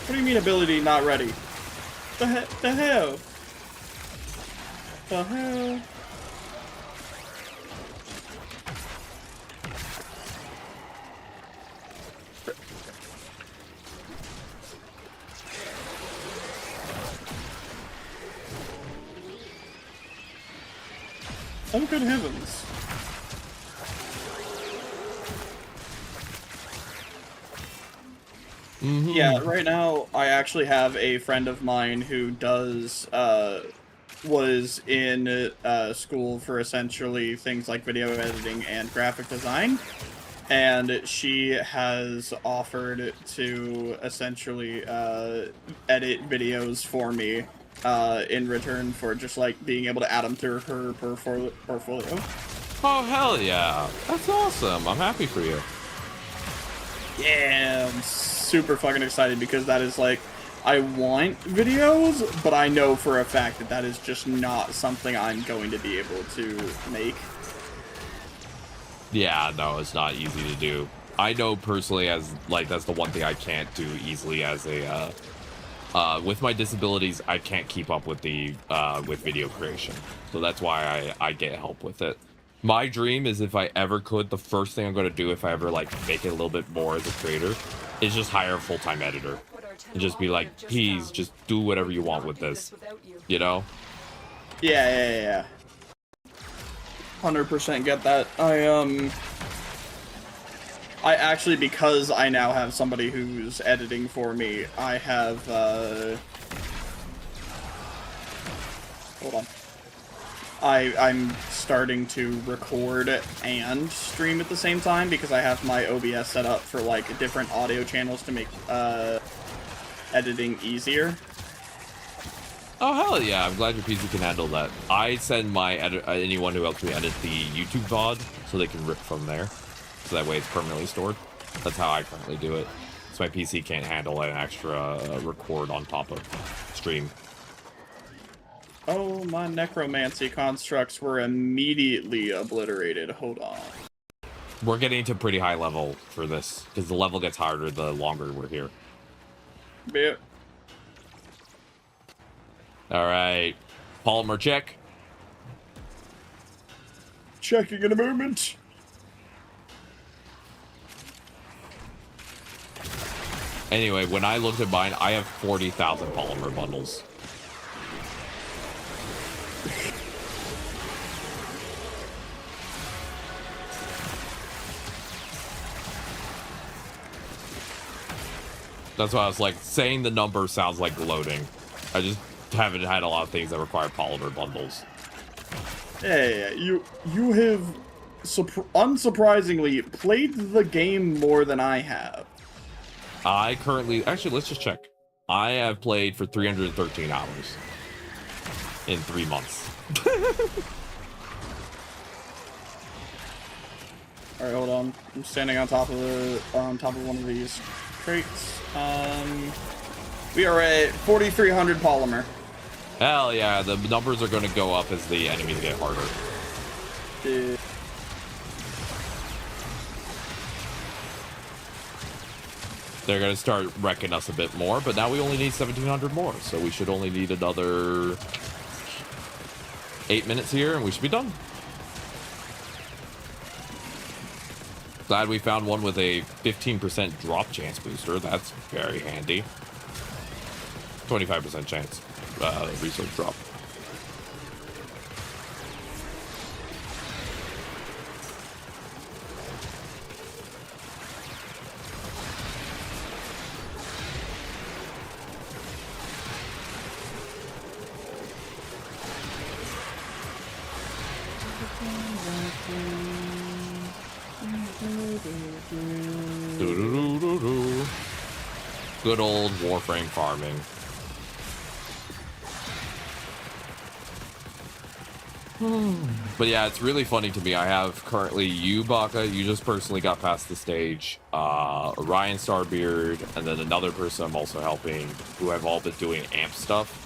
What do you mean ability not ready? The hell? The hell? Oh, good heavens. Yeah, right now I actually have a friend of mine who was in school for essentially things like video editing and graphic design, and she has offered to essentially edit videos for me in return for just like being able to add them to her portfolio. Oh, hell yeah. That's awesome. I'm happy for you. Yeah, I'm super fucking excited because that is like, I want videos, but I know for a fact that that is just not something I'm going to be able to make. Yeah, no, it's not easy to do. I know personally as, like, that's the one thing I can't do easily as a, with my disabilities, I can't keep up with the, with video creation. So that's why I get help with it. My dream is if I ever could, the first thing I'm going to do if I ever, like, make it a little bit more as a creator is just hire a full-time editor. And just be like, please, just do whatever you want with this. You know? Yeah. 100% get that. I actually, because I now have somebody who's editing for me, I have, hold on. I'm starting to record and stream at the same time because I have my OBS set up for, like, different audio channels to make, editing easier. Oh, hell yeah. I'm glad your PC can handle that. I send my anyone who helps me edit the YouTube VOD so they can rip from there. So that way it's permanently stored. That's how I currently do it. So my PC can't handle an extra record on top of stream. Oh, my necromancy constructs were immediately obliterated. Hold on. We're getting to pretty high level for this, because the level gets harder the longer we're here. Yep. Alright. Polymer check. Checking in a moment. Anyway, when I looked at mine, I have 40,000 polymer bundles. That's why I was like, saying the number sounds like gloating. I just haven't had a lot of things that require polymer bundles. Hey, you have unsurprisingly played the game more than I have. I currently, actually, let's just check. I have played for 313 hours in 3 months. All right, hold on. I'm standing on top of one of these crates. We are at 4,300 polymer. Hell yeah, the numbers are going to go up as the enemies get harder. They're going to start wrecking us a bit more, but now we only need 1,700 more, so we should only need another 8 minutes here, and we should be done. Glad we found one with a 15% drop chance booster. That's very handy. 25% chance resource drop. Good old Warframe farming. But yeah, it's really funny to me. I have currently you, Baka. You just personally got past the stage. Ryan Starbeard, and then another person I'm also helping, who have all been doing AMP stuff.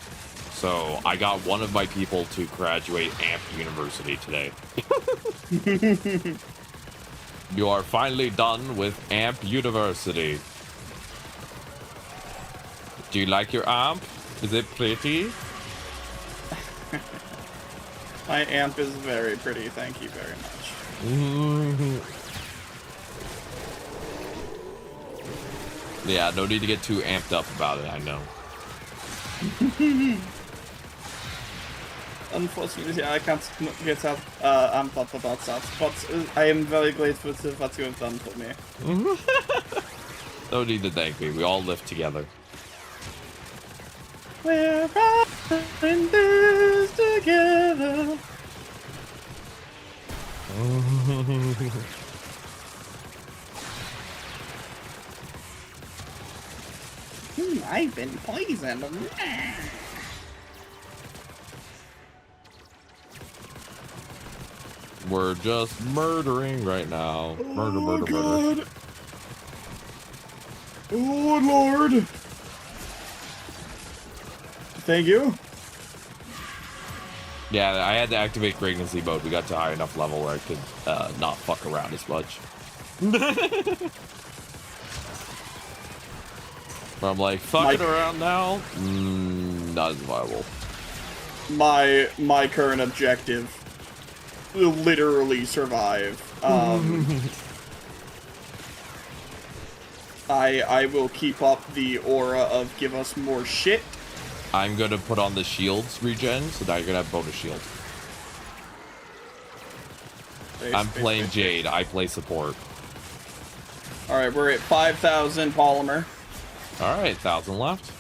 So I got one of my people to graduate AMP University today. You are finally done with AMP University. Do you like your AMP? Is it pretty? My AMP is very pretty, thank you very much. Yeah, no need to get too amped up about it, I know. Unfortunately, I can't get up amped up about that, but I am very grateful to what you have done for me. No need to thank me, we all live together. We're in this together. I've been poisoned. We're just murdering right now. Murder, murder, God. murder. Oh, Lord. Thank you. Yeah, I had to activate pregnancy mode. We got to high enough level where I could not fuck around as much. But I'm like, fucking around now? Not as viable. My current objective will literally survive. I will keep up the aura of give us more shit. I'm gonna put on the shields regen, so now you're gonna have bonus shield. I'm playing Jade. I play support. All right, we're at 5,000 polymer. All right, 1,000 left.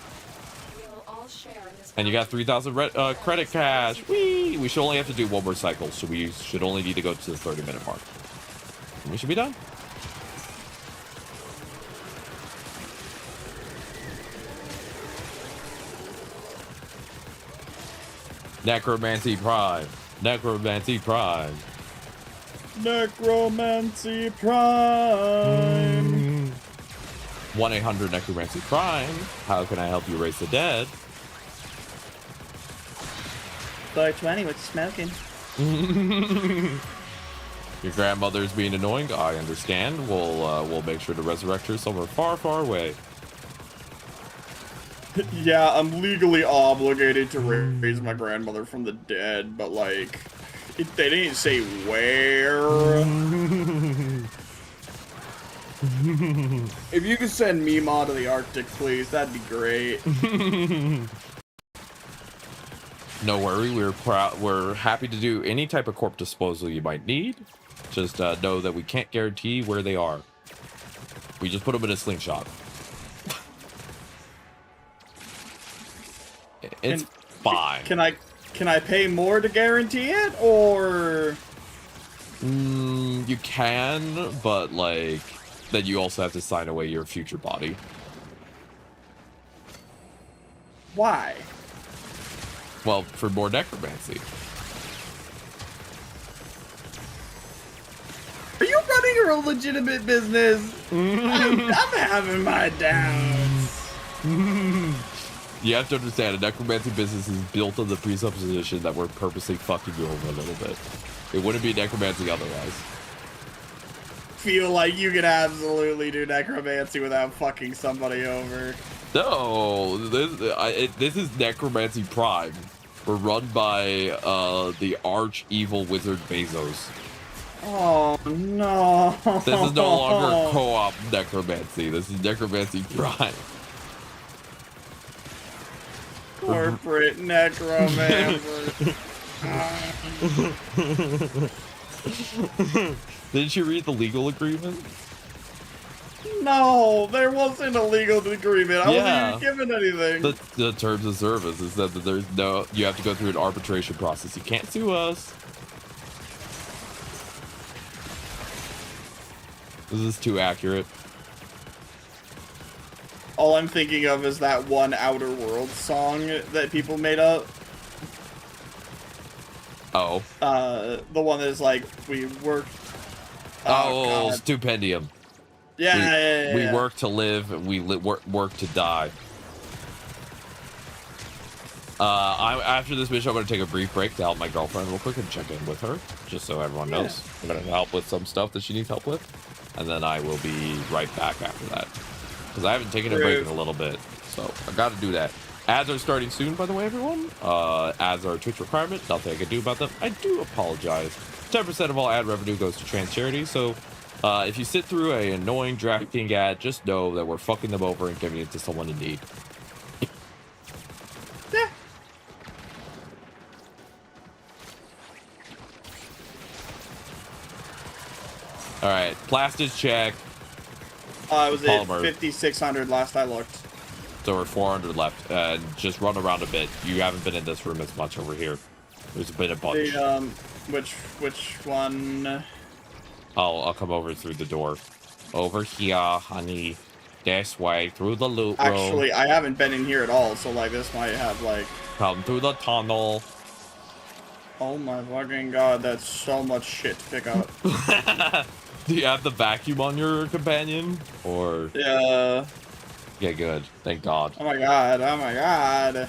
And you got 3,000 credit cash. Whee! We should only have to do one more cycle, so we should only need to go to the 30-minute mark. And we should be done. Necromancy Prime. Necromancy Prime. Necromancy Prime. 1-800 Necromancy Prime. How can I help you raise the dead? 420, what you smoking? Your grandmother's being annoying. I understand. We'll make sure to resurrect her somewhere far, far away. Yeah, I'm legally obligated to raise my grandmother from the dead, but like, they didn't say where. If you could send Mima to the Arctic, please, that'd be great. No worry, we're happy to do any type of corpse disposal you might need. Just know that we can't guarantee where they are. We just put them in a slingshot. fine. Can I pay more to guarantee it, or? You can, but like, then you also have to sign away your future body. Why? Well, for more necromancy. Are you running a legitimate business? I'm having my doubts. You have to understand, a necromancy business is built on the presupposition that we're purposely fucking you over a little bit. It wouldn't be necromancy otherwise. Feel like you can absolutely do necromancy without fucking somebody over. No, this is Necromancy Prime. We're run by the arch evil wizard Bezos. Oh no! This is no longer co-op necromancy. This is Necromancy Prime. Corporate necromancer. Didn't you read the legal agreement? No, there wasn't a legal agreement. I wasn't even given anything. The terms of service is that there's no. You have to go through an arbitration process. You can't sue us. This is too accurate. All I'm thinking of is that one Outer Worlds song that people made up. Oh. The one that's like, we work. Oh, Stupendium. Yeah, we work to live, and we work to die. After this mission, I'm going to take a brief break to help my girlfriend real quick and check in with her, just so everyone knows. I'm going to help with some stuff that she needs help with, and then I will be right back after that. Because I haven't taken a break in a little bit, so I got to do that. Ads are starting soon, by the way, everyone. Ads are a Twitch requirement. Nothing I can do about them. I do apologize. 10% of all ad revenue goes to trans charities, so if you sit through an annoying DraftKings ad, just know that we're fucking them over and giving it to someone in need. Yeah. All right, plastids check. I was at Polymer. 5,600 last I looked. So we're 400 left. Just run around a bit. You haven't been in this room as much over here. There's been a bunch. Which one? I'll come over through the door. Over here, honey. This way, through the loot room. Actually, I haven't been in here at all, so like this might have like. Come through the tunnel. Oh my fucking god, that's so much shit to pick up. Do you have the vacuum on your companion? Or yeah. Yeah, good. Thank God. Oh my god, oh my god.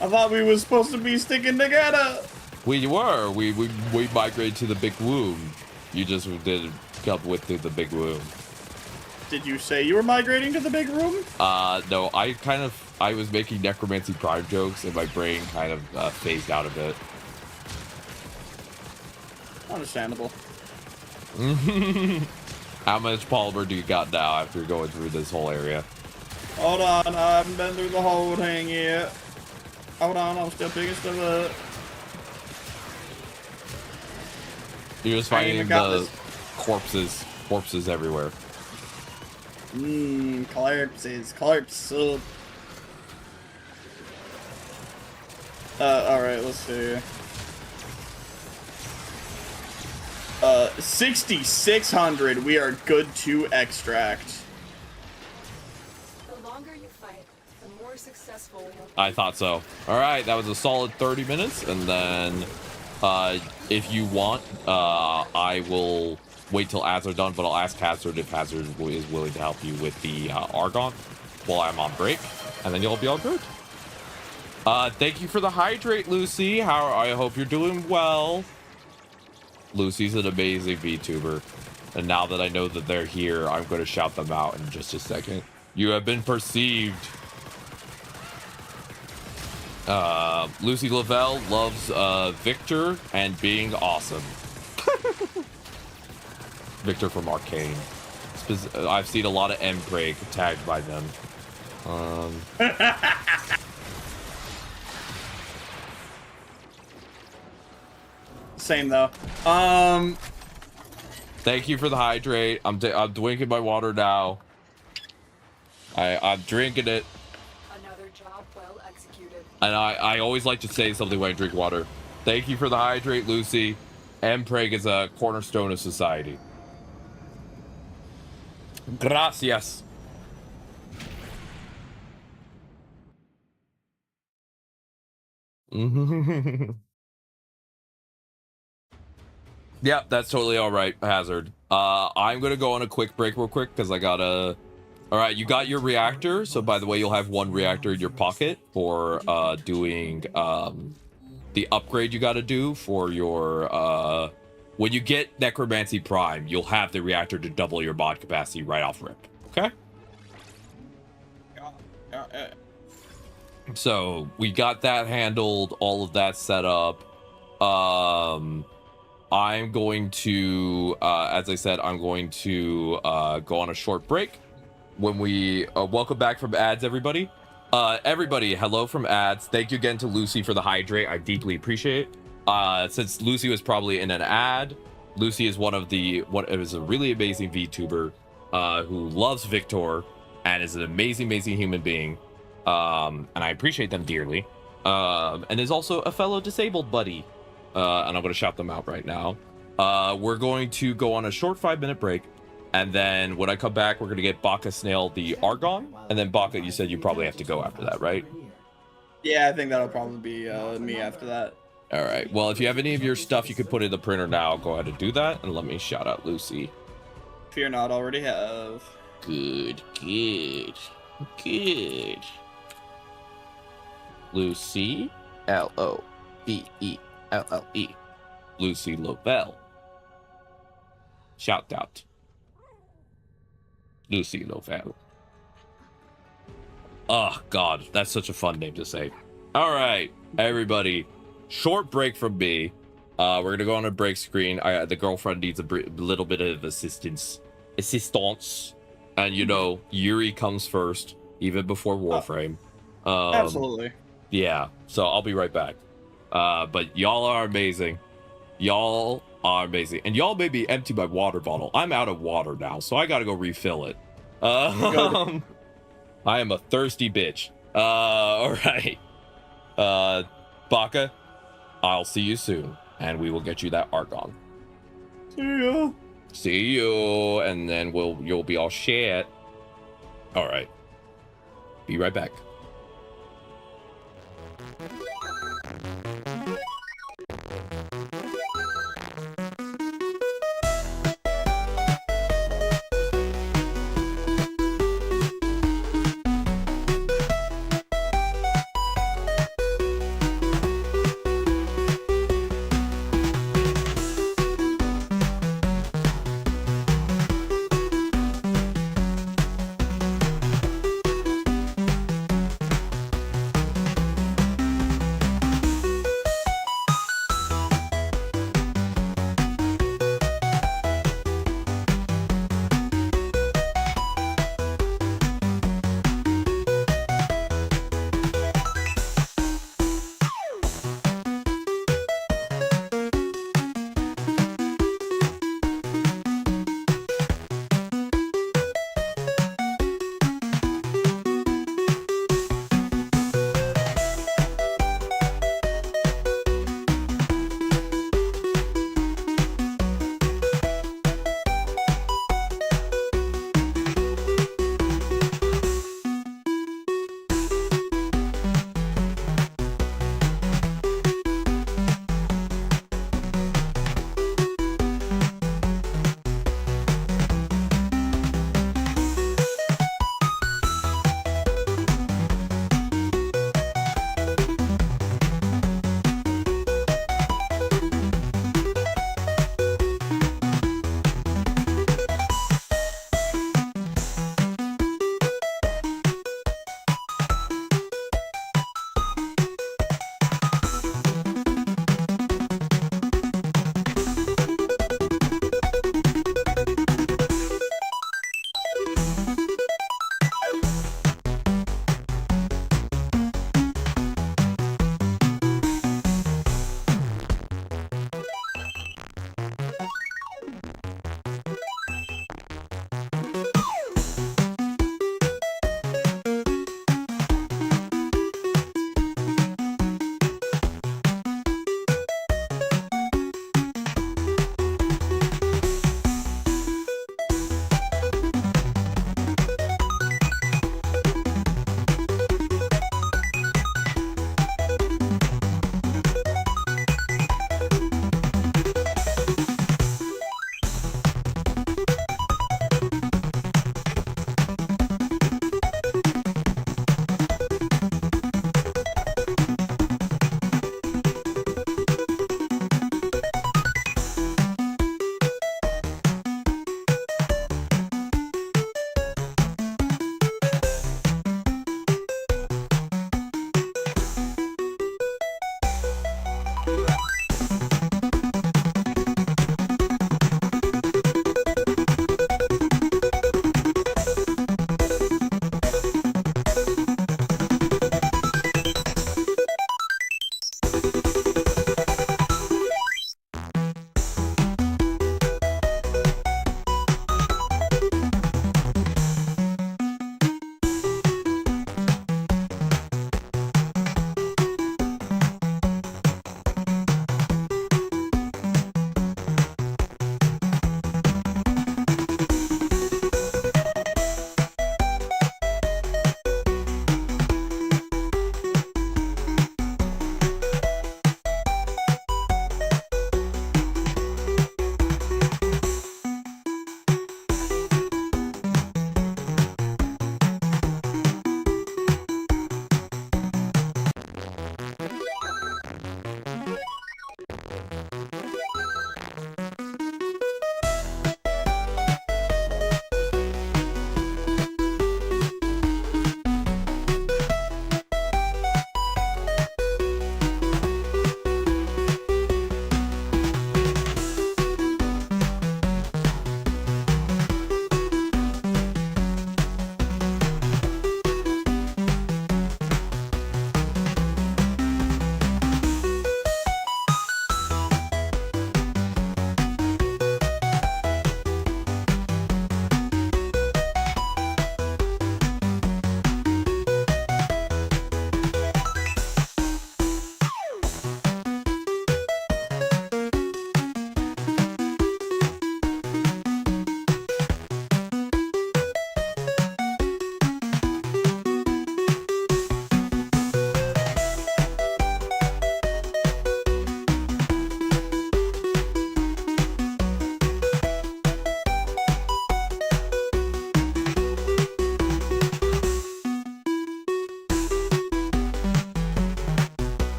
I thought we were supposed to be sticking together. We were. We migrated to the big womb. You just didn't come with the big womb. Did you say you were migrating to the big room? No, I was making Necromancy Prime jokes and my brain kind of phased out a bit. Understandable. How much polymer do you got now after going through this whole area? Hold on, I haven't been through the whole thing yet. Hold on, I'm still picking stuff up. You're just finding the corpses everywhere. Corpses. Alright, let's see. 6,600, we are good to extract. The longer you fight, the more successful you'll be. I thought so. Alright, that was a solid 30 minutes, and then if you want, I will wait till ads are done, but I'll ask Hazard if Hazard is willing to help you with the Argon while I'm on break, and then you'll be all good. Thank you for the hydrate, Lucy. I hope you're doing well. Lucy's an amazing VTuber, and now that I know that they're here, I'm going to shout them out in just a second. You have been perceived. Lucy Lavelle loves Victor and being awesome. Victor from Arcane. I've seen a lot of M-Break tagged by them. Same though. Thank you for the hydrate. I'm drinking my water now. I'm drinking it. Another job well executed. And I always like to say something when I drink water. Thank you for the hydrate, Lucy. Mpreg is a cornerstone of society. Gracias. Yep, that's totally all right, Hazard. I'm gonna go on a quick break real quick because I gotta. All right, you got your reactor. So by the way, you'll have one reactor in your pocket for doing the upgrade you got to do for your when you get Necromancy Prime, you'll have the reactor to double your mod capacity right off rip. Okay. So we got that handled, all of that set up. I'm going to, as I said, I'm going to go on a short break. When we welcome back from ads, everybody. Everybody, hello from ads. Thank you again to Lucy for the hydrate. I deeply appreciate it. Since Lucy was probably in an ad, Lucy is what is a really amazing VTuber who loves Victor and is an amazing human being. And I appreciate them dearly. And is also a fellow disabled buddy. And I'm going to shout them out right now. We're going to go on a short 5-minute break. And then when I come back, we're going to get Baka Snail the Argon. And then Baka, you said you probably have to go after that, right? Yeah, I think that'll probably be me after that. All right. Well, if you have any of your stuff you could put in the printer now, go ahead and do that. And let me shout out Lucy. Fear not, already have. Good. Lucy, Lovelle. Lucy Lovelle. Shout out. Lucy Lovelle. Oh, God. That's such a fun name to say. All right, everybody. Short break from me. We're going to go on a break screen. The girlfriend needs a little bit of assistance. And, you know, Yuri comes first, even before Warframe. Absolutely. Yeah, so I'll be right back. But y'all are amazing. Y'all are amazing. And y'all made me empty my water bottle. I'm out of water now, so I gotta go refill it. I am a thirsty bitch. All right. Baka, I'll see you soon, and we will get you that Argon. See you, and then you'll be all shit. All right. Be right back.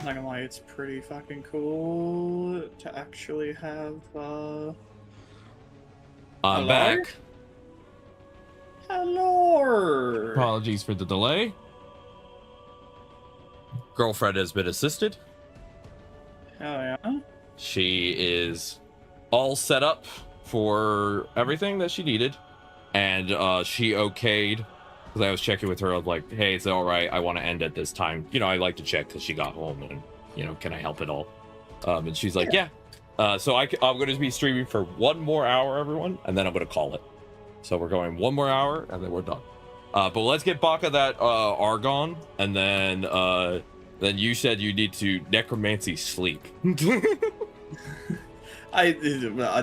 Not gonna lie, it's pretty fucking cool to actually have, I'm hello? back. Hello! Apologies for the delay. Girlfriend has been assisted. Hell yeah. She is all set up for everything that she needed. And she okayed, because I was checking with her, I was like, hey, is it all right? I want to end at this time. You know, I like to check because she got home and, you know, can I help at all? And she's like, yeah. So I'm going to be streaming for 1 more hour, everyone, and then I'm going to call it. So we're going 1 more hour, and then we're done. But let's get Baka that Argon, and then you said you need to necromancy sleep.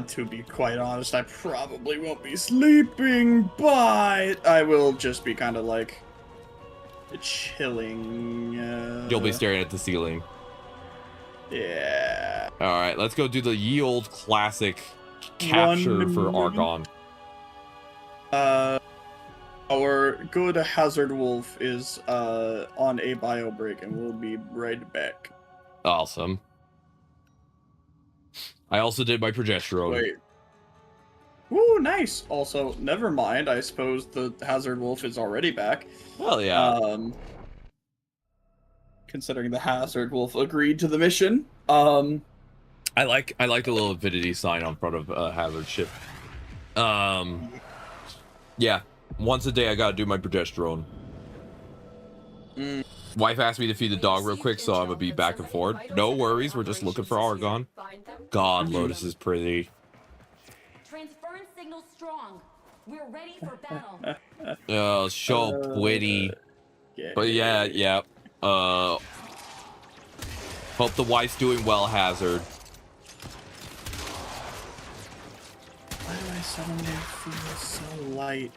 To be quite honest, I probably won't be sleeping, but I will just be kind of like chilling. You'll be staring at the ceiling. Yeah. All right, let's go do the ye old classic capture for Argon. Our good Hazard Wolf is on a bio break, and we'll be right back. Awesome. I also did my progesterone. Wait. Ooh, nice. Also, never mind. I suppose the Hazard Wolf is already back. Well, yeah. Considering the Hazard Wolf agreed to the mission. I like the little infinity sign on front of Hazard ship. Yeah. Once a day, I gotta do my progesterone. Wife asked me to feed the dog real quick, so I'm gonna be back and forth. No worries, we're just looking for Argon. God, Lotus is pretty. Transference signal strong. We're ready for battle. Oh, so pretty. But yeah. Hope the wife's doing well, Hazard. Why do I suddenly feel so light?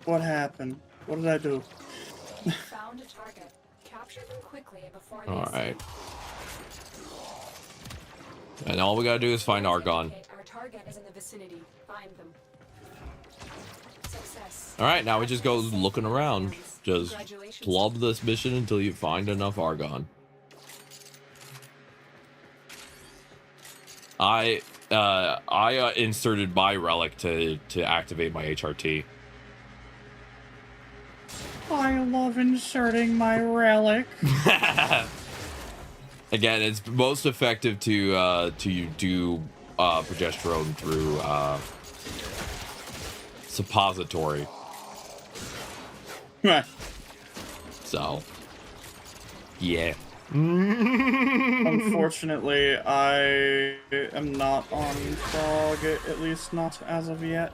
What happened? What did I do? Found a target. Capture them quickly before they Alright. And all we gotta do is find Argon. Our target is in the vicinity. Find them. Success. Alright, now we just go looking around. Just plub this mission until you find enough Argon. I inserted my relic to activate my HRT. I love inserting my relic. Again, it's most effective to do progesterone through suppository. So, yeah. Unfortunately, I am not on Frog, at least not as of yet.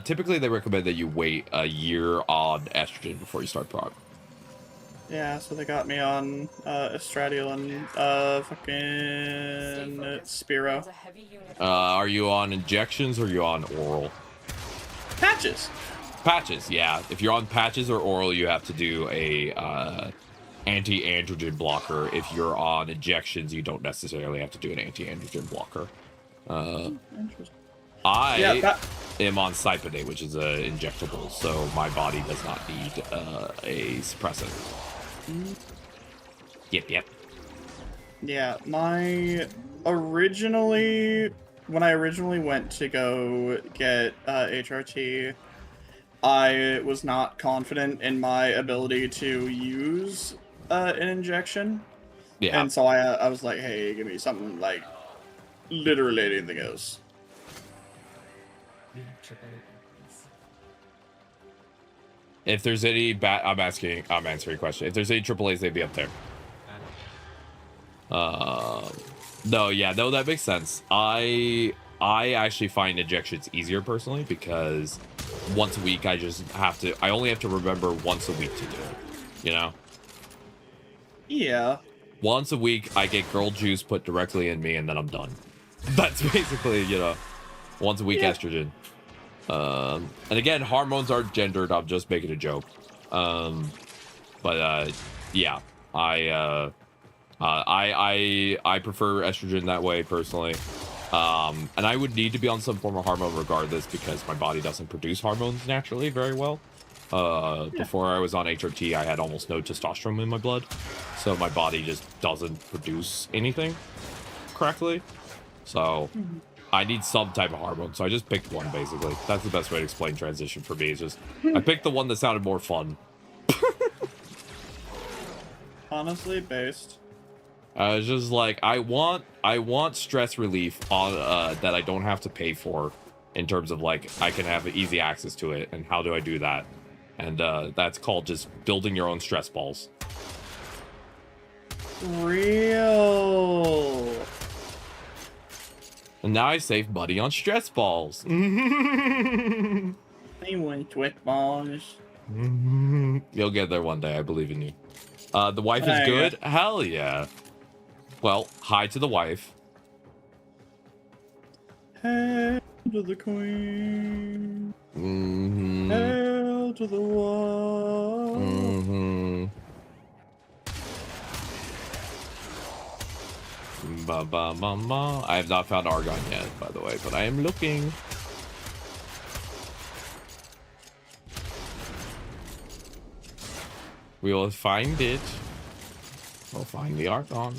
Typically, they recommend that you wait a year on estrogen before you start prog. Yeah, so they got me on Estradiol and fucking Spiro. Are you on injections or are you on oral? Patches. Patches, yeah. If you're on patches or oral, you have to do a anti-androgen blocker. If you're on injections, you don't necessarily have to do an anti-androgen blocker. Interesting. I am on Cypodate, which is a injectable, so my body does not need a suppressant. Yep. Yeah, when I originally went to go get HRT, I was not confident in my ability to use an injection. Yeah. And so I was like, hey, give me something like literally anything else. If there's any I'm answering a question. If there's any AAAs, they'd be up there. No, that makes sense. I actually find injections easier personally because once a week I only have to remember once a week to do it, you know? Yeah. Once a week I get girl juice put directly in me and then I'm done. That's basically, once a week estrogen. And again, hormones aren't gendered, I'm just making a joke. Yeah, I prefer estrogen that way personally. And I would need to be on some form of hormone regardless because my body doesn't produce hormones naturally very well. Before I was on HRT, I had almost no testosterone in my blood, so my body just doesn't produce anything correctly. So I need some type of hormone, so I just picked one, basically. That's the best way to explain transition for me. Is just I picked the one that sounded more fun. Honestly, based. It's just like I want stress relief on that I don't have to pay for, in terms of like I can have easy access to it. And how do I do that? And that's called just building your own stress balls. Real. And now I save money on stress balls. I want sweat balls. You'll get there one day. I believe in you. The wife is There you good. Hell yeah. Well, hi to the wife. Hail to the queen. Mm-hmm. Hail to the one. Mm-hmm. Ba ba ba ba. I have not found Argon yet, by the way, but I am looking. We will find it. We'll find the Argon.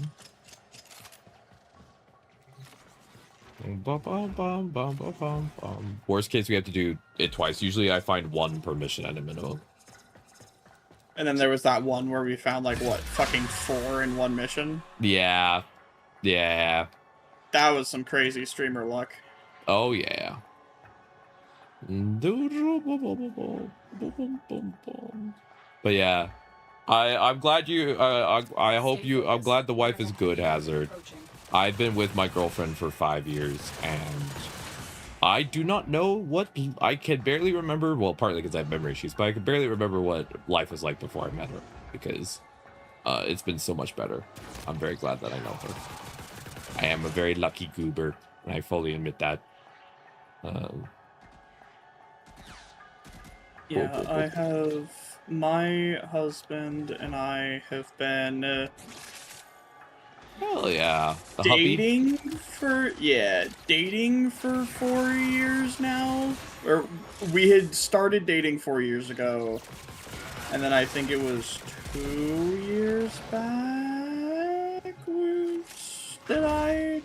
Worst case, we have to do it twice. Usually I find one per mission at a minimum. And then there was that one where we found like what, fucking 4 in one mission. Yeah. Yeah. That was some crazy streamer luck. Oh yeah. But yeah, I'm glad you. I hope you. I'm glad the wife is good, Hazard. I've been with my girlfriend for 5 years, and I do not know what I can barely remember. Well, partly because I have memory issues, but I can barely remember what life was like before I met her, because it's been so much better. I'm very glad that I know her. I am a very lucky goober, and I fully admit that. Yeah, I have. My husband and I have been hell yeah, the hubby? dating for 4 years now. Or we had started dating 4 years ago, and then I think it was 2 years backwards that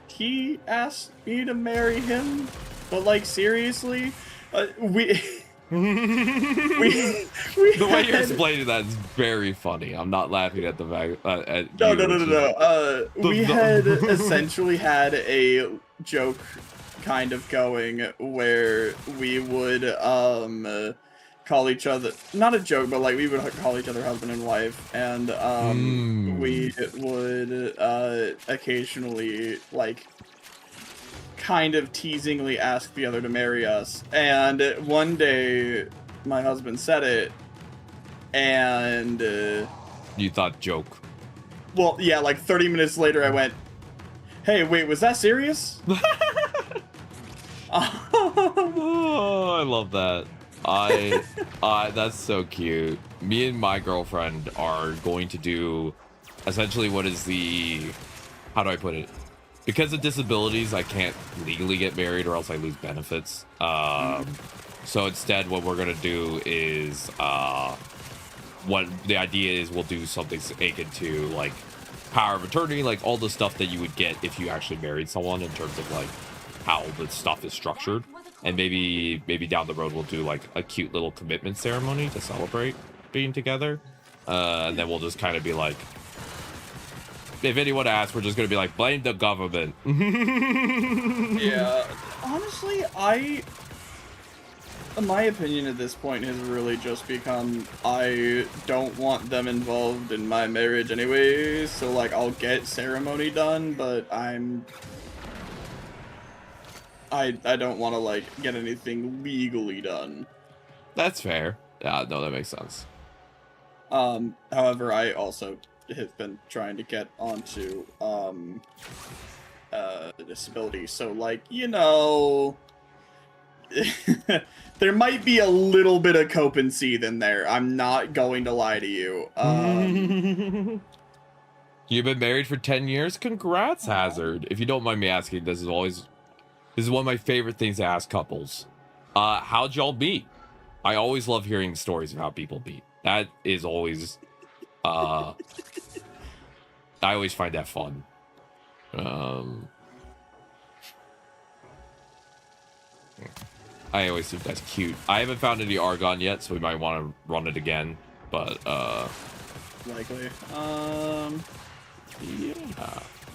he asked me to marry him. But like seriously, we the way you're explaining that is very funny. I'm not laughing at the fact. No. We had essentially had a joke kind of going where we would call each other, not a joke, but like we would call each other husband and wife, and we would occasionally like kind of teasingly ask the other to marry us. And one day my husband said it, and you thought joke. Well, yeah, like 30 minutes later I went, hey, wait, was that serious? Oh, I love that. That's so cute. Me and my girlfriend are going to do essentially what is the, how do I put it? Because of disabilities, I can't legally get married or else I lose benefits. So instead, what we're gonna do is, what the idea is, we'll do something akin to like power of attorney, like all the stuff that you would get if you actually married someone in terms of like how the stuff is structured. And maybe down the road we'll do like a cute little commitment ceremony to celebrate being together. And then we'll just kind of be like, if anyone asks, we're just gonna be like, blame the government. Yeah, honestly, my opinion at this point has really just become, I don't want them involved in my marriage anyway, so like I'll get ceremony done, but I don't want to like get anything legally done. That's fair. Yeah, no, that makes sense. However, I also have been trying to get onto disability, so like, you know, there might be a little bit of cope and seethe in there. I'm not going to lie to you. You've been married for 10 years? Congrats, Hazard. If you don't mind me asking, this is one of my favorite things to ask couples. How'd y'all meet? I always love hearing stories of how people beat. That is always, I always find that fun. I always think that's cute. I haven't found any Argon yet, so we might want to run it again. But likely. Yeah.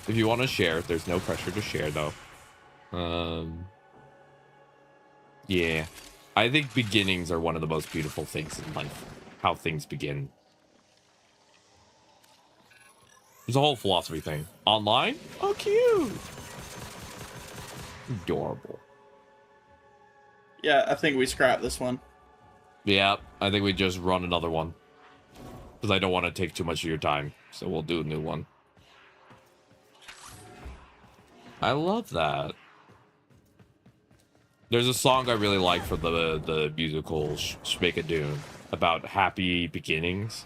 If you want to share, there's no pressure to share though. Yeah. I think beginnings are one of the most beautiful things in life. How things begin. There's a whole philosophy thing. Online? Oh, cute. Adorable. Yeah, I think we scrap this one. Yeah, I think we just run another one. Because I don't want to take too much of your time. So we'll do a new one. I love that. There's a song I really like for the musical Shmeka about happy beginnings.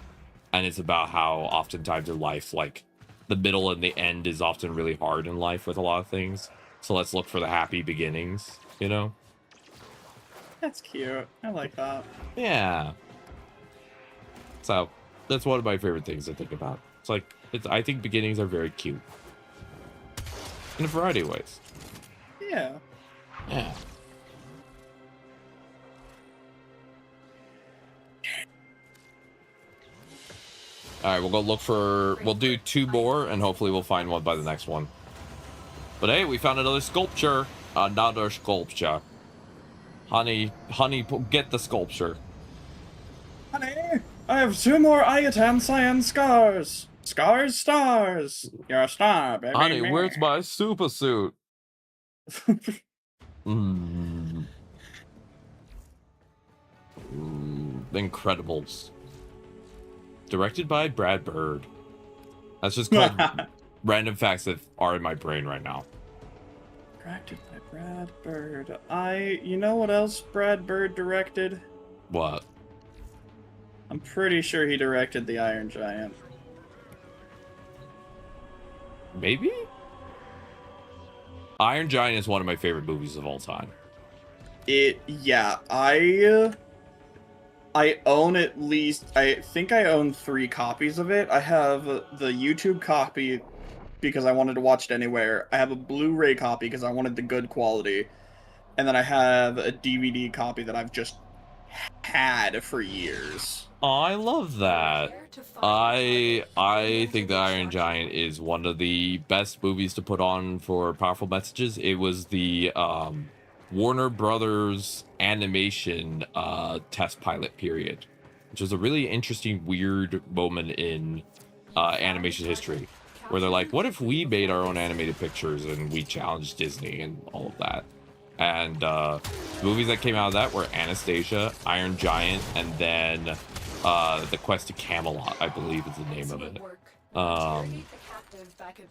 And it's about how oftentimes in life, like, the middle and the end is often really hard in life with a lot of things. So let's look for the happy beginnings, you know? That's cute. I like that. Yeah. So, that's one of my favorite things to think about. It's like, I think beginnings are very cute. In a variety of ways. Yeah. Yeah. Alright, we'll go look for... We'll do 2 more, and hopefully we'll find one by the next one. But hey, we found another sculpture. Another sculpture. Honey, get the sculpture. Honey, I have 2 more Ayatan Cyan scars. Scars, stars. You're a star, baby. Honey, where's my super suit? Incredibles. Directed by Brad Bird. That's just called random facts that are in my brain right now. Directed by Brad Bird. You know what else Brad Bird directed? What? I'm pretty sure he directed The Iron Giant. Maybe? Iron Giant is one of my favorite movies of all time. Yeah, I own at least, I think I own 3 copies of it. I have the YouTube copy because I wanted to watch it anywhere. I have a Blu-ray copy because I wanted the good quality. And then I have a DVD copy that I've just had for years. I love that. I think The Iron Giant is one of the best movies to put on for powerful messages. It was the Warner Brothers animation test pilot period, which was a really interesting, weird moment in animation history, where they're like, what if we made our own animated pictures and we challenged Disney and all of that? And movies that came out of that were Anastasia, Iron Giant, and then The Quest to Camelot, I believe is the name of it. But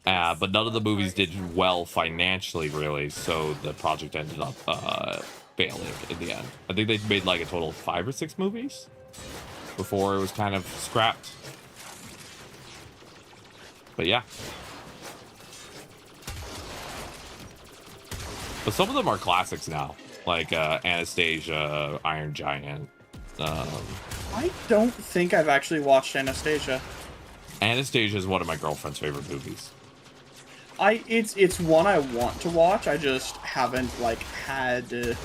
none of the movies did well financially, really, so the project ended up failing in the end. I think they made like a total of 5 or 6 movies before it was kind of scrapped. But yeah. But some of them are classics now, like Anastasia, Iron Giant. I don't think I've actually watched Anastasia. Anastasia is one of my girlfriend's favorite movies. It's one I want to watch. I just haven't had.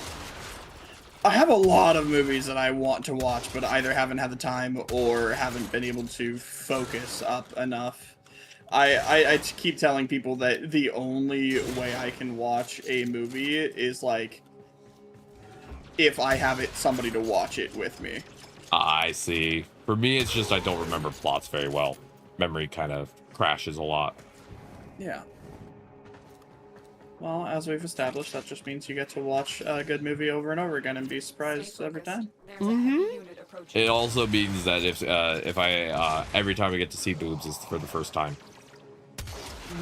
I have a lot of movies that I want to watch, but either haven't had the time or haven't been able to focus up enough. I keep telling people that the only way I can watch a movie is like if I have somebody to watch it with me. I see. For me, it's just I don't remember plots very well. Memory kind of crashes a lot. Yeah. Well, as we've established, that just means you get to watch a good movie over and over again and be surprised every time. It also means that if I every time I get to see boobs is for the first time.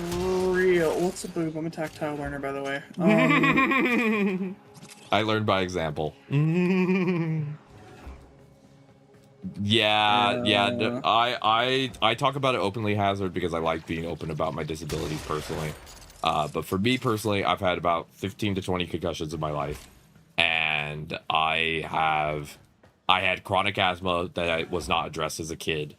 Real. What's a boob? I'm a tactile learner, by the way. I learned by example. Yeah. I talk about it openly, Hazard, because I like being open about my disabilities personally. But for me personally, I've had about 15 to 20 concussions in my life, and I have I had chronic asthma that was not addressed as a kid.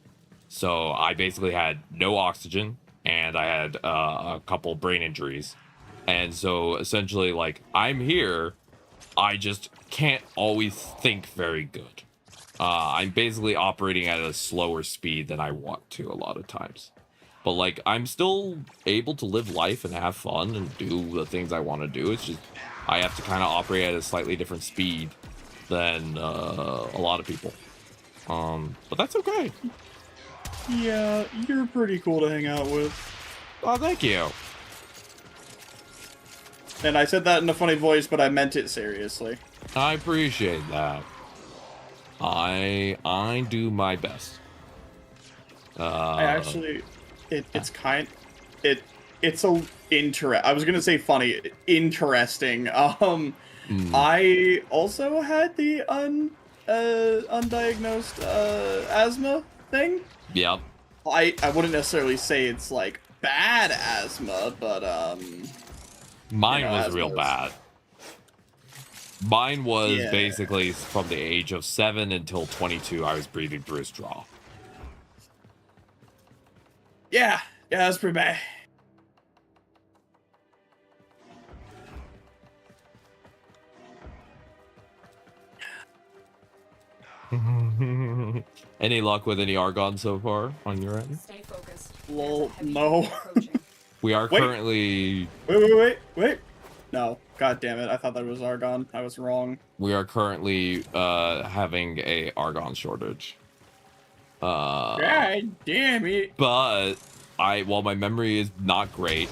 So I basically had no oxygen, and I had a couple brain injuries. And so essentially, like, I'm here, I just can't always think very good. I'm basically operating at a slower speed than I want to a lot of times. But, like, I'm still able to live life and have fun and do the things I want to do. It's just I have to kind of operate at a slightly different speed than a lot of people. But that's okay. Yeah, you're pretty cool to hang out with. Oh, thank you. And I said that in a funny voice, but I meant it seriously. I appreciate that. I do my best. I actually, it's kind, it's a I was gonna say funny, interesting. I also had the undiagnosed asthma thing. Yep. I wouldn't necessarily say it's like bad asthma, but mine you know, was real bad. Mine was Yeah. basically from the age of 7 until 22. I was breathing through a straw. Yeah, that's pretty bad. Any luck with any Argon so far on your end? Stay focused. Well, no. We are Wait. currently Wait. No, god damn it! I thought that was Argon. I was wrong. we are currently having a Argon shortage. God damn it! But while my memory is not great,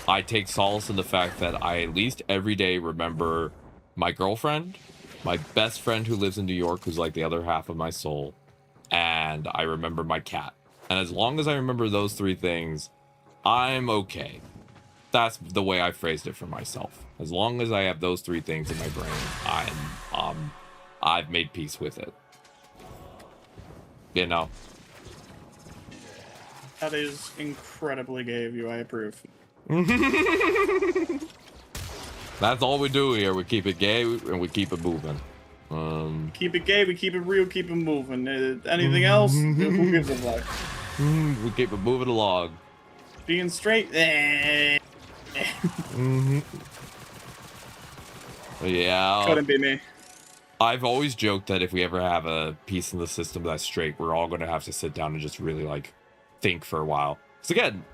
I take solace in the fact that I at least every day remember my girlfriend, my best friend who lives in New York, who's like the other half of my soul, and I remember my cat. And as long as I remember those three things, I'm okay. That's the way I phrased it for myself. As long as I have those three things in my brain, I've made peace with it. You know. That is incredibly gay of you. I approve. That's all we do here. We keep it gay and we keep it moving. Keep it gay, we keep it real, keep it moving. Anything else? Who gives a fuck? We keep it moving along. Being straight? Yeah. Couldn't be me. I've always joked that if we ever have a piece in the system that's straight, we're all going to have to sit down and just really, like, think for a while. Because, again,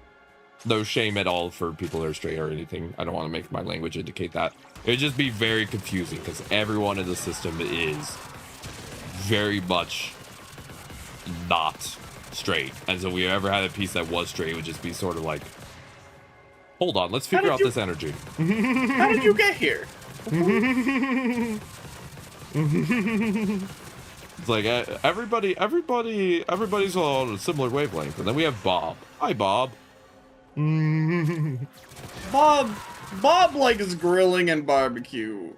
no shame at all for people that are straight or anything. I don't want to make my language indicate that. It would just be very confusing because everyone in the system is very much not straight. And so if we ever had a piece that was straight, it would just be sort of like, hold on, let's figure out this energy. How did you get here? It's like everybody's on a similar wavelength. And then we have Bob. Hi, Bob. Bob likes grilling and barbecue.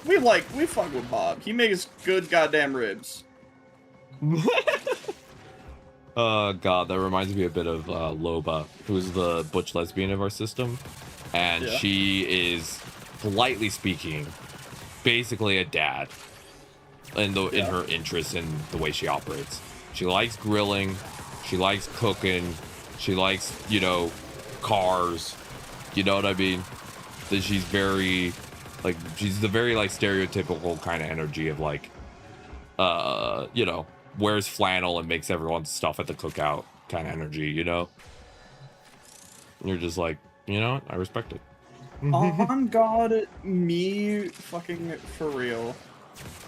We fuck with Bob. He makes good goddamn ribs. God, that reminds me a bit of Loba, who's the butch lesbian of our system. And Yeah. she is, politely speaking, basically a dad in her interests and the way she operates. She likes grilling, she likes cooking, she likes, you know, cars, you know what I mean? That she's very, like, she's the very, like, stereotypical kind of energy of, like, you know, wears flannel and makes everyone's stuff at the cookout kind of energy, you know? And you're just like, you know what? I respect it. On God, me fucking for real.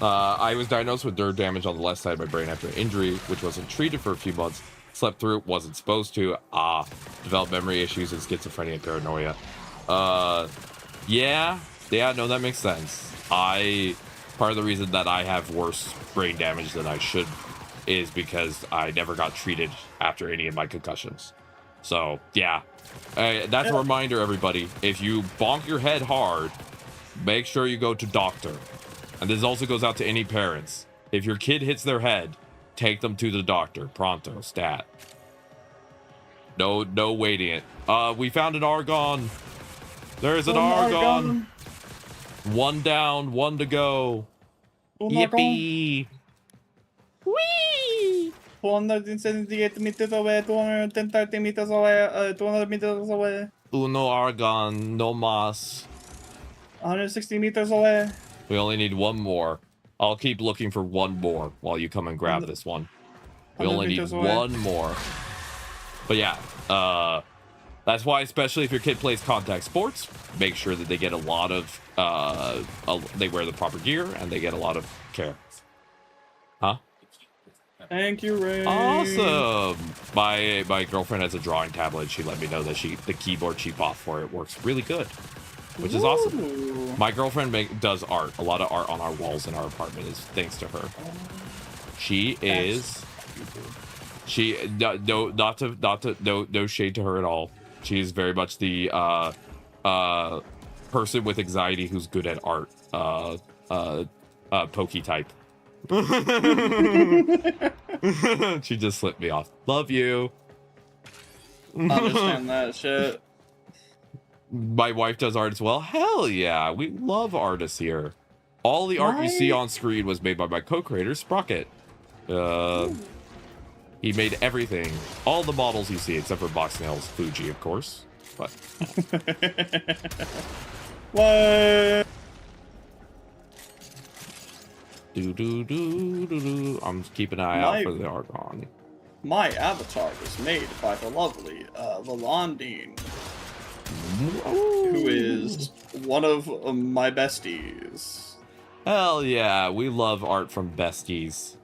I was diagnosed with nerve damage on the left side of my brain after an injury, which wasn't treated for a few months. Slept through it, wasn't supposed to. Developed memory issues and schizophrenia and paranoia. Yeah, no, that makes sense. Part of the reason that I have worse brain damage than I should is because I never got treated after any of my concussions. So, yeah. That's a reminder, everybody. If you bonk your head hard, make sure you go to doctor. And this also goes out to any parents. If your kid hits their head, take them to the doctor. Pronto, stat. No waiting it. We found an Argon. There's an Argon. One down, one to go. Yippee. 278 meters away, 230 meters away, 200 meters away. Uno argon, no mas. 160 meters away. We only need one more. I'll keep looking for one more while you come and grab this one. We only need one more. But yeah, that's why, especially if your kid plays contact sports, make sure that they get a lot of, they wear the proper gear and they get a lot of care. Huh? Thank you, Ray. Awesome. My girlfriend has a drawing tablet. She let me know that the keyboard she bought for it works really good, which is awesome. My girlfriend does art. A lot of art on our walls in our apartment is thanks to her. She is. No shade to her at all. She is very much the person with anxiety who's good at art. Pokey type. She just slipped me off. Love you. Understand that shit. My wife does art as well. Hell yeah, we love artists here. All the art you see on screen was made by my co-creator Sprocket. He made everything, all the models you see except for Box Nails Fuji, of course. But what? I'm keeping an eye out for the argon. My avatar was made by the lovely Lalandine, who is one of my besties. Hell yeah, we love art from besties.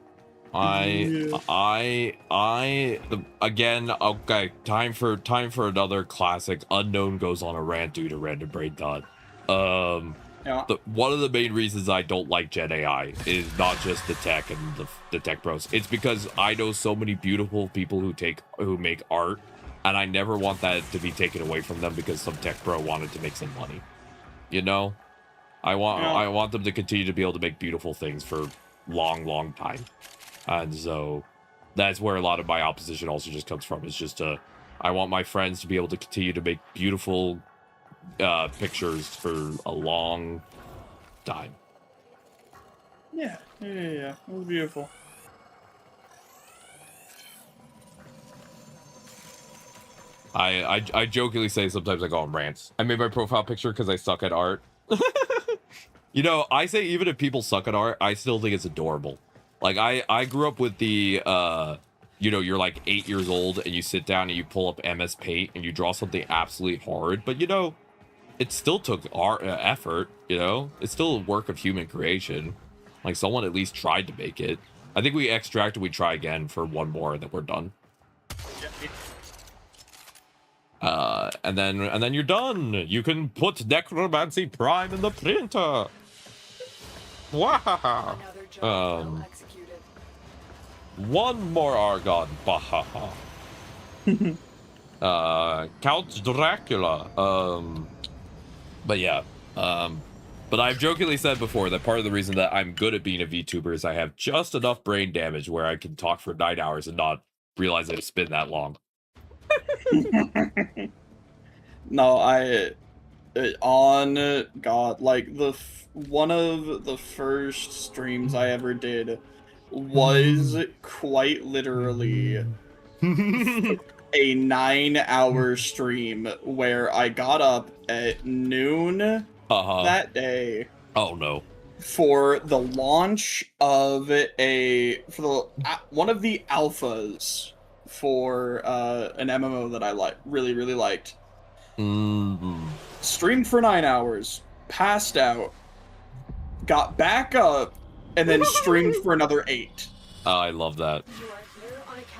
Again, okay, time for another classic. Unknown goes on a rant due to random brain thought. Yeah. One of the main reasons I don't like Gen AI is not just the tech and the tech bros. It's because I know so many beautiful people who make art, and I never want that to be taken away from them because some tech bro wanted to make some money. You know, I want them to continue to be able to make beautiful things for long time, and so that's where a lot of my opposition also just comes from. It's just I want my friends to be able to continue to make beautiful pictures for a long time. Yeah. It was beautiful. I jokingly say sometimes I go on rants. I made my profile picture because I suck at art. You know, I say even if people suck at art, I still think it's adorable. Like I grew up with the you know, you're like 8 years old and you sit down and you pull up MS Paint and you draw something absolutely hard, but you know, it still took art effort, you know? It's still a work of human creation. Like, someone at least tried to make it. I think we extract and we try again for one more and then we're done. And then you're done. You can put Necromancy Prime in the printer. Wow. One more argon. Bahaha. Count Dracula. But yeah, but I've jokingly said before that part of the reason that I'm good at being a VTuber is I have just enough brain damage where I can talk for 9 hours and not realize that it's been that long. No, like one of the first streams I ever did was quite literally a 9-hour stream where I got up at noon that day. Oh no. For the launch of one of the alphas for an MMO that I really liked. Streamed for 9 hours, passed out, got back up, and then streamed for another 8. Oh, I love that.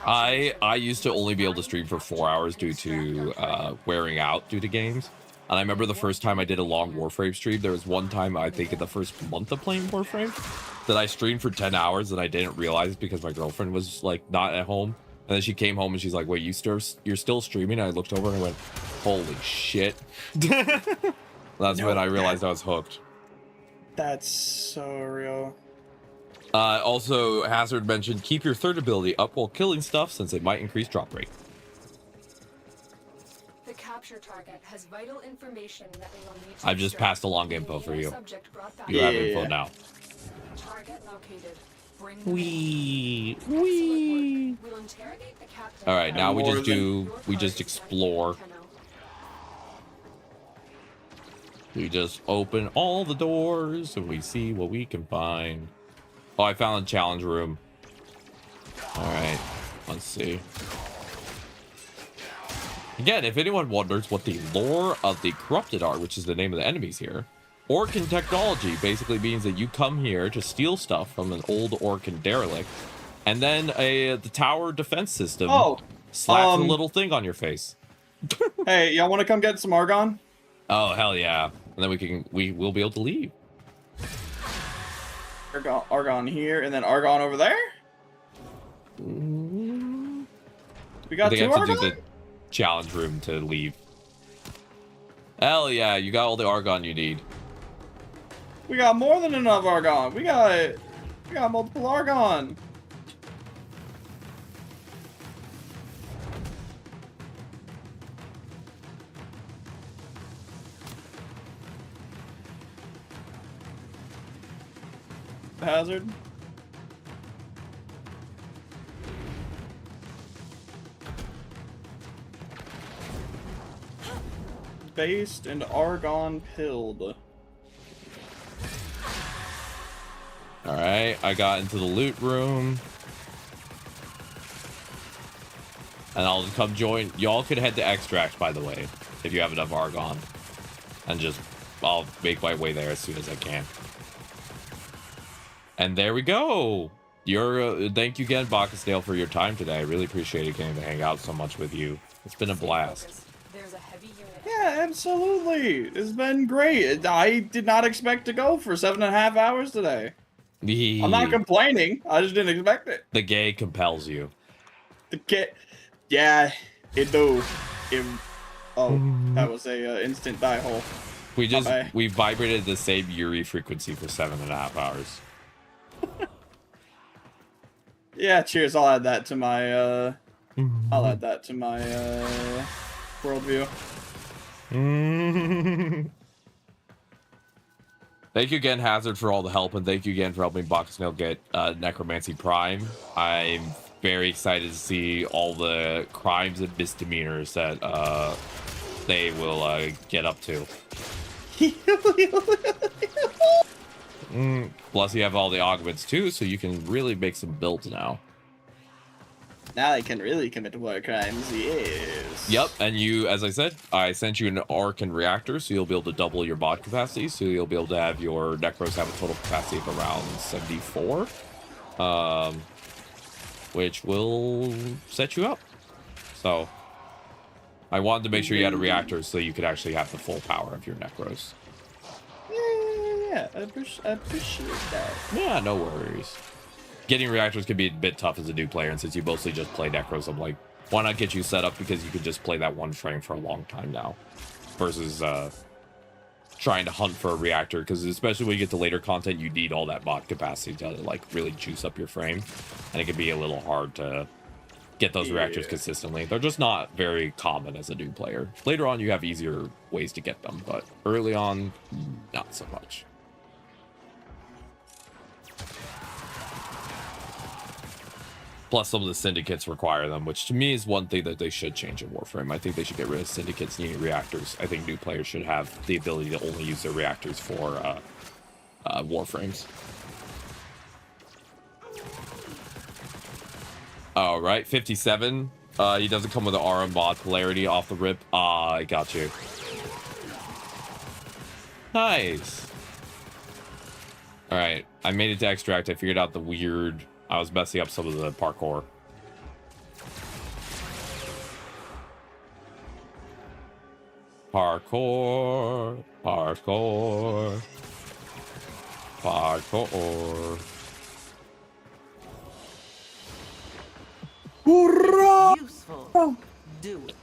I used to only be able to stream for 4 hours due to wearing out due to games. And I remember the first time I did a long Warframe stream, there was one time, I think in the first month of playing Warframe, that I streamed for 10 hours and I didn't realize because my girlfriend was like not at home. And then she came home and she's like, wait, you're still streaming? And I looked over and I went, holy shit. That's when I realized I was hooked. That's so real. Also, Hazard mentioned, keep your third ability up while killing stuff since it might increase drop rate. The capture target has vital information that they will need to I've just passed along info for you. You have info now. Target located. Bring them in. Wee. Excellent Wee. work. We'll interrogate the captain. All right, now we More just than- explore. We just open all the doors and we see what we can find. Oh, I found a challenge room. All right, let's see. Again, if anyone wonders what the lore of the corrupted are, which is the name of the enemies here, Orcan technology basically means that you come here to steal stuff from an old Orcan derelict, and then the tower defense system slaps a little thing on your face. Hey, y'all want to come get some argon? Oh hell yeah! And then we will be able to leave. Argon here, and then argon over there. We got I think two I have to argon. do the challenge room to leave. Hell yeah! You got all the argon you need. We got more than enough argon. We got multiple argon. Hazard. Based and argon pilled. All right, I got into the loot room. And I'll come join. Y'all could head to extract, by the way, if you have enough argon. And I'll make my way there as soon as I can. And there we go. Thank you again, Bacchusdale, for your time today. I really appreciate it getting to hang out so much with you. It's been a blast. There's a heavy unit. Yeah, absolutely. It's been great. I did not expect to go for 7.5 hours today. I'm not complaining. I just didn't expect it. The gay compels you. Yeah, it do. That was a instant die hole. We vibrated the same Yuri frequency for 7.5 hours. Yeah, cheers. I'll add that to my worldview. Thank you again, Hazard, for all the help, and thank you again for helping Boxnail get Necromancy Prime. I'm very excited to see all the crimes and misdemeanors that they will get up to. Plus, you have all the augments too, so you can really make some builds now. Now I can really commit war crimes, yes. Yep, and you, as I said, I sent you an Arcan reactor, so you'll be able to double your bot capacity, so you'll be able to have your Necros have a total capacity of around 74, which will set you up. So, I wanted to make sure you had a reactor so you could actually have the full power of your Necros. Yeah, I appreciate that. Yeah, no worries. Getting reactors can be a bit tough as a new player, and since you mostly just play Necros, I'm like, why not get you set up, because you could just play that one frame for a long time now, versus trying to hunt for a reactor, because especially when you get to later content, you need all that bot capacity to like really juice up your frame, and it can be a little hard to get those reactors consistently. They're just not very common as a new player. Later on, you have easier ways to get them, but early on, not so much. Plus, some of the syndicates require them, which to me is one thing that they should change in Warframe. I think they should get rid of syndicates needing reactors. I think new players should have the ability to only use their reactors for Warframes. All right, 57. He doesn't come with an RM mod polarity off the rip. I got you. Nice. All right, I made it to extract. I figured out the weird... I was messing up some of the parkour. Parkour. Hurrah! Useful. Do it.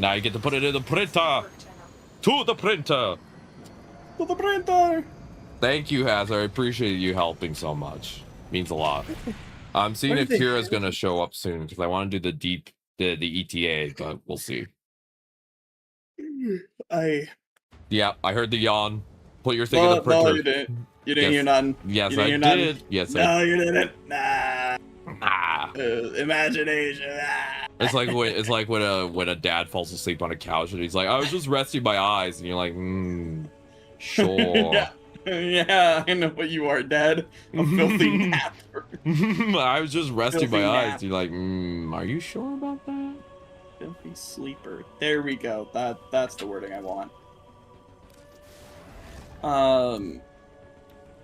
Now you get to put it in the printer. To the printer. To the printer. Thank you, Hazard. I appreciate you helping so much. Means a lot. I'm seeing if Kira's gonna show up soon, because I want to do the ETA, but we'll see. Yeah, I heard the yawn. Put your thing in the printer. No, you didn't. You didn't Yes. hear nothing. Yes, You didn't I hear nothing? did. Yes, No, you didn't. Nah. Nah. Imagination. Ah. It's like when a dad falls asleep on a couch and he's like, I was just resting my eyes, and you're like, sure. Yeah. Yeah, I know what you are, Dad. A filthy napper. I was just resting Filthy my eyes. nap. You're like, are you sure about that? Filthy sleeper. There we go. That's the wording I want.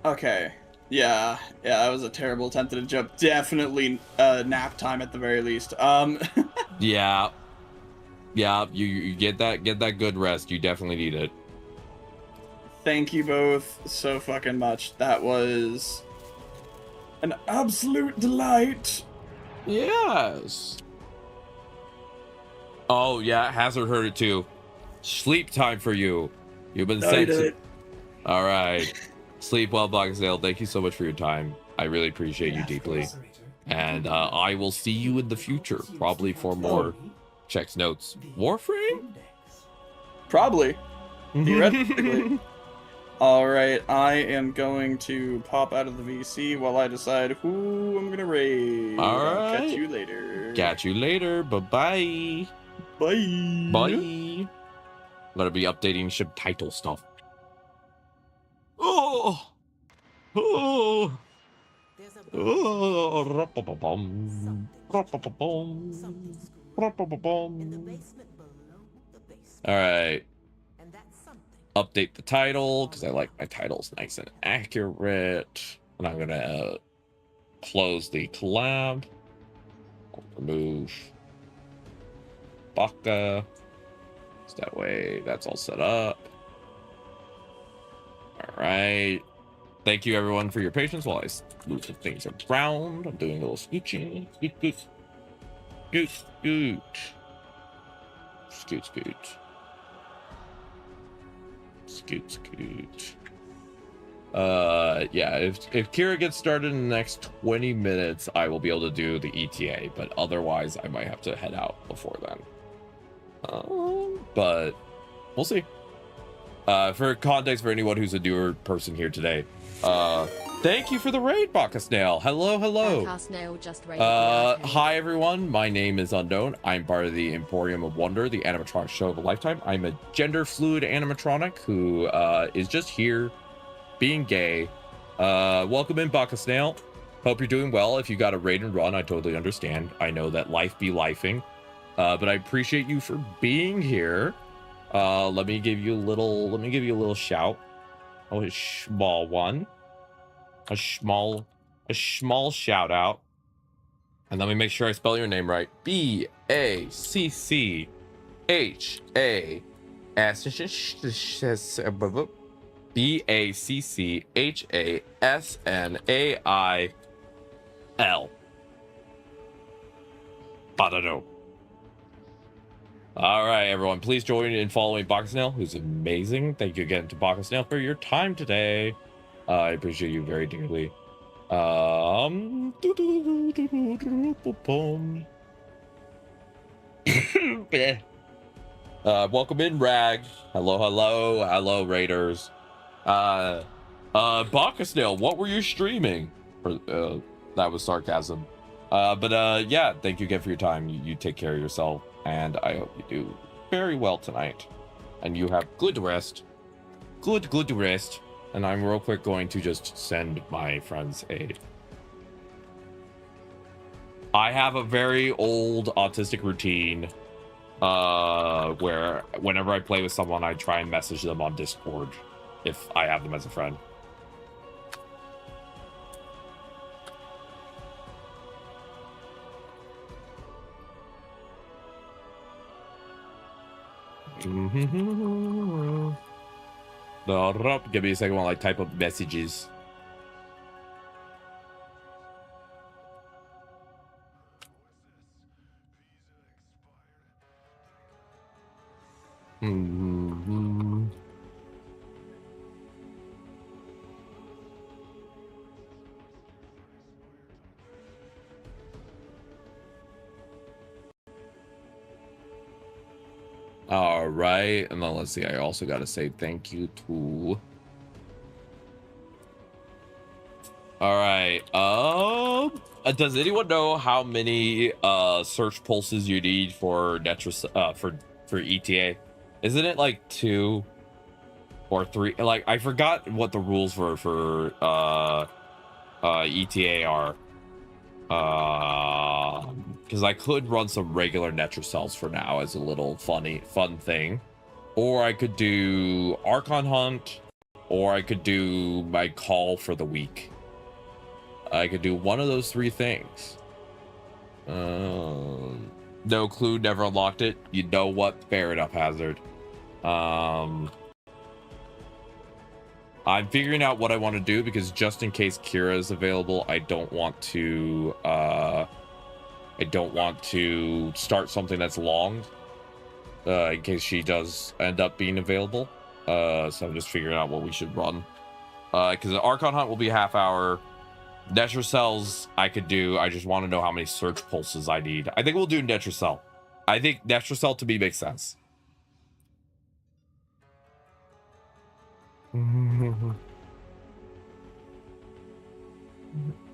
Okay. Yeah, that was a terrible attempt at a jump. Definitely nap time at the very least. Yeah. Yeah, you get that good rest. You definitely need it. Thank you both so fucking much. That was an absolute delight. Yes. Oh yeah, Hazard heard it too. Sleep time for you. You've been No, you sent. didn't. All right. Sleep well, Boxdale. Thank you so much for your time. I really appreciate you deeply. And I will see you in the future, probably for more checks notes. Warframe? Probably. Theoretically. Alright, I am going to pop out of the VC while I decide who I'm gonna raid. All I'll catch right. you later. Catch you later. Bye-bye. Bye. Bye. I'm gonna be updating ship title stuff. Oh. Oh. Oh. Ra-pa-pa-bum. Ra-pa-pa-bum. Ra-pa-pa-bum. All right. Update the title because I like my titles nice and accurate. And I'm gonna close the collab. I'll remove Baka. So that way that's all set up. All right. Thank you everyone for your patience while I move some things around. I'm doing a little scooching. Scoot, scoot. Scoot, scoot. Scoot, scoot. Scoot, scoot. Yeah, if Kira gets started in the next 20 minutes, I will be able to do the ETA, but otherwise I might have to head out before then. But we'll see. For context, for anyone who's a newer person here today, thank you for the raid, Baka Snail. Hello, hello. Baka Snail just raided the arcade. Hi everyone, my name is Unknown. I'm part of the Emporium of Wonder, the animatronic show of a lifetime. I'm a gender fluid animatronic who is just here being gay. Welcome in, Baka Snail. Hope you're doing well. If you got a raid and run, I totally understand. I know that life be lifing, but I appreciate you for being here. Let me give you a little shout. Oh, a small one. A small shout out. And let me make sure I spell your name right. B-A-C-C-H-A-S. B-A-C-C-H-A-S-N-A-I-L. Badado. All right, everyone, please join in following Baka who's amazing. Thank you again to Baka for your time today. I appreciate you very dearly. Welcome in, Rag. Hello, Raiders. Baka what were you streaming? That was sarcasm. But yeah, thank you again for your time. You take care of yourself. And I hope you do very well tonight. And you have good rest. Good rest. And I'm real quick going to just send my friends aid. I have a very old autistic routine where whenever I play with someone, I try and message them on Discord if I have them as a friend. Give me a second while I type up messages. All right, and then let's see. I also got to say thank you to All right. Does anyone know how many search pulses you need for for ETA? Isn't it like 2 or 3? Like, I forgot what the rules were for ETA are. Because I could run some regular Netrocells for now as a little fun thing, or I could do Archon Hunt, or I could do my call for the week. I could do one of those 3 things. No clue, never unlocked it. You know what? Fair enough, Hazard. I'm figuring out what I want to do, because just in case Kira is available, I don't want to start something that's long, in case she does end up being available. So I'm just figuring out what we should run. Because the Archon Hunt will be a half hour. Netrocells I could do. I just want to know how many search pulses I need. I think we'll do Netrocell. I think Netrocell to me makes sense.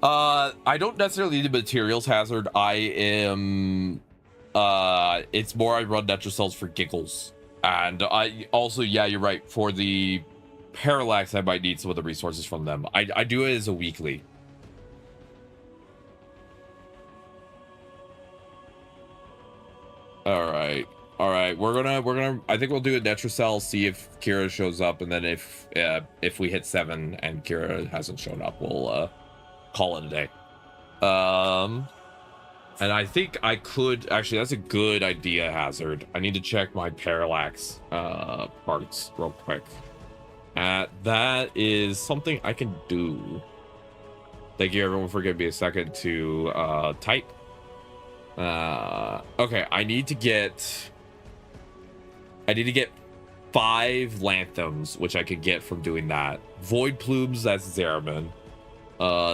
I don't necessarily need the materials, Hazard. I am it's more I run Netrocells for giggles. And I also, yeah, you're right, for the Parallax I might need some of the resources from them. I do it as a weekly. All right, we're gonna I think we'll do a Netrocell, see if Kira shows up, and then if we hit 7 and Kira hasn't shown up, we'll call it a day. And I think I could actually, that's a good idea, Hazard. I need to check my Parallax parts real quick. That is something I can do. Thank you everyone for giving me a second to type. Okay, I need to get 5 Lanthams, which I could get from doing that. Void Plumes, that's Zeraman.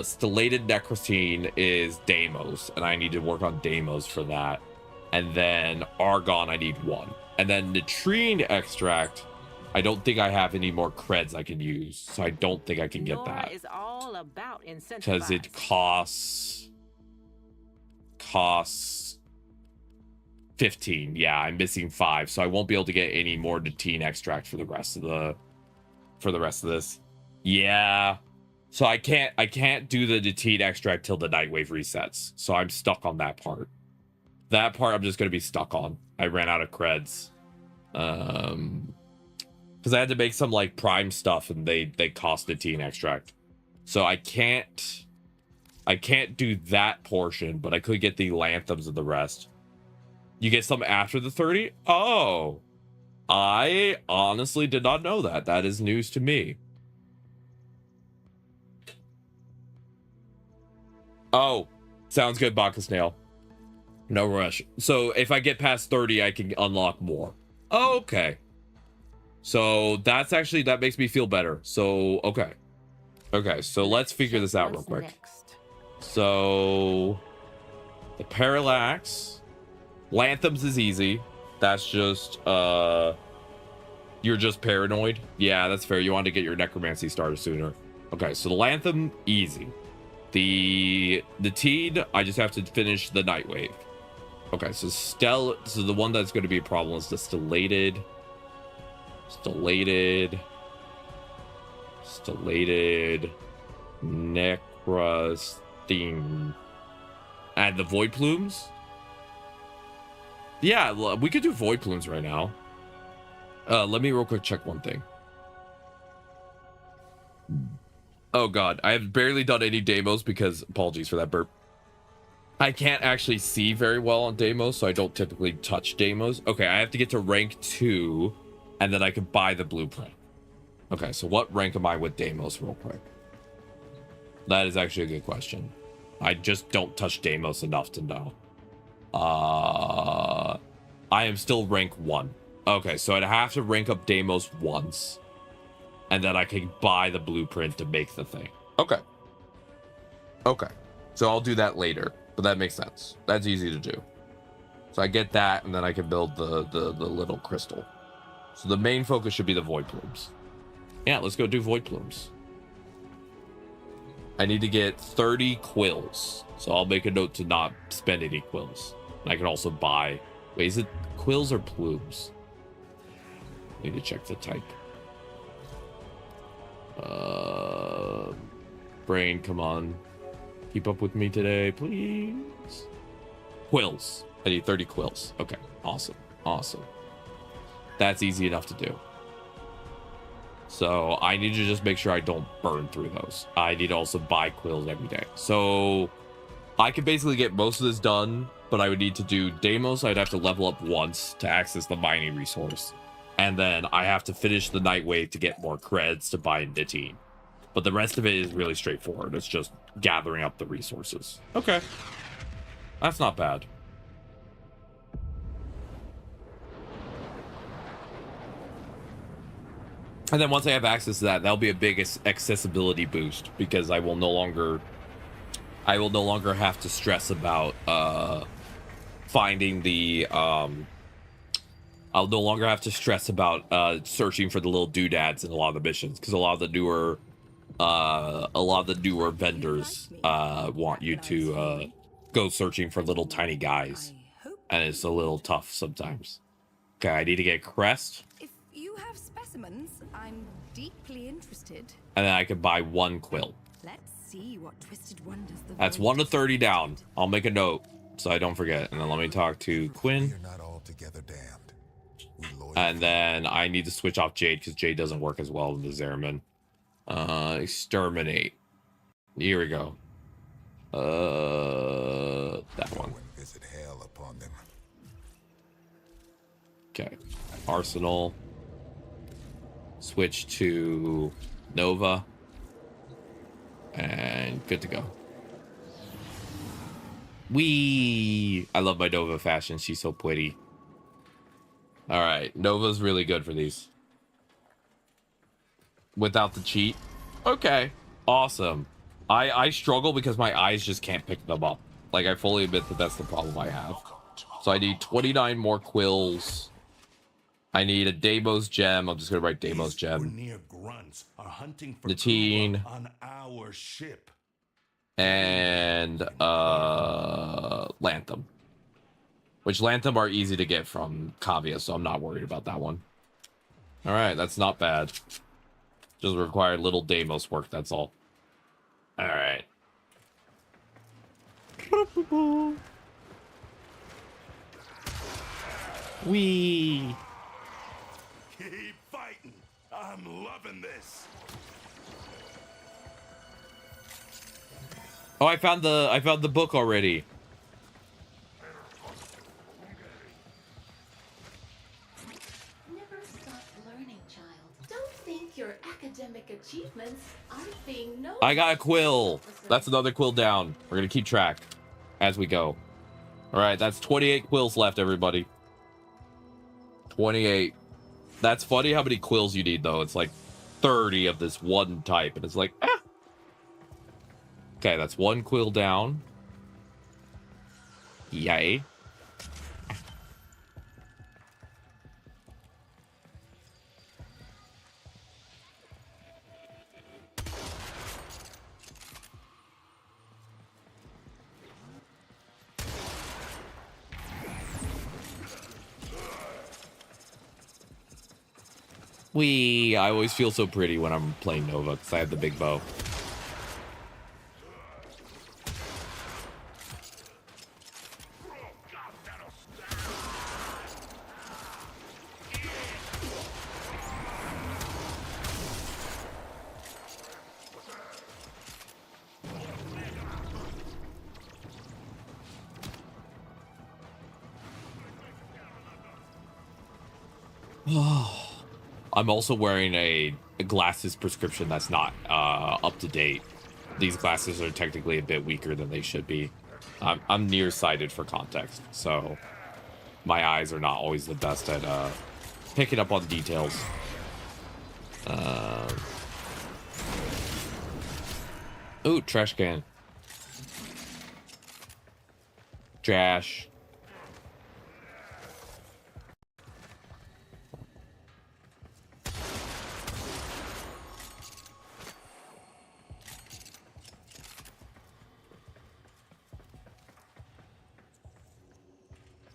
Stellated Necrotine is Deimos, and I need to work on Deimos for that. And then Argon, I need 1. And then Nitrine Extract, I don't think I have any more creds I can use, so I don't think I can get that. Is all about because it costs 15. Yeah, I'm missing 5, so I won't be able to get any more Nitrine Extract for the rest of this. Yeah. So I can't do the Nitrine Extract till the Nightwave resets. So I'm stuck on that part. That part I'm just gonna be stuck on. I ran out of creds. Because I had to make some like prime stuff and they cost Nitrine Extract. So I can't do that portion, but I could get the Lanthams and the rest. You get some after the 30? Oh. I honestly did not know that. That is news to me. Oh, sounds good, Baka Snail. No rush. So if I get past 30, I can unlock more. Oh, okay. So that's actually, that makes me feel better. So, okay. Okay, so let's figure this out real quick. So, the Parallax. Lanthams is easy. That's just, you're just paranoid. Yeah, that's fair. You wanted to get your Necromancy started sooner. Okay, so the Lantham, easy. The Teed, I just have to finish the Nightwave. Okay, so so the one that's going to be a problem is the Stellated Necrostine. And the Void Plumes? Yeah, we could do Void Plumes right now. Let me real quick check one thing. Oh god, I have barely done any Deimos because, apologies for that burp. I can't actually see very well on Deimos, so I don't typically touch Deimos. Okay, I have to get to rank 2, and then I can buy the blueprint. Okay, so what rank am I with Deimos real quick? That is actually a good question. I just don't touch Deimos enough to know. I am still rank 1. Okay, so I'd have to rank up Deimos once. And then I can buy the blueprint to make the thing. Okay. Okay. So I'll do that later. But that makes sense. That's easy to do. So I get that, and then I can build the little crystal. So the main focus should be the Void Plumes. Yeah, let's go do Void Plumes. I need to get 30 quills. So I'll make a note to not spend any quills. And I can also buy... Wait, is it quills or plumes? Need to check the type. Brain, come on. Keep up with me today, please. Quills. I need 30 quills. Okay, awesome. Awesome. That's easy enough to do. So I need to just make sure I don't burn through those. I need to also buy quills every day. So I could basically get most of this done, but I would need to do Deimos. I'd have to level up once to access the mining resource. And then I have to finish the night wave to get more creds to buy Nitine. But the rest of it is really straightforward. It's just gathering up the resources. Okay. That's not bad. And then once I have access to that, that'll be a big accessibility boost because I will no longer have to stress about finding the I'll no longer have to stress about searching for the little doodads in a lot of the missions, because a lot of the newer vendors want you to go searching for little tiny guys, and it's a little tough sometimes. Okay, I need to get crest. If you have specimens, I'm deeply interested. And then I could buy 1 quill. Let's see what twisted wonders the That's world 1 to 30 down. I'll make a note so I don't forget. And then let me talk to Quinn. And then I need to switch off Jade because Jade doesn't work as well in the Zeraman. Exterminate. Here we go. That one. Okay. Arsenal. Switch to Nova. And good to go. Whee! I love my Nova fashion. She's so pretty. Alright. Nova's really good for these. Without the cheat. Okay. Awesome. I struggle because my eyes just can't pick them up. Like, I fully admit that that's the problem I have. So I need 29 more quills. I need a Deimos gem. I'm just gonna write Deimos gem. Nitine. On our ship. And Lantham. Which Lantham are easy to get from Kavia, so I'm not worried about that one. Alright, that's not bad. Just require little Deimos work, that's all. Alright. Wee. Keep fighting. I'm loving this. Oh, I found the book already. Never stop learning, child. Don't think your academic achievements aren't being noticed. I got a quill. That's another quill down. We're gonna keep track as we go. All right, that's 28 quills left, everybody. 28. That's funny how many quills you need, though. It's like 30 of this one type, and it's like, ah. Okay, that's 1 quill down. Yay. I always feel so pretty when I'm playing Nova because I have the big bow. I'm also wearing a glasses prescription that's not up to date. These glasses are technically a bit weaker than they should be. I'm nearsighted for context, so my eyes are not always the best at picking up on details. Ooh, trash can. Trash.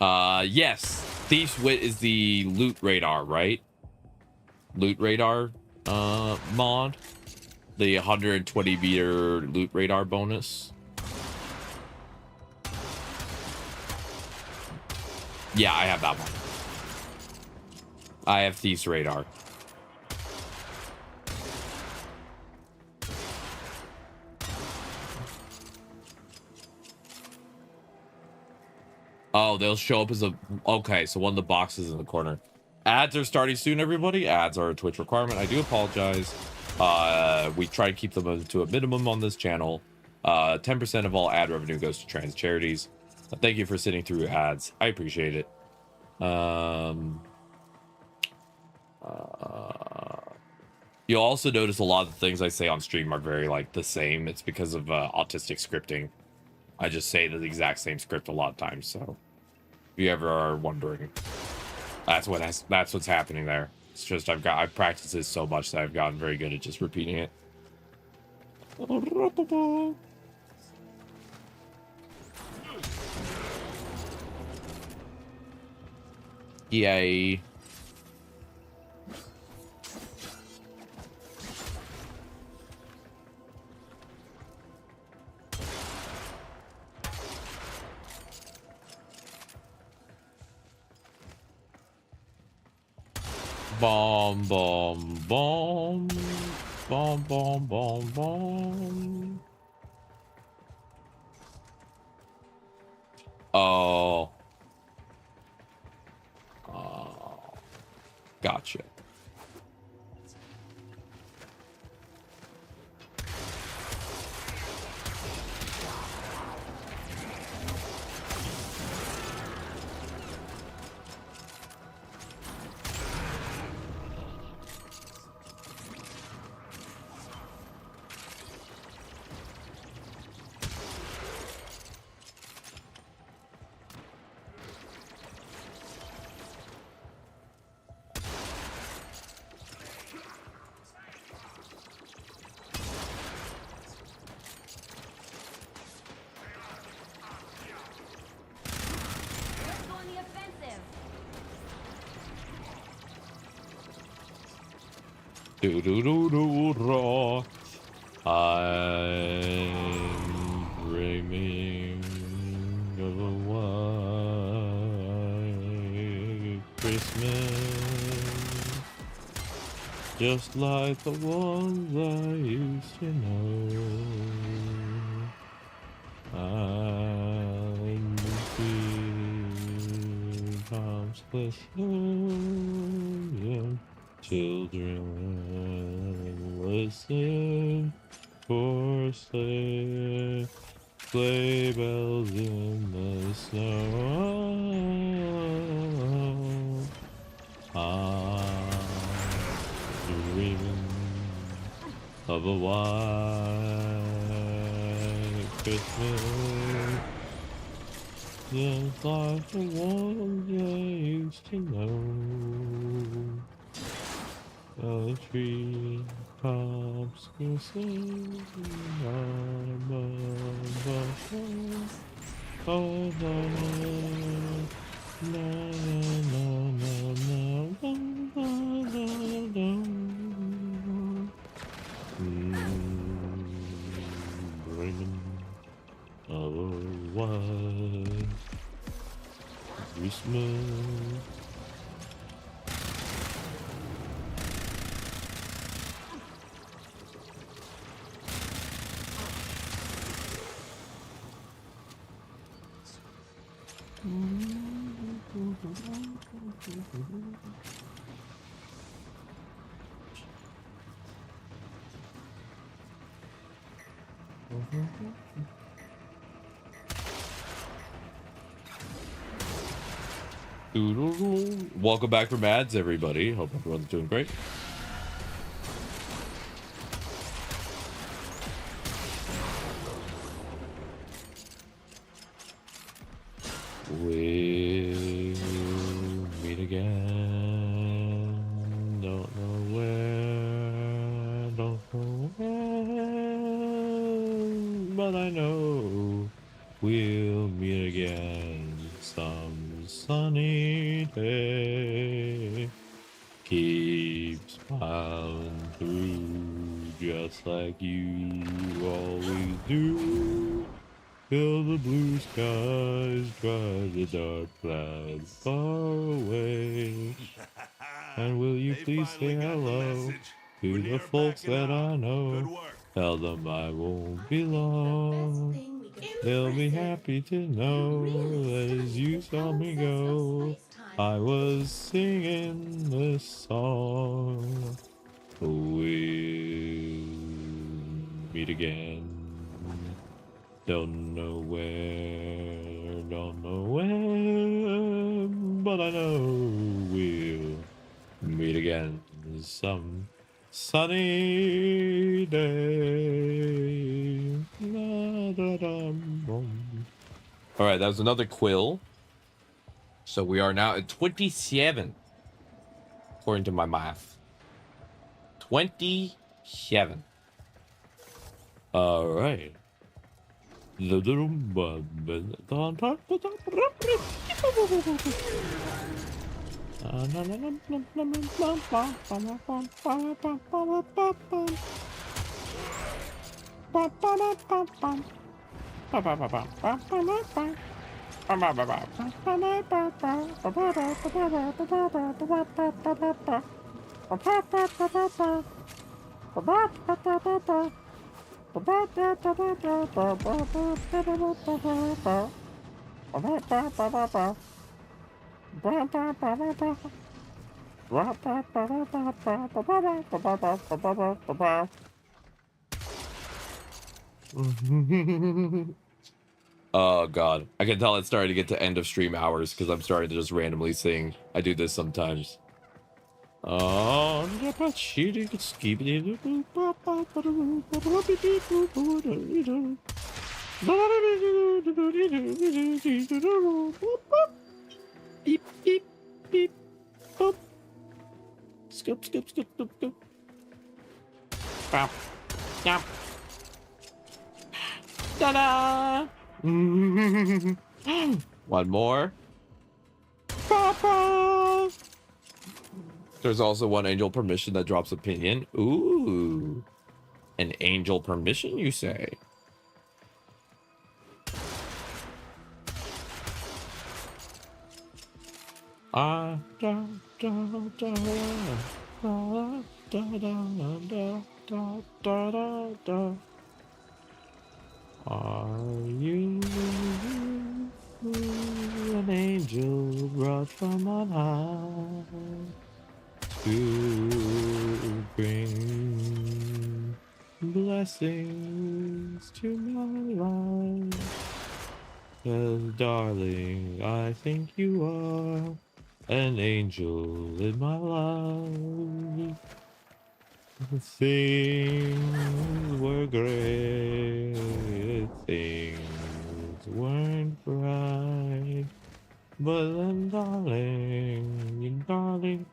Yes. Thief's Wit is the loot radar, right? Loot radar, mod. The 120 meter loot radar bonus. Yeah, I have that one. I have Thief's Radar. Oh, they'll show up as a... Okay, so one of the boxes in the corner. Ads are starting soon, everybody. Ads are a Twitch requirement. I do apologize. We try to keep them to a minimum on this channel. 10% of all ad revenue goes to trans charities. Thank you for sitting through ads. I appreciate it. You'll also notice a lot of the things I say on stream are very like the same. It's because of autistic scripting. I just say the exact same script a lot of times. So if you ever are wondering, that's what's happening there. It's just I've practiced this so much that I've gotten very good at just repeating it. Yay. Bomb, bomb, bomb. Bomb, bomb, bomb, bomb. Oh. Oh. Gotcha. Do do do do raw. I'm dreaming of a white Christmas, just like the ones I used to know. I'm feeling Tom's Christmas. Children, listen for sleigh bells in the snow. I'm dreaming of a white Christmas, just like the ones I used to know. A tree tops can sing on a bush. Oh, na na na na na na na. Dreaming of a white Christmas. Welcome back from ads, everybody. Hope everyone's doing great. We'll meet again. Don't know where, don't know when, but I know we'll meet again someday. sunny day. Keep smiling through just like you always do. Till the blue skies drive the dark clouds far away. And will you please say hello to the folks that I know? Tell them I won't be long. They'll be happy to know that as you saw me go, I was singing this song. We'll meet again. Don't know where, don't know when, but I know we'll meet again some sunny day. All right, that was another quill. So we are now at 27, according to my math. 27. All right. Oh god, I can tell it's starting to get to end of stream hours because I'm starting to just randomly sing. I do this sometimes. Oh, beep beep beep boop. Scoop scoop scoop scoop scoop. Bop. Yep. Ta-da! One more. Papa! There's also one angel permission that drops opinion. Ooh. An angel permission, you say? Ah, da, da, da, da, da, da, da, da, da, da. Are you an angel brought from on high to bring blessings to my life? 'Cause darling, I think you are an angel in my life. Things were great, things weren't right, but then darling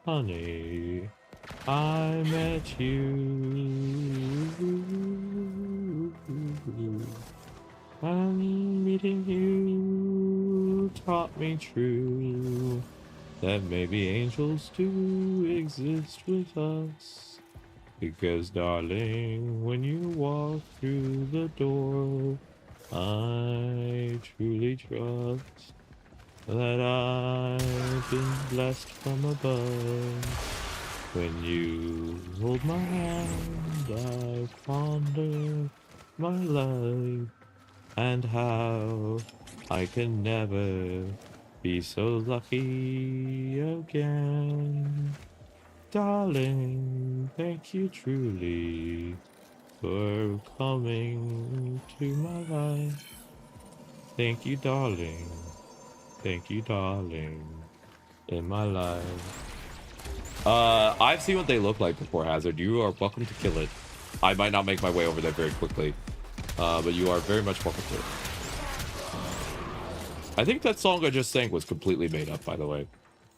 honey, I met you. And meeting you taught me true that maybe angels do exist with us. Because, darling, when you walk through the door, I truly trust that I've been blessed from above. When you hold my hand, I ponder my life and how I can never be so lucky again. Darling, thank you truly for coming to my life. Thank you, darling. Thank you, darling, in my life. I've seen what they look like before, Hazard. You are welcome to kill it. I might not make my way over there very quickly, but you are very much welcome to it. I think that song I just sang was completely made up, by the way.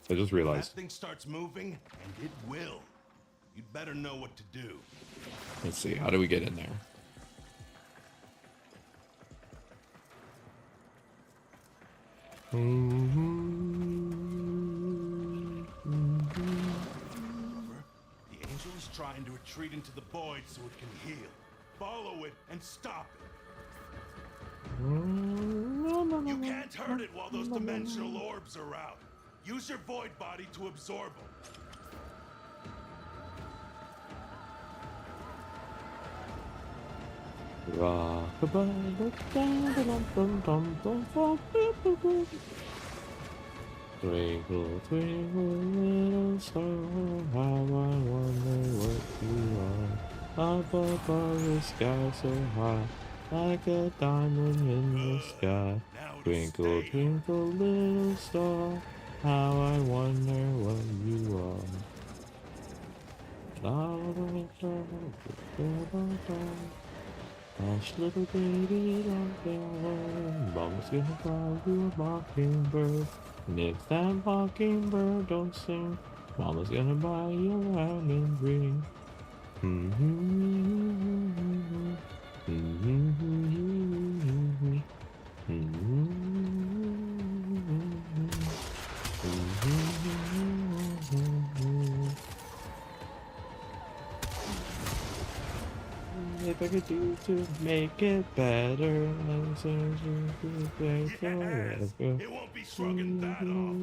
I just realized. That thing starts moving, and it will. You'd better know what to do. Let's see, how do we get in there? Machines trying to retreat into the void so it can heal. Follow it and stop it. You can't hurt it while those dimensional orbs are out. Use your void body to absorb them. Twinkle, twinkle, little star, how I wonder what you are. Up above the sky so high, like a diamond in the sky. Twinkle, twinkle, little star, how I wonder what you are. La la la la la. Hush, little baby, don't go away. Mama's gonna fly you a mockingbird. And if that mockingbird don't sing, Mama's gonna buy you a diamond ring. If I could do to make it better, Yes, it won't be shrugging that off.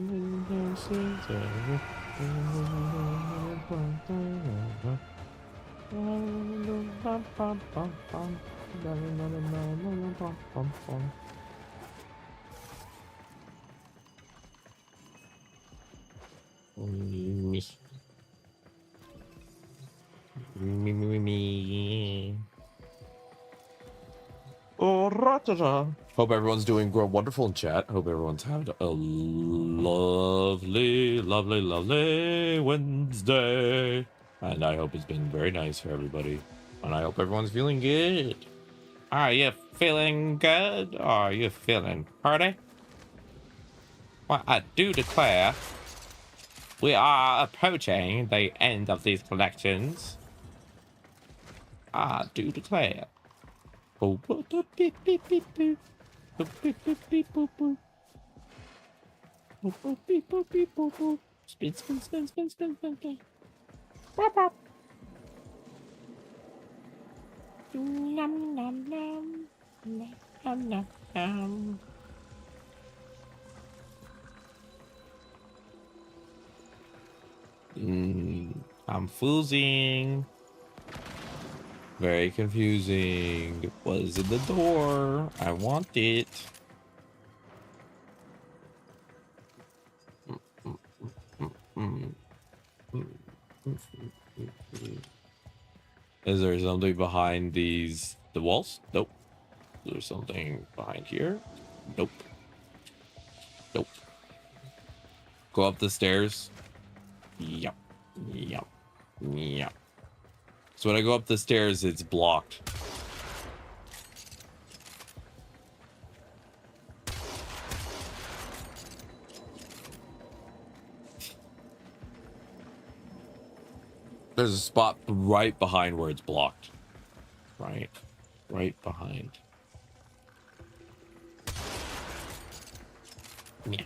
Me. Oh, ra-ta-ta. Hope everyone's doing wonderful in chat. Hope everyone's having a lovely, lovely, lovely Wednesday. And I hope it's been very nice for everybody. And I hope everyone's feeling good. Are you feeling good? Or are you feeling party? Well, I do declare we are approaching the end of these collections. I do declare. Oh, beep, beep, beep, beep. Beep, beep, beep, beep, boop, boop. Boop, boop, beep, boop, beep, boop, boop. Spin, spin, spin, spin, spin, spin, spin. Wop, wop. Nom, nom, nom. Nom, nom, nom, nom. I'm foozing. Very confusing. What is in the door? I want it. Is there something behind the walls? Nope. Is there something behind here? Nope. Nope. Go up the stairs. Yep. Yep. Yep. So when I go up the stairs, it's blocked. There's a spot right behind where it's blocked. Right behind. Yeah.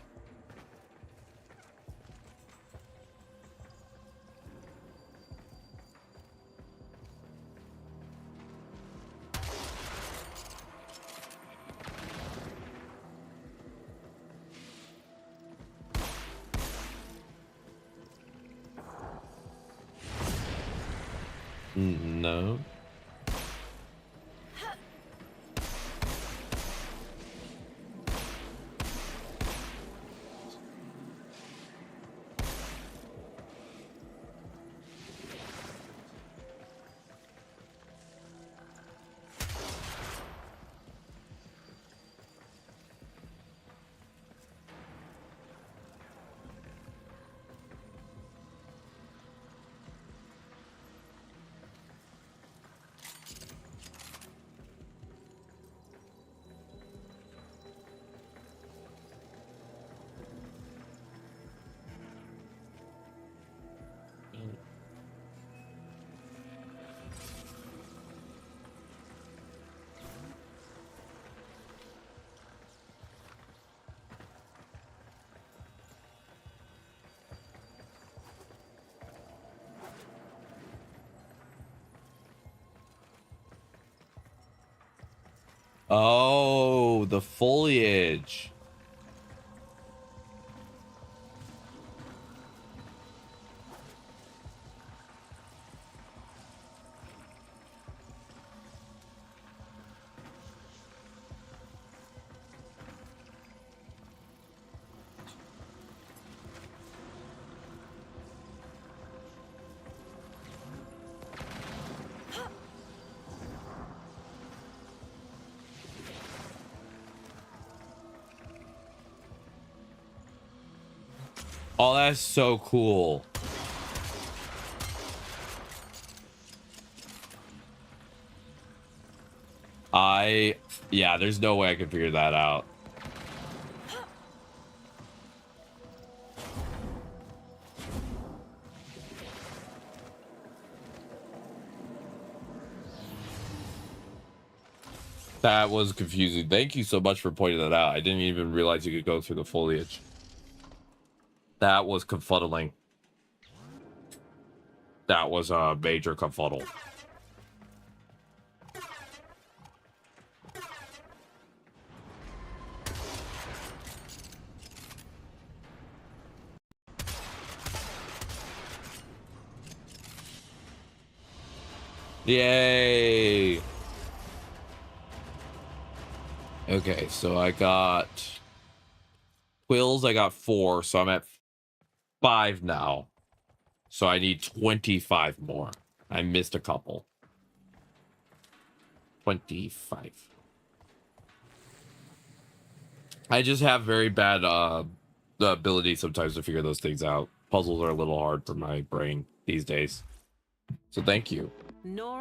No. Oh, the foliage. Oh, that's so cool. Yeah, there's no way I can figure that out. That was confusing. Thank you so much for pointing that out. I didn't even realize you could go through the foliage. That was confuddling. That was a major confuddle. Yay! Okay, so I got quills. I got 4, so I'm at 5 now. So I need 25 more. I missed a couple. 25. I just have very bad the ability sometimes to figure those things out. Puzzles are a little hard for my brain these days. So thank you.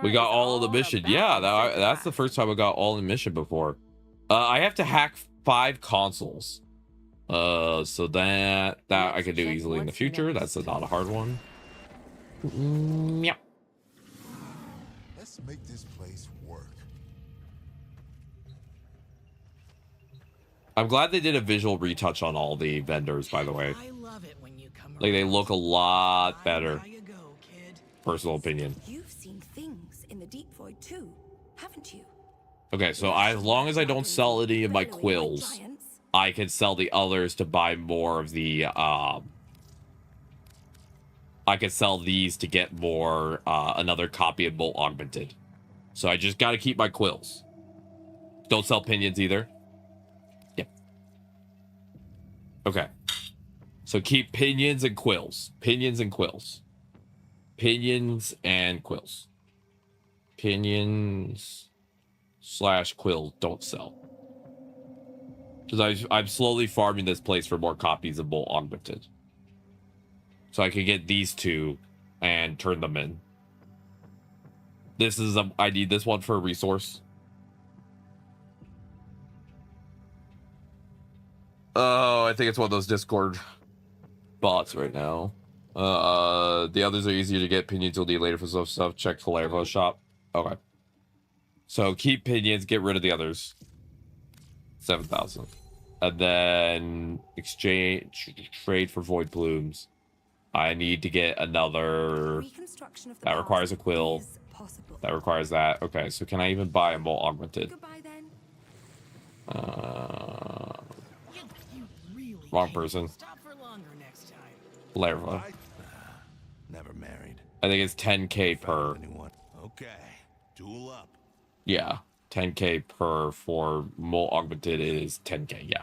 We got all of the mission. Yeah, that's the first time I got all in mission before. I have to hack 5 consoles. So that I can do easily in the future. That's not a hard one. Yeah. Let's make this place work. I'm glad they did a visual retouch on all the vendors, by the way. I love it when you come Like, they look a lot better. How you go, kid? Personal opinion. You've seen things in the deep void too, haven't you? Okay, so as long as I don't sell any of my quills, I can sell the others to buy more of the, I can sell these to get more, another copy of Bolt Augmented. So I just gotta keep my quills. Don't sell pinions either. Yep. Okay. So keep pinions and quills. Pinions and quills. Pinions and quills. Pinions / quills don't sell. Because I'm slowly farming this place for more copies of Bolt Augmented. So I can get these 2 and turn them in. This is I need this one for a resource. Oh, I think it's one of those Discord bots right now. The others are easier to get. Pinions will need later for some stuff. Check Palermo shop. Okay. So keep pinions, get rid of the others. 7,000. And then exchange trade for void plumes. I need to get another. That requires a quill. That requires that. Okay, so can I even buy a Bolt Augmented? Wrong person. Larva. Never married. I think it's 10k per. Okay, duel up. Yeah, 10k per for Bolt Augmented is 10k. Yeah.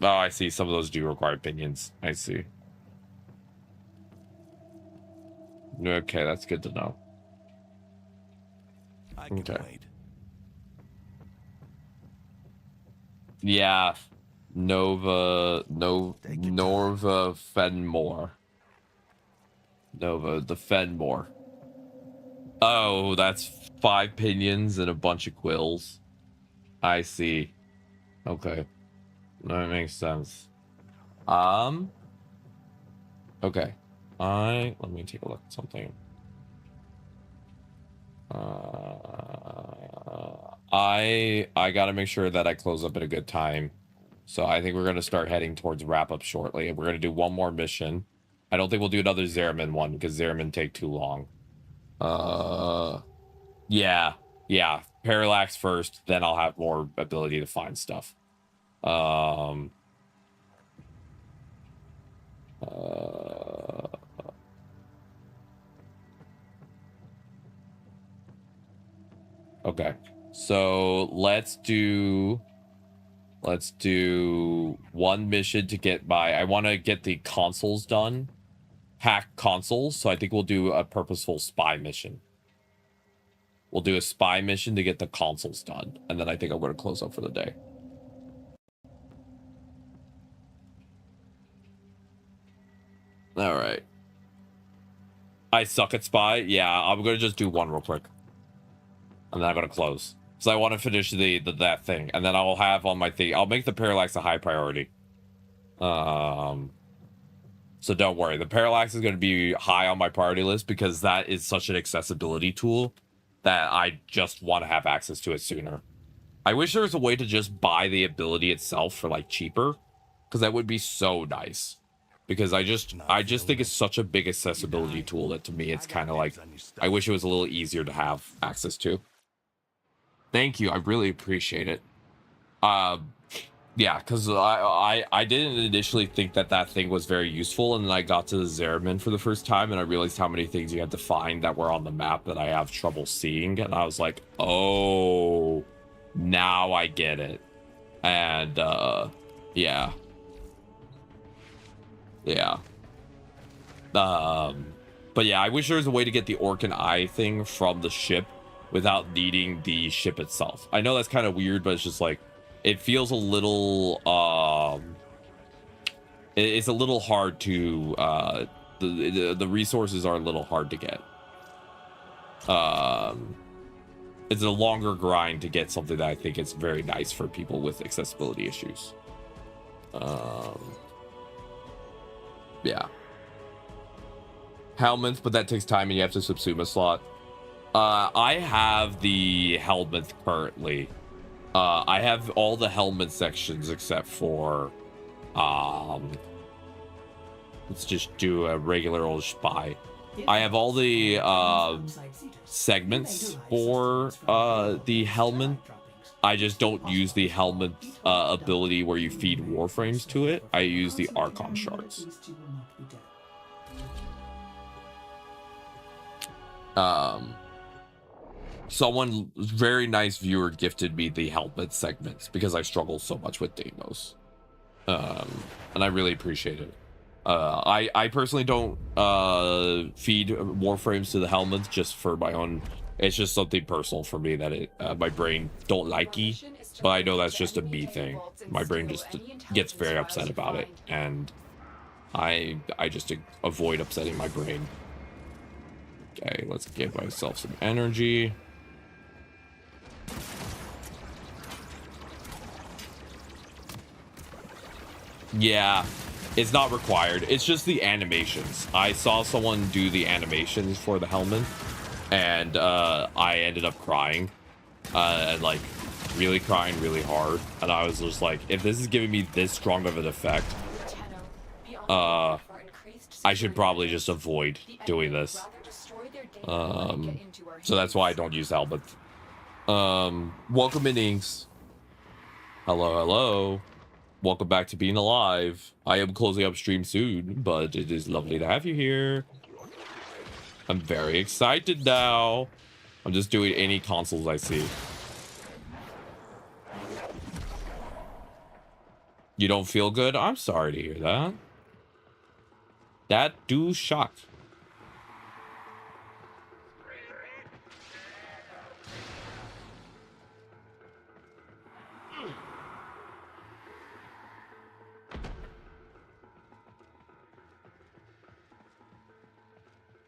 Oh, I see. Some of those do require pinions. I see. Okay, that's good to know. I can Okay. wait. Yeah. Norva Fenmore. Nova the Fenmore. Oh, that's 5 pinions and a bunch of quills. I see. Okay. That makes sense. Okay. Let me take a look at something. I gotta make sure that I close up at a good time. So I think we're gonna start heading towards wrap up shortly. We're gonna do one more mission. I don't think we'll do another Zeramin one because Zeramin take too long. Yeah, yeah. Parallax first, then I'll have more ability to find stuff. Okay, so let's do one mission to get by. I want to get the consoles done, hack consoles. So I think we'll do a purposeful spy mission. We'll do a spy mission to get the consoles done, and then I think I'm going to close up for the day. All right. I suck at spy. Yeah, I'm going to just do one real quick, and then I'm going to close. So I want to finish that thing, and then I'll have on my thing. I'll make the parallax a high priority. So don't worry. The parallax is going to be high on my priority list because that is such an accessibility tool that I just want to have access to it sooner. I wish there was a way to just buy the ability itself for like cheaper, because that would be so nice. Because I just think it's such a big accessibility tool that to me it's kind of like I wish it was a little easier to have access to. Thank you, I really appreciate it. Yeah, because I didn't initially think that thing was very useful, and then I got to the Zeramin for the first time, and I realized how many things you had to find that were on the map that I have trouble seeing, and I was like, oh, now I get it. And yeah. But yeah, I wish there was a way to get the Orcan Eye thing from the ship without needing the ship itself. I know that's kind of weird, but it's just like it feels a little it's a little hard to the resources are a little hard to get. It's a longer grind to get something that I think is very nice for people with accessibility issues. Yeah. Helminth, but that takes time and you have to subsume a slot. I have the Helminth currently. I have all the Helminth sections except for let's just do a regular old spy. I have all the segments for the Helminth. I just don't use the Helminth ability where you feed Warframes to it. I use the Archon shards. Someone very nice viewer gifted me the Helminth segments because I struggle so much with Deimos. And I really appreciate it. I personally don't feed Warframes to the Helminth just for my own. It's just something personal for me that my brain don't likey, but I know that's just a me thing. My brain just gets very upset about it, and I just avoid upsetting my brain. Okay, let's give myself some energy. Yeah, it's not required. It's just the animations. I saw someone do the animations for the Helminth, and I ended up crying, and like really crying really hard. And I was just like, if this is giving me this strong of an effect, I should probably just avoid doing this. So that's why I don't use Helminth. Welcome in, Inks. Hello. Welcome back to being alive. I am closing up stream soon, but it is lovely to have you here. I'm very excited now. I'm just doing any consoles I see. You don't feel good? I'm sorry to hear that. That do shock.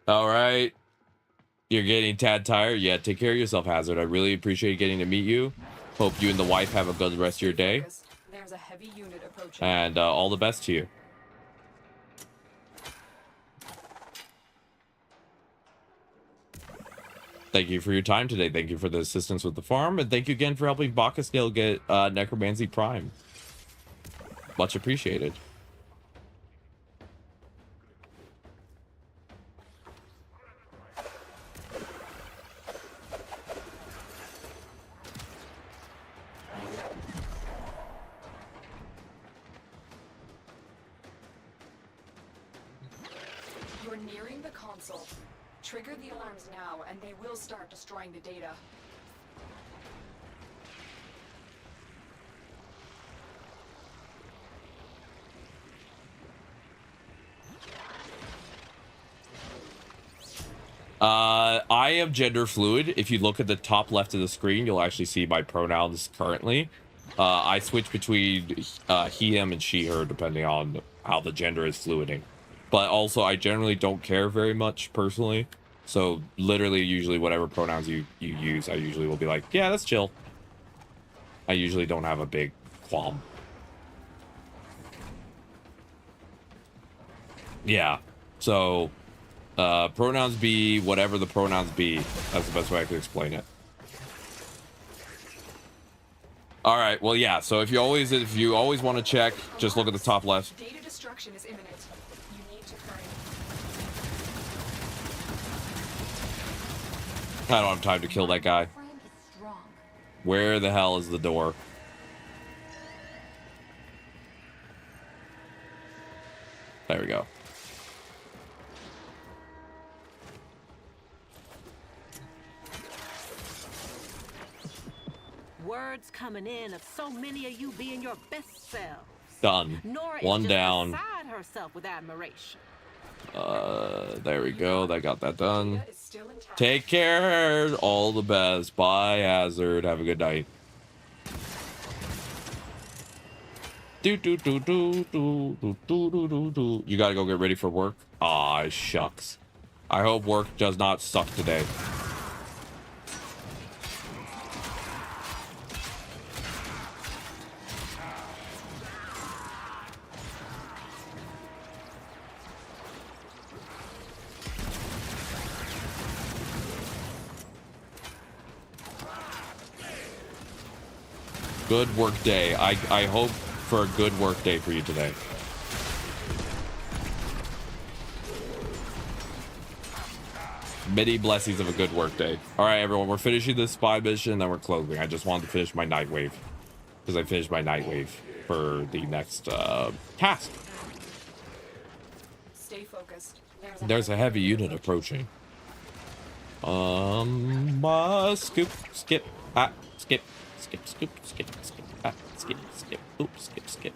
All right. You're getting tad tired? Yeah, take care of yourself, Hazard. I really appreciate getting to meet you. Hope you and the wife have a good rest of your day. There's a heavy unit approaching. And all the best to you. Thank you for your time today. Thank you for the assistance with the farm. And thank you again for helping Bacchusdale get Necromancy Prime. Much appreciated. You're nearing the console. Trigger the alarms now, and they will start destroying the data. I am gender fluid. If you look at the top left of the screen, you'll actually see my pronouns currently. I switch between he, him, and she, her, depending on how the gender is fluiding. But also, I generally don't care very much personally. So literally, usually, whatever pronouns you use, I usually will be like, yeah, that's chill. I usually don't have a big qualm. Yeah. So, pronouns be whatever the pronouns be. That's the best way I could explain it. All right. Well, yeah. So if you always want to check, just look at the top left. Data destruction is imminent. You need to hurry. I don't have time to kill that guy. Where the hell is the door? There we go. Words coming in of so many of you being your best selves. Done. Nora is One just down. beside herself with admiration. There we go. That got that done. Take care. All the best. Bye, Hazard. Have a good night. Do do do do do do do do do do. You gotta go get ready for work. Aw, shucks. I hope work does not suck today. Good work day. I hope for a good work day for you today. Many blessings of a good work day. All right, everyone, we're finishing this spy mission and then we're closing. I just wanted to finish my night wave because I finished my night wave for the next task. Stay focused. There's a heavy unit approaching. Scoop, skip, skip, skip, scoop, skip, skip, skip, skip, oops, skip, skip.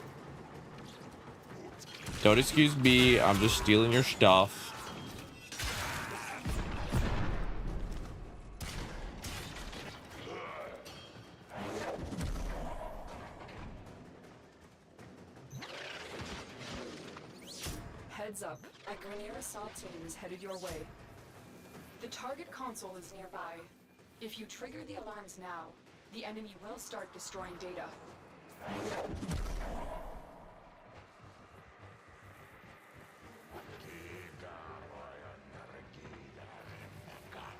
Don't excuse me, I'm just stealing your stuff. Heads up, a Grenier assault team is headed your way. The target console is nearby. If you trigger the alarms now, the enemy will start destroying data.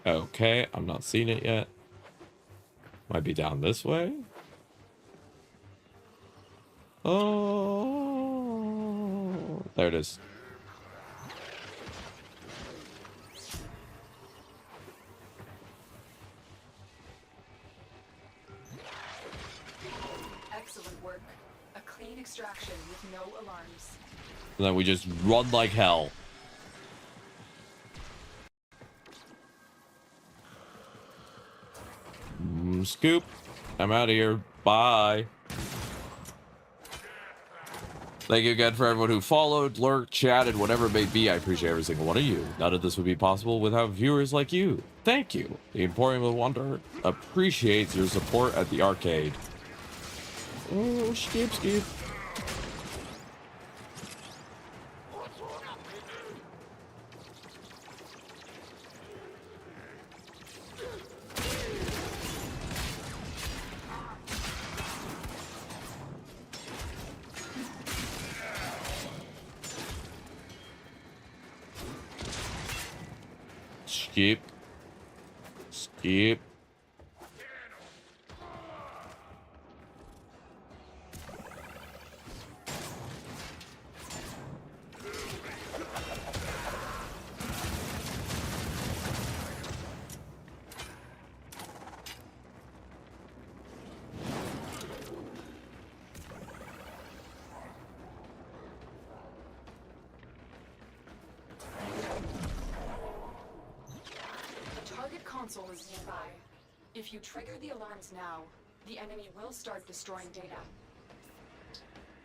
Okay, I'm not seeing it yet. Might be down this way. Oh, there it is. Excellent work. A clean extraction with no alarms. And then we just run like hell. Scoop. I'm out of here. Bye. Thank you again for everyone who followed, lurked, chatted, whatever it may be. I appreciate every single one of you. None of this would be possible without viewers like you. Thank you. The Emporium of Wonder appreciates your support at the arcade. Oh, skip, skip. Skip. Skip. console is nearby. If you trigger the alarms now, the enemy will start destroying data.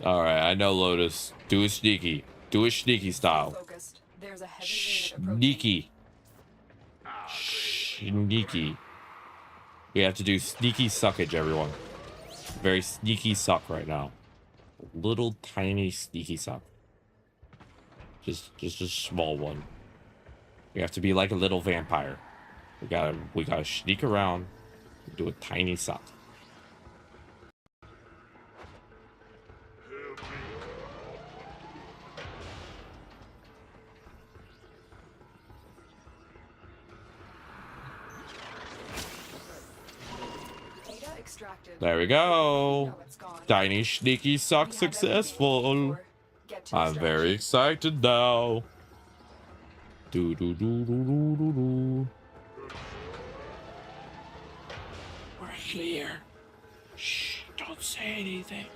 All right, I know, Lotus. Do it sneaky. Do it sneaky style. Focused. There's a heavy unit approaching. Sneaky. Sneaky. We have to do sneaky suckage, everyone. Very sneaky suck right now. Little tiny sneaky suck. Just a small one. We have to be like a little vampire. We gotta sneak around and do a tiny suck. Data extracted. There we go. Tiny sneaky suck successful. I'm very excited now. Do do do do do do do. We're clear. Shh, don't say anything.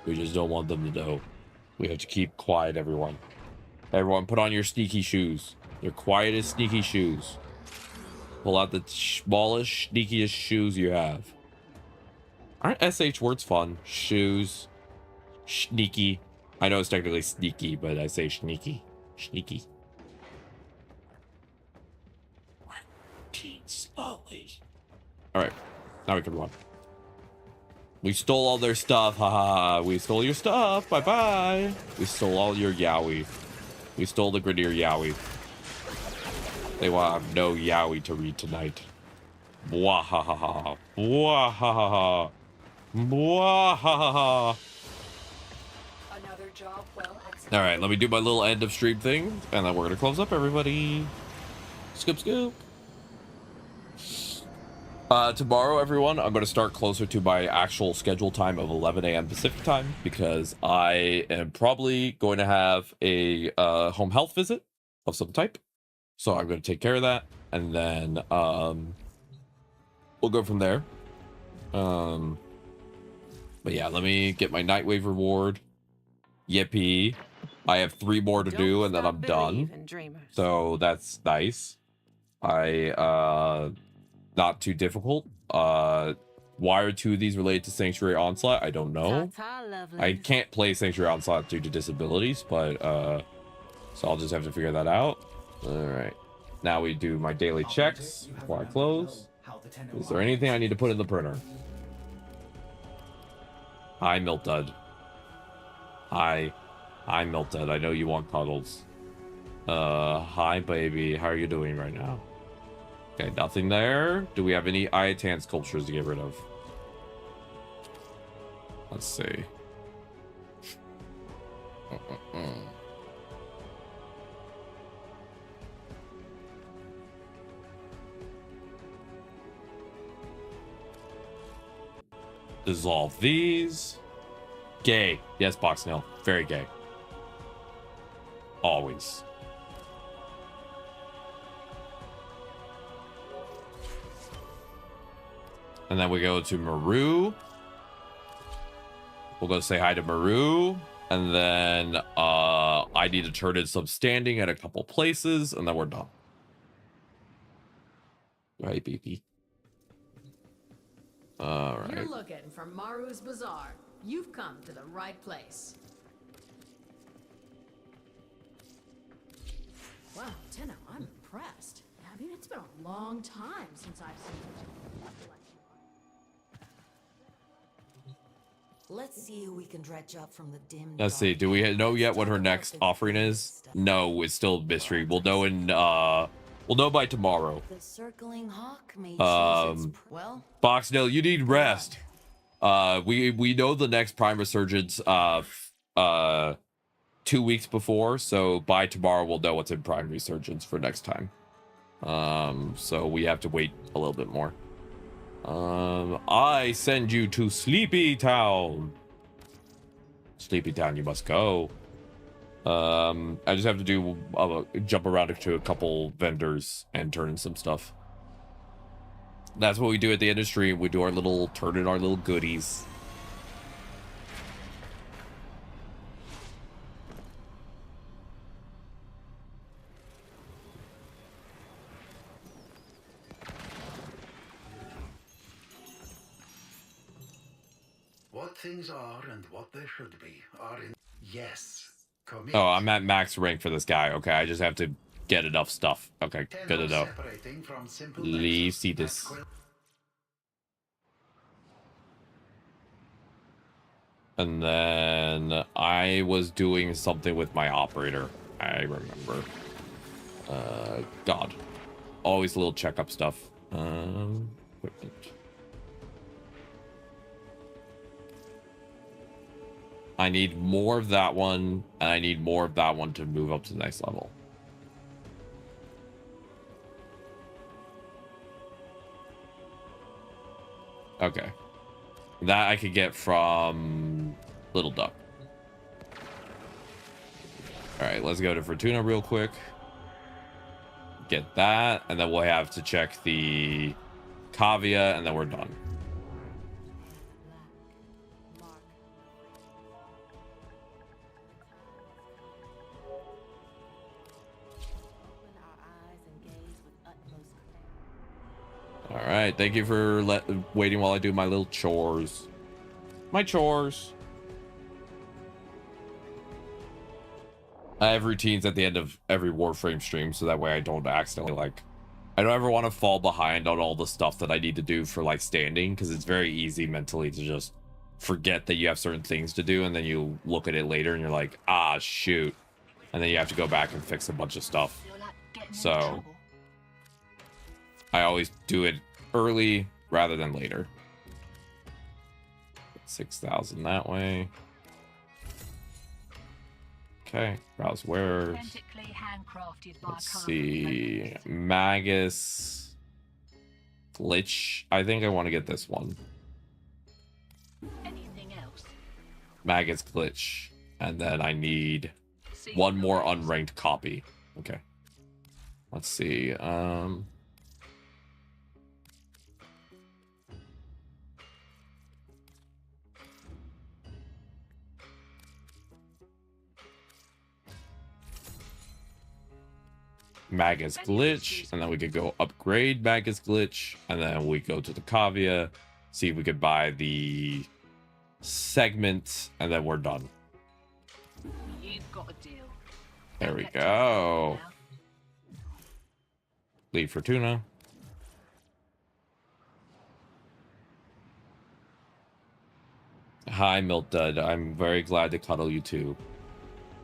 We just don't want them to know. We have to keep quiet, everyone. Everyone, put on your sneaky shoes. Your quietest sneaky shoes. Pull out the smallest, sneakiest shoes you have. Aren't SH words fun? Shoes. Sneaky. I know it's technically sneaky, but I say sneaky. Sneaky. Working slowly. Alright. Now we can run. We stole all their stuff. Haha. We stole your stuff. Bye bye. We stole all your yaoi. We stole the Grenadier yaoi. They will have no yaoi to read tonight. Bwahahaha. Bwahahaha. Bwahahaha. Another job well executed. All right, let me do my little end of stream thing, and then we're gonna close up, everybody. Scoop, scoop. Tomorrow, everyone, I'm gonna start closer to my actual schedule time of 11 a.m. Pacific time because I am probably going to have a home health visit of some type. So I'm gonna take care of that, and then we'll go from there. But yeah, let me get my Nightwave reward. Yippee. I have 3 more to do and then I'm done. So that's nice. Not too difficult. Why are 2 of these related to Sanctuary Onslaught? I don't know. I can't play Sanctuary Onslaught due to disabilities, but so I'll just have to figure that out. Alright. Now we do my daily checks before I close. Is there anything I need to put in the printer? Hi, Milk Dud. Hi, Milk Dud. I know you want cuddles. Hi, baby. How are you doing right now? Okay, nothing there. Do we have any Ayatan sculptures to get rid of? Let's see. Dissolve these. Gay. Yes, Boxnail. Very gay. Always. And then we go to Maru. We'll go say hi to Maru. And then I need to turn in some standing at a couple places. And then we're done. Right, baby. All right. You're looking for Maru's Bazaar. You've come to the right place. Wow, Tenno, I'm impressed. I mean, it's been a long time since I've seen you. Let's see who we can dredge up from the dim. Let's see. Do we know yet what her next offering is? No, it's still a mystery. We'll know in we'll know by tomorrow. The circling hawk may choose its well. Boxnail, you need rest. We know the next Prime Resurgence 2 weeks before, so by tomorrow we'll know what's in Prime Resurgence for next time. So we have to wait a little bit more. I send you to Sleepy Town. Sleepy Town, you must go. I just have to do jump around to a couple vendors and turn in some stuff. That's what we do at the end of stream. We do our little turn in our little goodies. what things are and what they should be are in. Yes. Commit. Oh, I'm at max rank for this guy. Okay, I just have to get enough stuff. Okay, good to know. Separating from simple Leave nexus see at this. And then I was doing something with my operator. I remember. God. Always little checkup stuff. Equipment. I need more of that one, and I need more of that one to move up to the next level. Okay. That I could get from Little Duck. Alright, let's go to Fortuna real quick. Get that, and then we'll have to check the Cavia, and then we're done. All right, thank you for waiting while I do my little chores. My chores. I have routines at the end of every Warframe stream, so that way I don't accidentally, I don't ever want to fall behind on all the stuff that I need to do for, standing, because it's very easy mentally to just forget that you have certain things to do, and then you look at it later and you're like, ah, shoot. And then you have to go back and fix a bunch of stuff. So I always do it early rather than later. 6,000 that way. Okay, browse wares. Let's see. Magus. Glitch. I think I want to get this one. Anything else? Magus glitch. And then I need one more unranked copy. Okay. Let's see. Magus glitch, and then we could go upgrade Magus glitch, and then we go to the Cavia, see if we could buy the segment, and then we're done. You've got a deal. There we go. Leave Fortuna. Hi, Milk Dud. I'm very glad to cuddle you too.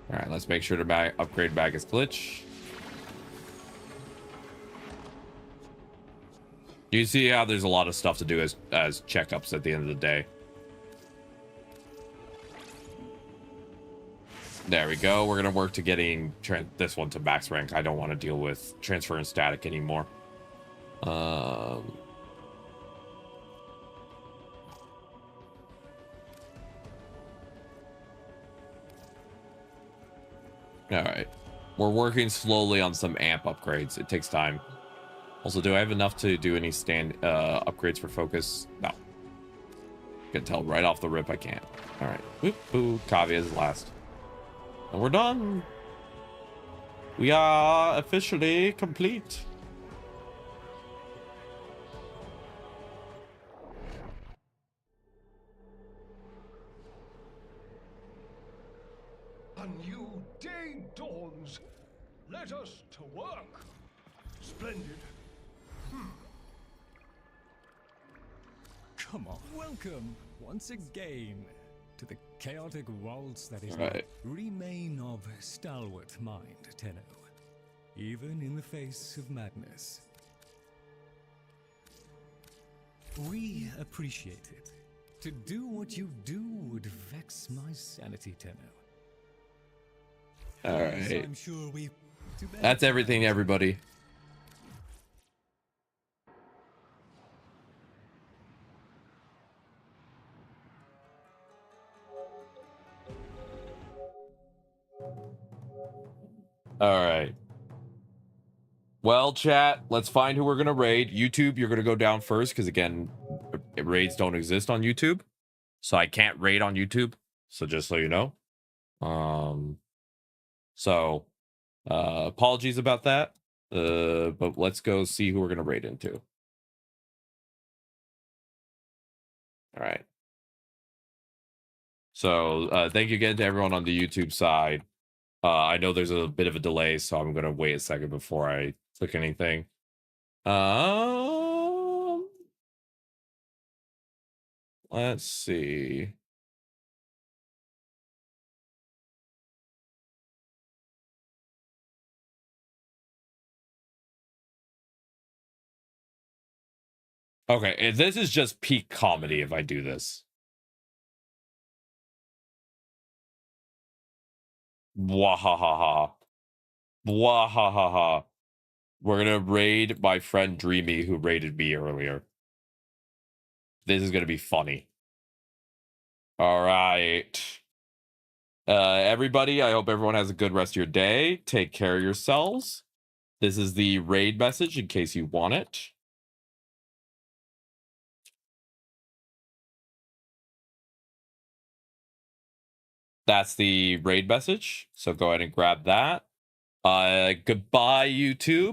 All right, let's make sure to upgrade Magus glitch. You see how there's a lot of stuff to do as checkups at the end of the day. There we go. We're going to work to getting this one to max rank. I don't want to deal with transfer and static anymore. All right. We're working slowly on some amp upgrades. It takes time. Also, do I have enough to do any upgrades for focus? No. You can tell right off the rip I can't. All right. Whoop, boo. Cavia is last. And we're done. We are officially complete. A new day dawns. Let us to work. Splendid. Come on. Welcome once again to the chaotic waltz that is right. Remain of stalwart mind, Tenno, even in the face of madness. We appreciate it. To do what you do would vex my sanity, Tenno. All As right. I'm sure we. That's everything, everybody. All right. Well, chat, let's find who we're going to raid. YouTube, you're going to go down first because, again, raids don't exist on YouTube. So I can't raid on YouTube. So just so you know. Apologies about that. But let's go see who we're going to raid into. All right. So thank you again to everyone on the YouTube side. I know there's a bit of a delay, so I'm gonna wait a second before I click anything. Let's see. Okay, this is just peak comedy if I do this. Wahahaha. Wahahaha. We're gonna raid my friend Dreamy, who raided me earlier. This is gonna be funny. All right. Everybody, I hope everyone has a good rest of your day. Take care of yourselves. This is the raid message in case you want it. That's the raid message. So go ahead and grab that. Goodbye, YouTube.